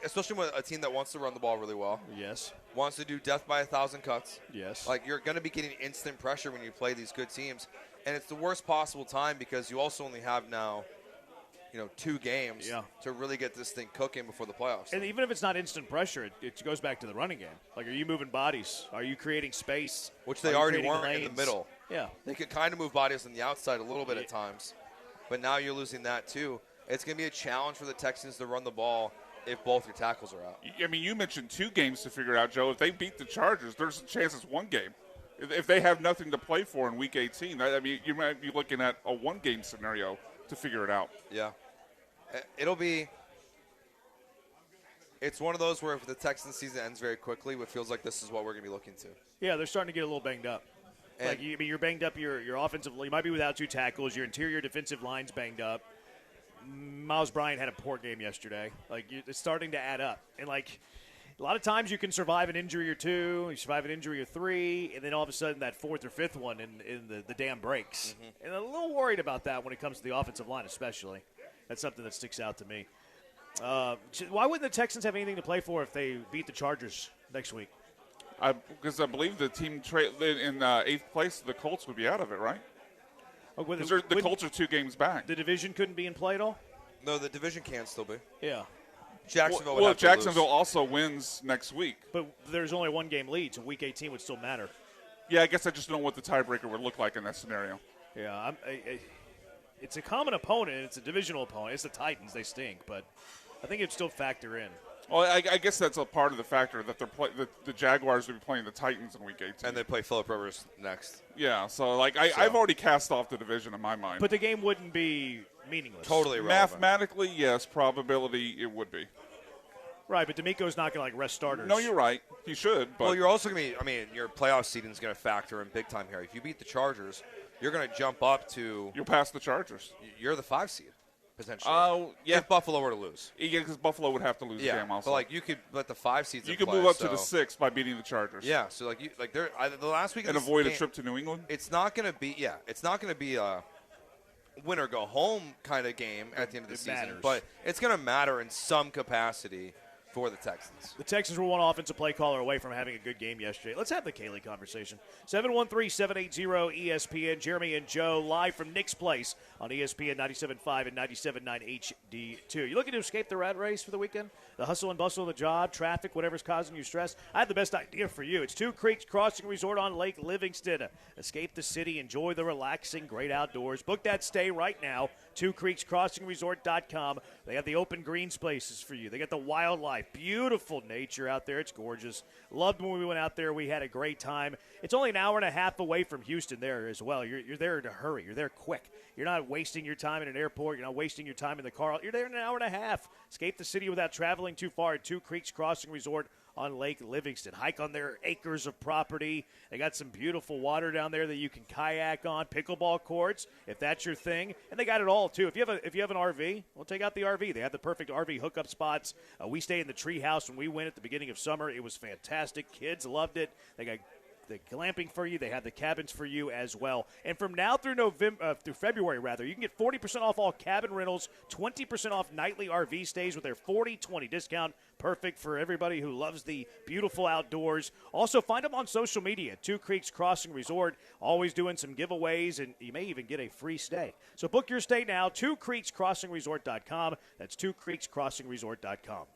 Especially with a team that wants to run the ball really well. Yes. Wants to do death by 1,000 cuts. Yes. You're going to be getting instant pressure when you play these good teams, and it's the worst possible time because you also only have now, 2 games to really get this thing cooking before the playoffs. And even if it's not instant pressure, it goes back to the running game. Are you moving bodies? Are you creating space? Which they already weren't lanes? in the middle. Yeah. They could kind of move bodies on the outside a little bit at times, but now you're losing that too. It's going to be a challenge for the Texans to run the ball if both your tackles are out. I mean, you mentioned 2 games to figure it out, Joe. If they beat the Chargers, there's a chance it's 1 game. If they have nothing to play for in Week 18, I mean, you might be looking at a 1-game scenario to figure it out. Yeah. It's one of those where if the Texans season ends very quickly, it feels like this is what we're going to be looking to. Yeah, they're starting to get a little banged up. You're banged up. Your offensive. You might be without 2 tackles. Your interior defensive line's banged up. Miles Bryant had a poor game yesterday. Like, it's starting to add up. And, like, a lot of times you can survive an injury or two, you survive an injury or three, and then all of a sudden that fourth or fifth one in the dam breaks. Mm-hmm. And I'm a little worried about that when it comes to the offensive line especially. That's something that sticks out to me. Why wouldn't the Texans have anything to play for if they beat the Chargers next week? Because I believe the team in 8th place, the Colts would be out of it, right? Because the Colts are 2 games back. The division couldn't be in play at all? No, the division can still be. Yeah. Jacksonville would well, have to Jacksonville lose. also wins next week. But there's only 1 game lead, so Week 18 would still matter. Yeah, I guess I just don't know what the tiebreaker would look like in that scenario. Yeah, it's a common opponent. It's a divisional opponent. It's the Titans. They stink, but I think it'd still factor in. Well, I guess that's a part of the factor that the Jaguars will be playing the Titans in Week 18. And they play Phillip Rivers next. Yeah, so I've already cast off the division in my mind. But the game wouldn't be meaningless. Totally irrelevant. Mathematically, yes. Probability, it would be. Right, but D'Amico's not going to rest starters. No, you're right. He should. But Well, you're also going to be, your playoff seeding is going to factor in big time here. If you beat the Chargers, you're going to jump up to. You're past the Chargers. You're the 5 seed, potentially. Oh, yeah. If Buffalo were to lose. Yeah, because Buffalo would have to lose the game also. But, you could let the 5 seeds You in could play, move up so. to the 6 by beating the Chargers. Yeah, so, the last week of And this avoid a game, trip to New England? It's not going to be, it's not going to be a win or go home kind of game at the end of the season. Matters. But it's going to matter in some capacity for the Texans. The Texans were one offensive play caller away from having a good game yesterday. Let's have the Kaylee conversation. 713-780-ESPN. Jeremy and Joe live from Nick's Place on ESPN 97.5 and 97.9 HD2. You looking to escape the rat race for the weekend? The hustle and bustle of the job, traffic, whatever's causing you stress? I have the best idea for you. It's Two Creeks Crossing Resort on Lake Livingston. Escape the city, enjoy the relaxing, great outdoors. Book that stay right now. TwoCreeksCrossingResort.com. They have the open green spaces for you. They got the wildlife. Beautiful nature out there. It's gorgeous. Loved when we went out there. We had a great time. It's only an hour and a half away from Houston there as well. You're there to hurry. You're there quick. You're not wasting your time in an airport. You're not wasting your time in the car. You're there in an hour and a half. Escape the city without traveling too far at Two Creeks Crossing Resort on Lake Livingston. Hike on their acres of property. They got some beautiful water down there that you can kayak on, pickleball courts, if that's your thing. And they got it all, too. If you have an RV, well, take out the RV. They have the perfect RV hookup spots. We stayed in the tree house when we went at the beginning of summer. It was fantastic. Kids loved it. They got the glamping for you. They have the cabins for you as well. And from now through through February, you can get 40% off all cabin rentals, 20% off nightly RV stays with their 40/20 discount. Perfect for everybody who loves the beautiful outdoors. Also, find them on social media. Two Creeks Crossing Resort, always doing some giveaways, and you may even get a free stay. So book your stay now, TwoCreeksCrossingResort.com. That's TwoCreeksCrossingResort.com.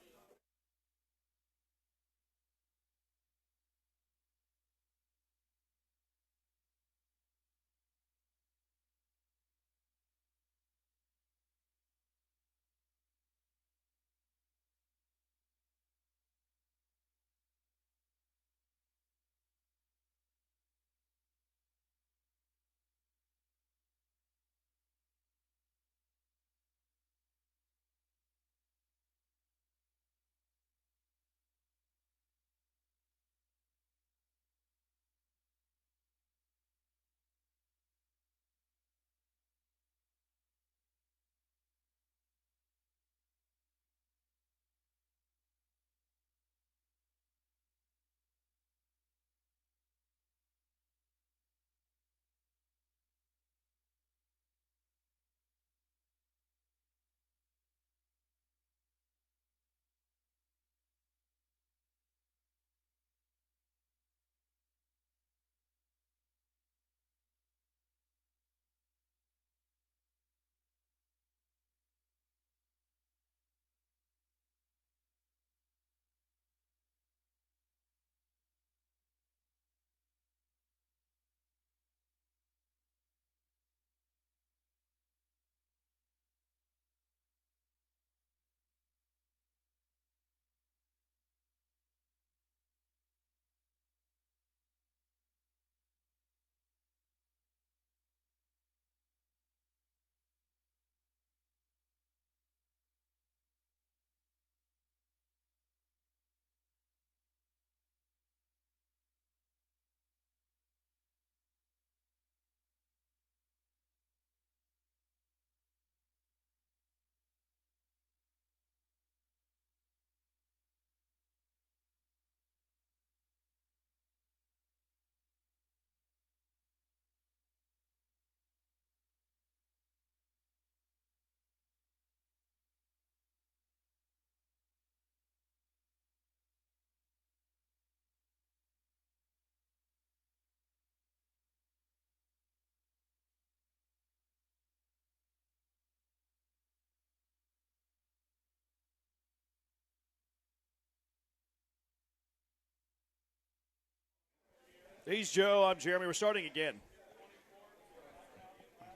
He's Joe. I'm Jeremy. We're starting again.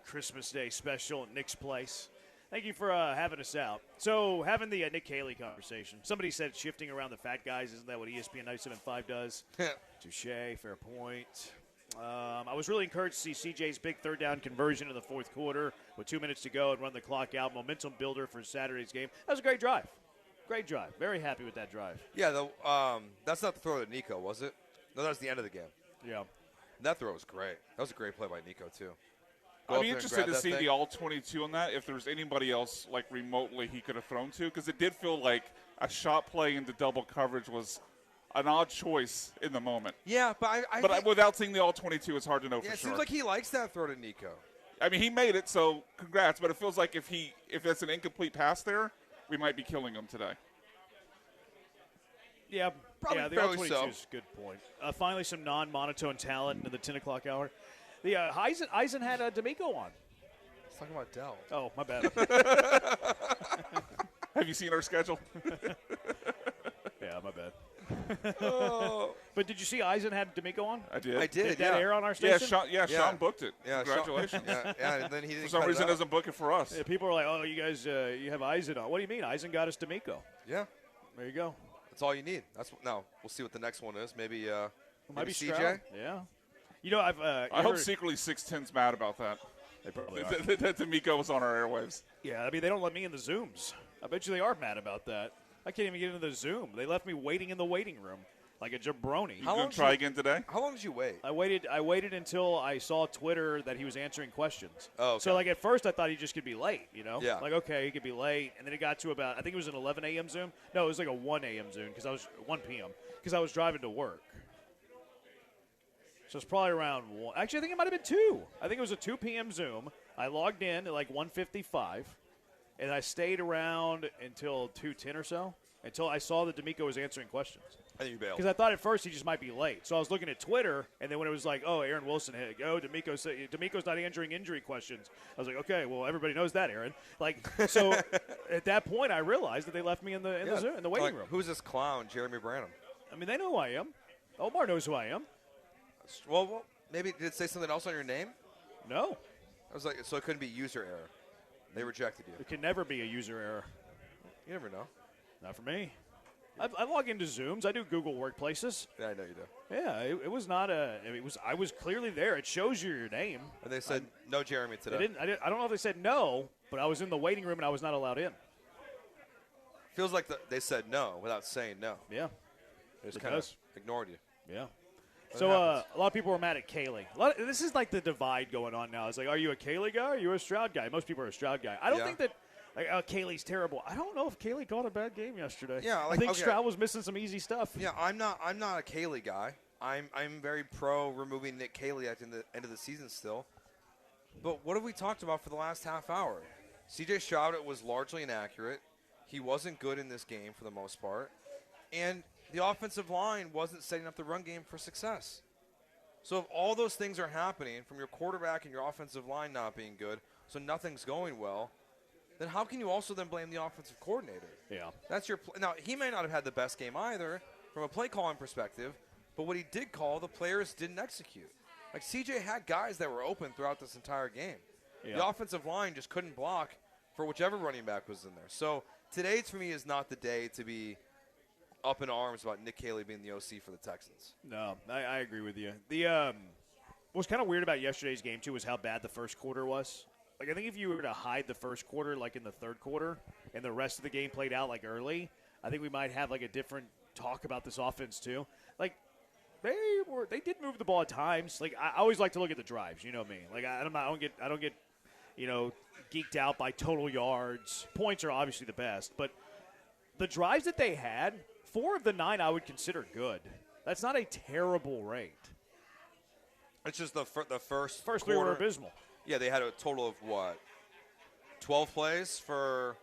Christmas Day special at Nick's Place. Thank you for having us out. So, having the Nick Haley conversation. Somebody said shifting around the fat guys. Isn't that what ESPN 97.5 does? Touche. Fair point. I was really encouraged to see CJ's big third down conversion in the fourth quarter with 2 minutes to go and run the clock out. Momentum builder for Saturday's game. That was a great drive. Great drive. Very happy with that drive. Yeah, that's not the throw to Nico, was it? No, that was the end of the game. Yeah. That throw was great. That was a great play by Nico, too. I'd be interested to see the all-22 on that, if there's anybody else, like, remotely he could have thrown to, because it did feel like a shot play into double coverage was an odd choice in the moment. Yeah, but without seeing the all-22, it's hard to know for sure. It seems like he likes that throw to Nico. I mean, he made it, so congrats, but it feels like if it's an incomplete pass there, we might be killing him today. Yeah, Probably the fairly all-22 so. is a good point. Finally, some non-monotone talent in the 10 o'clock hour. The Eisen had D'Amico on. Let's talk about Dell. Oh, my bad. Have you seen our schedule? Yeah, my bad. But did you see Eisen had D'Amico on? I did. Did that air on our station? Sean booked it. Yeah, Congratulations. and then he didn't for some cut it reason out. doesn't book it for us. Yeah, people are like, oh, you guys, you have Eisen on. What do you mean? Eisen got us D'Amico. Yeah. There you go. That's all you need. Now, we'll see what the next one is. Maybe Might be CJ? Stroud. Yeah. You know, I hope secretly 610's mad about that. They probably are. That D'Amico was on our airwaves. Yeah, I mean, they don't let me in the Zooms. I bet you they are mad about that. I can't even get into the Zoom. They left me waiting in the waiting room like a jabroni. You going to try again today? How long did you wait? I waited until I saw Twitter that he was answering questions. Oh, okay. So, like, at first I thought he just could be late, you know? Yeah. Like, okay, he could be late. And then it got to about, I think it was an 11 a.m. Zoom. No, it was like a 1 a.m. Zoom because I was 1 p.m. because I was driving to work. So it's probably around 1. Actually, I think it might have been 2. I think it was a 2 p.m. Zoom. I logged in at like 1:55, and I stayed around until 2:10 or so, until I saw that D'Amico was answering questions. And you bailed. Because I thought at first he just might be late. So I was looking at Twitter, and then when it was like, oh, Aaron Wilson, D'Amico's not answering injury questions, I was like, okay, well, everybody knows that, Aaron. Like, so at that point, I realized that they left me in the Zoom, in the waiting room. Who's this clown, Jeremy Branham? I mean, they know who I am. Omar knows who I am. Well, maybe did it say something else on your name? No. I was like, so it couldn't be user error. They rejected you. It can never be a user error. You never know. Not for me. I log into Zooms. I do Google Workplaces. Yeah, I know you do. Yeah, it was not a. I was clearly there. It shows you your name. And they said no, Jeremy today. I don't know if they said no, but I was in the waiting room and I was not allowed in. Feels like they said no without saying no. Yeah, they just kind of ignored you. Yeah. So a lot of people were mad at Caley. This is like the divide going on now. It's like, are you a Caley guy or are you a Stroud guy? Most people are a Stroud guy. I don't think that Caley's terrible. I don't know if Caley caught a bad game yesterday. Yeah, I think Stroud was missing some easy stuff. Yeah, I'm not a Caley guy. I'm very pro removing Nick Caley at the end of the season still. But what have we talked about for the last half hour? C.J. Stroud was largely inaccurate. He wasn't good in this game for the most part. And the offensive line wasn't setting up the run game for success. So if all those things are happening from your quarterback and your offensive line not being good, so nothing's going well, then how can you also then blame the offensive coordinator? Yeah. That's your now, he may not have had the best game either from a play calling perspective, but what he did call, the players didn't execute. Like CJ had guys that were open throughout this entire game. Yeah. The offensive line just couldn't block for whichever running back was in there. So today, for me, is not the day to be up in arms about Nick Caley being the OC for the Texans. No, I agree with you. What was kind of weird about yesterday's game, too, was how bad the first quarter was. Like, I think if you were to hide the first quarter, like in the third quarter, and the rest of the game played out, like, early, I think we might have, like, a different talk about this offense, too. Like, they did move the ball at times. Like, I always like to look at the drives, you know me. Like, I don't get geeked out by total yards. Points are obviously the best, but the drives that they had, 4 of the 9 I would consider good. That's not a terrible rate. It's just the first three quarter. were abysmal. Yeah, they had a total of, 12 plays for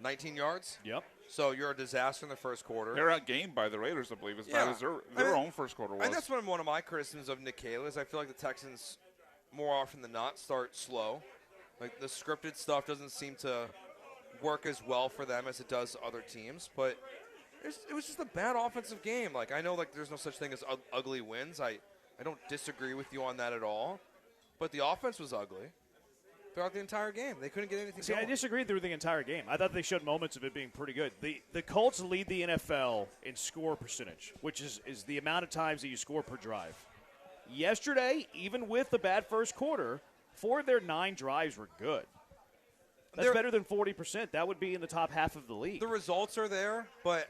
19 yards? Yep. So you're a disaster in the first quarter. They're outgained by the Raiders, I believe, as bad as their own first quarter was. And that's one of my criticisms of Nick Caley is I feel like the Texans, more often than not, start slow. Like, the scripted stuff doesn't seem to work as well for them as it does other teams. But it was just a bad offensive game. Like, I know, like, there's no such thing as ugly wins. I I don't disagree with you on that at all. But the offense was ugly throughout the entire game. They couldn't get anything going. I disagree through the entire game. I thought they showed moments of it being pretty good. The Colts lead the NFL in score percentage, which is the amount of times that you score per drive. Yesterday, even with the bad first quarter, 4 of their 9 drives were good. That's better than 40%. That would be in the top half of the league. The results are there, but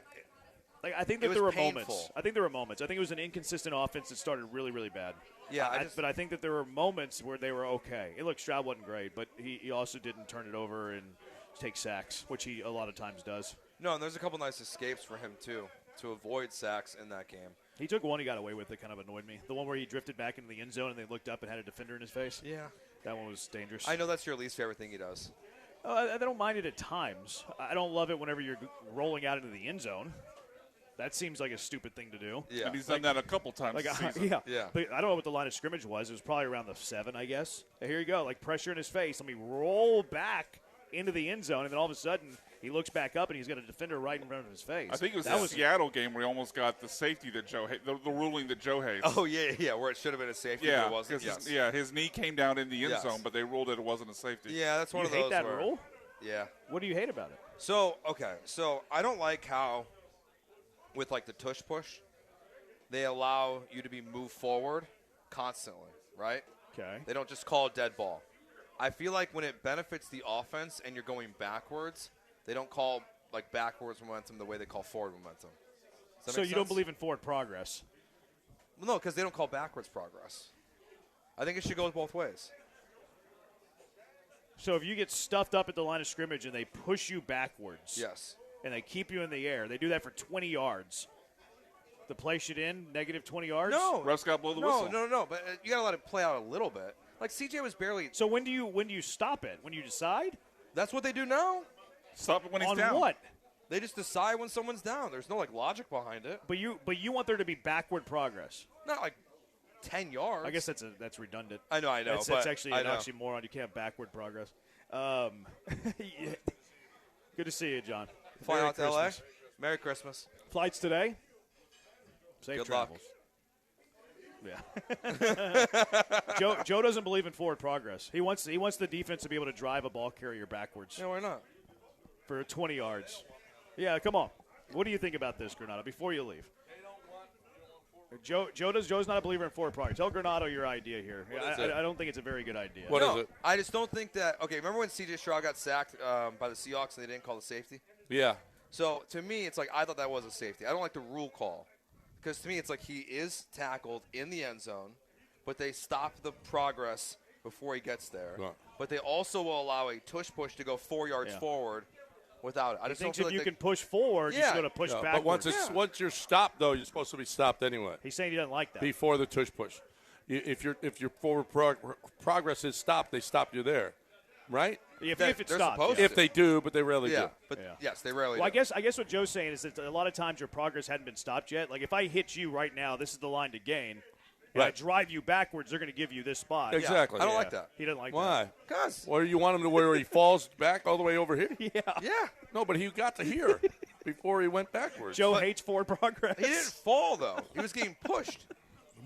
I think that there were moments. I think there were moments. I think it was an inconsistent offense that started really, really bad. Yeah, but I think that there were moments where they were okay. Look, Stroud wasn't great, but he also didn't turn it over and take sacks, which he a lot of times does. No, and there's a couple nice escapes for him, too, to avoid sacks in that game. He took one he got away with that kind of annoyed me. The one where he drifted back into the end zone and they looked up and had a defender in his face. Yeah. That one was dangerous. I know that's your least favorite thing he does. I don't mind it at times. I don't love it whenever you're rolling out into the end zone. That seems like a stupid thing to do. Yeah, and he's done that a couple times this season. Yeah. But I don't know what the line of scrimmage was. It was probably around the 7, I guess. And here you go, like pressure in his face. Let me roll back into the end zone, and then all of a sudden he looks back up and he's got a defender right in front of his face. I think it was the Seattle game where he almost got the safety that Joe hates, the ruling that Joe hates. Oh, yeah, where it should have been a safety, yeah, but it wasn't. Yes. His knee came down in the end zone, but they ruled it wasn't a safety. Yeah, that's one of those. You hate that rule? Yeah. What do you hate about it? So I don't like how with like the tush push, they allow you to be moved forward constantly, right? Okay. They don't just call a dead ball. I feel like when it benefits the offense and you're going backwards, they don't call like backwards momentum the way they call forward momentum. So you don't believe in forward progress? Well, no, because they don't call backwards progress. I think it should go both ways. So if you get stuffed up at the line of scrimmage and they push you backwards, yes, and they keep you in the air, they do that for 20 yards. The play should end negative 20 yards. No, refs got to blow the whistle. No. But you got to let it play out a little bit. Like CJ was barely. So when do you stop it? When you decide? That's what they do now. Stop it when he's On down. On what? They just decide when someone's down. There's no like logic behind it. But you want there to be backward progress. Not like 10 yards. I guess that's redundant. I know. That's actually an oxymoron. You can't have backward progress. Yeah. Good to see you, John. Flying out to LA. Merry Christmas. Flights today. Safe Good travels. Yeah. Joe doesn't believe in forward progress. He wants the defense to be able to drive a ball carrier backwards. Yeah, why not? For 20 yards. Yeah, come on. What do you think about this, Granado, before you leave? Joe's not a believer in forward progress. Tell Granado your idea here. I don't think it's a very good idea. What is it? I just don't think that. Okay, remember when C.J. Stroud got sacked by the Seahawks and they didn't call the safety? Yeah. So to me, it's like I thought that was a safety. I don't like the rule call because to me, it's like he is tackled in the end zone, but they stop the progress before he gets there. Right. But they also will allow a tush push to go 4 yards forward. Without it, I just don't think feel if you like can push forward, you're going to push backwards. But once you're stopped, though, you're supposed to be stopped anyway. He's saying he doesn't like that. Before the tush push, if your forward progress is stopped, they stop you there, right? If it's stopped, if they do, but they rarely do. But yes, they rarely. Well, do. I guess what Joe's saying is that a lot of times your progress hadn't been stopped yet. Like if I hit you right now, this is the line to gain. And I drive you backwards, they're going to give you this spot. Exactly. I don't like that. He doesn't like that. Why? Because. Or you want him to where he falls back all the way over here? Yeah. No, but he got to here before he went backwards. Joe hates forward progress. He didn't fall though. He was getting pushed.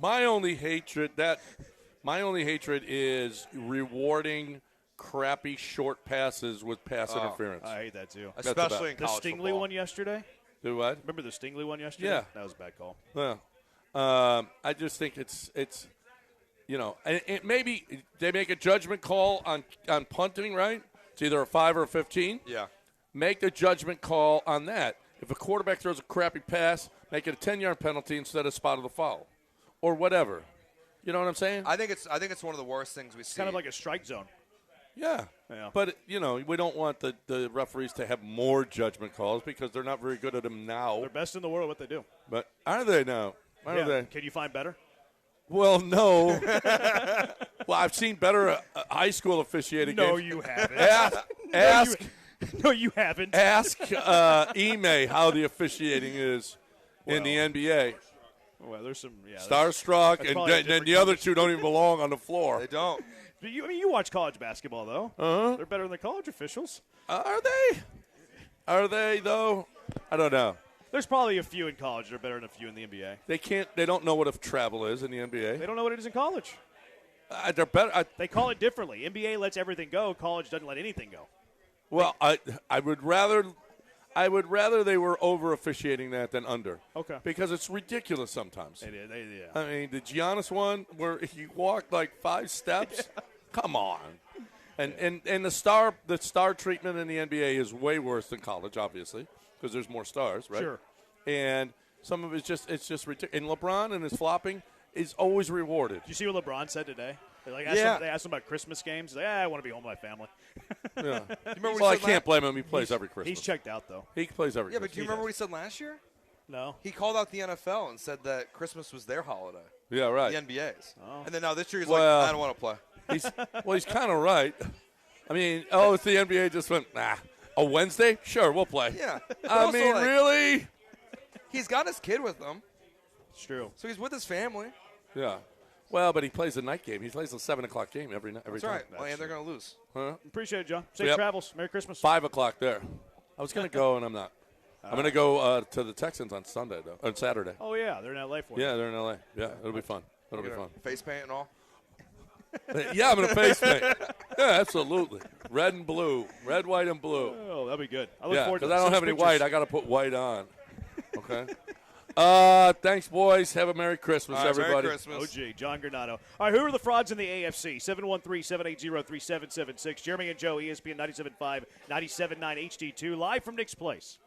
My only hatred is rewarding crappy short passes with pass interference. I hate that too. Especially in the college Stingley football. one yesterday. Do what? Remember the Stingley one yesterday? Yeah. That was a bad call. Yeah. I just think it's and maybe they make a judgment call on punting, right? It's either a 5 or a 15. Yeah. Make the judgment call on that. If a quarterback throws a crappy pass, make it a 10-yard penalty instead of spot of the foul, or whatever. You know what I'm saying? I think it's one of the worst things we see. Kind of like a strike zone. Yeah. But, we don't want the referees to have more judgment calls because they're not very good at them now. They're best in the world at what they do. But are they now? Are they? Can you find better? Well, no. Well, I've seen better high school officiating No, games. you haven't. Ask No, you haven't. Ask Ime how the officiating is in the NBA. Well, there's some Starstruck, and then the other two don't even belong on the floor. They don't. You watch college basketball, though. Uh-huh. They're better than the college officials. Are they? Are they, though? I don't know. There's probably a few in college that are better than a few in the NBA. They don't know what a travel is in the NBA. They don't know what it is in college. They're better. They call it differently. NBA lets everything go. College doesn't let anything go. Well, I would rather they were over officiating that than under. Okay. Because it's ridiculous sometimes. It is. Yeah. I mean, the Giannis one where he walked like 5 steps. Come on. And the star treatment in the NBA is way worse than college, obviously, because there's more stars, right? Sure. And some of it's just ridiculous. And LeBron and his flopping is always rewarded. Did you see what LeBron said today? They asked him about Christmas games. He's like, I want to be home with my family. Yeah. Well, I can't blame him. He plays every Christmas. He's checked out, though. He plays every Christmas. But do you remember what he said last year? No. He called out the NFL and said that Christmas was their holiday. Yeah, right. The NBA's. Oh. And then now this year he's Well, like, I don't want to play. He's kind of right. I mean, if the NBA just went, a Wednesday? Sure, we'll play. Yeah. I mean, really? He's got his kid with him. It's true. So he's with his family. Yeah. Well, but he plays a night game. He plays a 7 o'clock game every night. That's right. Well, and they're going to lose. Huh? Appreciate it, John. Safe travels. Merry Christmas. 5 o'clock there. I was going to go, and I'm not. I'm going to go to the Texans on Saturday. Oh, yeah. They're in L.A. for you. Yeah, they're in L.A. Yeah, it'll be fun. It'll be fun. Face paint and all? Yeah, I'm going to face paint. Yeah, absolutely. Red and blue. Red, white, and blue. Oh, that'll be good. I look forward to because I don't have any pictures. white. I got to put white on. Okay. Thanks, boys. Have a Merry Christmas, everybody. Merry Christmas. OG, John Granado. All right, who are the frauds in the AFC? 713-780-3776. Jeremy and Joe, ESPN 97.5, 97.9 HD2, live from Nick's Place.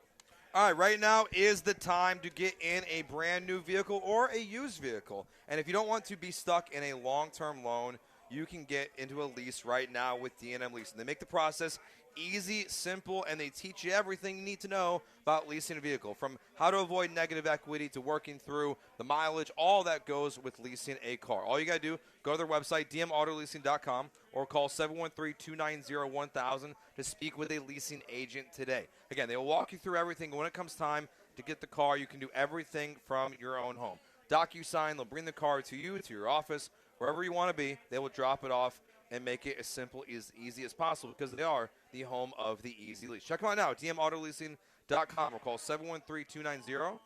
All right, right now is the time to get in a brand new vehicle or a used vehicle. And if you don't want to be stuck in a long-term loan, you can get into a lease right now with D&M Leasing. They make the process easy, simple, and they teach you everything you need to know about leasing a vehicle, from how to avoid negative equity to working through the mileage. All that goes with leasing a car. All you got to do, go to their website, dmautoleasing.com, or call 713-290-1000 to speak with a leasing agent today. Again, they will walk you through everything. When it comes time to get the car, you can do everything from your own home. DocuSign, they'll bring the car to you, to your office, wherever you want to be. They will drop it off and make it as simple, as easy as possible, because they are the home of the easy lease. Check them out now, dmautoleasing.com, or call 713-290-1000.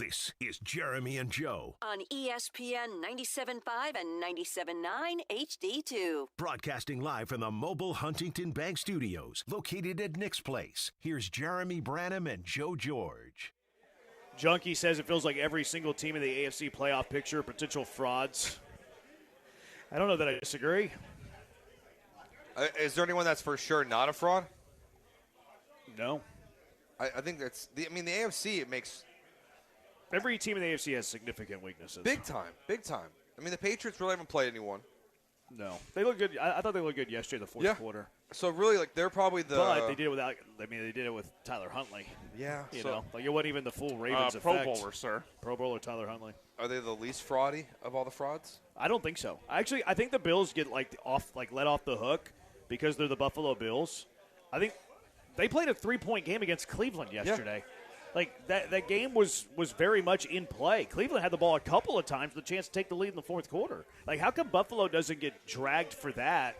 This is Jeremy and Joe. On ESPN 97.5 and 97.9 HD2. Broadcasting live from the mobile Huntington Bank Studios, located at Nick's Place. Here's Jeremy Branham and Joe George. Junkie says it feels like every single team in the AFC playoff picture are potential frauds. I don't know that I disagree. Is there anyone that's for sure not a fraud? No. I think that's the AFC. It makes every team in the AFC has significant weaknesses. Big time. I mean, the Patriots really haven't played anyone. No, they look good. I thought they looked good yesterday, the fourth quarter. So really, like they're probably the. But they did it without. I mean, they did it with Tyler Huntley. Yeah, you know, like it wasn't even the full Ravens effect. Pro Bowler, sir. Pro Bowler Tyler Huntley. Are they the least fraudy of all the frauds? I don't think so. Actually, I think the Bills get let off the hook because they're the Buffalo Bills. I think they played a 3-point game against Cleveland yesterday. Yeah. Like, that game was very much in play. Cleveland had the ball a couple of times with a chance to take the lead in the fourth quarter. Like, how come Buffalo doesn't get dragged for that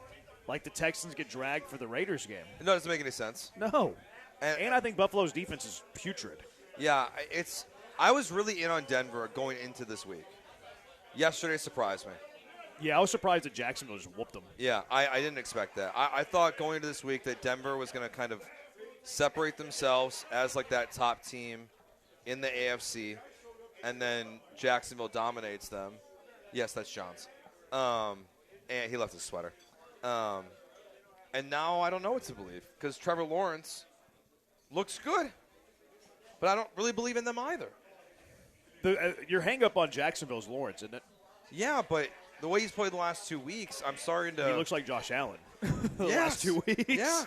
like the Texans get dragged for the Raiders game? It doesn't make any sense. No. And I think Buffalo's defense is putrid. Yeah, I was really in on Denver going into this week. Yesterday surprised me. Yeah, I was surprised that Jacksonville just whooped them. Yeah, I didn't expect that. I thought going into this week that Denver was going to kind of separate themselves as like that top team in the AFC, and then Jacksonville dominates them. Yes, that's John's. And he left his sweater. And now I don't know what to believe because Trevor Lawrence looks good, but I don't really believe in them either. Your hang-up on Jacksonville's Lawrence, isn't it? Yeah, but the way he's played the last 2 weeks, I'm starting to. He looks like Josh Allen the last 2 weeks. Yeah.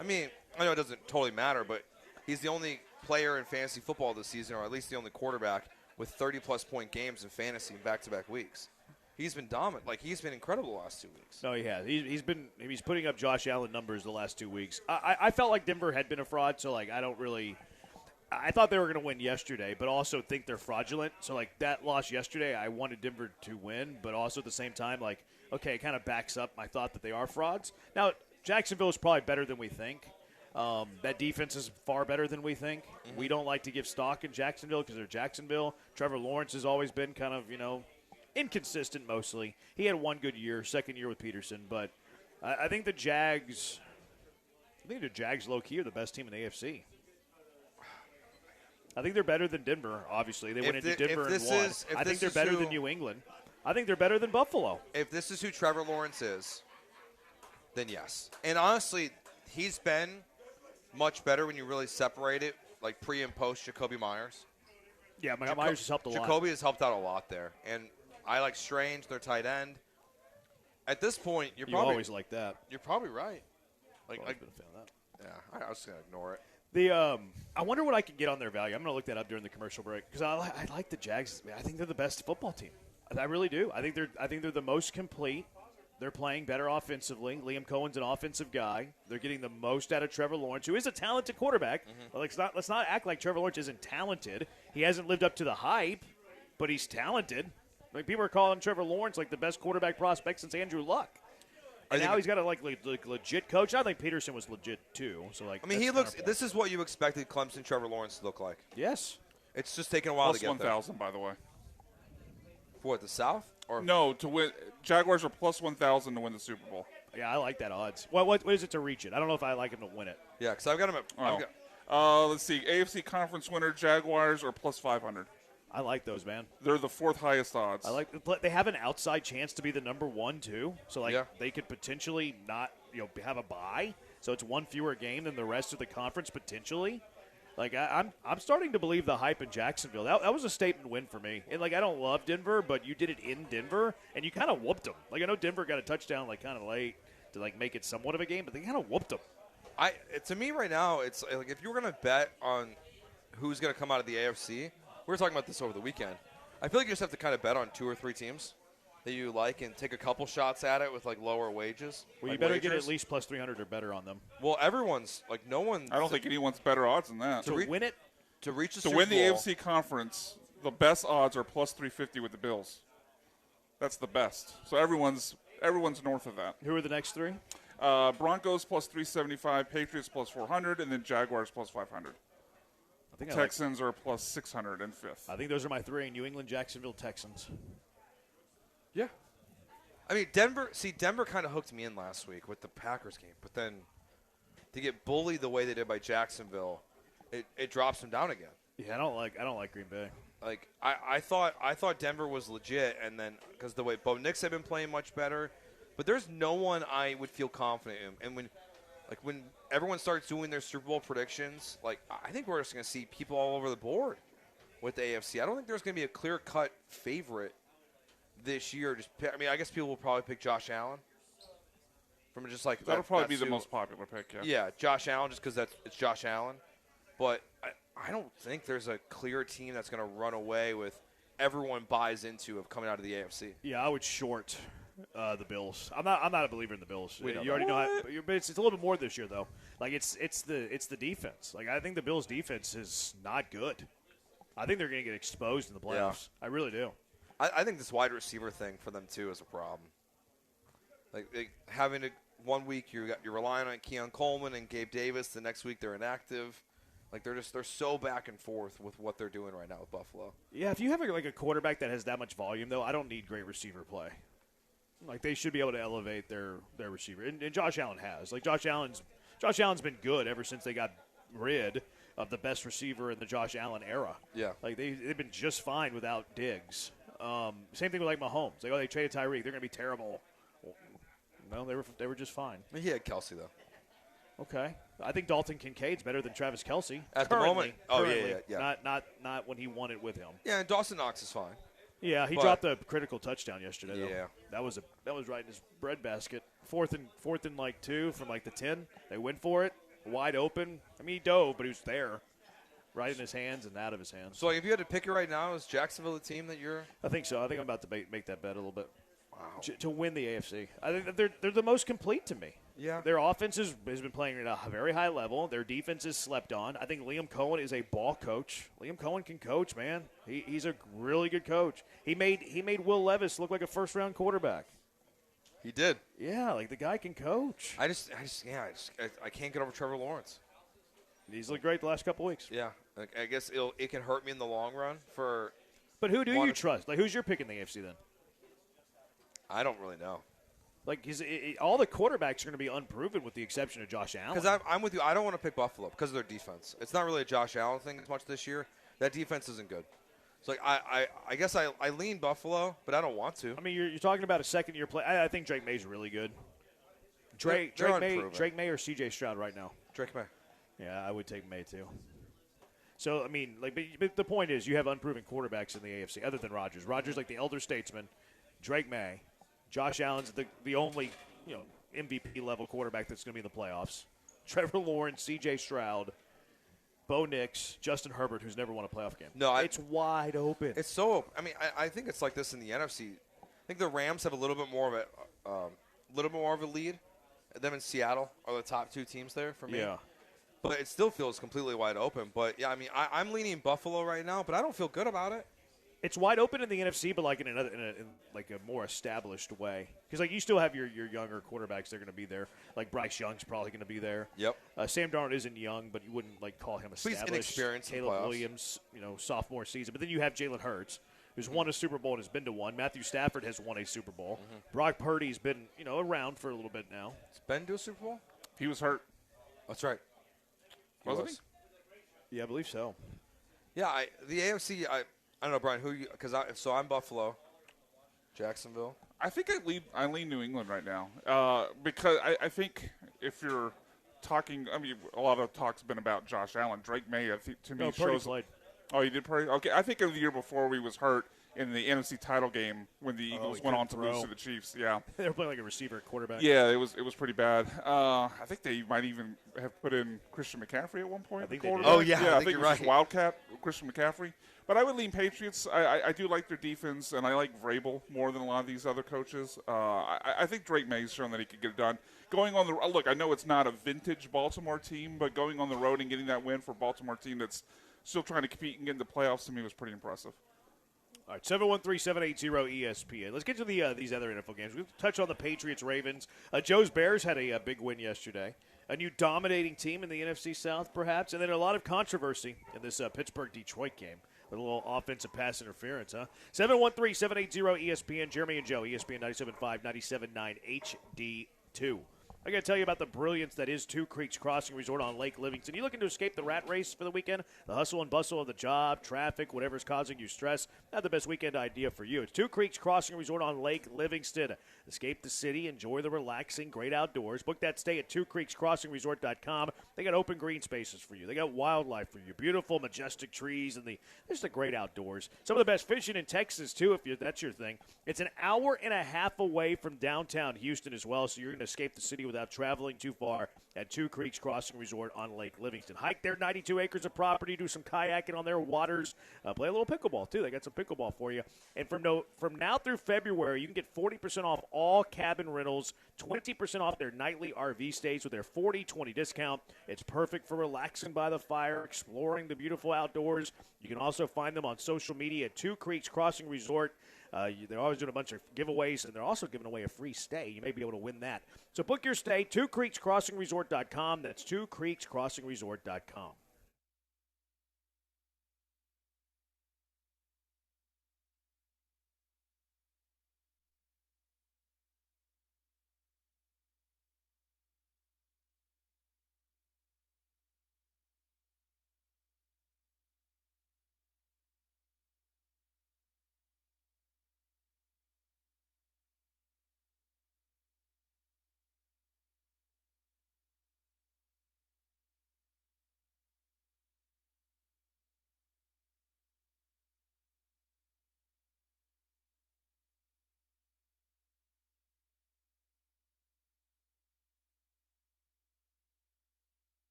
I mean, I know it doesn't totally matter, but he's the only player in fantasy football this season, or at least the only quarterback, with 30-plus point games in fantasy in back-to-back weeks. He's been dominant. Like, he's been incredible the last 2 weeks. No, he has. He's putting up Josh Allen numbers the last 2 weeks. I felt like Denver had been a fraud, so, like, I thought they were going to win yesterday, but also think they're fraudulent. So, like, that loss yesterday, I wanted Denver to win, but also at the same time, like, okay, it kind of backs up my thought that they are frauds. Now, Jacksonville is probably better than we think. That defense is far better than we think. Mm-hmm. We don't like to give stock in Jacksonville because they're Jacksonville. Trevor Lawrence has always been kind of, inconsistent mostly. He had one good year, second year with Peterson, but I think the Jags low-key are the best team in the AFC. I think they're better than Denver, obviously. They went into Denver and won. I think they're better than New England. I think they're better than Buffalo. If this is who Trevor Lawrence is, then yes. And honestly, he's been much better when you really separate it, like pre and post Jacoby Myers. Yeah, Myers has helped a lot. Jacoby has helped out a lot there. And I like Strange, their tight end. At this point, you always like that. You're probably right. Been a fan of that. Yeah, I was just going to ignore it. I wonder what I could get on their value. I'm going to look that up during the commercial break because I like the Jags. I think they're the best football team. I really do. I think they're the most complete. They're playing better offensively. Liam Cohen's an offensive guy. They're getting the most out of Trevor Lawrence, who is a talented quarterback. Mm-hmm. Let's not act like Trevor Lawrence isn't talented. He hasn't lived up to the hype, but he's talented. Like people are calling Trevor Lawrence like the best quarterback prospect since Andrew Luck. And now he's got a legit coach. I think Peterson was legit too. So he looks. This is what you expected Clemson Trevor Lawrence to look like. Yes, it's just taken a while plus to get there. 1,000, by the way. For what, the South? Or no, to win. Jaguars are plus 1,000 to win the Super Bowl. Yeah, I like that odds. What is it to reach it? I don't know if I like him to win it. Yeah, because I've got him at. Let's see. AFC conference winner Jaguars are plus 500. I like those, man. They're the fourth highest odds. I like. They have an outside chance to be the number one too. So they could potentially not have a bye. So it's one fewer game than the rest of the conference potentially. Like I'm starting to believe the hype in Jacksonville. That was a statement win for me. And I don't love Denver, but you did it in Denver and you kind of whooped them. I know Denver got a touchdown kind of late to make it somewhat of a game, but they kind of whooped them. To me right now, it's like if you were going to bet on who's going to come out of the AFC, we were talking about this over the weekend. I feel like you just have to kind of bet on 2 or 3 teams that you like and take a couple shots at it with lower wages. Well, you better get at least plus 300 or better on them. Well, everyone's no one. I don't think anyone's better odds than that. To win it, to reach the to Super win the Bowl, AFC conference, the best odds are plus 350 with the Bills. That's the best. So everyone's north of that. Who are the next 3? Broncos plus 375, Patriots plus 400, and then Jaguars plus 500. I think Texans are plus 600 and fifth. I think those are my three: New England, Jacksonville, Texans. Yeah. I mean, Denver kind of hooked me in last week with the Packers game, but then to get bullied the way they did by Jacksonville, it drops them down again. Yeah, I don't like Green Bay. Like I thought Denver was legit, and then because the way Bo Nix had been playing much better, but there's no one I would feel confident in. And when everyone starts doing their Super Bowl predictions, like I think we're just going to see people all over the board with the AFC. I don't think there's going to be a clear-cut favorite this year. I guess people will probably pick Josh Allen. From just like that'll probably be the most popular pick. Yeah, Josh Allen, just because it's Josh Allen. But I don't think there's a clear team that's going to run away with everyone buys into of coming out of the AFC. Yeah, I would short the Bills. I'm not a believer in the Bills. We know you already that. know, but it's a little bit more this year though. Like it's the defense. Like I think the Bills' defense is not good. I think they're going to get exposed in the playoffs. Yeah. I really do. I think this wide receiver thing for them too is a problem. Like having to 1 week you're relying on Keon Coleman and Gabe Davis. The next week they're inactive. Like they're so back and forth with what they're doing right now with Buffalo. Yeah, if you have a quarterback that has that much volume though, I don't need great receiver play. Like they should be able to elevate their receiver, and Josh Allen has. Like Josh Allen's been good ever since they got rid of the best receiver in the Josh Allen era. Yeah, like they've been just fine without Diggs. Same thing with like Mahomes. Like they traded Tyreek, they're going to be terrible. No, they were just fine. He had Kelsey though. Okay, I think Dalton Kincaid's better than Travis Kelce at currently, the moment. Oh currently. Yeah. Not when he won it with him. Yeah, and Dawson Knox is fine. Yeah, he dropped a critical touchdown yesterday. Yeah, though. That was right in his breadbasket. Fourth and like 2 from like the 10. They went for it, wide open. I mean, he dove, but he was there, right in his hands and out of his hands. So if you had to pick it right now, is Jacksonville the team that you're? I think so. I think I'm about to make that bet a little bit. Wow. To win the AFC, I think that they're the most complete to me. Yeah. Their offense has been playing at a very high level. Their defense is slept on. I think Liam Cohen is a ball coach. Liam Cohen can coach, man. He's a really good coach. He made Will Levis look like a first-round quarterback. He did. Yeah, like the guy can coach. I can't get over Trevor Lawrence. He's looked great the last couple weeks. Yeah, I guess it can hurt me in the long run. But who do you trust? Like, who's your pick in the AFC then? I don't really know. Like, all the quarterbacks are going to be unproven with the exception of Josh Allen. Because I'm with you. I don't want to pick Buffalo because of their defense. It's not really a Josh Allen thing as much this year. That defense isn't good. So like, I guess I lean Buffalo, but I don't want to. I mean, you're talking about a second-year play. I think Drake May's really good. Drake May or C.J. Stroud right now? Drake May. Yeah, I would take May too. So, I mean, but the point is you have unproven quarterbacks in the AFC other than Rodgers. Rodgers, like the elder statesman. Drake May. Josh Allen's the only MVP level quarterback that's going to be in the playoffs. Trevor Lawrence, C.J. Stroud, Bo Nix, Justin Herbert, who's never won a playoff game. No, it's wide open. It's so open. I mean, I think it's like this in the NFC. I think the Rams have a little bit more of a lead. Them in Seattle are the top two teams there for me. Yeah. But it still feels completely wide open. But yeah, I mean, I'm leaning Buffalo right now, but I don't feel good about it. It's wide open in the NFC, but like in a more established way. Because like you still have your younger quarterbacks that are going to be there. Like Bryce Young's probably going to be there. Yep. Sam Darnold isn't young, but you wouldn't like call him established. He's inexperienced. Caleb Williams, sophomore season. But then you have Jalen Hurts, who's won a Super Bowl and has been to one. Matthew Stafford has won a Super Bowl. Mm-hmm. Brock Purdy's been around for a little bit now. Has Ben to a Super Bowl? He was hurt. That's right. Wasn't he? Yeah, I believe so. Yeah, the AFC. I don't know, Brian. So I'm Buffalo, Jacksonville. I think I lean New England right now because I think if you're talking, I mean, a lot of talk's been about Josh Allen. Drake May, I think, to me shows. Played. Oh, he did Purdy? Okay, I think of the year before he was hurt in the NFC title game when the Eagles went on to lose to the Chiefs. Yeah, they were playing like a receiver quarterback. Yeah, it was pretty bad. I think they might even have put in Christian McCaffrey at one point. I think they did. Oh yeah, I think you're it was right. Wildcat Christian McCaffrey. But I would lean Patriots. I do like their defense, and I like Vrabel more than a lot of these other coaches. I think Drake May's shown that he could get it done. Going on the look, I know it's not a vintage Baltimore team, but going on the road and getting that win for a Baltimore team that's still trying to compete and get in the playoffs to me was pretty impressive. All right, 713-780-ESPN. Let's get to these other NFL games. We'll touch on the Patriots-Ravens. Joe's Bears had a big win yesterday. a new dominating team in the NFC South, perhaps, and then a lot of controversy in this Pittsburgh-Detroit game. With a little offensive pass interference, huh? 713-780-ESPN. Jeremy and Joe, ESPN 97.5, 97.9 HD2. I got to tell you about the brilliance that is Two Creeks Crossing Resort on Lake Livingston. You looking to escape the rat race for the weekend? The hustle and bustle of the job, traffic, whatever's causing you stress. Not the best weekend idea for you. It's Two Creeks Crossing Resort on Lake Livingston. Escape the city, enjoy the relaxing, great outdoors. Book that stay at twocreekscrossingresort.com. They got open green spaces for you. They got wildlife for you. Beautiful, majestic trees, and just the great outdoors. Some of the best fishing in Texas, too, if that's your thing. It's an hour and a half away from downtown Houston as well, so you're going to escape the city without traveling too far at Two Creeks Crossing Resort on Lake Livingston. Hike their 92 acres of property, do some kayaking on their waters, play a little pickleball, too. They got some pickleball for you. And from now through February, you can get 40% off all cabin rentals, 20% off their nightly RV stays with their 40/20 discount. It's perfect for relaxing by the fire, exploring the beautiful outdoors. You can also find them on social media at Two Creeks Crossing Resort. They're always doing a bunch of giveaways, and they're also giving away a free stay. You may be able to win that. So book your stay, twocreekscrossingresort.com. That's twocreekscrossingresort.com.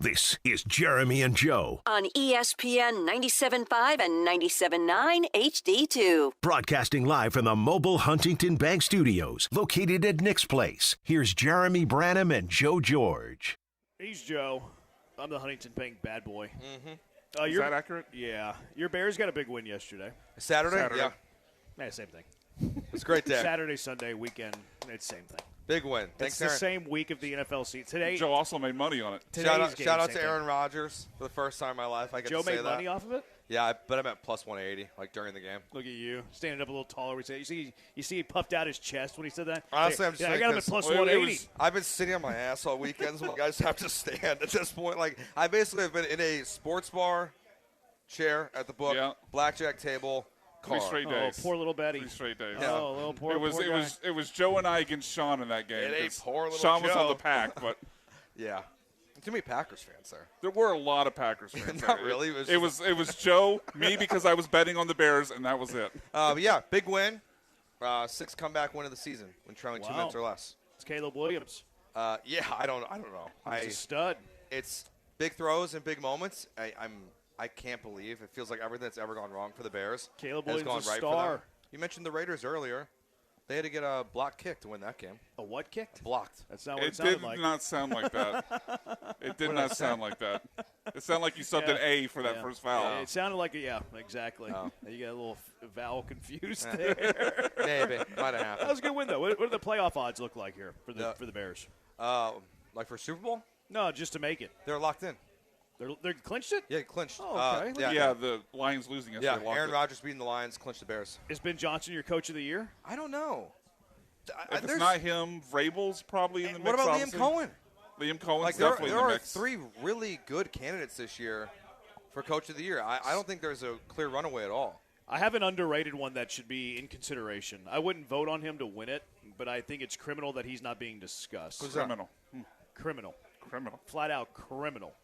This is Jeremy and Joe. On ESPN 97.5 and 97.9 HD2. Broadcasting live from the mobile Huntington Bank Studios, located at Nick's Place. Here's Jeremy Branham and Joe George. He's Joe. I'm the Huntington Bank bad boy. Mm-hmm. Is that accurate? Yeah. Your Bears got a big win yesterday. Saturday? Yeah. Yeah, same thing. It's a great day. Saturday, Sunday, weekend, it's the same thing. Big win. Thanks, it's the same week of the NFL season. Today, Joe also made money on it. Shout out to Aaron Rodgers for the first time in my life. I get Joe to say made that. money off of it? Yeah, but I'm at plus 180, like during the game. Look at you, standing up a little taller. You see he puffed out his chest when he said that? Honestly, I'm just I got him at plus 180. I've been sitting on my ass all weekend, so I just have to stand at this point. Like, I basically have been in a sports bar, chair at the book, blackjack table, car. 3 straight days. Oh, poor little Betty. 3 straight days. Yeah. Oh, little poor. It was Joe and I against Sean in that game. It ain't poor little Sean was Joe. on the pack, but yeah, too many Packers fans there. There were a lot of Packers fans. Not there. really. It was Joe, me because I was betting on the Bears, and that was it. Yeah, big win. 6th comeback win of the season when trailing 2 minutes or less. It's Caleb Williams. Yeah, I don't know. He's a stud. It's big throws and big moments. I can't believe it feels like everything that's ever gone wrong for the Bears Caleb has Williams gone a right for star. them. You mentioned the Raiders earlier. They had to get a block kick to win that game. A what kicked? Blocked. That's not what it It sounded did like. not sound like that. It did What did I not say? sound like that. It sounded like you subbed an A for that first foul. Yeah, it sounded like exactly. Oh. You got a little vowel confused Yeah. there. Maybe. Might have happened. That was a good win, though. What do the playoff odds look like here for the Bears? Like for Super Bowl? No, just to make it. They're locked in. They're clinched it? Yeah, clinched. Oh, okay. Yeah, the Lions losing yesterday. Yeah, Aaron Rodgers beating the Lions, clinched the Bears. Is Ben Johnson your coach of the year? I don't know. If it's not him, Vrabel's probably in the mix. What about obviously. Liam Cohen? Liam Cohen's Like definitely there in the are mix. 3 really good candidates this year for Coach of the Year. I don't think there's a clear runaway at all. I have an underrated one that should be in consideration. I wouldn't vote on him to win it, but I think it's criminal that he's not being discussed. Who's that? Criminal. Criminal. Criminal. Flat out criminal.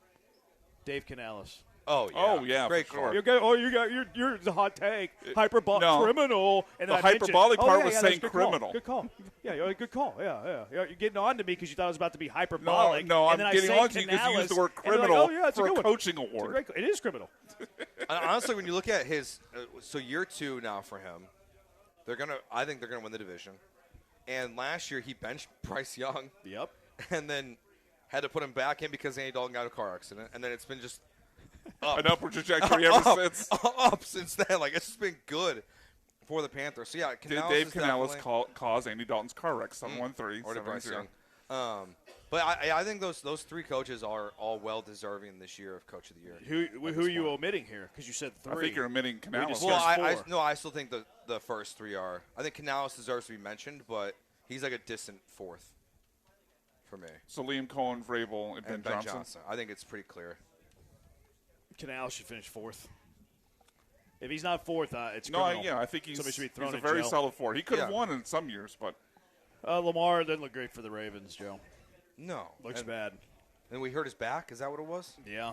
Dave Canales. Oh yeah. Oh, yeah, Great for call. sure. You got you're the hot take. Hyperbolic no. criminal. And The then I mentioned- hyperbolic part was that's saying good call. criminal. Good call. Yeah, good call. Yeah. You're getting on to me because you thought it was about to be hyperbolic. No, and I'm then I getting say on to you because you used the word Canales, and they're criminal like, oh, yeah, it's for a a good one. coaching It's a award. great, it is criminal. Honestly, when you look at his, so year 2 now for him, I think they're gonna win the division. And last year he benched Bryce Young. Yep. And then had to put him back in because Andy Dalton got in a car accident. And then it's been just An upward trajectory ever since. Up since then. Like it's just been good for the Panthers. So yeah, Did Canales Dave is Canales definitely- cause Andy Dalton's car wreck? 713. or to Bryce Young. But I think those 3 coaches are all well deserving this year of Coach of the Year. Who are you omitting here? Because you said 3. I think you're omitting Canales. Well, Four. I still think the first 3 are. I think Canales deserves to be mentioned, but he's like a distant 4th for me. So Liam Cohen, Vrabel, and Ben Johnson. I think it's pretty clear. Canales should finish 4th. If he's not 4th, it's No, criminal. I think Somebody should be thrown he's a in very jail. solid 4. He could have won in some years, but Lamar doesn't look great for the Ravens, Joe. No. Looks bad. And we hurt his back. Is that what it was? Yeah.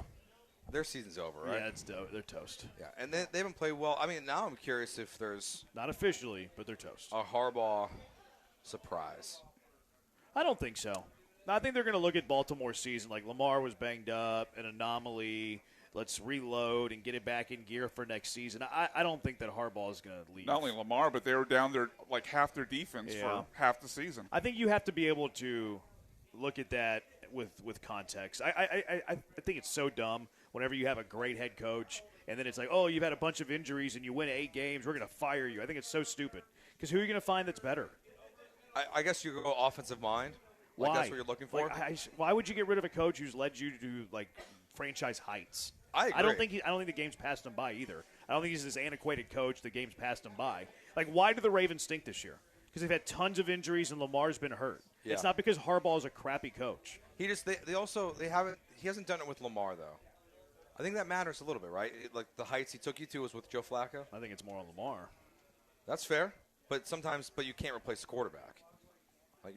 Their season's over, right? Yeah, they're toast. Yeah, and they haven't played well. I mean, now I'm curious if there's Not officially, but they're toast. a Harbaugh surprise. I don't think so. No, I think they're going to look at Baltimore's season like Lamar was banged up, an anomaly. Let's reload and get it back in gear for next season. I don't think that Harbaugh is going to leave. not only Lamar, but they were down there like half their defense Yeah. for half the season. I think you have to be able to look at that with context. I think it's so dumb whenever you have a great head coach and then it's like, oh, you've had a bunch of injuries and you win 8 games, we're going to fire you. I think it's so stupid because who are you going to find that's better? I guess you go offensive mind. Like Why? that's what you're looking for. Like, why would you get rid of a coach who's led you to like franchise heights? I agree. I don't think the game's passed him by either. I don't think he's this antiquated coach. The game's passed him by. Like, why do the Ravens stink this year? Because they've had tons of injuries and Lamar's been hurt. Yeah. It's not because Harbaugh's a crappy coach. He hasn't done it with Lamar though. I think that matters a little bit, right? Like the heights he took you to was with Joe Flacco. I think it's more on Lamar. That's fair, but you can't replace the quarterback. Like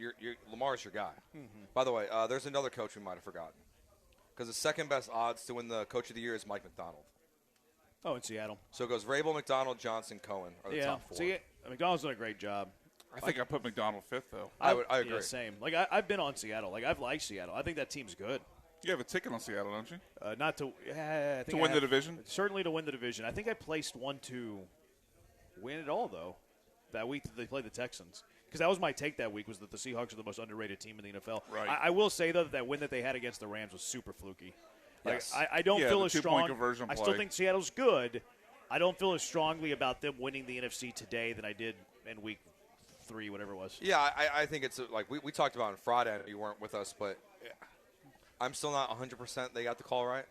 Lamar's your guy. Mm-hmm. By the way, there's another coach we might have forgotten. Because the second best odds to win the Coach of the Year is Mike McDonald. Oh, in Seattle. So it goes Vrabel, McDonald, Johnson, Cohen are the top 4. See, McDonald's done a great job. I think I put McDonald 5th though. I agree. Yeah, same. Like I've been on Seattle. Like I've liked Seattle. I think that team's good. You have a ticket on Seattle, don't you? Not to I think To I win the have- division? Certainly to win the division. I think I placed one to win it all though. That week that they played the Texans. Because that was my take that week was that the Seahawks are the most underrated team in the NFL. Right. I will say though that win that they had against the Rams was super fluky. Like, Yes. I don't Yeah, feel the as 2-point strong. conversion I still play. think Seattle's good. I don't feel as strongly about them winning the NFC today than I did in week 3, whatever it was. Yeah, I think it's like we talked about on Friday. You weren't with us, but I'm still not 100% they got the call right,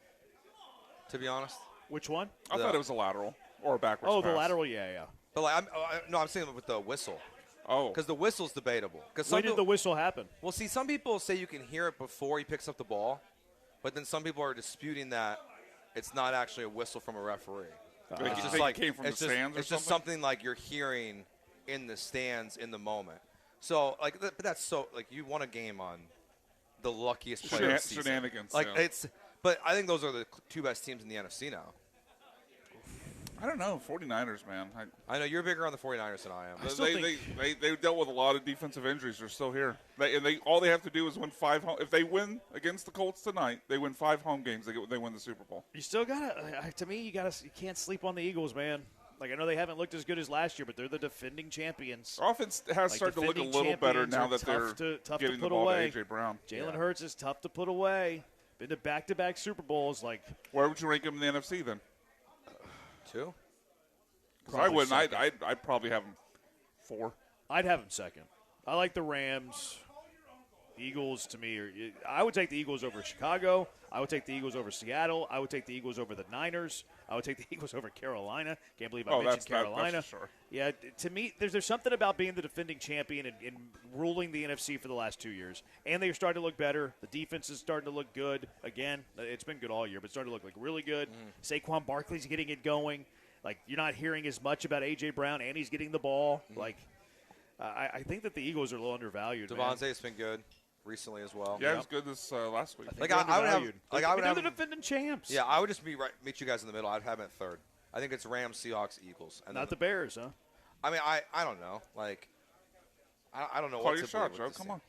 to be honest. Which one? I thought it was a lateral or a backwards Oh, pass. the lateral, yeah. But like, I'm saying with the whistle. Oh. Because the whistle's debatable. When did the whistle happen? Well, see, some people say you can hear it before he picks up the ball, but then some people are disputing that it's not actually a whistle from a referee. Like It's you just think like it came from the it's just- stands or It's just something like you're hearing in the stands in the moment. So like, but that's so like you won a game on the luckiest player of the season. Shenanigans. Like yeah. but I think those are the 2 best teams in the NFC now. I don't know, 49ers, man. I know you're bigger on the 49ers than I am. They dealt with a lot of defensive injuries. They're still here. All they have to do is win 5 home. If they win against the Colts tonight, they win 5 home games. They win the Super Bowl. You still gotta. To me, you can't sleep on the Eagles, man. Like, I know they haven't looked as good as last year, but they're the defending champions. Their offense has started to look a little better now that they're tough getting to put the ball away. to A.J. Brown. Jalen Hurts is tough to put away. Been to back-to-back Super Bowls. Like, where would you rank him in the NFC then? 2. Because I wouldn't. I'd probably have him 4. I'd have him second. I like the Rams. Eagles, to me, I would take the Eagles over Chicago. I would take the Eagles over Seattle. I would take the Eagles over the Niners. I would take the Eagles over Carolina. Can't believe I mentioned Carolina. That's for sure. Yeah, to me, there's something about being the defending champion and ruling the NFC for the last 2 years. And they're starting to look better. The defense is starting to look good. Again, it's been good all year, but it's starting to look like really good. Saquon Barkley's getting it going. Like, you're not hearing as much about A.J. Brown, and he's getting the ball. Like, I think that the Eagles are a little undervalued. Devontae's been good recently as well. Yeah, he was good this last week. I would have the defending champs. Yeah, I would just meet you guys in the middle. I'd have him at third. I think it's Rams, Seahawks, Eagles, and not the Bears, huh? I mean, I don't know. Like, I don't know Call what your to shot, believe Joe. Come on.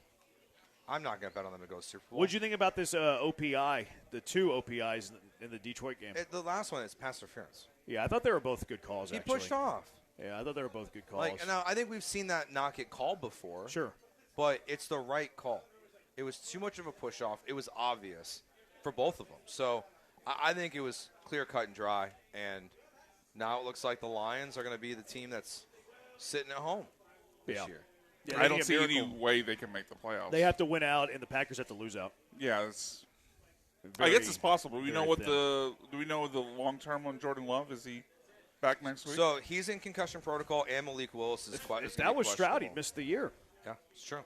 I'm not going to bet on them to go Super Bowl. What'd you think about this OPI, the 2 OPIs in the Detroit game? The last one is pass interference. Yeah, I thought they were both good calls, He actually. pushed off. Yeah, I thought they were both good calls. Like, now, I think we've seen that not get called before. Sure. But it's the right call. It was too much of a push-off. It was obvious for both of them. So I think it was clear-cut and dry. And now it looks like the Lions are going to be the team that's sitting at home this year. Yeah, I don't see any way they can make the playoffs. They have to win out, and the Packers have to lose out. Yeah, I guess it's possible. Do we know the long term on Jordan Love? Is he back next week? So he's in concussion protocol, and Malik Willis is If that was Stroud, he'd miss the year. Yeah, it's true.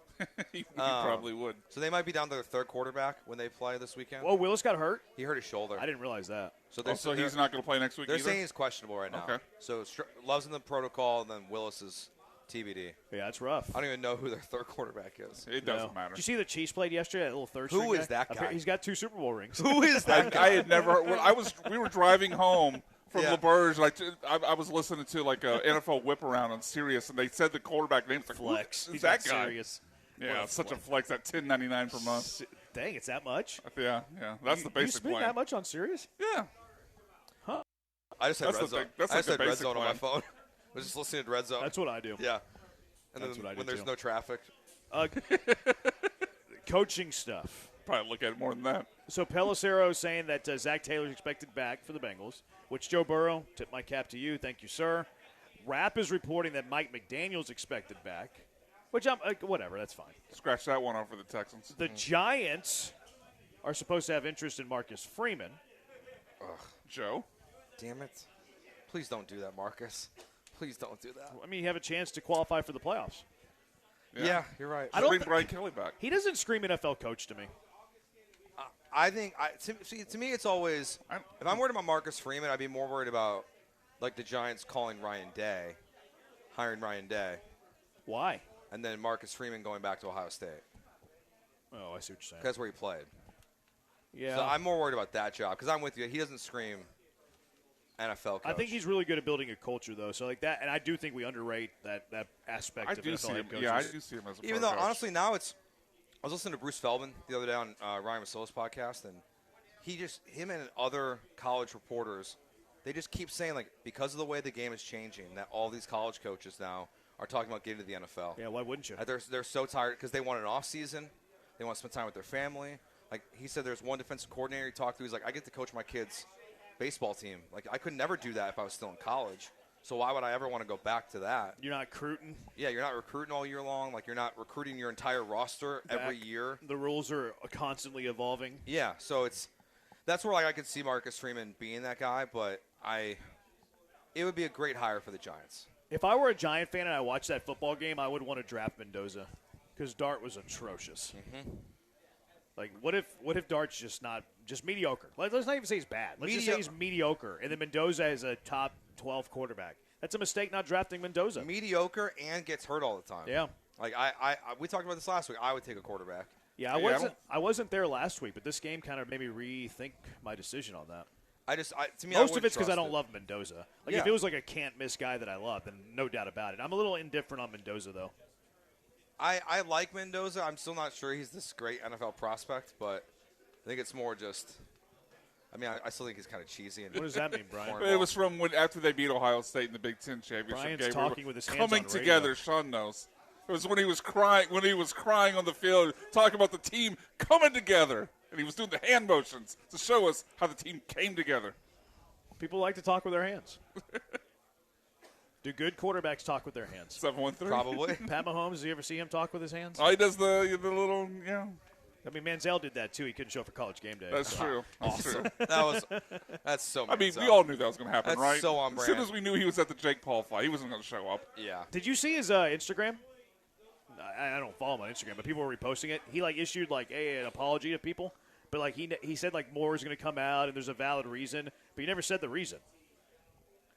he probably would. So they might be down to their third quarterback when they play this weekend. Oh, Willis got hurt? He hurt his shoulder. I didn't realize that. So he's not going to play next week They're either? saying he's questionable right now. Okay. So Love's in the protocol, and then Willis is TBD. Yeah, it's rough. I don't even know who their third quarterback is. It doesn't matter. Did you see the Chiefs played yesterday? That little third Who string is that guy? He's got 2 Super Bowl rings. Who is that guy? I had never. We were driving home from LaBerge. Like I was listening to like a NFL whip around on Sirius, and they said the quarterback name. Like, Flex. He's that guy. Serious. Yeah, it's such a flex. That $10.99 per month. Dang, it's that much? Yeah. That's the basic You spend plan. that much on Sirius? Yeah. Huh? I just had That's Red Zone. that's I just like the had Red basic Zone on my plan. phone. I was just listening to Red Zone. That's what I do. Yeah. And That's then what I do when there's too. no traffic. Coaching stuff. Probably look at it more than that. So Pelissero is saying that Zach Taylor's expected back for the Bengals, which Joe Burrow, tip my cap to you. Thank you, sir. Rapp is reporting that Mike McDaniel's expected back, which I'm whatever, that's fine. Scratch that one off for the Texans. The Giants are supposed to have interest in Marcus Freeman. Joe? Damn it. Please don't do that, Marcus. Please don't do that. I mean, you have a chance to qualify for the playoffs. Yeah, you're right. I don't bring Brian Kelly back. He doesn't scream NFL coach to me. I think to me it's always if I'm worried about Marcus Freeman, I'd be more worried about like the Giants calling hiring Ryan Day. Why? And then Marcus Freeman going back to Ohio State. Oh, I see what you're saying. That's where he played. Yeah. So I'm more worried about that job because I'm with you. He doesn't scream NFL coach. I think he's really good at building a culture, though. So like that, and I do think we underrate that aspect of NFL head coaches. Yeah, I do see him as a even though honestly now I was listening to Bruce Feldman the other day on Ryan Russillo's podcast, and him and other college reporters, they just keep saying like because of the way the game is changing, that all these college coaches now are talking about getting to the NFL. Yeah, why wouldn't you? They're so tired because they want an off season, they want to spend time with their family. Like he said, there's one defensive coordinator he talked to. He's like, I get to coach my kids' baseball team. Like I could never do that if I was still in college. So why would I ever want to go back to that? You're not recruiting? Yeah, you're not recruiting all year long. Like you're not recruiting your entire roster every year. The rules are constantly evolving. Yeah, so that's where like I could see Marcus Freeman being that guy, but it would be a great hire for the Giants. If I were a Giant fan and I watched that football game, I would want to draft Mendoza because Dart was atrocious. Mm-hmm. Like, what if Dart's just mediocre? Let's not even say he's bad. Let's just say he's mediocre, and then Mendoza is a top 12 quarterback. That's a mistake not drafting Mendoza. Mediocre and gets hurt all the time. Yeah. Like we talked about this last week. I would take a quarterback. Yeah, I wasn't there last week, but this game kind of made me rethink my decision on that. To me, Most of it's because I don't love Mendoza. Like, Yeah. if it was like a can't-miss guy that I love, then no doubt about it. I'm a little indifferent on Mendoza, though. I like Mendoza. I'm still not sure he's this great NFL prospect, but I think it's more just. I mean, I still think he's kind of cheesy. And What does that mean, Brian? It was from after they beat Ohio State in the Big Ten championship Brian's game. talking with his hands coming on radio. together. Sean knows. It was when he was crying. When he was crying on the field, talking about the team coming together, and he was doing the hand motions to show us how the team came together. People like to talk with their hands. Do good quarterbacks talk with their hands? 713. Probably. Pat Mahomes, do you ever see him talk with his hands? Oh, he does the little, I mean, Manziel did that, too. He couldn't show up for College game day. That's true. That's Awesome. true. That's so. I mean, Manziel. we all knew that was going to happen, That's right? so on As brand. soon as we knew he was at the Jake Paul fight, he wasn't going to show up. Yeah. Did you see his Instagram? I don't follow him on Instagram, but people were reposting it. He issued an apology to people, but he said more is going to come out and there's a valid reason, but he never said the reason.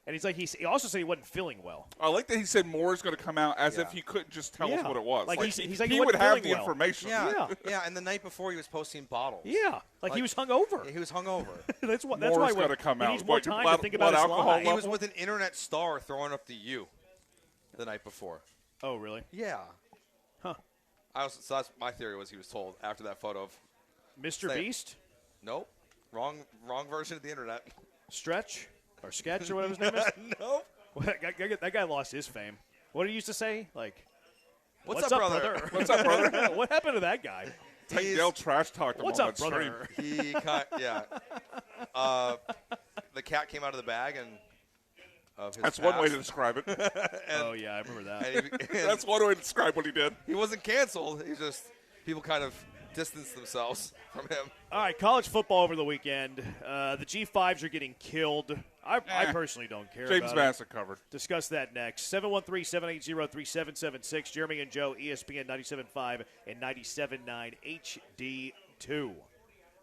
And he also said he wasn't feeling well. I like that he said more is going to come out as if he couldn't just tell us what it was. He's like he he would wasn't have feeling the well. information. Yeah. And the night before, he was posting bottles. Yeah, he was hungover. Yeah, he was hungover. That's More why is going to come he out. needs more time to think about his alcohol lie. level? He was with an internet star throwing up the U the night before. Oh, really? Yeah. Huh. So that's my theory was he was told after that photo of Mr. Beast? Nope. Wrong version of the internet. Stretch? Or Sketch or whatever his name is? Nope. That guy lost his fame. What did he used to say? What's up, brother? What's up, brother? What happened to that guy? Tank Dell trash talked him What's on up, that brother? stream. The cat came out of the bag and of his That's one way past. to describe it. Oh, yeah, I remember that. And That's one way to describe what he did. He wasn't canceled. He just people kind of distanced themselves from him. All right, college football over the weekend. The G5s are getting killed. I personally don't care James about Bassett it. covered. Discuss that next. 713-780-3776. Jeremy and Joe, ESPN 97.5 and 97.9 HD2.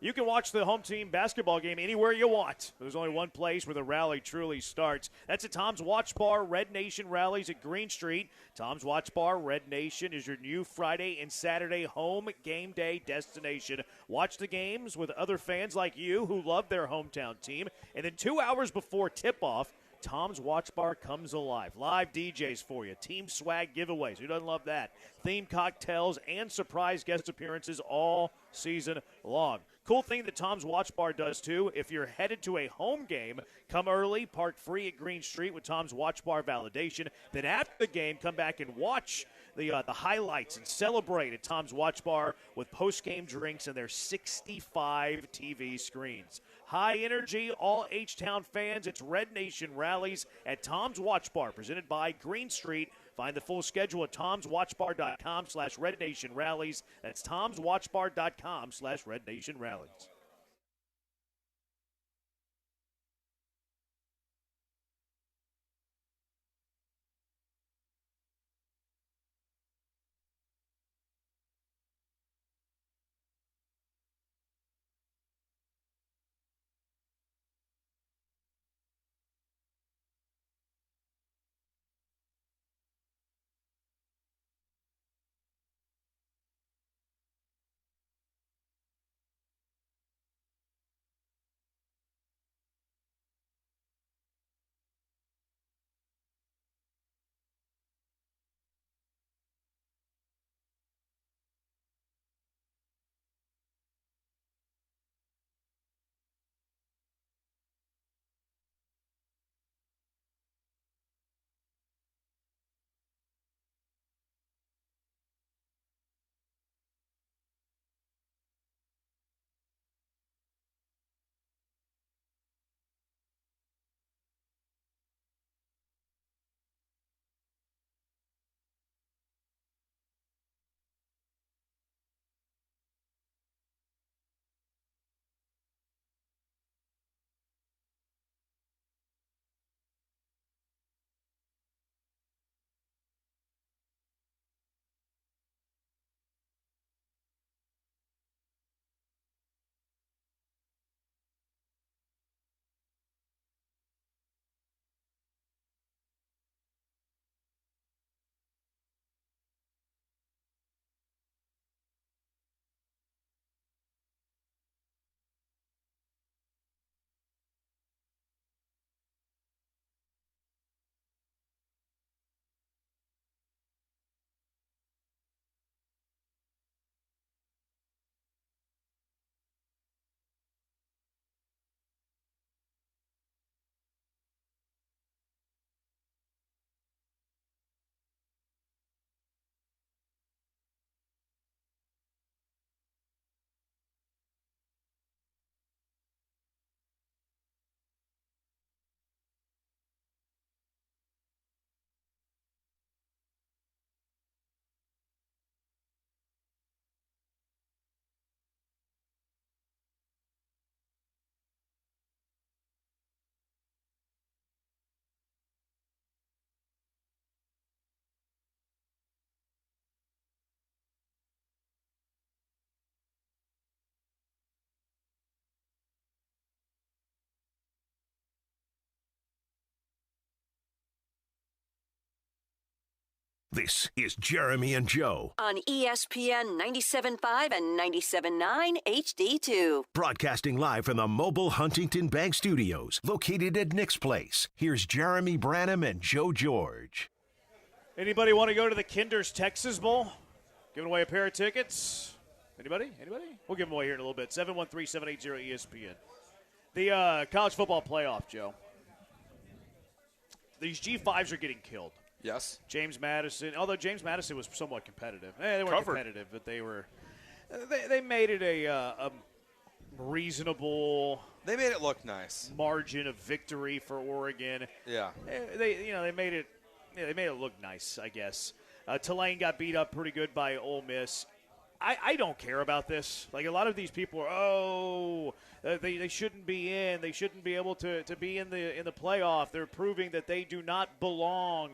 You can watch the home team basketball game anywhere you want. There's only one place where the rally truly starts. That's at Tom's Watch Bar. Red Nation rallies at Green Street. Tom's Watch Bar, Red Nation is your new Friday and Saturday home game day destination. Watch the games with other fans like you who love their hometown team. And then 2 hours before tip-off, Tom's Watch Bar comes alive. Live DJs for you. Team swag giveaways. Who doesn't love that? Themed cocktails and surprise guest appearances all season long. Cool thing that Tom's Watch Bar does, too, if you're headed to a home game, come early, park free at Green Street with Tom's Watch Bar validation. Then after the game, come back and watch the highlights and celebrate at Tom's Watch Bar with post-game drinks and their 65 TV screens. High energy, all H-Town fans. It's Red Nation rallies at Tom's Watch Bar, presented by Green Street. Find the full schedule at tomswatchbar.com/Red Nation rallies. That's tomswatchbar.com/Red Nation rallies. This is Jeremy and Joe. On ESPN 97.5 and 97.9 HD2. Broadcasting live from the mobile Huntington Bank Studios, located at Nick's Place. Here's Jeremy Branham and Joe George. Anybody want to go to the Kinder's Texas Bowl? Giving away a pair of tickets. Anybody? We'll give them away here in a little bit. 713-780-ESPN. The college football playoff, Joe. These G5s are getting killed. Yes. James Madison, although James Madison was somewhat competitive. They weren't competitive, but they were. They made it a reasonable. They made it look nice. Margin of victory for Oregon. Yeah. They made it. Yeah, they made it look nice, I guess. Tulane got beat up pretty good by Ole Miss. I don't care about this. Like, a lot of these people are, they shouldn't be in. They shouldn't be able to be in the playoff. They're proving that they do not belong.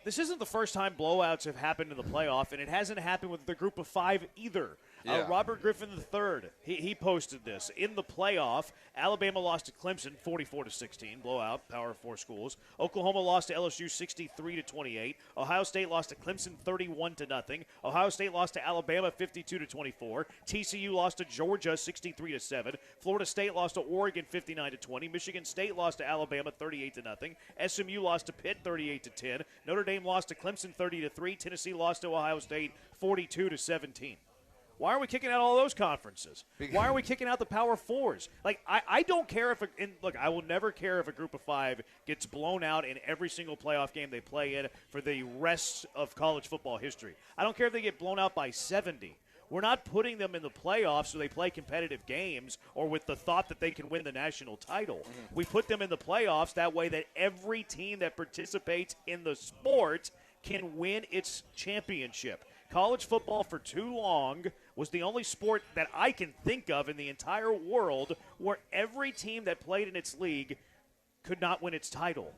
This isn't the first time blowouts have happened in the playoff, and it hasn't happened with the group of five either. Yeah. Robert Griffin III, he posted this. In the playoff, Alabama lost to Clemson 44-16, blowout, Power 4 schools. Oklahoma lost to LSU 63-28. Ohio State lost to Clemson 31-0. Ohio State lost to Alabama 52-24. TCU lost to Georgia 63-7. Florida State lost to Oregon 59-20. Michigan State lost to Alabama 38-0. SMU lost to Pitt 38-10. Notre Dame lost to Clemson 30-3. Tennessee lost to Ohio State 42-17. Why are we kicking out all those conferences? Why are we kicking out the Power Fours? Like, I don't care if I will never care if a group of five gets blown out in every single playoff game they play in for the rest of college football history. I don't care if they get blown out by 70. We're not putting them in the playoffs so they play competitive games or with the thought that they can win the national title. Mm-hmm. We put them in the playoffs that way that every team that participates in the sport can win its championship. College football for too long was the only sport that I can think of in the entire world where every team that played in its league could not win its title.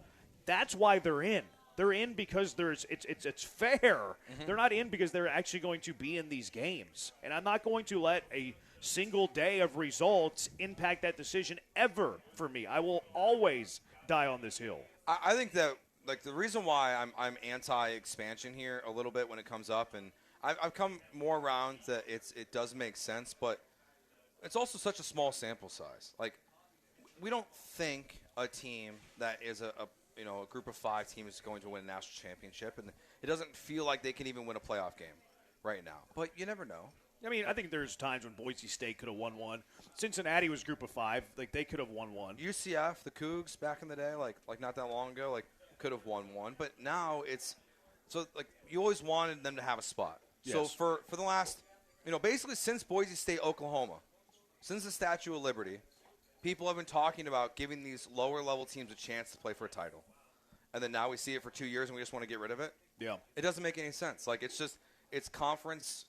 That's why they're in. They're in because it's fair. Mm-hmm. They're not in because they're actually going to be in these games. And I'm not going to let a single day of results impact that decision ever for me. I will always die on this hill. I think that, like, the reason why I'm anti-expansion here a little bit when it comes up, and I've come more around that it does make sense, but it's also such a small sample size. Like, we don't think a team that is a group of five team is going to win a national championship, and it doesn't feel like they can even win a playoff game right now. But you never know. I mean, I think there's times when Boise State could have won one. Cincinnati was group of five. Like, they could have won one. UCF, the Cougs back in the day, like not that long ago, like, could have won one. But now it's – so, like, you always wanted them to have a spot. Yes. So for the last – basically since Boise State, Oklahoma, since the Statue of Liberty, people have been talking about giving these lower-level teams a chance to play for a title. And then now we see it for 2 years and we just want to get rid of it? Yeah. It doesn't make any sense. Like, it's conference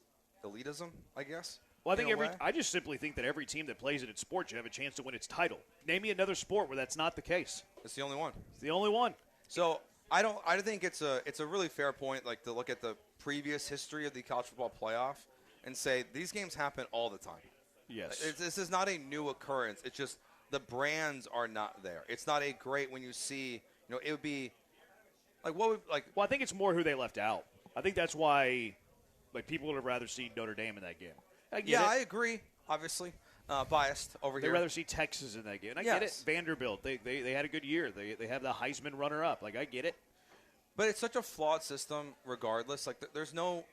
elitism, I guess. Well, I just simply think that every team that plays in its sport should have a chance to win its title. Name me another sport where that's not the case. It's the only one. It's the only one. So I think it's a really fair point, like, to look at the previous history of the college football playoff and say these games happen all the time. Yes. This is not a new occurrence. It's just the brands are not there. It's not a great when you see, it would be like what would like. Well, I think it's more who they left out. I think that's why, like, people would have rather seen Notre Dame in that game. I agree. Obviously, biased over here. They'd rather see Texas in that game. And I get it. Vanderbilt, they had a good year. They have the Heisman runner-up. Like, I get it. But it's such a flawed system regardless. Like, there's no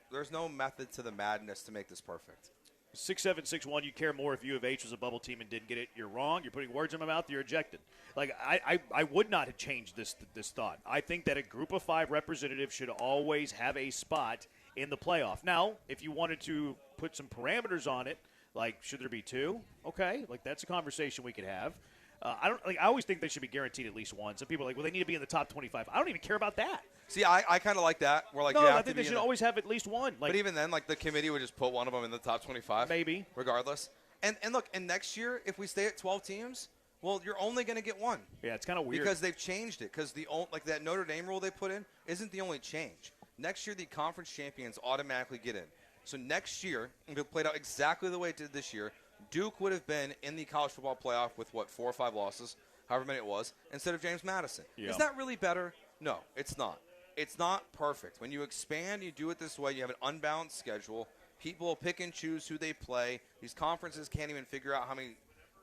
method to the madness to make this perfect. 6761, you care more if U of H was a bubble team and didn't get it. You're wrong. You're putting words in my mouth. You're ejected. Like, I would not have changed this thought. I think that a group of five representatives should always have a spot in the playoff. Now, if you wanted to put some parameters on it, like, should there be two? Okay, like, that's a conversation we could have. I always think they should be guaranteed at least one. Some people are like, well, they need to be in the top 25. I don't even care about that. See, I kind of like that. We're like, no, I think they should always have at least one. Like, but even then, like, the committee would just put one of them in the top 25. Maybe. Regardless. And look, and next year, if we stay at 12 teams, well, you're only going to get one. Yeah, it's kind of weird. Because they've changed it. Because that Notre Dame rule they put in isn't the only change. Next year, the conference champions automatically get in. So next year, if it played out exactly the way it did this year, Duke would have been in the college football playoff with, 4 or 5 losses, however many it was, instead of James Madison. Yeah. Is that really better? No, it's not. it's not perfect. When you expand, you do it this way. You have an unbalanced schedule. People pick and choose who they play. These conferences can't even figure out how many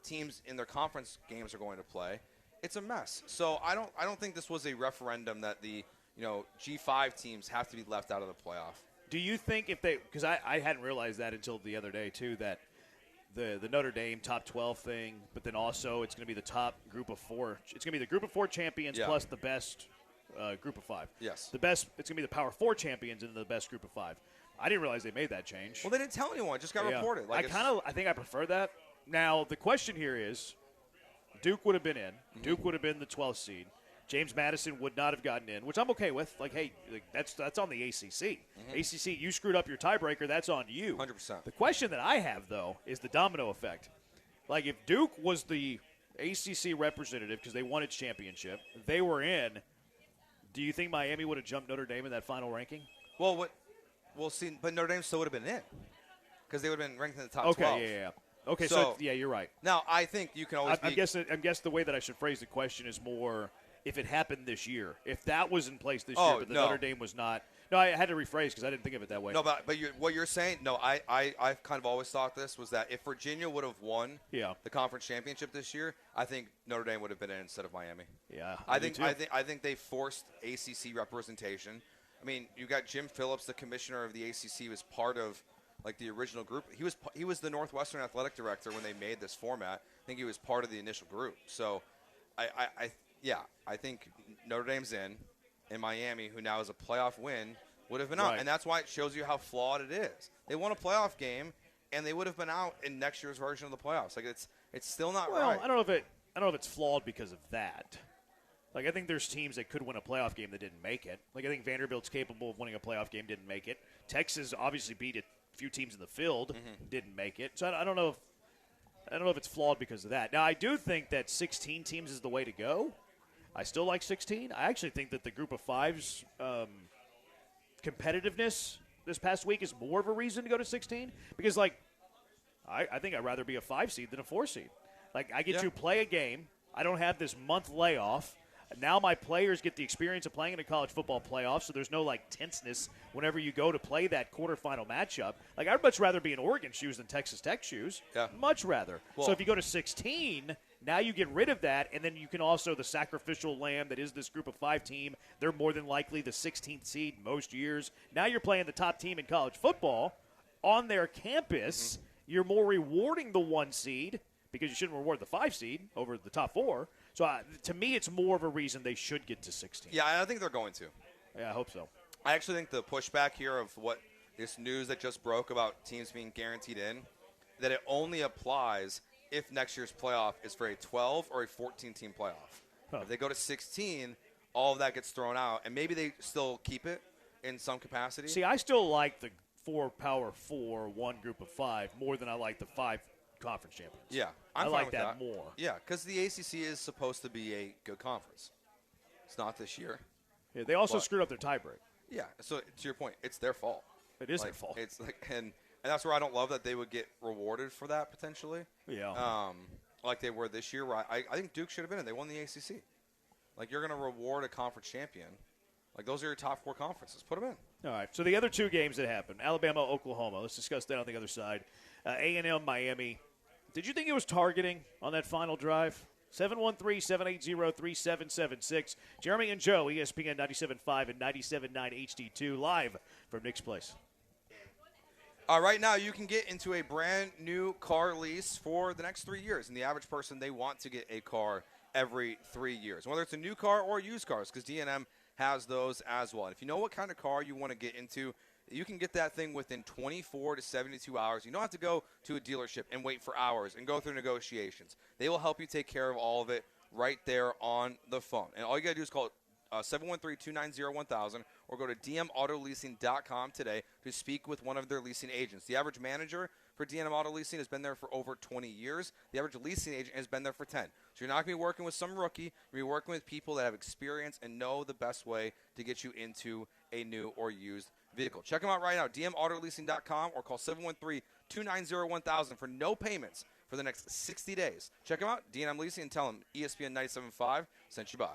teams in their conference games are going to play. It's a mess. So I don't think this was a referendum that the G5 teams have to be left out of the playoff. Do you think if they – because I hadn't realized that until the other day too, that the Notre Dame top 12 thing, but then also it's going to be the top group of 4. It's going to be the group of 4 champions plus the best group of 5. Yes. The best – it's going to be the Power 4 champions and the best group of 5. I didn't realize they made that change. Well, they didn't tell anyone. It just got reported. I think I prefer that. Now, the question here is Duke would have been in. Mm-hmm. Duke would have been the 12th seed. James Madison would not have gotten in, which I'm okay with. Like, hey, that's on the ACC. Mm-hmm. ACC, you screwed up your tiebreaker. That's on you. 100%. The question that I have, though, is the domino effect. Like, if Duke was the ACC representative because they won its championship, they were in, do you think Miami would have jumped Notre Dame in that final ranking? Well, we'll see. But Notre Dame still would have been in because they would have been ranked in the top 12. Okay, yeah. Okay, so you're right. Now, I think you can always I guess the way that I should phrase the question is more if it happened this year. If that was in place this year, but Notre Dame was not. No, I had to rephrase because I didn't think of it that way. No, but what you're saying, no, I've kind of always thought this was that if Virginia would have won the conference championship this year, I think Notre Dame would have been in instead of Miami. Yeah, I think they forced ACC representation. I mean, you got Jim Phillips, the commissioner of the ACC, was part of like the original group. He was the Northwestern athletic director when they made this format. I think he was part of the initial group. So, I think Notre Dame's in, and Miami, who now is a playoff win, would have been out, and that's why it shows you how flawed it is. They won a playoff game, and they would have been out in next year's version of the playoffs. Like it's still not right. I don't know if it's flawed because of that. Like, I think there's teams that could win a playoff game that didn't make it. Like, I think Vanderbilt's capable of winning a playoff game, didn't make it. Texas obviously beat a few teams in the field, didn't make it. So I don't know if it's flawed because of that. Now, I do think that 16 teams is the way to go. I still like 16. I actually think that the group of 5's competitiveness this past week is more of a reason to go to 16 because, like, I think I'd rather be a 5 seed than a 4 seed. Like, I get to play a game. I don't have this month layoff. Now my players get the experience of playing in a college football playoff, so there's no, like, tenseness whenever you go to play that quarterfinal matchup. Like, I'd much rather be in Oregon shoes than Texas Tech shoes. Yeah. Much rather. Well, so if you go to 16, now you get rid of that, and then you can also, the sacrificial lamb that is this group of 5 team, they're more than likely the 16th seed most years. Now you're playing the top team in college football on their campus. You're more rewarding the 1 seed because you shouldn't reward the 5 seed over the top 4. So, to me, it's more of a reason they should get to 16. Yeah, I think they're going to. Yeah, I hope so. I actually think the pushback here of what this news that just broke about teams being guaranteed in, that it only applies if next year's playoff is for a 12 or a 14-team playoff. Huh. If they go to 16, all of that gets thrown out, and maybe they still keep it in some capacity. See, I still like the 4 Power 4, 1 group of 5 more than I like the 5 conference champions. Yeah, I like that more. Yeah, because the ACC is supposed to be a good conference. It's not this year. Yeah, they also screwed up their tiebreak. Yeah, so to your point, it's their fault. It is their fault. It's like, and that's where I don't love that they would get rewarded for that potentially. Yeah. Like they were this year. Where I think Duke should have been in. They won the ACC. Like, you're going to reward a conference champion. Like, those are your top 4 conferences. Put them in. All right. So the other 2 games that happened: Alabama, Oklahoma. Let's discuss that on the other side. A&M, Miami. Did you think it was targeting on that final drive? 713-780-3776. Jeremy and Joe, ESPN 97.5 and 97.9 HD2, live from Nick's Place. Right now, you can get into a brand new car lease for the next 3 years. And the average person, they want to get a car every 3 years, whether it's a new car or used cars, because D&M has those as well. And if you know what kind of car you want to get into, you can get that thing within 24 to 72 hours. You don't have to go to a dealership and wait for hours and go through negotiations. They will help you take care of all of it right there on the phone. And all you got to do is call 713-290-1000 or go to dmautoleasing.com today to speak with one of their leasing agents. The average manager for D&M Auto Leasing has been there for over 20 years. The average leasing agent has been there for 10. So you're not going to be working with some rookie. You're going to be working with people that have experience and know the best way to get you into a new or used vehicle. Check them out right now, dmautoleasing.com, or call 713-290-1000 for no payments for the next 60 days. Check them out, D&M Leasing, and tell them ESPN 97.5 sent you by.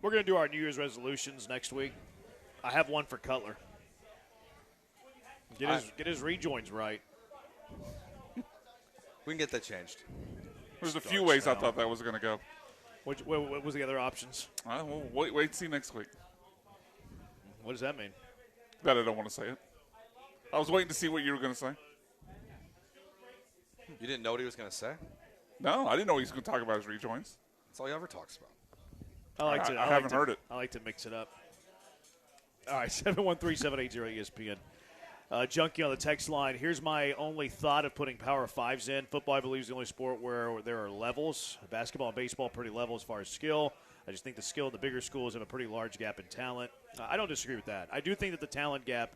We're going to do our New Year's resolutions next week. I have one for Cutler. Get his rejoins right. We can get that changed. There's a few ways I thought that was going to go. What was the other options? Well, wait and see next week. What does that mean? That I don't want to say it. I was waiting to see what you were going to say. You didn't know what he was going to say? No, I didn't know he was going to talk about his rejoins. That's all he ever talks about. I haven't heard it. I like to mix it up. All right, 713-780-ESPN. Junkie on the text line. Here's my only thought of putting Power Fives in. Football, I believe, is the only sport where there are levels. Basketball and baseball pretty level as far as skill. I just think the skill in the bigger schools have a pretty large gap in talent. I don't disagree with that. I do think that the talent gap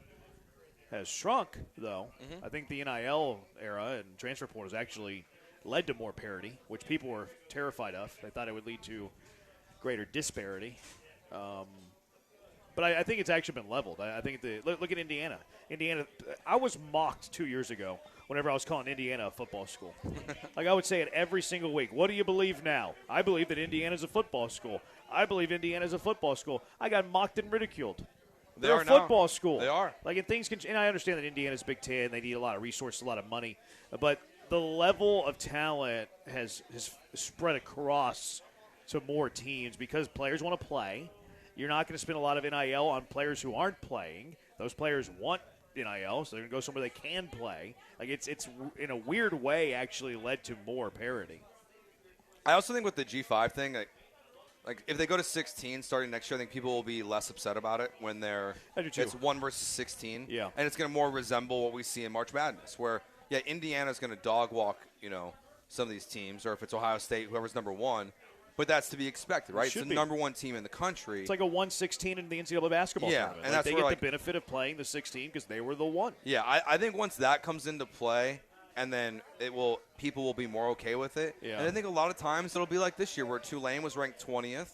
has shrunk, though. Mm-hmm. I think the NIL era and transfer portal has actually led to more parity, which people were terrified of. They thought it would lead to greater disparity. But I think it's actually been leveled. I think look at Indiana. Indiana, I was mocked 2 years ago whenever I was calling Indiana a football school. Like I would say it every single week. What do you believe now? I believe that Indiana's a football school. I believe Indiana's a football school. I got mocked and ridiculed. They're a football school. They are. Like, and things can, and I understand that Indiana's Big Ten. They need a lot of resources, a lot of money. But the level of talent has spread across to more teams because players want to play. You're not going to spend a lot of NIL on players who aren't playing. Those players want NIL, so they're going to go somewhere they can play. Like it's in a weird way actually led to more parity. I also think with the G5 thing, like if they go to 16 starting next year, I think people will be less upset about it when it's 1 versus 16. Yeah. And it's going to more resemble what we see in March Madness, where Indiana's going to dog walk, some of these teams, or if it's Ohio State, whoever's number one. But that's to be expected, right? It's the number one team in the country. It's like a 1-16 in the NCAA basketball tournament. And that's they where, get the benefit of playing the 16 because they were the one. Yeah, I think once that comes into play, and then people will be more okay with it. Yeah. And I think a lot of times it'll be like this year where Tulane was ranked 20th.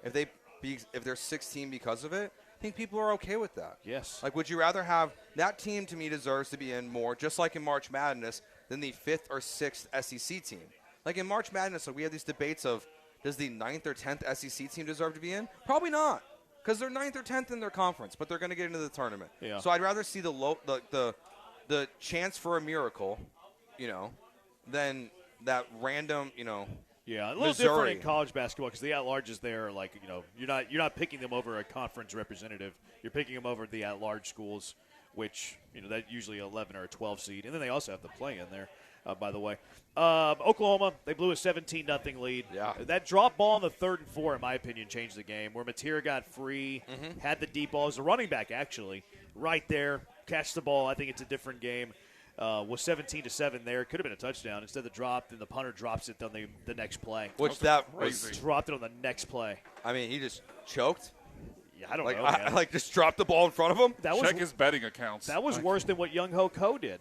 If they're 16 because of it, I think people are okay with that. Yes. Like, would you rather have that team? To me, deserves to be in more, just like in March Madness, than the 5th or 6th SEC team. Like in March Madness, we have these debates of, does the 9th or 10th SEC team deserve to be in? Probably not, because they're 9th or 10th in their conference, but they're going to get into the tournament. Yeah. So I'd rather see the chance for a miracle, than that random, Yeah, a little Missouri. different in college basketball because the at-larges there are like, you're not picking them over a conference representative. You're picking them over the at-large schools, which, that usually 11 or a 12 seed. And then they also have the play in there, by the way. Oklahoma, they blew a 17-0 lead. Yeah. That drop ball in the 3rd and 4, in my opinion, changed the game, where Mateer got free, had the deep ball as a running back, actually, right there, catch the ball. I think it's a different game. Was 17-7 there. Could have been a touchdown. Instead of dropped, and the punter drops it on the next play. Which that was dropped it on the next play. I mean, he just choked. Yeah, I don't know. Man. Just dropped the ball in front of him. Check his betting accounts. That was worse than what Young Ho Ko did.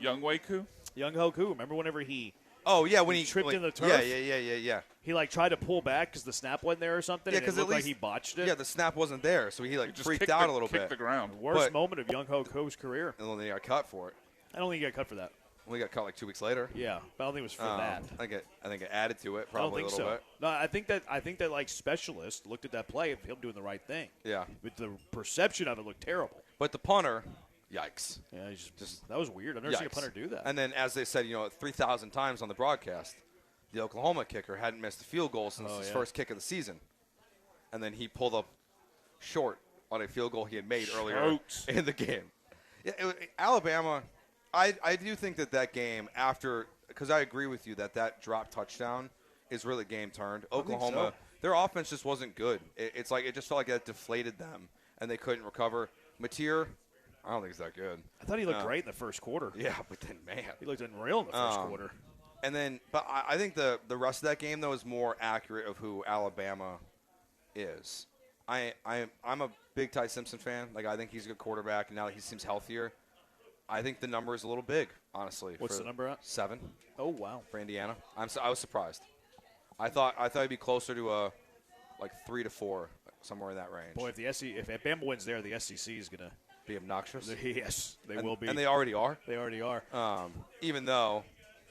Young Wei Koo? Young Ho Ko. Remember whenever he? Oh yeah, when he tripped in the turf. Yeah. He tried to pull back because the snap wasn't there or something. Yeah, because it looked like he botched it. Yeah, the snap wasn't there, so he just freaked out a little bit. Kicked the ground. Worst moment of Young Ho Ko's career. And then he got cut for it. I don't think he got cut for that. Well, he got cut 2 weeks later. Yeah, but I don't think it was for that. I think it added to it I don't probably think a little so. bit. No, I think that specialists looked at that play of him doing the right thing. Yeah. But the perception of it looked terrible. But the punter, yikes. Yeah, just that was weird. I've never seen a punter do that. And then, as they said, 3,000 times on the broadcast, the Oklahoma kicker hadn't missed a field goal since his first kick of the season. And then he pulled up short on a field goal he had made earlier in the game. Yeah, Alabama, I do think that game because I agree with you that drop touchdown is really game turned. Oklahoma, their offense just wasn't good. It's like it just felt like that deflated them, and they couldn't recover. Mateer, I don't think he's that good. I thought he looked great in the first quarter. Yeah, but then, man. He looked unreal in the first quarter. And then, but I think the rest of that game, though, is more accurate of who Alabama is. I'm a big Ty Simpson fan. Like, I think he's a good quarterback, and now that he seems healthier, I think the number is a little big, honestly. What's the number at? 7. Oh, wow. For Indiana. I was surprised. I thought it'd be closer to 3 to 4, somewhere in that range. Boy, if Bama wins there, the SEC is going to be obnoxious. Yes, they will be. And they already are. They already are. Even though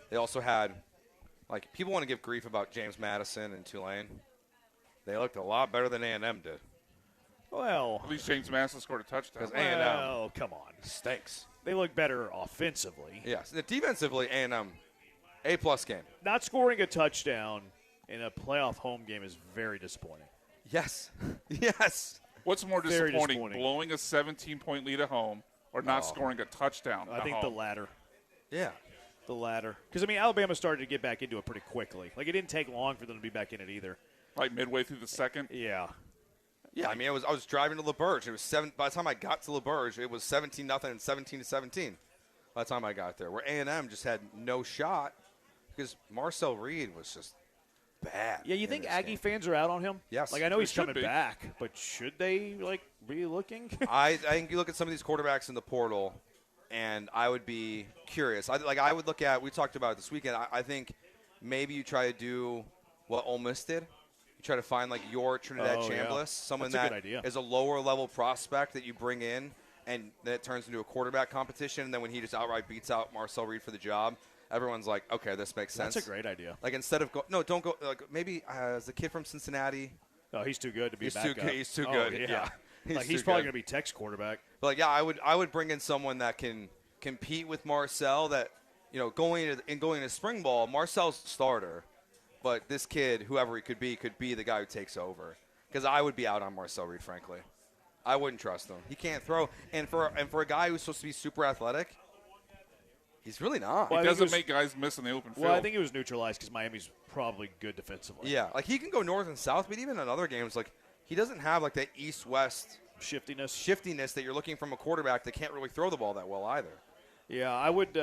they also had, people want to give grief about James Madison and Tulane. They looked a lot better than A&M did. Well, at least James Madison scored a touchdown. Because A&M well, come on, stinks. They look better offensively. Yes, defensively, A&M A+ game. Not scoring a touchdown in a playoff home game is very disappointing. Yes, yes. What's more Very disappointing, blowing a 17-point lead at home or not scoring a touchdown I at think home? the latter. Yeah. The latter. Because, I mean, Alabama started to get back into it pretty quickly. Like, it didn't take long for them to be back in it either. Like midway through the second? Yeah. Yeah, I mean, I was driving to LaBerge. It was by the time I got to LaBerge, it was 17-0 and 17-17 by the time I got there, where A&M just had no shot because Marcel Reed was just bad. Yeah, you think Aggie fans are out on him? Yes. Like, I know They he's should coming be. back, but should they, like, be looking? I think you look at some of these quarterbacks in the portal, and I would be curious. I would look at, we talked about it this weekend, I think maybe you try to do what Ole Miss did. You try to find, like, your Trinidad Chambliss, someone That's a that good idea. is a lower-level prospect that you bring in, and then it turns into a quarterback competition, and then when he just outright beats out Marcel Reed for the job, everyone's like, okay, this makes sense. That's a great idea. Like, instead of don't go. Like, maybe as the kid from Cincinnati. Oh, he's too good to be He's a too backup. good. He's too Oh, good. yeah. Yeah. He's too probably good. going to be Tech's quarterback. But like, yeah, I would bring in someone that can compete with Marcel. That going to spring ball, Marcel's starter, but this kid, whoever he could be the guy who takes over. Because I would be out on Marcel Reed, frankly. I wouldn't trust him. He can't throw, and for a guy who's supposed to be super athletic, he's really not. He doesn't make guys miss in the open field. Well, I think it was neutralized because Miami's probably good defensively. Yeah, like he can go north and south, but even in other games, like he doesn't have like that east-west shiftiness that you're looking from a quarterback that can't really throw the ball that well either. Yeah, I would.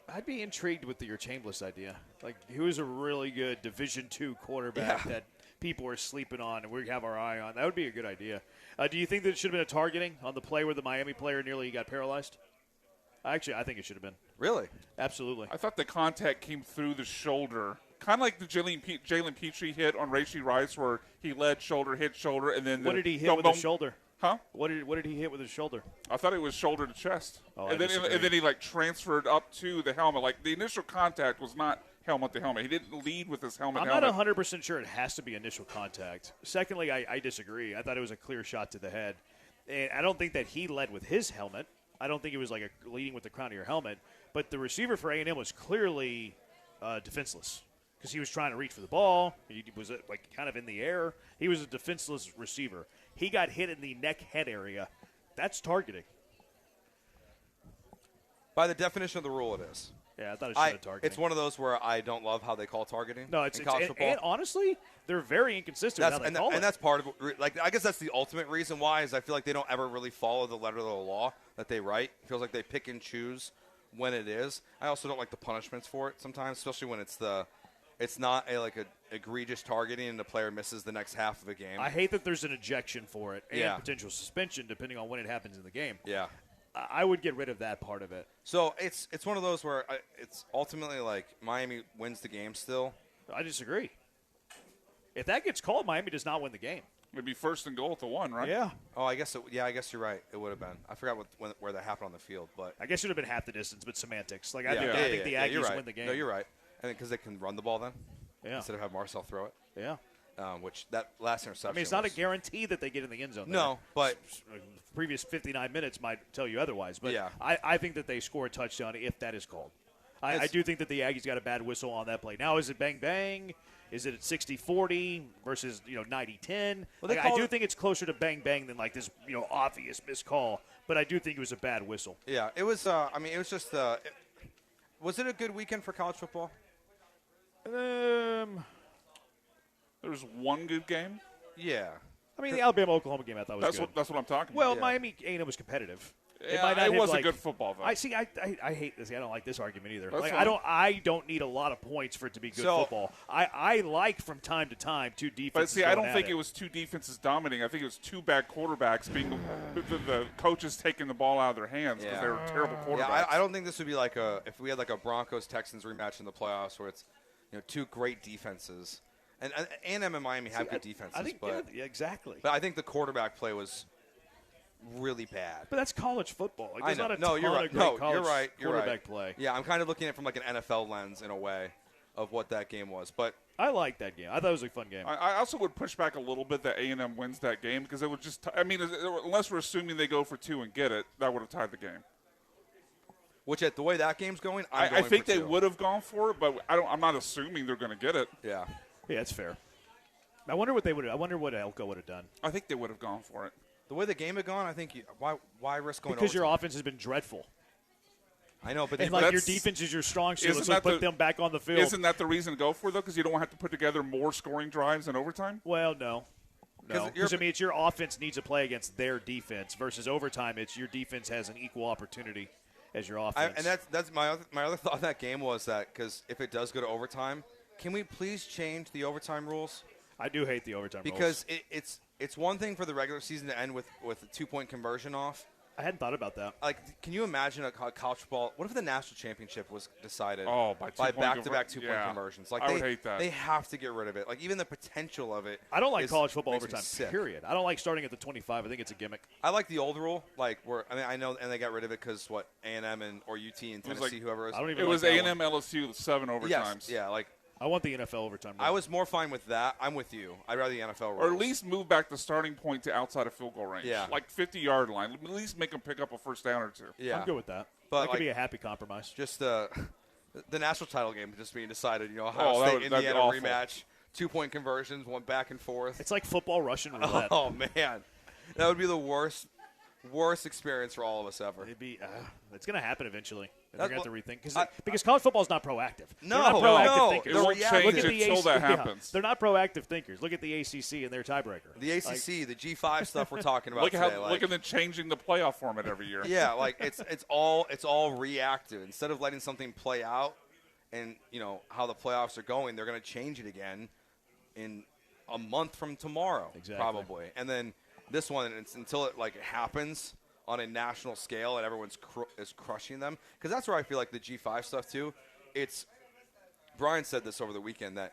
I'd be intrigued with your Chambliss idea. Like, he was a really good Division II quarterback that people are sleeping on, and we have our eye on. That would be a good idea. Do you think that it should have been a targeting on the play where the Miami player nearly got paralyzed? Actually, I think it should have been. Really? Absolutely. I thought the contact came through the shoulder, kind of like the Jalen Petrie hit on Rashee Rice, where he led shoulder, hit shoulder, and then What did he hit with his shoulder? Huh? What did he hit with his shoulder? I thought it was shoulder to chest, Oh, and then he like transferred up to the helmet. Like the initial contact was not helmet to helmet. He didn't lead with his helmet. I'm not 100% sure it has to be initial contact. Secondly, I disagree. I thought it was a clear shot to the head. And I don't think that he led with his helmet. I don't think it was like a leading with the crown of your helmet. But the receiver for A&M was clearly defenseless because he was trying to reach for the ball. He was like kind of in the air. He was a defenseless receiver. He got hit in the neck-head area. That's targeting. By the definition of the rule, it is. Yeah, I thought it should have targeting. It's one of those where I don't love how they call targeting. No, it's in college football. And honestly, they're very inconsistent with how they call it. And that's part of it. Like, I guess that's the ultimate reason why is I feel like they don't ever really follow the letter of the law that they write. It feels like they pick and choose when it is. I also don't like the punishments for it sometimes, especially when it's not a egregious targeting and the player misses the next half of a game. I hate that there's an ejection for it and Yeah. potential suspension depending on when it happens in the game. Yeah. I would get rid of that part of it. So it's one of those where it's ultimately like Miami wins the game still. I disagree. If that gets called, Miami does not win the game. It'd be first and goal at the 1, right? Yeah. Oh, I guess you're right. It would have been. I forgot where that happened on the field, but I guess it would have been half the distance, but semantics. Like yeah. I think the Aggies you're right. win the game. No, you're right. And because they can run the ball then, instead of have Marcel throw it. Yeah. Which that last interception. I mean, it's not a guarantee that they get in the end zone. No, but previous 59 minutes might tell you otherwise. But yeah. I think that they score a touchdown if that is called. I do think that the Aggies got a bad whistle on that play. Now, is it bang-bang? Is it at 60-40 versus 90-10? Well, I do think it's closer to bang-bang than like this obvious missed call. But I do think it was a bad whistle. Yeah, it was. It was just. Was it a good weekend for college football? There was one good game. Yeah. I mean, the Alabama-Oklahoma game I thought was good. That's what I'm talking Well, about. Miami A&M was competitive. Yeah, it was a good football, though. I hate this. I don't like this argument either. That's Like, fine. I don't need a lot of points for it to be good football. I like from time to time two defenses. But see, I don't going think at it was two defenses dominating. I think it was two bad quarterbacks being the coaches taking the ball out of their hands because they were terrible quarterbacks. Yeah, I don't think this would be like if we had like a Broncos-Texans rematch in the playoffs where it's two great defenses. And A&M and Miami have good defenses. I think exactly. But I think the quarterback play was really bad. But that's college football. Like, I there's know. not a No, ton you're right. of great No, college you're right. You're quarterback right. play. Yeah, I'm kind of looking at it from like an NFL lens in a way. of what that game was. But I like that game. I thought it was a fun game. I also would push back a little bit that A&M wins that game because it would just – I mean, unless we're assuming they go for 2 and get it, that would have tied the game. Which, at the way that game's going, I think they would have gone for it, but I'm not assuming they're going to get it. Yeah. Yeah, that's fair. I wonder what Elko would have done. I think they would have gone for it. The way the game had gone, I think why risk going because overtime? your offense has been dreadful. I know, but and like your defense is your strong suit. Let's put them back on the field. Isn't that the reason to go for it, though? Because you don't have to put together more scoring drives in overtime? Well, no. Because, I mean, it's your offense needs to play against their defense versus overtime. It's your defense has an equal opportunity as your offense. And that's my other thought in that game was that because if it does go to overtime, can we please change the overtime rules? I do hate the overtime rules. Because it's one thing for the regular season to end with a 2-point conversion off. I hadn't thought about that. Like, can you imagine a college football? What if the national championship was decided by back-to-back 2-point conversions? Like, I would hate that. They have to get rid of it. Like, even the potential of it. I don't like college football makes me overtime. sick. Period. I don't like starting at the 25. I think it's a gimmick. I like the old rule, like where I know, and they got rid of it because A&M or UT and Tennessee, whoever it was. I don't even it like was that A&M one. LSU 7 overtimes. Yes, yeah, like. I want the NFL overtime rule. I was more fine with that. I'm with you. I'd rather the NFL rules. Or at least move back the starting point to outside of field goal range. Yeah. Like 50-yard line. At least make them pick up a first down or 2. Yeah. I'm good with that. But that could be a happy compromise. Just the national title game just being decided. You know, Oh, Ohio State, that'd be Indiana awful. rematch, 2-point conversions, went back and forth. It's like football Russian roulette. Oh man, that would be the worst experience for all of us ever. It'd be. It's going to happen eventually. They're going to have to rethink because college football is not proactive. No, they're not proactive no, thinkers. It won't change until that happens. They're not proactive thinkers. Look at the ACC and their tiebreaker. The ACC, the G5 stuff we're talking about today. Look at them changing the playoff format every year. Yeah, like it's all reactive. Instead of letting something play out, and you know how the playoffs are going, they're going to change it again in a month from tomorrow, probably. And then this one, until it happens on a national scale and everyone's is crushing them, because that's where I feel like the G5 stuff too. It's Brian said this over the weekend that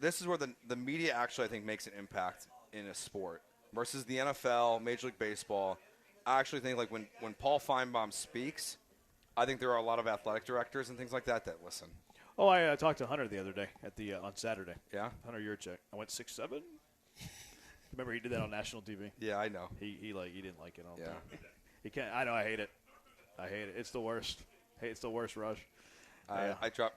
this is where the media actually I think makes an impact in a sport versus the NFL, Major League Baseball. I actually think like when Paul Feinbaum speaks, I think there are a lot of athletic directors and things like that listen. Oh, I talked to Hunter the other day on Saturday. Yeah, Hunter Yurchek. I went 6'7". Remember he did that on national TV. Yeah, I know. He didn't like it all the Yeah. time. He can't. I know. I hate it. It's the worst. Hey, it's the worst rush. I dropped.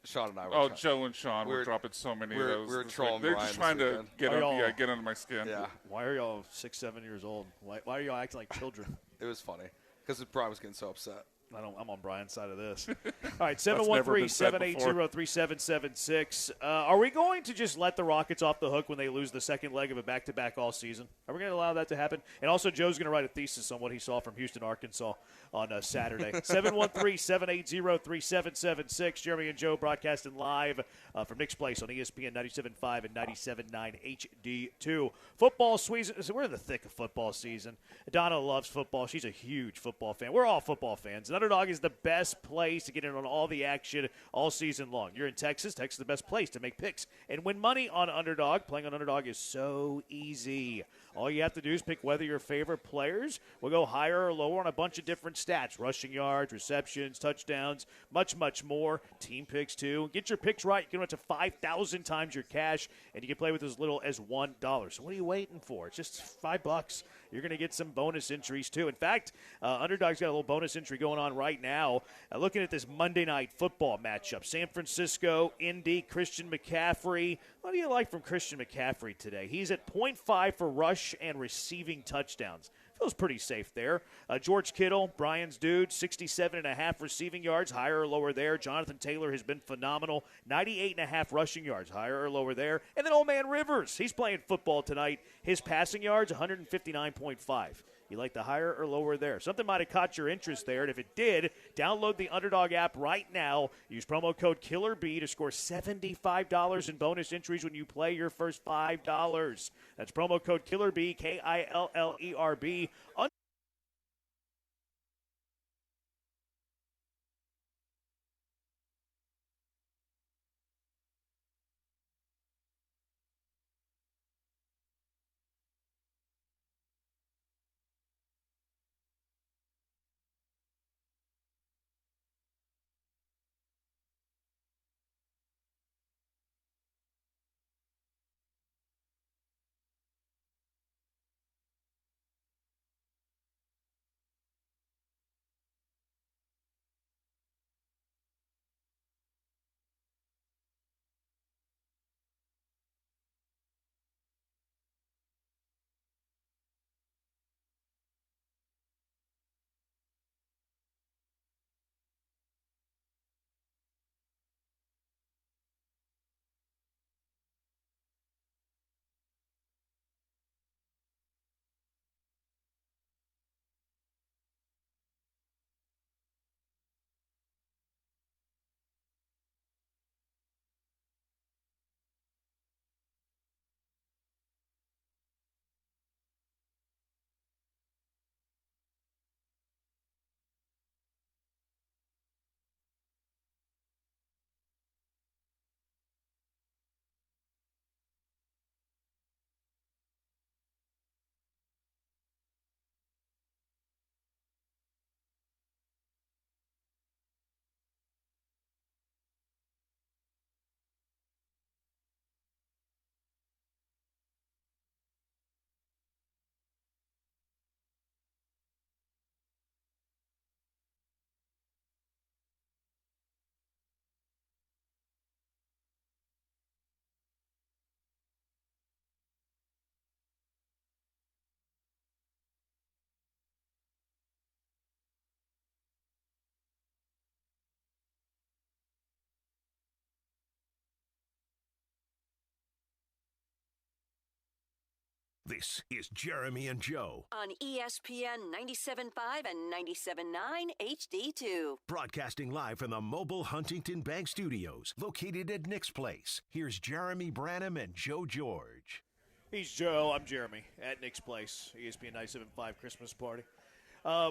Sean and I were. Joe and Sean were dropping so many of those. We were trolling. They're Brian just trying to get under my skin. Yeah. Why are y'all 6, 7 years old? Why are y'all acting like children? It was funny because Brian was getting so upset. I'm on Brian's side of this. All right, 713-780-3776. Are we going to just let the Rockets off the hook when they lose the second leg of a back-to-back all season? Are we going to allow that to happen? And also, Joe's going to write a thesis on what he saw from Houston, Arkansas on Saturday. 713-780-3776. Jeremy and Joe broadcasting live from Nick's Place on ESPN 97.5 and 97.9 HD2. Football season. We're in the thick of football season. Donna loves football. She's a huge football fan. We're all football fans. And Underdog is the best place to get in on all the action all season long. You're in Texas. Texas is the best place to make picks and win money on Underdog. Playing on Underdog is so easy. All you have to do is pick whether your favorite players will go higher or lower on a bunch of different stats. Rushing yards, receptions, touchdowns, much, much more. Team picks, too. Get your picks right. You can win up to 5,000 times your cash, and you can play with as little as $1. So what are you waiting for? It's just $5. You're going to get some bonus entries, too. In fact, Underdog's got a little bonus entry going on right now. Looking at this Monday Night Football matchup. San Francisco, Indy, Christian McCaffrey. What do you like from Christian McCaffrey today? He's at 0.5 for rush and receiving touchdowns. Feels pretty safe there. George Kittle, Brian's dude, 67.5 receiving yards, higher or lower there. Jonathan Taylor has been phenomenal, 98.5 rushing yards, higher or lower there. And then old man Rivers, he's playing football tonight. His passing yards, 159.5. You like the higher or lower there? Something might have caught your interest there, and if it did, download the Underdog app right now. Use promo code KILLERB to score $75 in bonus entries when you play your first $5. That's promo code KILLERB, KILLERB. This is Jeremy and Joe. On ESPN 97.5 and 97.9 HD2. Broadcasting live from the mobile Huntington Bank Studios, located at Nick's Place. Here's Jeremy Branham and Joe George. He's Joe. I'm Jeremy at Nick's Place, ESPN 97.5 Christmas party.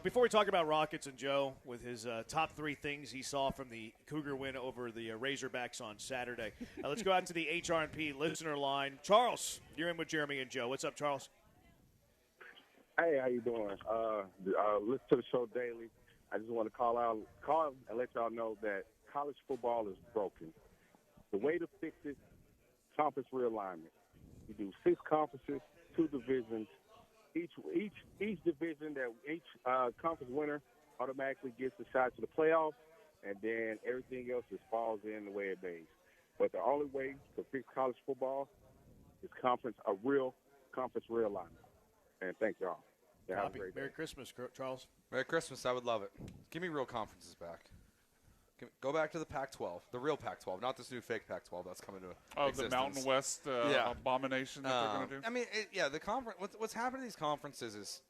Before we talk about Rockets and Joe with his top 3 things he saw from the Cougar win over the Razorbacks on Saturday, let's go out to the HRP listener line. Charles, you're in with Jeremy and Joe. What's up, Charles? Hey, how you doing? Listen to the show daily. I just want to call and let y'all know that college football is broken. The way to fix it, conference realignment. You do 6 conferences, 2 divisions. Each division, each conference winner automatically gets a shot to the playoffs, and then everything else just falls in the way it may. But the only way to fix college football is a real conference realignment. And thank y'all. Yeah, have a great day. Merry Christmas, Charles. Merry Christmas. I would love it. Give me real conferences back. Go back to the Pac-12, the real Pac-12, not this new fake Pac-12 that's coming to existence. The Mountain West abomination that they're going to do? I mean, the conference. What's happened to these conferences is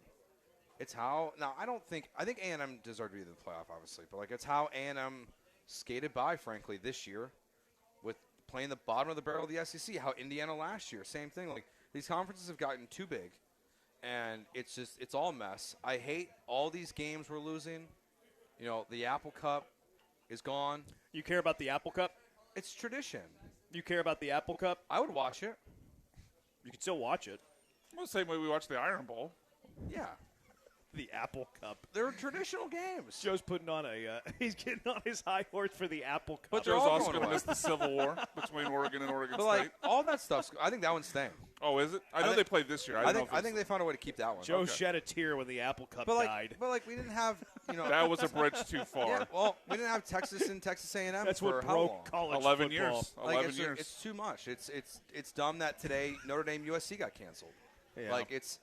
it's how – now, I think A&M deserved to be in the playoff, obviously, but, it's how A&M skated by, frankly, this year with playing the bottom of the barrel of the SEC, how Indiana last year, same thing. These conferences have gotten too big, and it's all a mess. I hate all these games we're losing. The Apple Cup is gone. You care about the Apple Cup? It's tradition. You care about the Apple Cup? I would watch it. You can still watch it. Well, the same way we watch the Iron Bowl. Yeah. The Apple Cup. They're traditional games. Joe's putting on he's getting on his high horse for the Apple Cup. But Joe's also going to miss the Civil War between Oregon and Oregon State. All that stuff, I think that one's staying. Oh, is it? I know they played this year. I think they found a way to keep that one. Joe shed a tear when the Apple Cup died. But we didn't have, that was a bridge too far. Yeah, well, we didn't have Texas and Texas A&M That's for what how broke long? college 11 football. years. 11 years. It's too much. It's dumb that today Notre Dame USC got canceled. Yeah. It's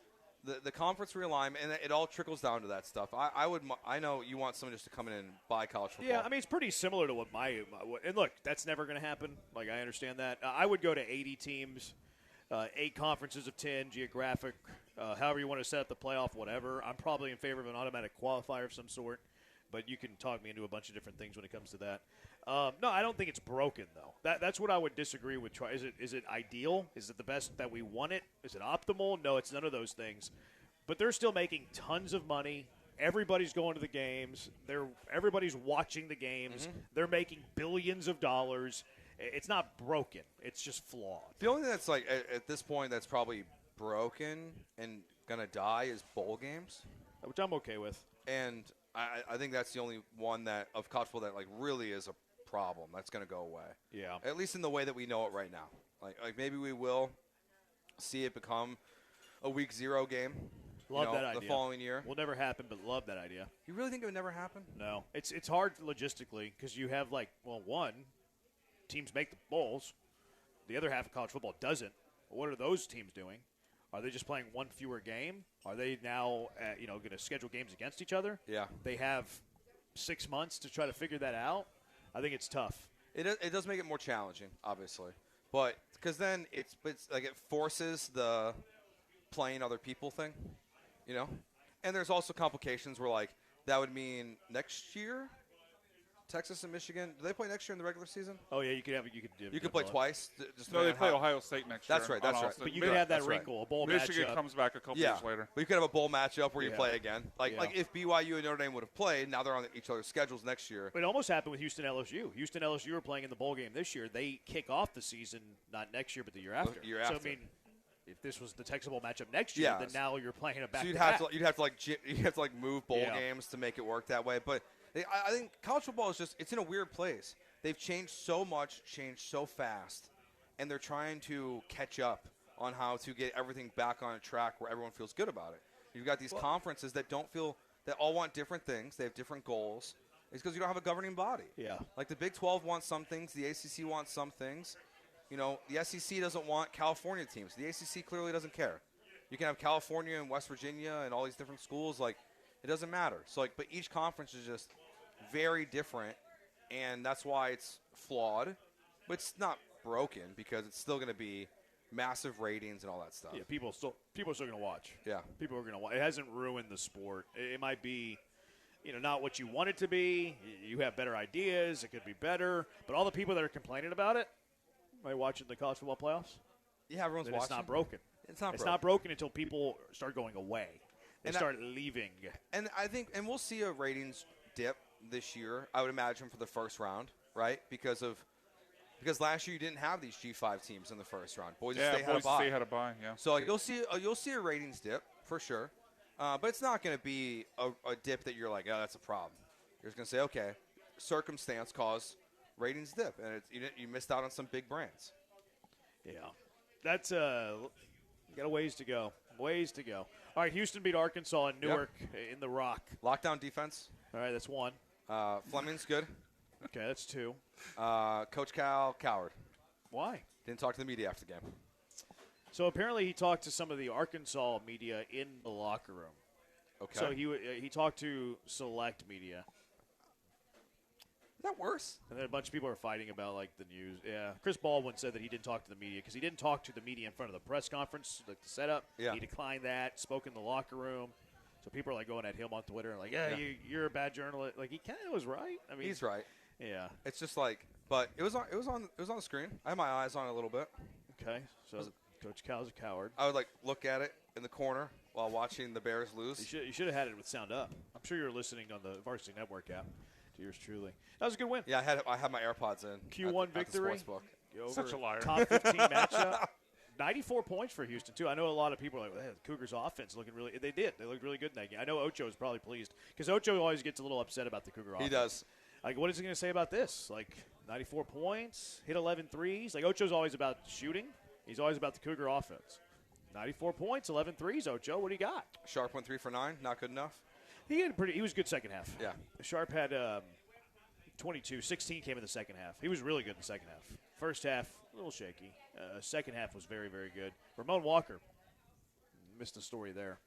the conference realignment, and it all trickles down to that stuff. I know you want someone just to come in and buy college football. Yeah, I mean, it's pretty similar to what and look, that's never going to happen. I understand that. I would go to 80 teams, 8 conferences of 10, geographic, however you want to set up the playoff, whatever. I'm probably in favor of an automatic qualifier of some sort, but you can talk me into a bunch of different things when it comes to that. No, I don't think it's broken, though. That's what I would disagree with. Is it ideal? Is it the best that we want it? Is it optimal? No, it's none of those things. But they're still making tons of money. Everybody's going to the games. Everybody's watching the games. Mm-hmm. They're making billions of dollars. It's not broken. It's just flawed. The only thing that's at this point that's probably broken and going to die is bowl games. Which I'm okay with. And I think that's the only one of college football that really is a problem that's going to go away. Yeah. At least in the way that we know it right now. Maybe we will see it become a week 0 game. Love that idea. The following year. Will never happen, but love that idea. You really think it would never happen? No. It's hard logistically because you have one, teams make the bowls. The other half of college football doesn't. What are those teams doing? Are they just playing one fewer game? Are they now going to schedule games against each other? Yeah. They have 6 months to try to figure that out. I think it's tough. It does make it more challenging, obviously. But because then it forces the playing other people thing. And there's also complications where that would mean next year Texas and Michigan, do they play next year in the regular season? Oh yeah, you could play twice. No, they play Ohio State next year. That's right. That's right. But you could have that wrinkle, a bowl matchup. Michigan comes back a couple years later. But you could have a bowl matchup where you play again. Like if BYU and Notre Dame would have played, now they're on each other's schedules next year. It almost happened with Houston LSU. Houston LSU are playing in the bowl game this year. They kick off the season not next year, but the year after. So I mean, if this was the Texas Bowl matchup next year, then now you're playing a back. So you'd have to move bowl games to make it work that way. But I think college football is it's in a weird place. They've changed so much, changed so fast, and they're trying to catch up on how to get everything back on a track where everyone feels good about it. You've got these conferences that all want different things. They have different goals. It's because you don't have a governing body. Yeah. Like the Big 12 wants some things. The ACC wants some things. The SEC doesn't want California teams. The ACC clearly doesn't care. You can have California and West Virginia and all these different schools. It doesn't matter. So, but each conference is just very different, and that's why it's flawed. But it's not broken because it's still going to be massive ratings and all that stuff. Yeah, people are still going to watch. Yeah. People are going to watch. It hasn't ruined the sport. It might be, not what you want it to be. You have better ideas. It could be better. But all the people that are complaining about it, are you watching the college football playoffs? Yeah, everyone's watching. It's not broken. It's not It's broken. not broken until people start going away. They And start leaving. And I think, and we'll see a ratings dip this year, I would imagine, for the first round, right? Because last year you didn't have these G5 teams in the first round. Boise State had a bye. Yeah. So you'll see a ratings dip for sure, but it's not going to be a dip that you're like, oh, that's a problem. You're just going to say, okay, circumstance caused ratings dip, and you missed out on some big brands. Yeah, that's got a ways to go. Ways to go. All right, Houston beat Arkansas in Newark in the Rock. Lockdown defense. All right, that's one. Fleming's good. Okay, that's two. Coach Cal, coward. Why? Didn't talk to the media after the game. So apparently he talked to some of the Arkansas media in the locker room. Okay. So he talked to select media. Is that worse? And then a bunch of people are fighting about, like, the news. Yeah. Chris Baldwin said that he didn't talk to the media because he didn't talk to the media in front of the press conference, like the setup. Yeah. He declined that, spoke in the locker room. So people are, like, going at him on Twitter and like, yeah. You're a bad journalist. Like, he kind of was right. I mean, He's right. Yeah. It's just like, but it was on the screen. I had my eyes on it a little bit. Okay. So Coach Cal's a coward. I would look at it in the corner while watching the Bears lose. You should have had it with sound up. I'm sure you're listening on the Varsity Network app. To yours truly. That was a good win. Yeah, I had my AirPods in. Q1 victory. At the sportsbook. Such a liar. Top 15 matchup. 94 points for Houston, too. I know a lot of people are like, hey, the Cougars' offense looking really – they did. They looked really good in that game. I know Ocho is probably pleased because Ocho always gets a little upset about the Cougar offense. He does. Like, what is he going to say about this? Like, 94 points, hit 11 threes. Like, Ocho's always about shooting. He's always about the Cougar offense. 94 points, 11 threes, Ocho. What do you got? Sharp went 3 for 9. Not good enough. He was good second half. Yeah. Sharp had 22. 16 came in the second half. He was really good in the second half. First half, a little shaky. Second half was very, very good. Ramon Walker, missed the story there.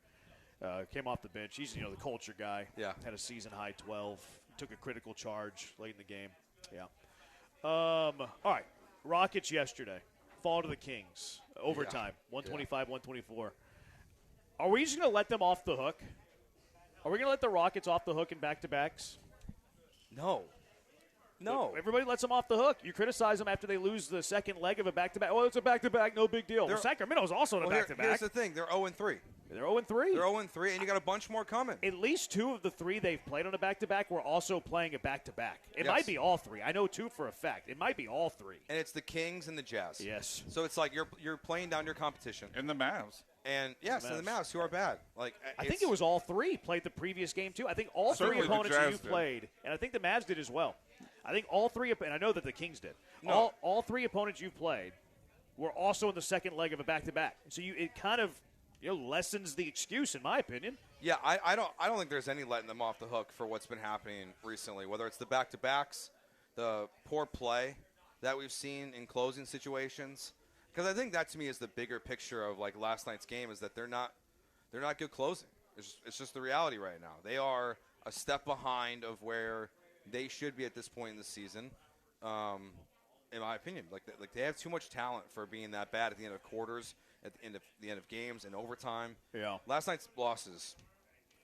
Came off the bench. He's, the culture guy. Yeah. Had a season-high 12. Took a critical charge late in the game. Yeah. All right. Rockets yesterday. Fall to the Kings. Overtime. 125-124. Are we just going to let them off the hook? Are we going to let the Rockets off the hook in back-to-backs? No. Everybody lets them off the hook. You criticize them after they lose the second leg of a back-to-back. Oh, it's a back-to-back, no big deal. Well, Sacramento's also in a back-to-back. Here's the thing. They're 0-3. They're 0-3. They're 0-3, and you got a bunch more coming. At least 2 of the 3 they've played on a back-to-back were also playing a back-to-back. It Yes. might be all 3. I know 2 for a fact. It might be all 3. And it's the Kings and the Jazz. Yes. So it's like you're playing down your competition. And the Mavs. And yes, and the Mavs, who are bad. Like I think it was all 3 played the previous game too. I think all 3 Certainly opponents the that Jazz you played, and I think the Mavs did as well. I think all 3, and I know that the Kings did. No. All 3 opponents you've played were also in the second leg of a back-to-back. So it kind of lessens the excuse, in my opinion. Yeah, I don't think there's any letting them off the hook for what's been happening recently. Whether it's the back-to-backs, the poor play that we've seen in closing situations. Because I think that to me is the bigger picture of like last night's game is that they're not good closing. It's just the reality right now. They are a step behind of where they should be at this point in the season, in my opinion. Like they have too much talent for being that bad at the end of quarters, at the end of games, and overtime. Yeah. Last night's losses,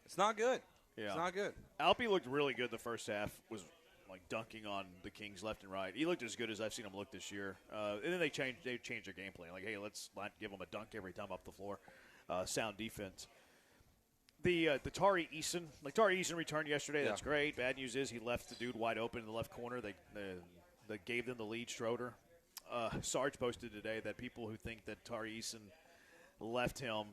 it's not good. Yeah. It's not good. Alpi looked really good the first half. Was like dunking on the Kings left and right. He looked as good as I've seen him look this year. And then they changed their game plan. Like, hey, let's not give him a dunk every time up the floor. Sound defense. The Tari Eason returned yesterday. That's great. Bad news is he left the dude wide open in the left corner. They gave them the lead, Schroeder. Sarge posted today that people who think that Tari Eason left him,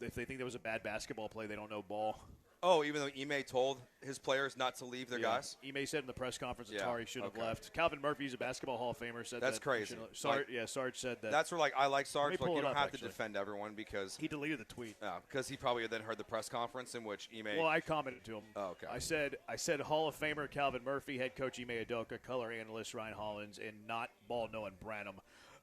if they think there was a bad basketball play, they don't know ball. Oh, even though Ime told his players not to leave their guys? Ime said in the press conference that Tari should have left. Calvin Murphy's a basketball Hall of Famer. Said that's crazy. Sarge said that. That's where, I like Sarge. Let me pull you don't it up, have to defend everyone because he deleted the tweet. Because he probably then heard the press conference in which Ime. Well, I commented to him. Oh, okay. I said Hall of Famer Calvin Murphy, head coach Ime Udoka, color analyst Ryan Hollins, and not ball knowing Branham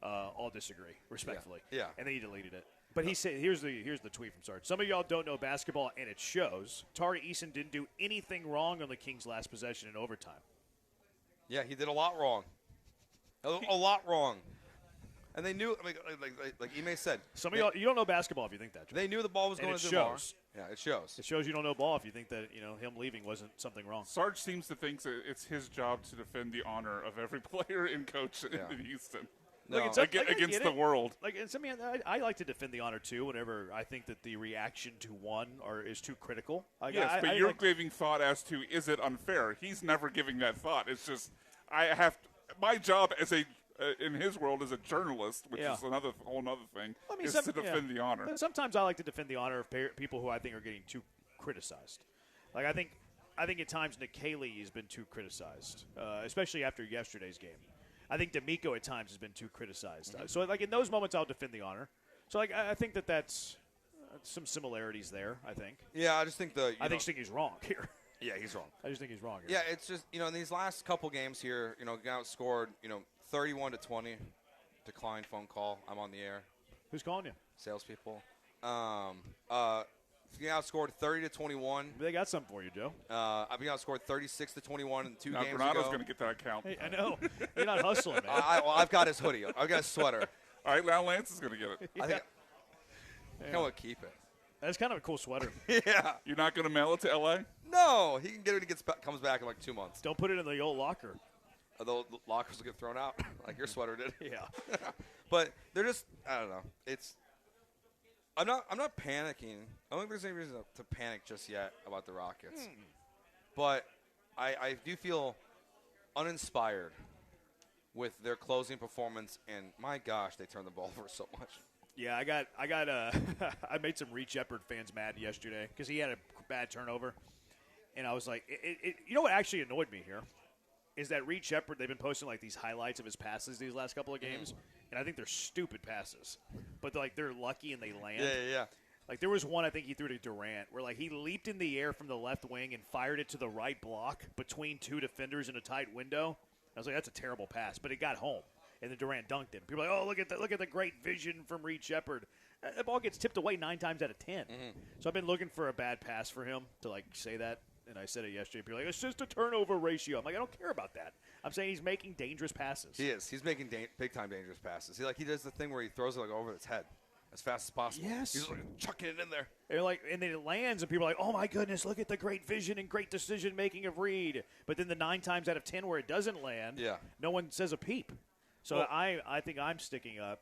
all disagree respectfully. Yeah. And then he deleted it. But he said, here's the tweet from Sarge. Some of y'all don't know basketball, and it shows. Tari Eason didn't do anything wrong on the Kings' last possession in overtime. Yeah, he did a lot wrong. A lot wrong. And they knew, like Ime said. Some of y'all, you don't know basketball if you think that. Joe. They knew the ball was And going it to DeMar. shows. Yeah, it shows. It shows you don't know ball if you think that him leaving wasn't something wrong. Sarge seems to think that it's his job to defend the honor of every player and coach in Houston. No. Against the world. Like, and something I like to defend the honor too. Whenever I think that the reaction to one is too critical. Like, yes, but you're giving thought as to is it unfair? He's never giving that thought. It's just my job as in his world as a journalist, which is whole another thing, is to defend the honor. But sometimes I like to defend the honor of people who I think are getting too criticized. Like I think at times Nick Haley has been too criticized, especially after yesterday's game. I think D'Amico at times has been too criticized. So, like, in those moments, I'll defend the honor. So, like, I think that's some similarities there, I think. Yeah, I just think I think he's wrong here. Yeah, he's wrong. I just think he's wrong here. Yeah, it's just, in these last couple games here, got outscored, 31-20. Declined phone call. I'm on the air. Who's calling you? Salespeople. Getting outscored 30-21. They got something for you, Joe. I've been outscored 36-21 in 2 games ago. Granato's going to get that account. Hey, I know. You're not hustling, man. I've got his hoodie. I've got his sweater. All right, now Lance is going to get it. I think I want to keep it. That's kind of a cool sweater. Yeah. You're not going to mail it to L.A.? No. He can get it when he comes back in like 2 months. Don't put it in the old locker. The lockers will get thrown out like your sweater did. Yeah. But they're just, I don't know. I'm not panicking. I don't think there's any reason to panic just yet about the Rockets. But I do feel uninspired with their closing performance, and my gosh, they turned the ball over so much. Yeah, I got I made some Reed Shepherd fans mad yesterday because he had a bad turnover, and I was like, you know what actually annoyed me here is that Reed Shepherd, they've been posting like these highlights of his passes these last couple of games, and I think they're stupid passes, but they're lucky and they land. Yeah. Like there was one I think he threw to Durant where like he leaped in the air from the left wing and fired it to the right block between 2 defenders in a tight window. I was like, that's a terrible pass, but it got home, and then Durant dunked it. People are like, oh, look at the great vision from Reed Shepherd. That ball gets tipped away 9 times out of 10. So I've been looking for a bad pass for him to like say that. And I said it yesterday. People are like, it's just a turnover ratio. I'm like, I don't care about that. I'm saying he's making dangerous passes. He is. He's making big-time dangerous passes. He does the thing where he throws it like over his head as fast as possible. Yes. He's like chucking it in there. And then it lands, and people are like, oh, my goodness, look at the great vision and great decision-making of Reed. But then the 9 times out of 10 where it doesn't land, no one says a peep. So well, I think I'm sticking up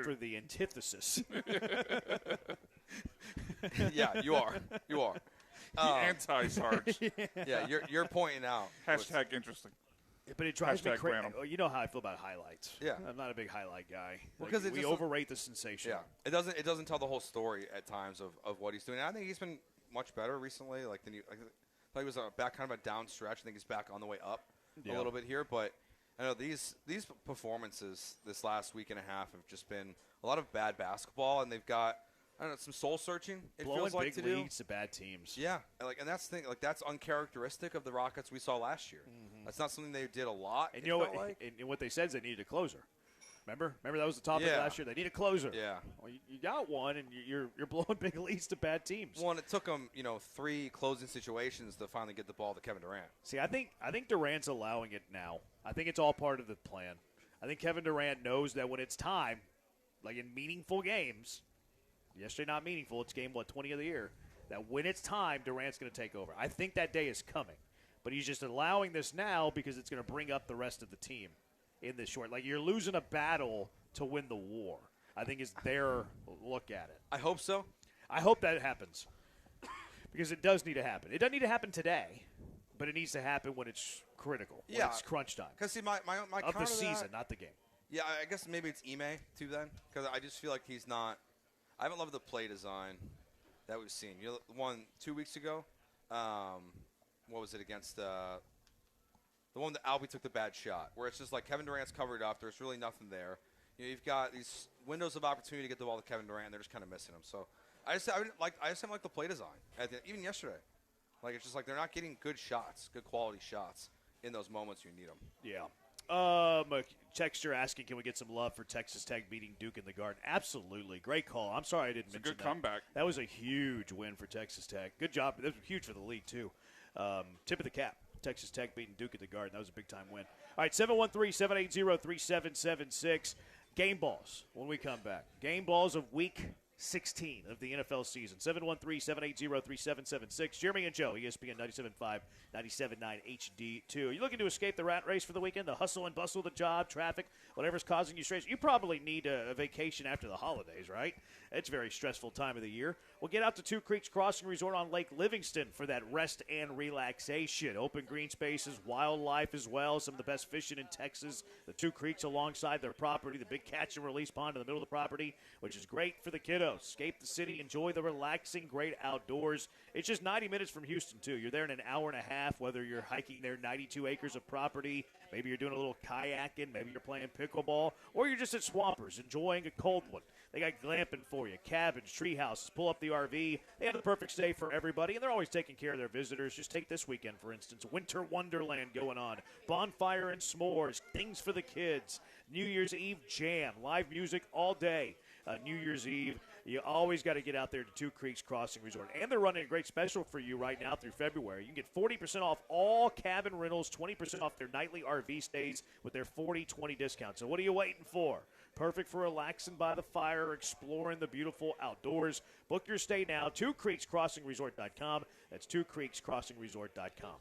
for the antithesis. Yeah, you are. You are. The anti-Sarge. Yeah, you're pointing out. Hashtag interesting. But it drives me crazy. You know how I feel about highlights. Yeah. I'm not a big highlight guy. Because we overrate the sensation. Yeah. It doesn't tell the whole story at times of what he's doing. And I think he's been much better recently. I thought he was back kind of a down stretch. I think he's back on the way up a little bit here. But I know these performances this last week and a half have just been a lot of bad basketball, and they've got some soul searching. It blowing feels like big to leads to bad teams. Yeah, and that's the thing. Like that's uncharacteristic of the Rockets we saw last year. That's not something they did a lot. And you know what? And what they said is they needed a closer. Remember that was the topic last year. They need a closer. Yeah. Well, you got one, and you're blowing big leads to bad teams. Well, and it took them 3 closing situations to finally get the ball to Kevin Durant. See, I think Durant's allowing it now. I think it's all part of the plan. I think Kevin Durant knows that when it's time, like in meaningful games. Yesterday not meaningful. It's game, 20 of the year. That when it's time, Durant's going to take over. I think that day is coming. But he's just allowing this now because it's going to bring up the rest of the team in this short. Like, you're losing a battle to win the war. I think is their look at it. I hope so. I hope that happens because it does need to happen. It doesn't need to happen today, but it needs to happen when it's critical, when it's crunch time. Because, see, my of the season, not the game. Yeah, I guess maybe it's Ime, too, then. Because I just feel like he's not – I haven't loved the play design that we've seen. You know, the one 2 weeks ago, what was it against the one that Albie took the bad shot, where it's just like Kevin Durant's covered up. There's really nothing there. You've got these windows of opportunity to get the ball to Kevin Durant, and they're just kind of missing him. So I just haven't liked the play design. Even yesterday, it's just like they're not getting good shots, good quality shots in those moments you need them. Yeah. Texture asking, can we get some love for Texas Tech beating Duke in the Garden? Absolutely. Great call. I'm sorry I didn't mention that. It's a good comeback. That was a huge win for Texas Tech. Good job. That was huge for the league, too. Tip of the cap. Texas Tech beating Duke at the Garden. That was a big-time win. All right, 713-780-3776. Game balls when we come back. Game balls of Week 16 of the NFL season. 713-780-3776. Jeremy and Joe, ESPN 97.5, 97.9 HD2. Are you looking to escape the rat race for the weekend? The hustle and bustle of the job, traffic, whatever's causing you stress? You probably need a vacation after the holidays, right? It's a very stressful time of the year. Well, get out to Two Creeks Crossing Resort on Lake Livingston for that rest and relaxation. Open green spaces, wildlife as well. Some of the best fishing in Texas. The Two Creeks alongside their property. The big catch and release pond in the middle of the property, which is great for the kiddos. Escape the city, enjoy the relaxing, great outdoors. It's just 90 minutes from Houston, too. You're there in an hour and a half, whether you're hiking their 92 acres of property, maybe you're doing a little kayaking, maybe you're playing pickleball, or you're just at Swampers enjoying a cold one. They got glamping for you, cabins, tree houses, pull up the RV. They have the perfect stay for everybody, and they're always taking care of their visitors. Just take this weekend, for instance, Winter Wonderland going on, bonfire and s'mores, things for the kids, New Year's Eve jam, live music all day. New Year's Eve, you always got to get out there to Two Creeks Crossing Resort. And they're running a great special for you right now through February. You can get 40% off all cabin rentals, 20% off their nightly RV stays with their 40-20 discount. So what are you waiting for? Perfect for relaxing by the fire, exploring the beautiful outdoors. Book your stay now, twocreekscrossingresort.com. That's twocreekscrossingresort.com.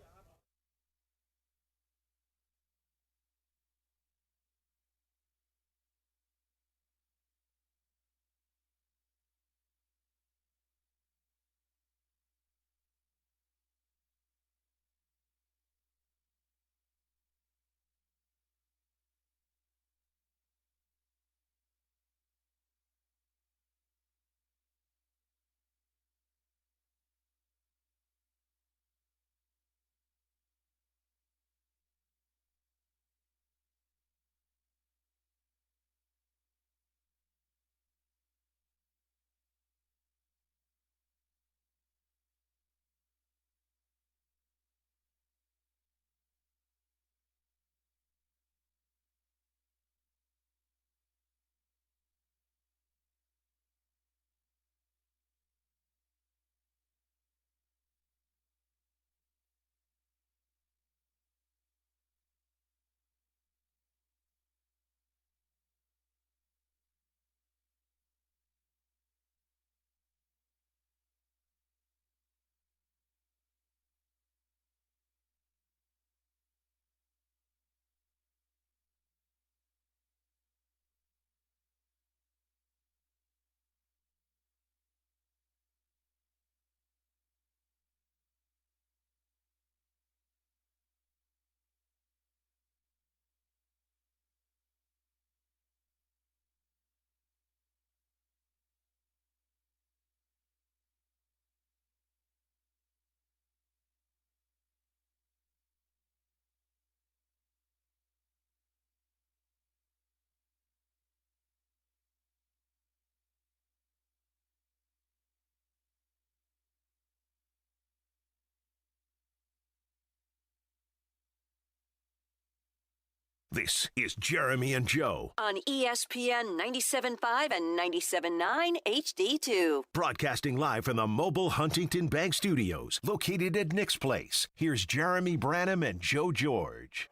This is Jeremy and Joe. On ESPN 97.5 and 97.9 HD2. Broadcasting live from the mobile Huntington Bank Studios, located at Nick's Place. Here's Jeremy Branham and Joe George.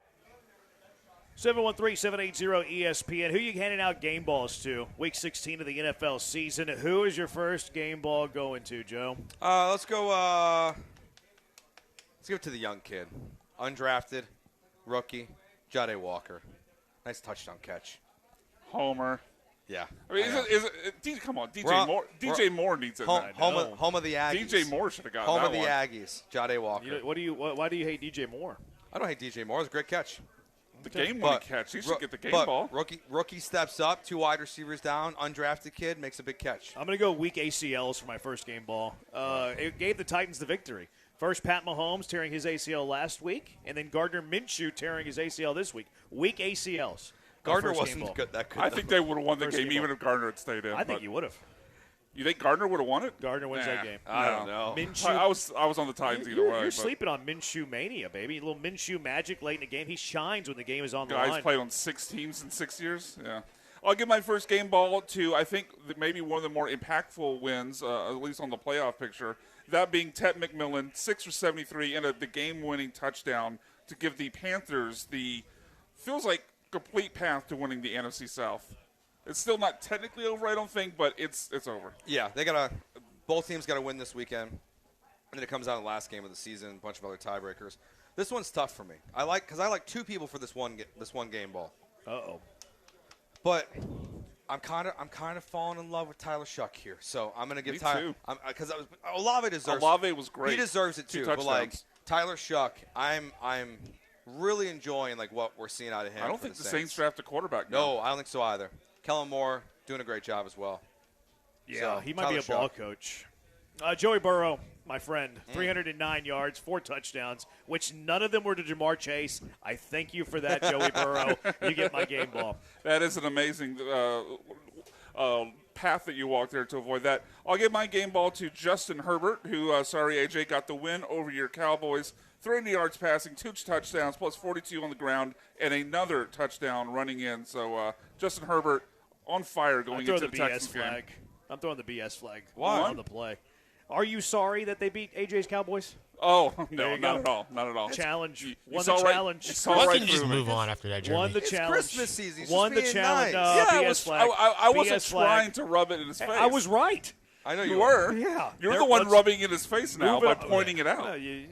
713-780-ESPN. Who are you handing out game balls to? Week 16 of the NFL season. Who is your first game ball going to, Joe? Let's go. Let's give it to the young kid. Undrafted, rookie, Jade Walker. Nice touchdown catch. Homer. Yeah. I mean, come on, DJ Moore needs it. Home of the Aggies. DJ Moore should have gotten home that of the one. Aggies. Jade Walker. Why do you hate DJ Moore? I don't hate DJ Moore. It's a great catch. The game-winning catch. He should get the game ball. Rookie steps up, two wide receivers down, undrafted kid makes a big catch. I'm going to go weak ACLs for my first game ball. It gave the Titans the victory. First, Pat Mahomes tearing his ACL last week, and then Gardner Minshew tearing his ACL this week. Weak ACLs. Gardner wasn't that good. I think they would have won the game even if Gardner had stayed in. I think he would have. You think Gardner would have won it? Gardner wins that game. I don't know. Minshew, I was on the Titans either way. You're sleeping on Minshew mania, baby. A little Minshew magic late in the game. He shines when the game is on the line. Guys played on 6 teams in 6 years. Yeah. I'll give my first game ball to, I think, maybe one of the more impactful wins, at least on the playoff picture, that being Ted McMillan, 6 for 73, and the game-winning touchdown to give the Panthers the, feels like, complete path to winning the NFC South. It's still not technically over, I don't think, but it's over. Yeah, both teams got to win this weekend, and then it comes out in the last game of the season, a bunch of other tiebreakers. This one's tough for me. Because I like two people for this one game ball. Uh-oh. But I'm kind of falling in love with Tyler Shuck here, so I'm going to give Tyler because Olave deserves. Olave was great. He deserves it too. But like Tyler Shuck, I'm really enjoying like what we're seeing out of him. I don't think the Saints draft a quarterback. No, I don't think so either. Kellen Moore doing a great job as well. Yeah, so, he might Tyler be a Shuck. ball coach. Joey Burrow, my friend, 309 yards, 4 touchdowns, which none of them were to Jamar Chase. I thank you for that, Joey Burrow. You get my game ball. That is an amazing path that you walked there to avoid that. I'll give my game ball to Justin Herbert, who, AJ, got the win over your Cowboys. 300 yards passing, 2 touchdowns, plus 42 on the ground, and another touchdown running in. So Justin Herbert on fire going into the Texans game. I'm throwing the BS flag. Why? On the play. Are you sorry that they beat AJ's Cowboys? Oh, no, not at all. Not at all. Challenge. You Won saw the right- challenge. you saw right Why can't you just move on after that, Jeremy? Won the It's challenge. Christmas season. He's Won the just being challenge. nice. Yeah, BS flag. I wasn't BS flag. trying to rub it in his face. I was right. I know You were. Yeah. You're There- the one let's rubbing it in his face now move by up. pointing it out. No,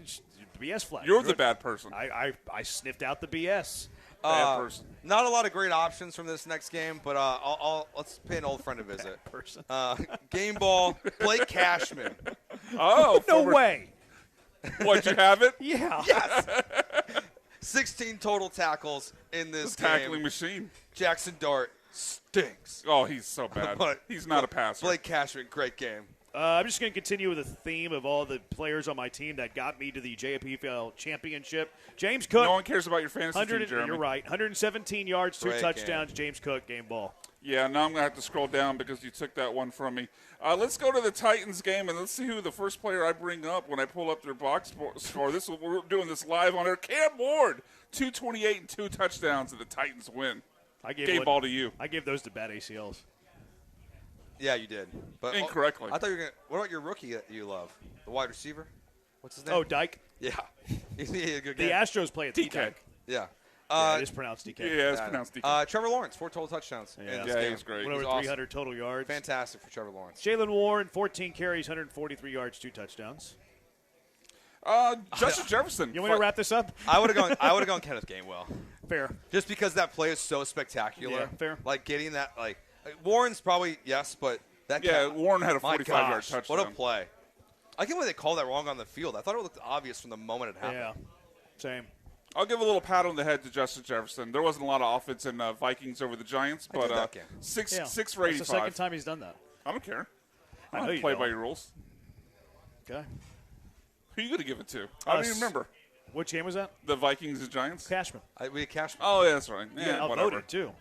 BS flag. You're the bad person. I sniffed out the BS. Bad person. Not a lot of great options from this next game, but let's pay an old friend a visit. Person. Game ball, Blake Cashman. Oh, No way. What, you have it? Yeah. Yes. 16 total tackles in this game. Tackling machine. Jackson Dart stinks. Oh, he's so bad. But he's not a passer. Blake Cashman, great game. I'm just going to continue with the theme of all the players on my team that got me to the JPL championship. James Cook. No one cares about your fantasy team, Jeremy. You're right. 117 yards, 2 Great touchdowns. James Cook, game ball. Yeah, now I'm going to have to scroll down because you took that one from me. Let's go to the Titans game, and let's see who the first player I bring up when I pull up their box score. We're doing this live on air. Cam Ward, 228 and 2 touchdowns, and the Titans win. Game ball to you. I gave those to bad ACLs. Yeah, you did. But Incorrectly. I thought you were going to – what about your rookie that you love? The wide receiver? What's his name? Oh, Dyke. Yeah. He's a good The game. Astros play at DK. Dyke. Yeah. Yeah, it is pronounced DK. Yeah, it's pronounced DK. Trevor Lawrence, 4 total touchdowns. in this Yeah, he game. was great. Went over He was 300 total yards. Fantastic for Trevor Lawrence. Jalen Warren, 14 carries, 143 yards, 2 touchdowns. Justin Jefferson. You want me to wrap this up? I would have gone Kenneth Gainwell. Fair. Just because that play is so spectacular. Yeah, fair. Like getting that Warren's probably yes, but that Warren had a my 45-yard gosh, touchdown. What a play. I can't believe they called that wrong on the field. I thought it looked obvious from the moment it happened. Yeah. Same. I'll give a little pat on the head to Justin Jefferson. There wasn't a lot of offense in Vikings over the Giants, I did but that game. 6 for 85. That's the second time he's done that. I don't care. I I know don't you play don't. by your rules. Okay. Who are you going to give it to? I don't Us. even remember. Which game was that? The Vikings and Giants? Cashman. We had Cashman. Oh, yeah, that's right. You Yeah, got whatever. outvoted, too.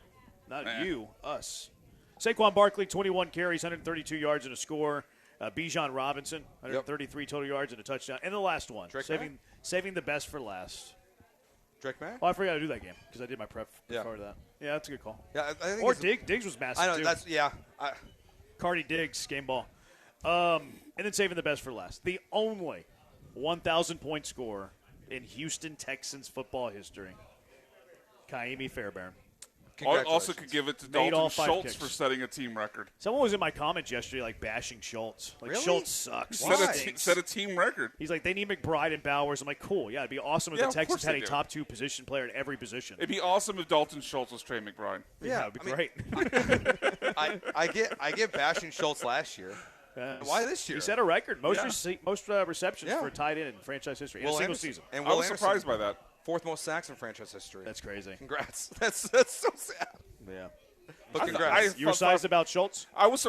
Not Eh. you, us. Saquon Barkley, 21 carries, 132 yards and a score. Bijan Robinson, 133 total yards and a touchdown. And the last one, Drake saving the best for last. Drake May? Oh, I forgot to do that game because I did my prep Yeah. before that. Yeah, that's a good call. Yeah, I think Or it's- Diggs was massive, I know, too. that's Cardi Diggs, game ball. And then saving the best for last. The only 1,000-point scorer in Houston Texans football history, Kaimi Fairbairn. Also could give it to Made all Dalton 5 Schultz kicks. for setting a team record. Someone was in my comments yesterday, like, bashing Schultz. Like, Really? Schultz sucks. Set a team record. He's like, they need McBride and Bowers. I'm like, cool. Yeah, it'd be awesome if Yeah, the of Texans course had they a do. top 2 position player at every position. It'd be awesome if Dalton Schultz was Trey McBride. Yeah, it'd be I mean, great. I get bashing Schultz last year. Why this year? He set a record. Most Yeah. receptions Yeah. for a tight end in franchise history in a Will single Anderson. season. And I Will was Anderson, surprised by that. 4th most sacks in franchise history. That's crazy. Congrats. That's so sad. Yeah. But I- congrats. You were sized about Schultz? I was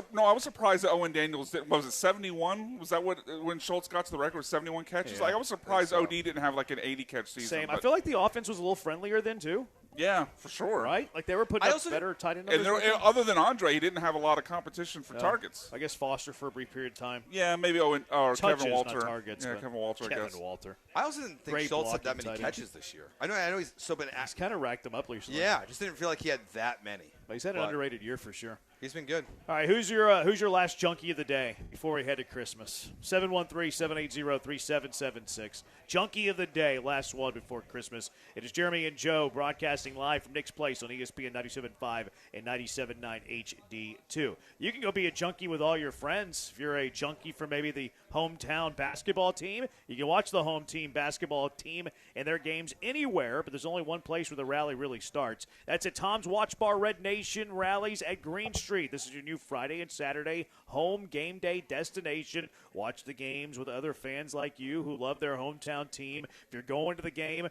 surprised that Owen Daniels did. Was it 71? Was that when Schultz got to the record? 71 catches. Yeah, I was surprised so. OD didn't have like an 80 catch season. Same. I but- feel like the offense was a little friendlier then, too. Yeah, for sure. Right? Like, they were putting I up also- better tight end And numbers. there, other than Andre, he didn't have a lot of competition for targets. I guess Foster for a brief period of time. Yeah, maybe Owen or Touches, Kevin Walter. not targets. Yeah, but Kevin Walter. I Kevin guess. Walter. I also didn't think Great Schultz had that blocking many tight end. catches this year. I know he's still been He's kind of racked them up recently. Yeah, I just didn't feel like he had that many. But he's had an But- underrated year for sure. He's been good. All right, who's your last junkie of the day before we head to Christmas? 713-780-3776. Junkie of the day, last one before Christmas. It is Jeremy and Joe broadcasting live from Nick's Place on ESPN 97.5 and 97.9 HD2. You can go be a junkie with all your friends. If you're a junkie for maybe the hometown basketball team, you can watch the home team basketball team and their games anywhere, but there's only one place where the rally really starts. That's at Tom's Watch Bar. Red Nation rallies at Green Street. This is your new Friday and Saturday home game day destination. Watch the games with other fans like you who love their hometown team. If you're going to the game,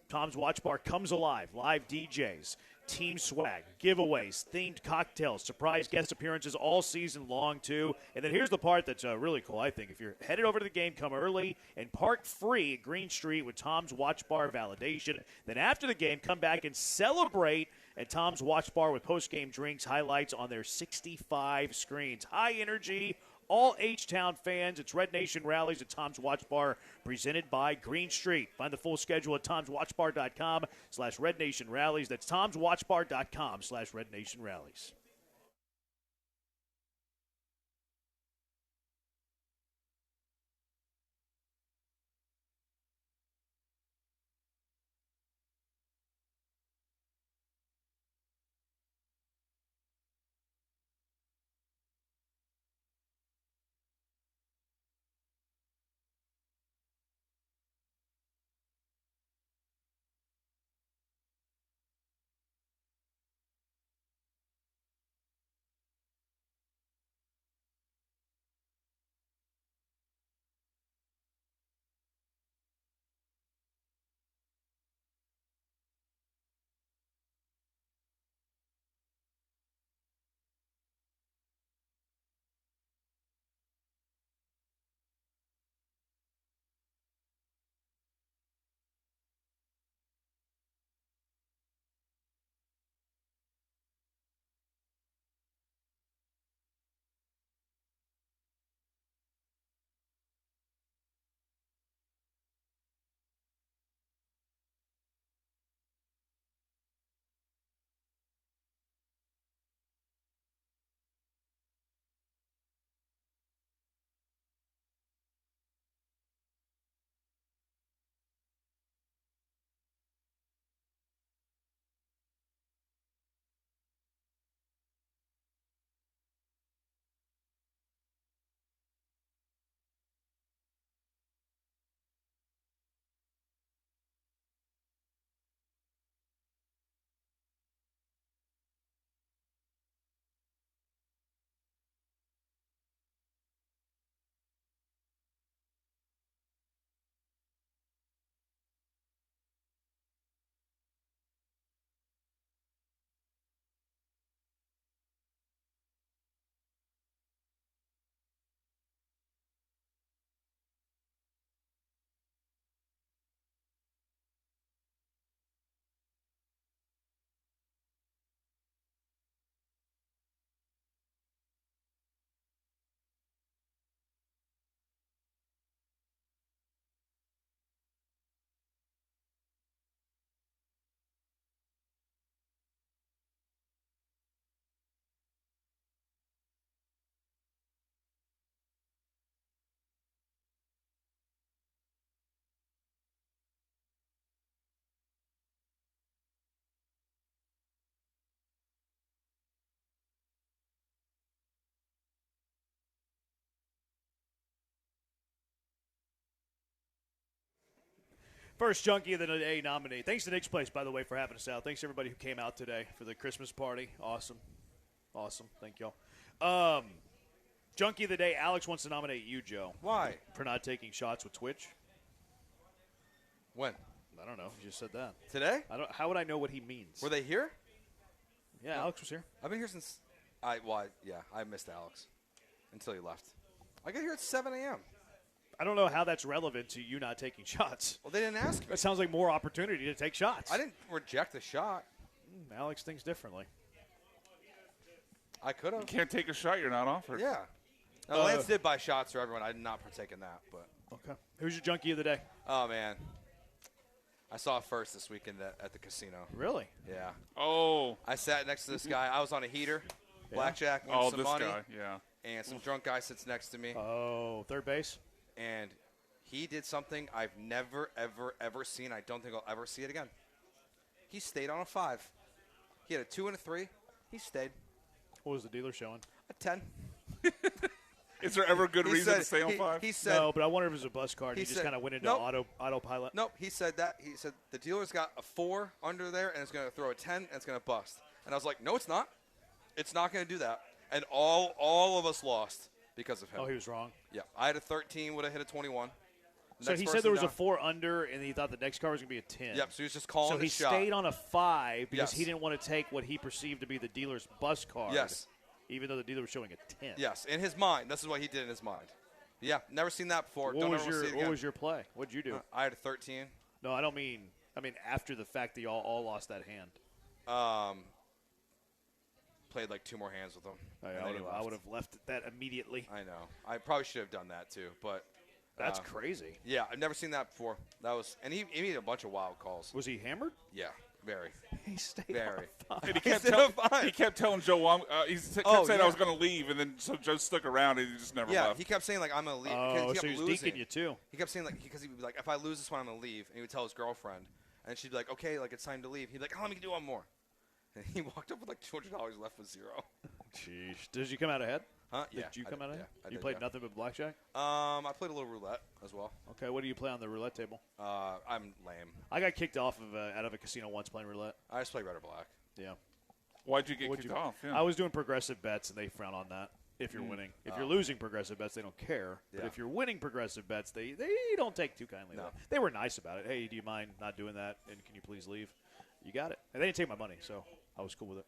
Tom's Watch Bar comes alive. Live DJs, team swag, giveaways, themed cocktails, surprise guest appearances all season long, too. And then here's the part that's really cool, I think. If you're headed over to the game, come early and park free at Green Street with Tom's Watch Bar validation. Then after the game, come back and celebrate at Tom's Watch Bar with post-game drinks, highlights on their 65 screens. High energy, all H-Town fans. It's Red Nation Rallies at Tom's Watch Bar, presented by Green Street. Find the full schedule at tomswatchbar.com/Red Nation Rallies. That's tomswatchbar.com/Red Nation Rallies. First Junkie of the Day nominee. Thanks to Nick's Place, by the way, for having us out. Thanks to everybody who came out today for the Christmas party. Awesome. Thank y'all. Junkie of the Day, Alex wants to nominate you, Joe. Why? For not taking shots with Twitch. When? I don't know. You just said that. Today? How would I know what he means? Were they here? Yeah, Alex was here. I've been here since I missed Alex until he left. I get here at 7 a.m. I don't know how that's relevant to you not taking shots. Well, they didn't ask me. That sounds like more opportunity to take shots. I didn't reject the shot. Alex thinks differently. I could have. You can't take a shot you're not offered. Yeah. Now, Lance did buy shots for everyone. I did not partake in that. But okay. Who's your Junkie of the Day? Oh, man. I saw it first this weekend at the casino. Really? Yeah. Oh. I sat next to this guy. I was on a heater. blackjack, win Oh, some this money. guy, yeah. And some drunk guy sits next to me. Oh, third base. And he did something I've never, ever, ever seen. I don't think I'll ever see it again. He stayed on a 5. He had a 2 and a 3. He stayed. What was the dealer showing? A 10. Is there ever a good reason to stay on 5? He said, no, but I wonder if it was a bus card. He just kind of went into autopilot. Nope. He said that. He said the dealer's got a 4 under there, and it's going to throw a 10, and it's going to bust. And I was like, no, it's not. It's not going to do that. And all of us lost because of him. Oh, he was wrong. Yeah. I had a 13, would have hit a 21. So he said there was a 4 under, and he thought the next card was going to be a 10. Yep, so he was just calling the shot. So he stayed on a 5 because he didn't want to take what he perceived to be the dealer's bus card. Yes. Even though the dealer was showing a 10. Yes, in his mind. This is what he did in his mind. Yeah, never seen that before. What was your play? What did you do? I had a 13. No, I don't mean – I mean after the fact that you all lost that hand. Played like 2 more hands with him. I would have left that immediately. I know. I probably should have done that too, but that's crazy. Yeah, I've never seen that before. That was, and he made a bunch of wild calls. Was he hammered? Yeah, very. He stayed very. And he kept telling Joe, he kept saying I was going to leave, and then so Joe stuck around, and he just never left. Yeah, he kept saying like I'm going to leave. Oh, he so he was deking you too. He kept saying like because he'd be like if I lose this one I'm going to leave, and he would tell his girlfriend, and she'd be like okay like it's time to leave. He'd be like oh let me do one more. And he walked up with like $200 left with 0. Jeez. Did you come out ahead? Huh? Did Yeah. you come out ahead? Yeah, you played nothing but blackjack? I played a little roulette as well. Okay, what do you play on the roulette table? I'm lame. I got kicked off of out of a casino once playing roulette. I just play red or black. Yeah. Why'd you get kicked off? Yeah. I was doing progressive bets, and they frown on that if you're winning. If you're losing progressive bets, they don't care. Yeah. But if you're winning progressive bets, they don't take too kindly. No. They were nice about it. Hey, do you mind not doing that, and can you please leave? You got it. And they didn't take my money, so I was cool with it.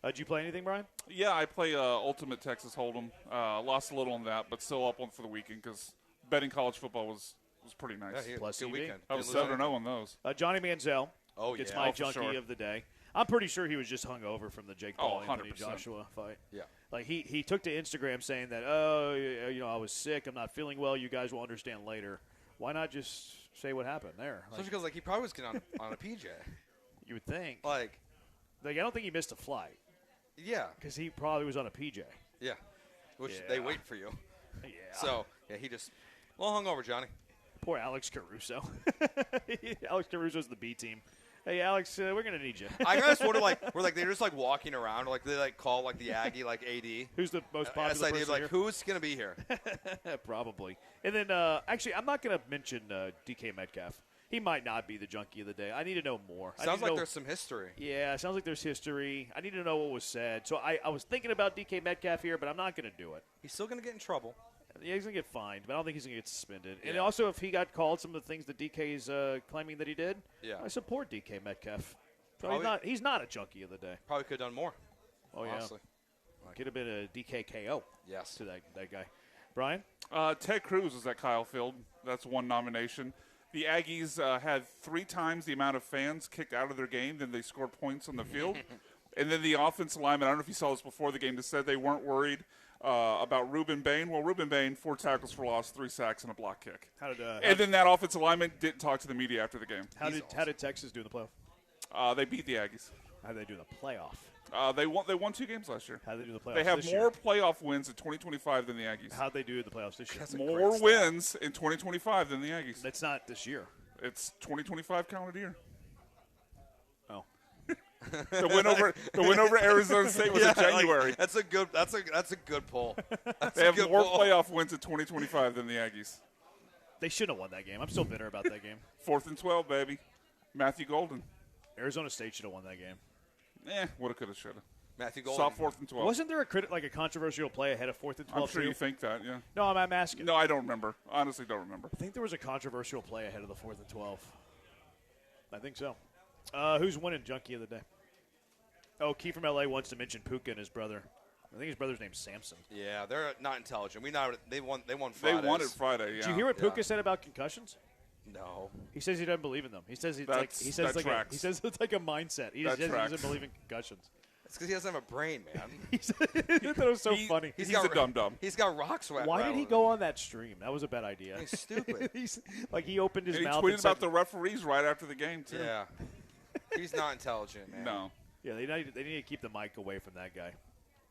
Did you play anything, Brian? Yeah, I play Ultimate Texas Hold'em. Lost a little on that, but still up one for the weekend because betting college football was pretty nice. Yeah, Plus good TV. weekend. I was 7-0 on those. Johnny Manziel gets yeah. my for junkie sure. of the day. I'm pretty sure he was just hungover from the Jake Paul Anthony 100%. Joshua fight. Yeah. Like he took to Instagram saying that, I was sick, I'm not feeling well, you guys will understand later. Why not just say what happened there? Especially because like he probably was getting on a PJ. You would think. Like I don't think he missed a flight. Yeah. Because he probably was on a PJ. Yeah. Which they wait for you. Yeah. So he just a little hungover, Johnny. Poor Alex Caruso. Alex Caruso's the B team. Hey, Alex, we're going to need you. I kind of sort of like, we're like, they're just like walking around, like they like call like the Aggie, like AD. Who's the most popular SID, person like, here? who's going to be here? Probably. And then, actually, I'm not going to mention DK Metcalf. He might not be the junkie of the day. I need to know more. Sounds like there's some history. Yeah, it sounds like there's history. I need to know what was said. So I was thinking about DK Metcalf here, but I'm not going to do it. He's still going to get in trouble. Yeah, he's going to get fined, but I don't think he's going to get suspended. And Yeah. also, if he got called some of the things that DK is claiming that he did, Yeah. I support DK Metcalf. So Probably- he's not a junkie of the day. Probably could have done more. Oh, yeah. Honestly. Could have been a DKKO Yes. to that guy. Brian? Ted Cruz was at Kyle Field. That's one nomination. The Aggies had 3 times the amount of fans kicked out of their game than they scored points on the field. And then the offensive lineman, I don't know if you saw this before the game, just said they weren't worried about Reuben Bain. Well, Reuben Bain, 4 tackles for loss, 3 sacks, and a block kick. And then that offensive lineman didn't talk to the media after the game. How did Texas do in the playoff? They beat the Aggies. How did they do in the playoff? They won 2 games last year. How did they do in the playoffs They have this more year? playoff wins in 2025 than the Aggies. How'd they do in the playoffs this year? More wins in 2025 than the Aggies. That's not this year. It's 2025 calendar year. Oh. The win over Arizona State was in January. Like, that's a good poll. They have more playoff wins in 2025 than the Aggies. They shouldn't have won that game. I'm still bitter about that game. 4th and 12, baby. Matthew Golden. Arizona State should have won that game. Woulda, coulda, shoulda. Matthew Golden. Stop 4th and 12. Wasn't there a controversial play ahead of 4th and 12? I'm sure too? you think that, yeah. No, I'm asking. No, I don't remember. Honestly, don't remember. I think there was a controversial play ahead of the 4th and 12. I think so. Who's winning Junkie of the Day? Oh, Key from L.A. wants to mention Puka and his brother. I think his brother's name's Samson. Yeah, they're not intelligent. They won Fridays. They won it Friday, yeah. Did you hear what Puka said about concussions? No. He says he doesn't believe in them. He says it's that like a mindset. He says he doesn't believe in concussions. It's because he doesn't have a brain, man. I thought it was so funny. He's a dum-dum. He's got rocks. Why did he go on that stream? That was a bad idea. He's stupid. He opened his and mouth. He tweeted about the referees right after the game, too. Yeah. He's not intelligent, man. No. Yeah, they need to keep the mic away from that guy.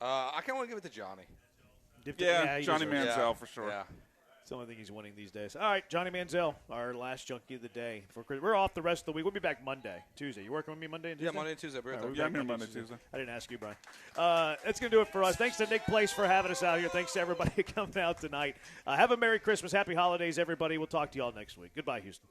I kind of want to give it to Johnny. Johnny Manziel for sure. Yeah. It's the only thing he's winning these days. All right, Johnny Manziel, our last junkie of the day. We're off the rest of the week. We'll be back Monday, Tuesday. You working with me Monday and Tuesday? Yeah, Monday and Tuesday. I'm here Monday, Tuesday. I didn't ask you, Brian. That's going to do it for us. Thanks to Nick Place for having us out here. Thanks to everybody coming out tonight. Have a Merry Christmas. Happy holidays, everybody. We'll talk to you all next week. Goodbye, Houston.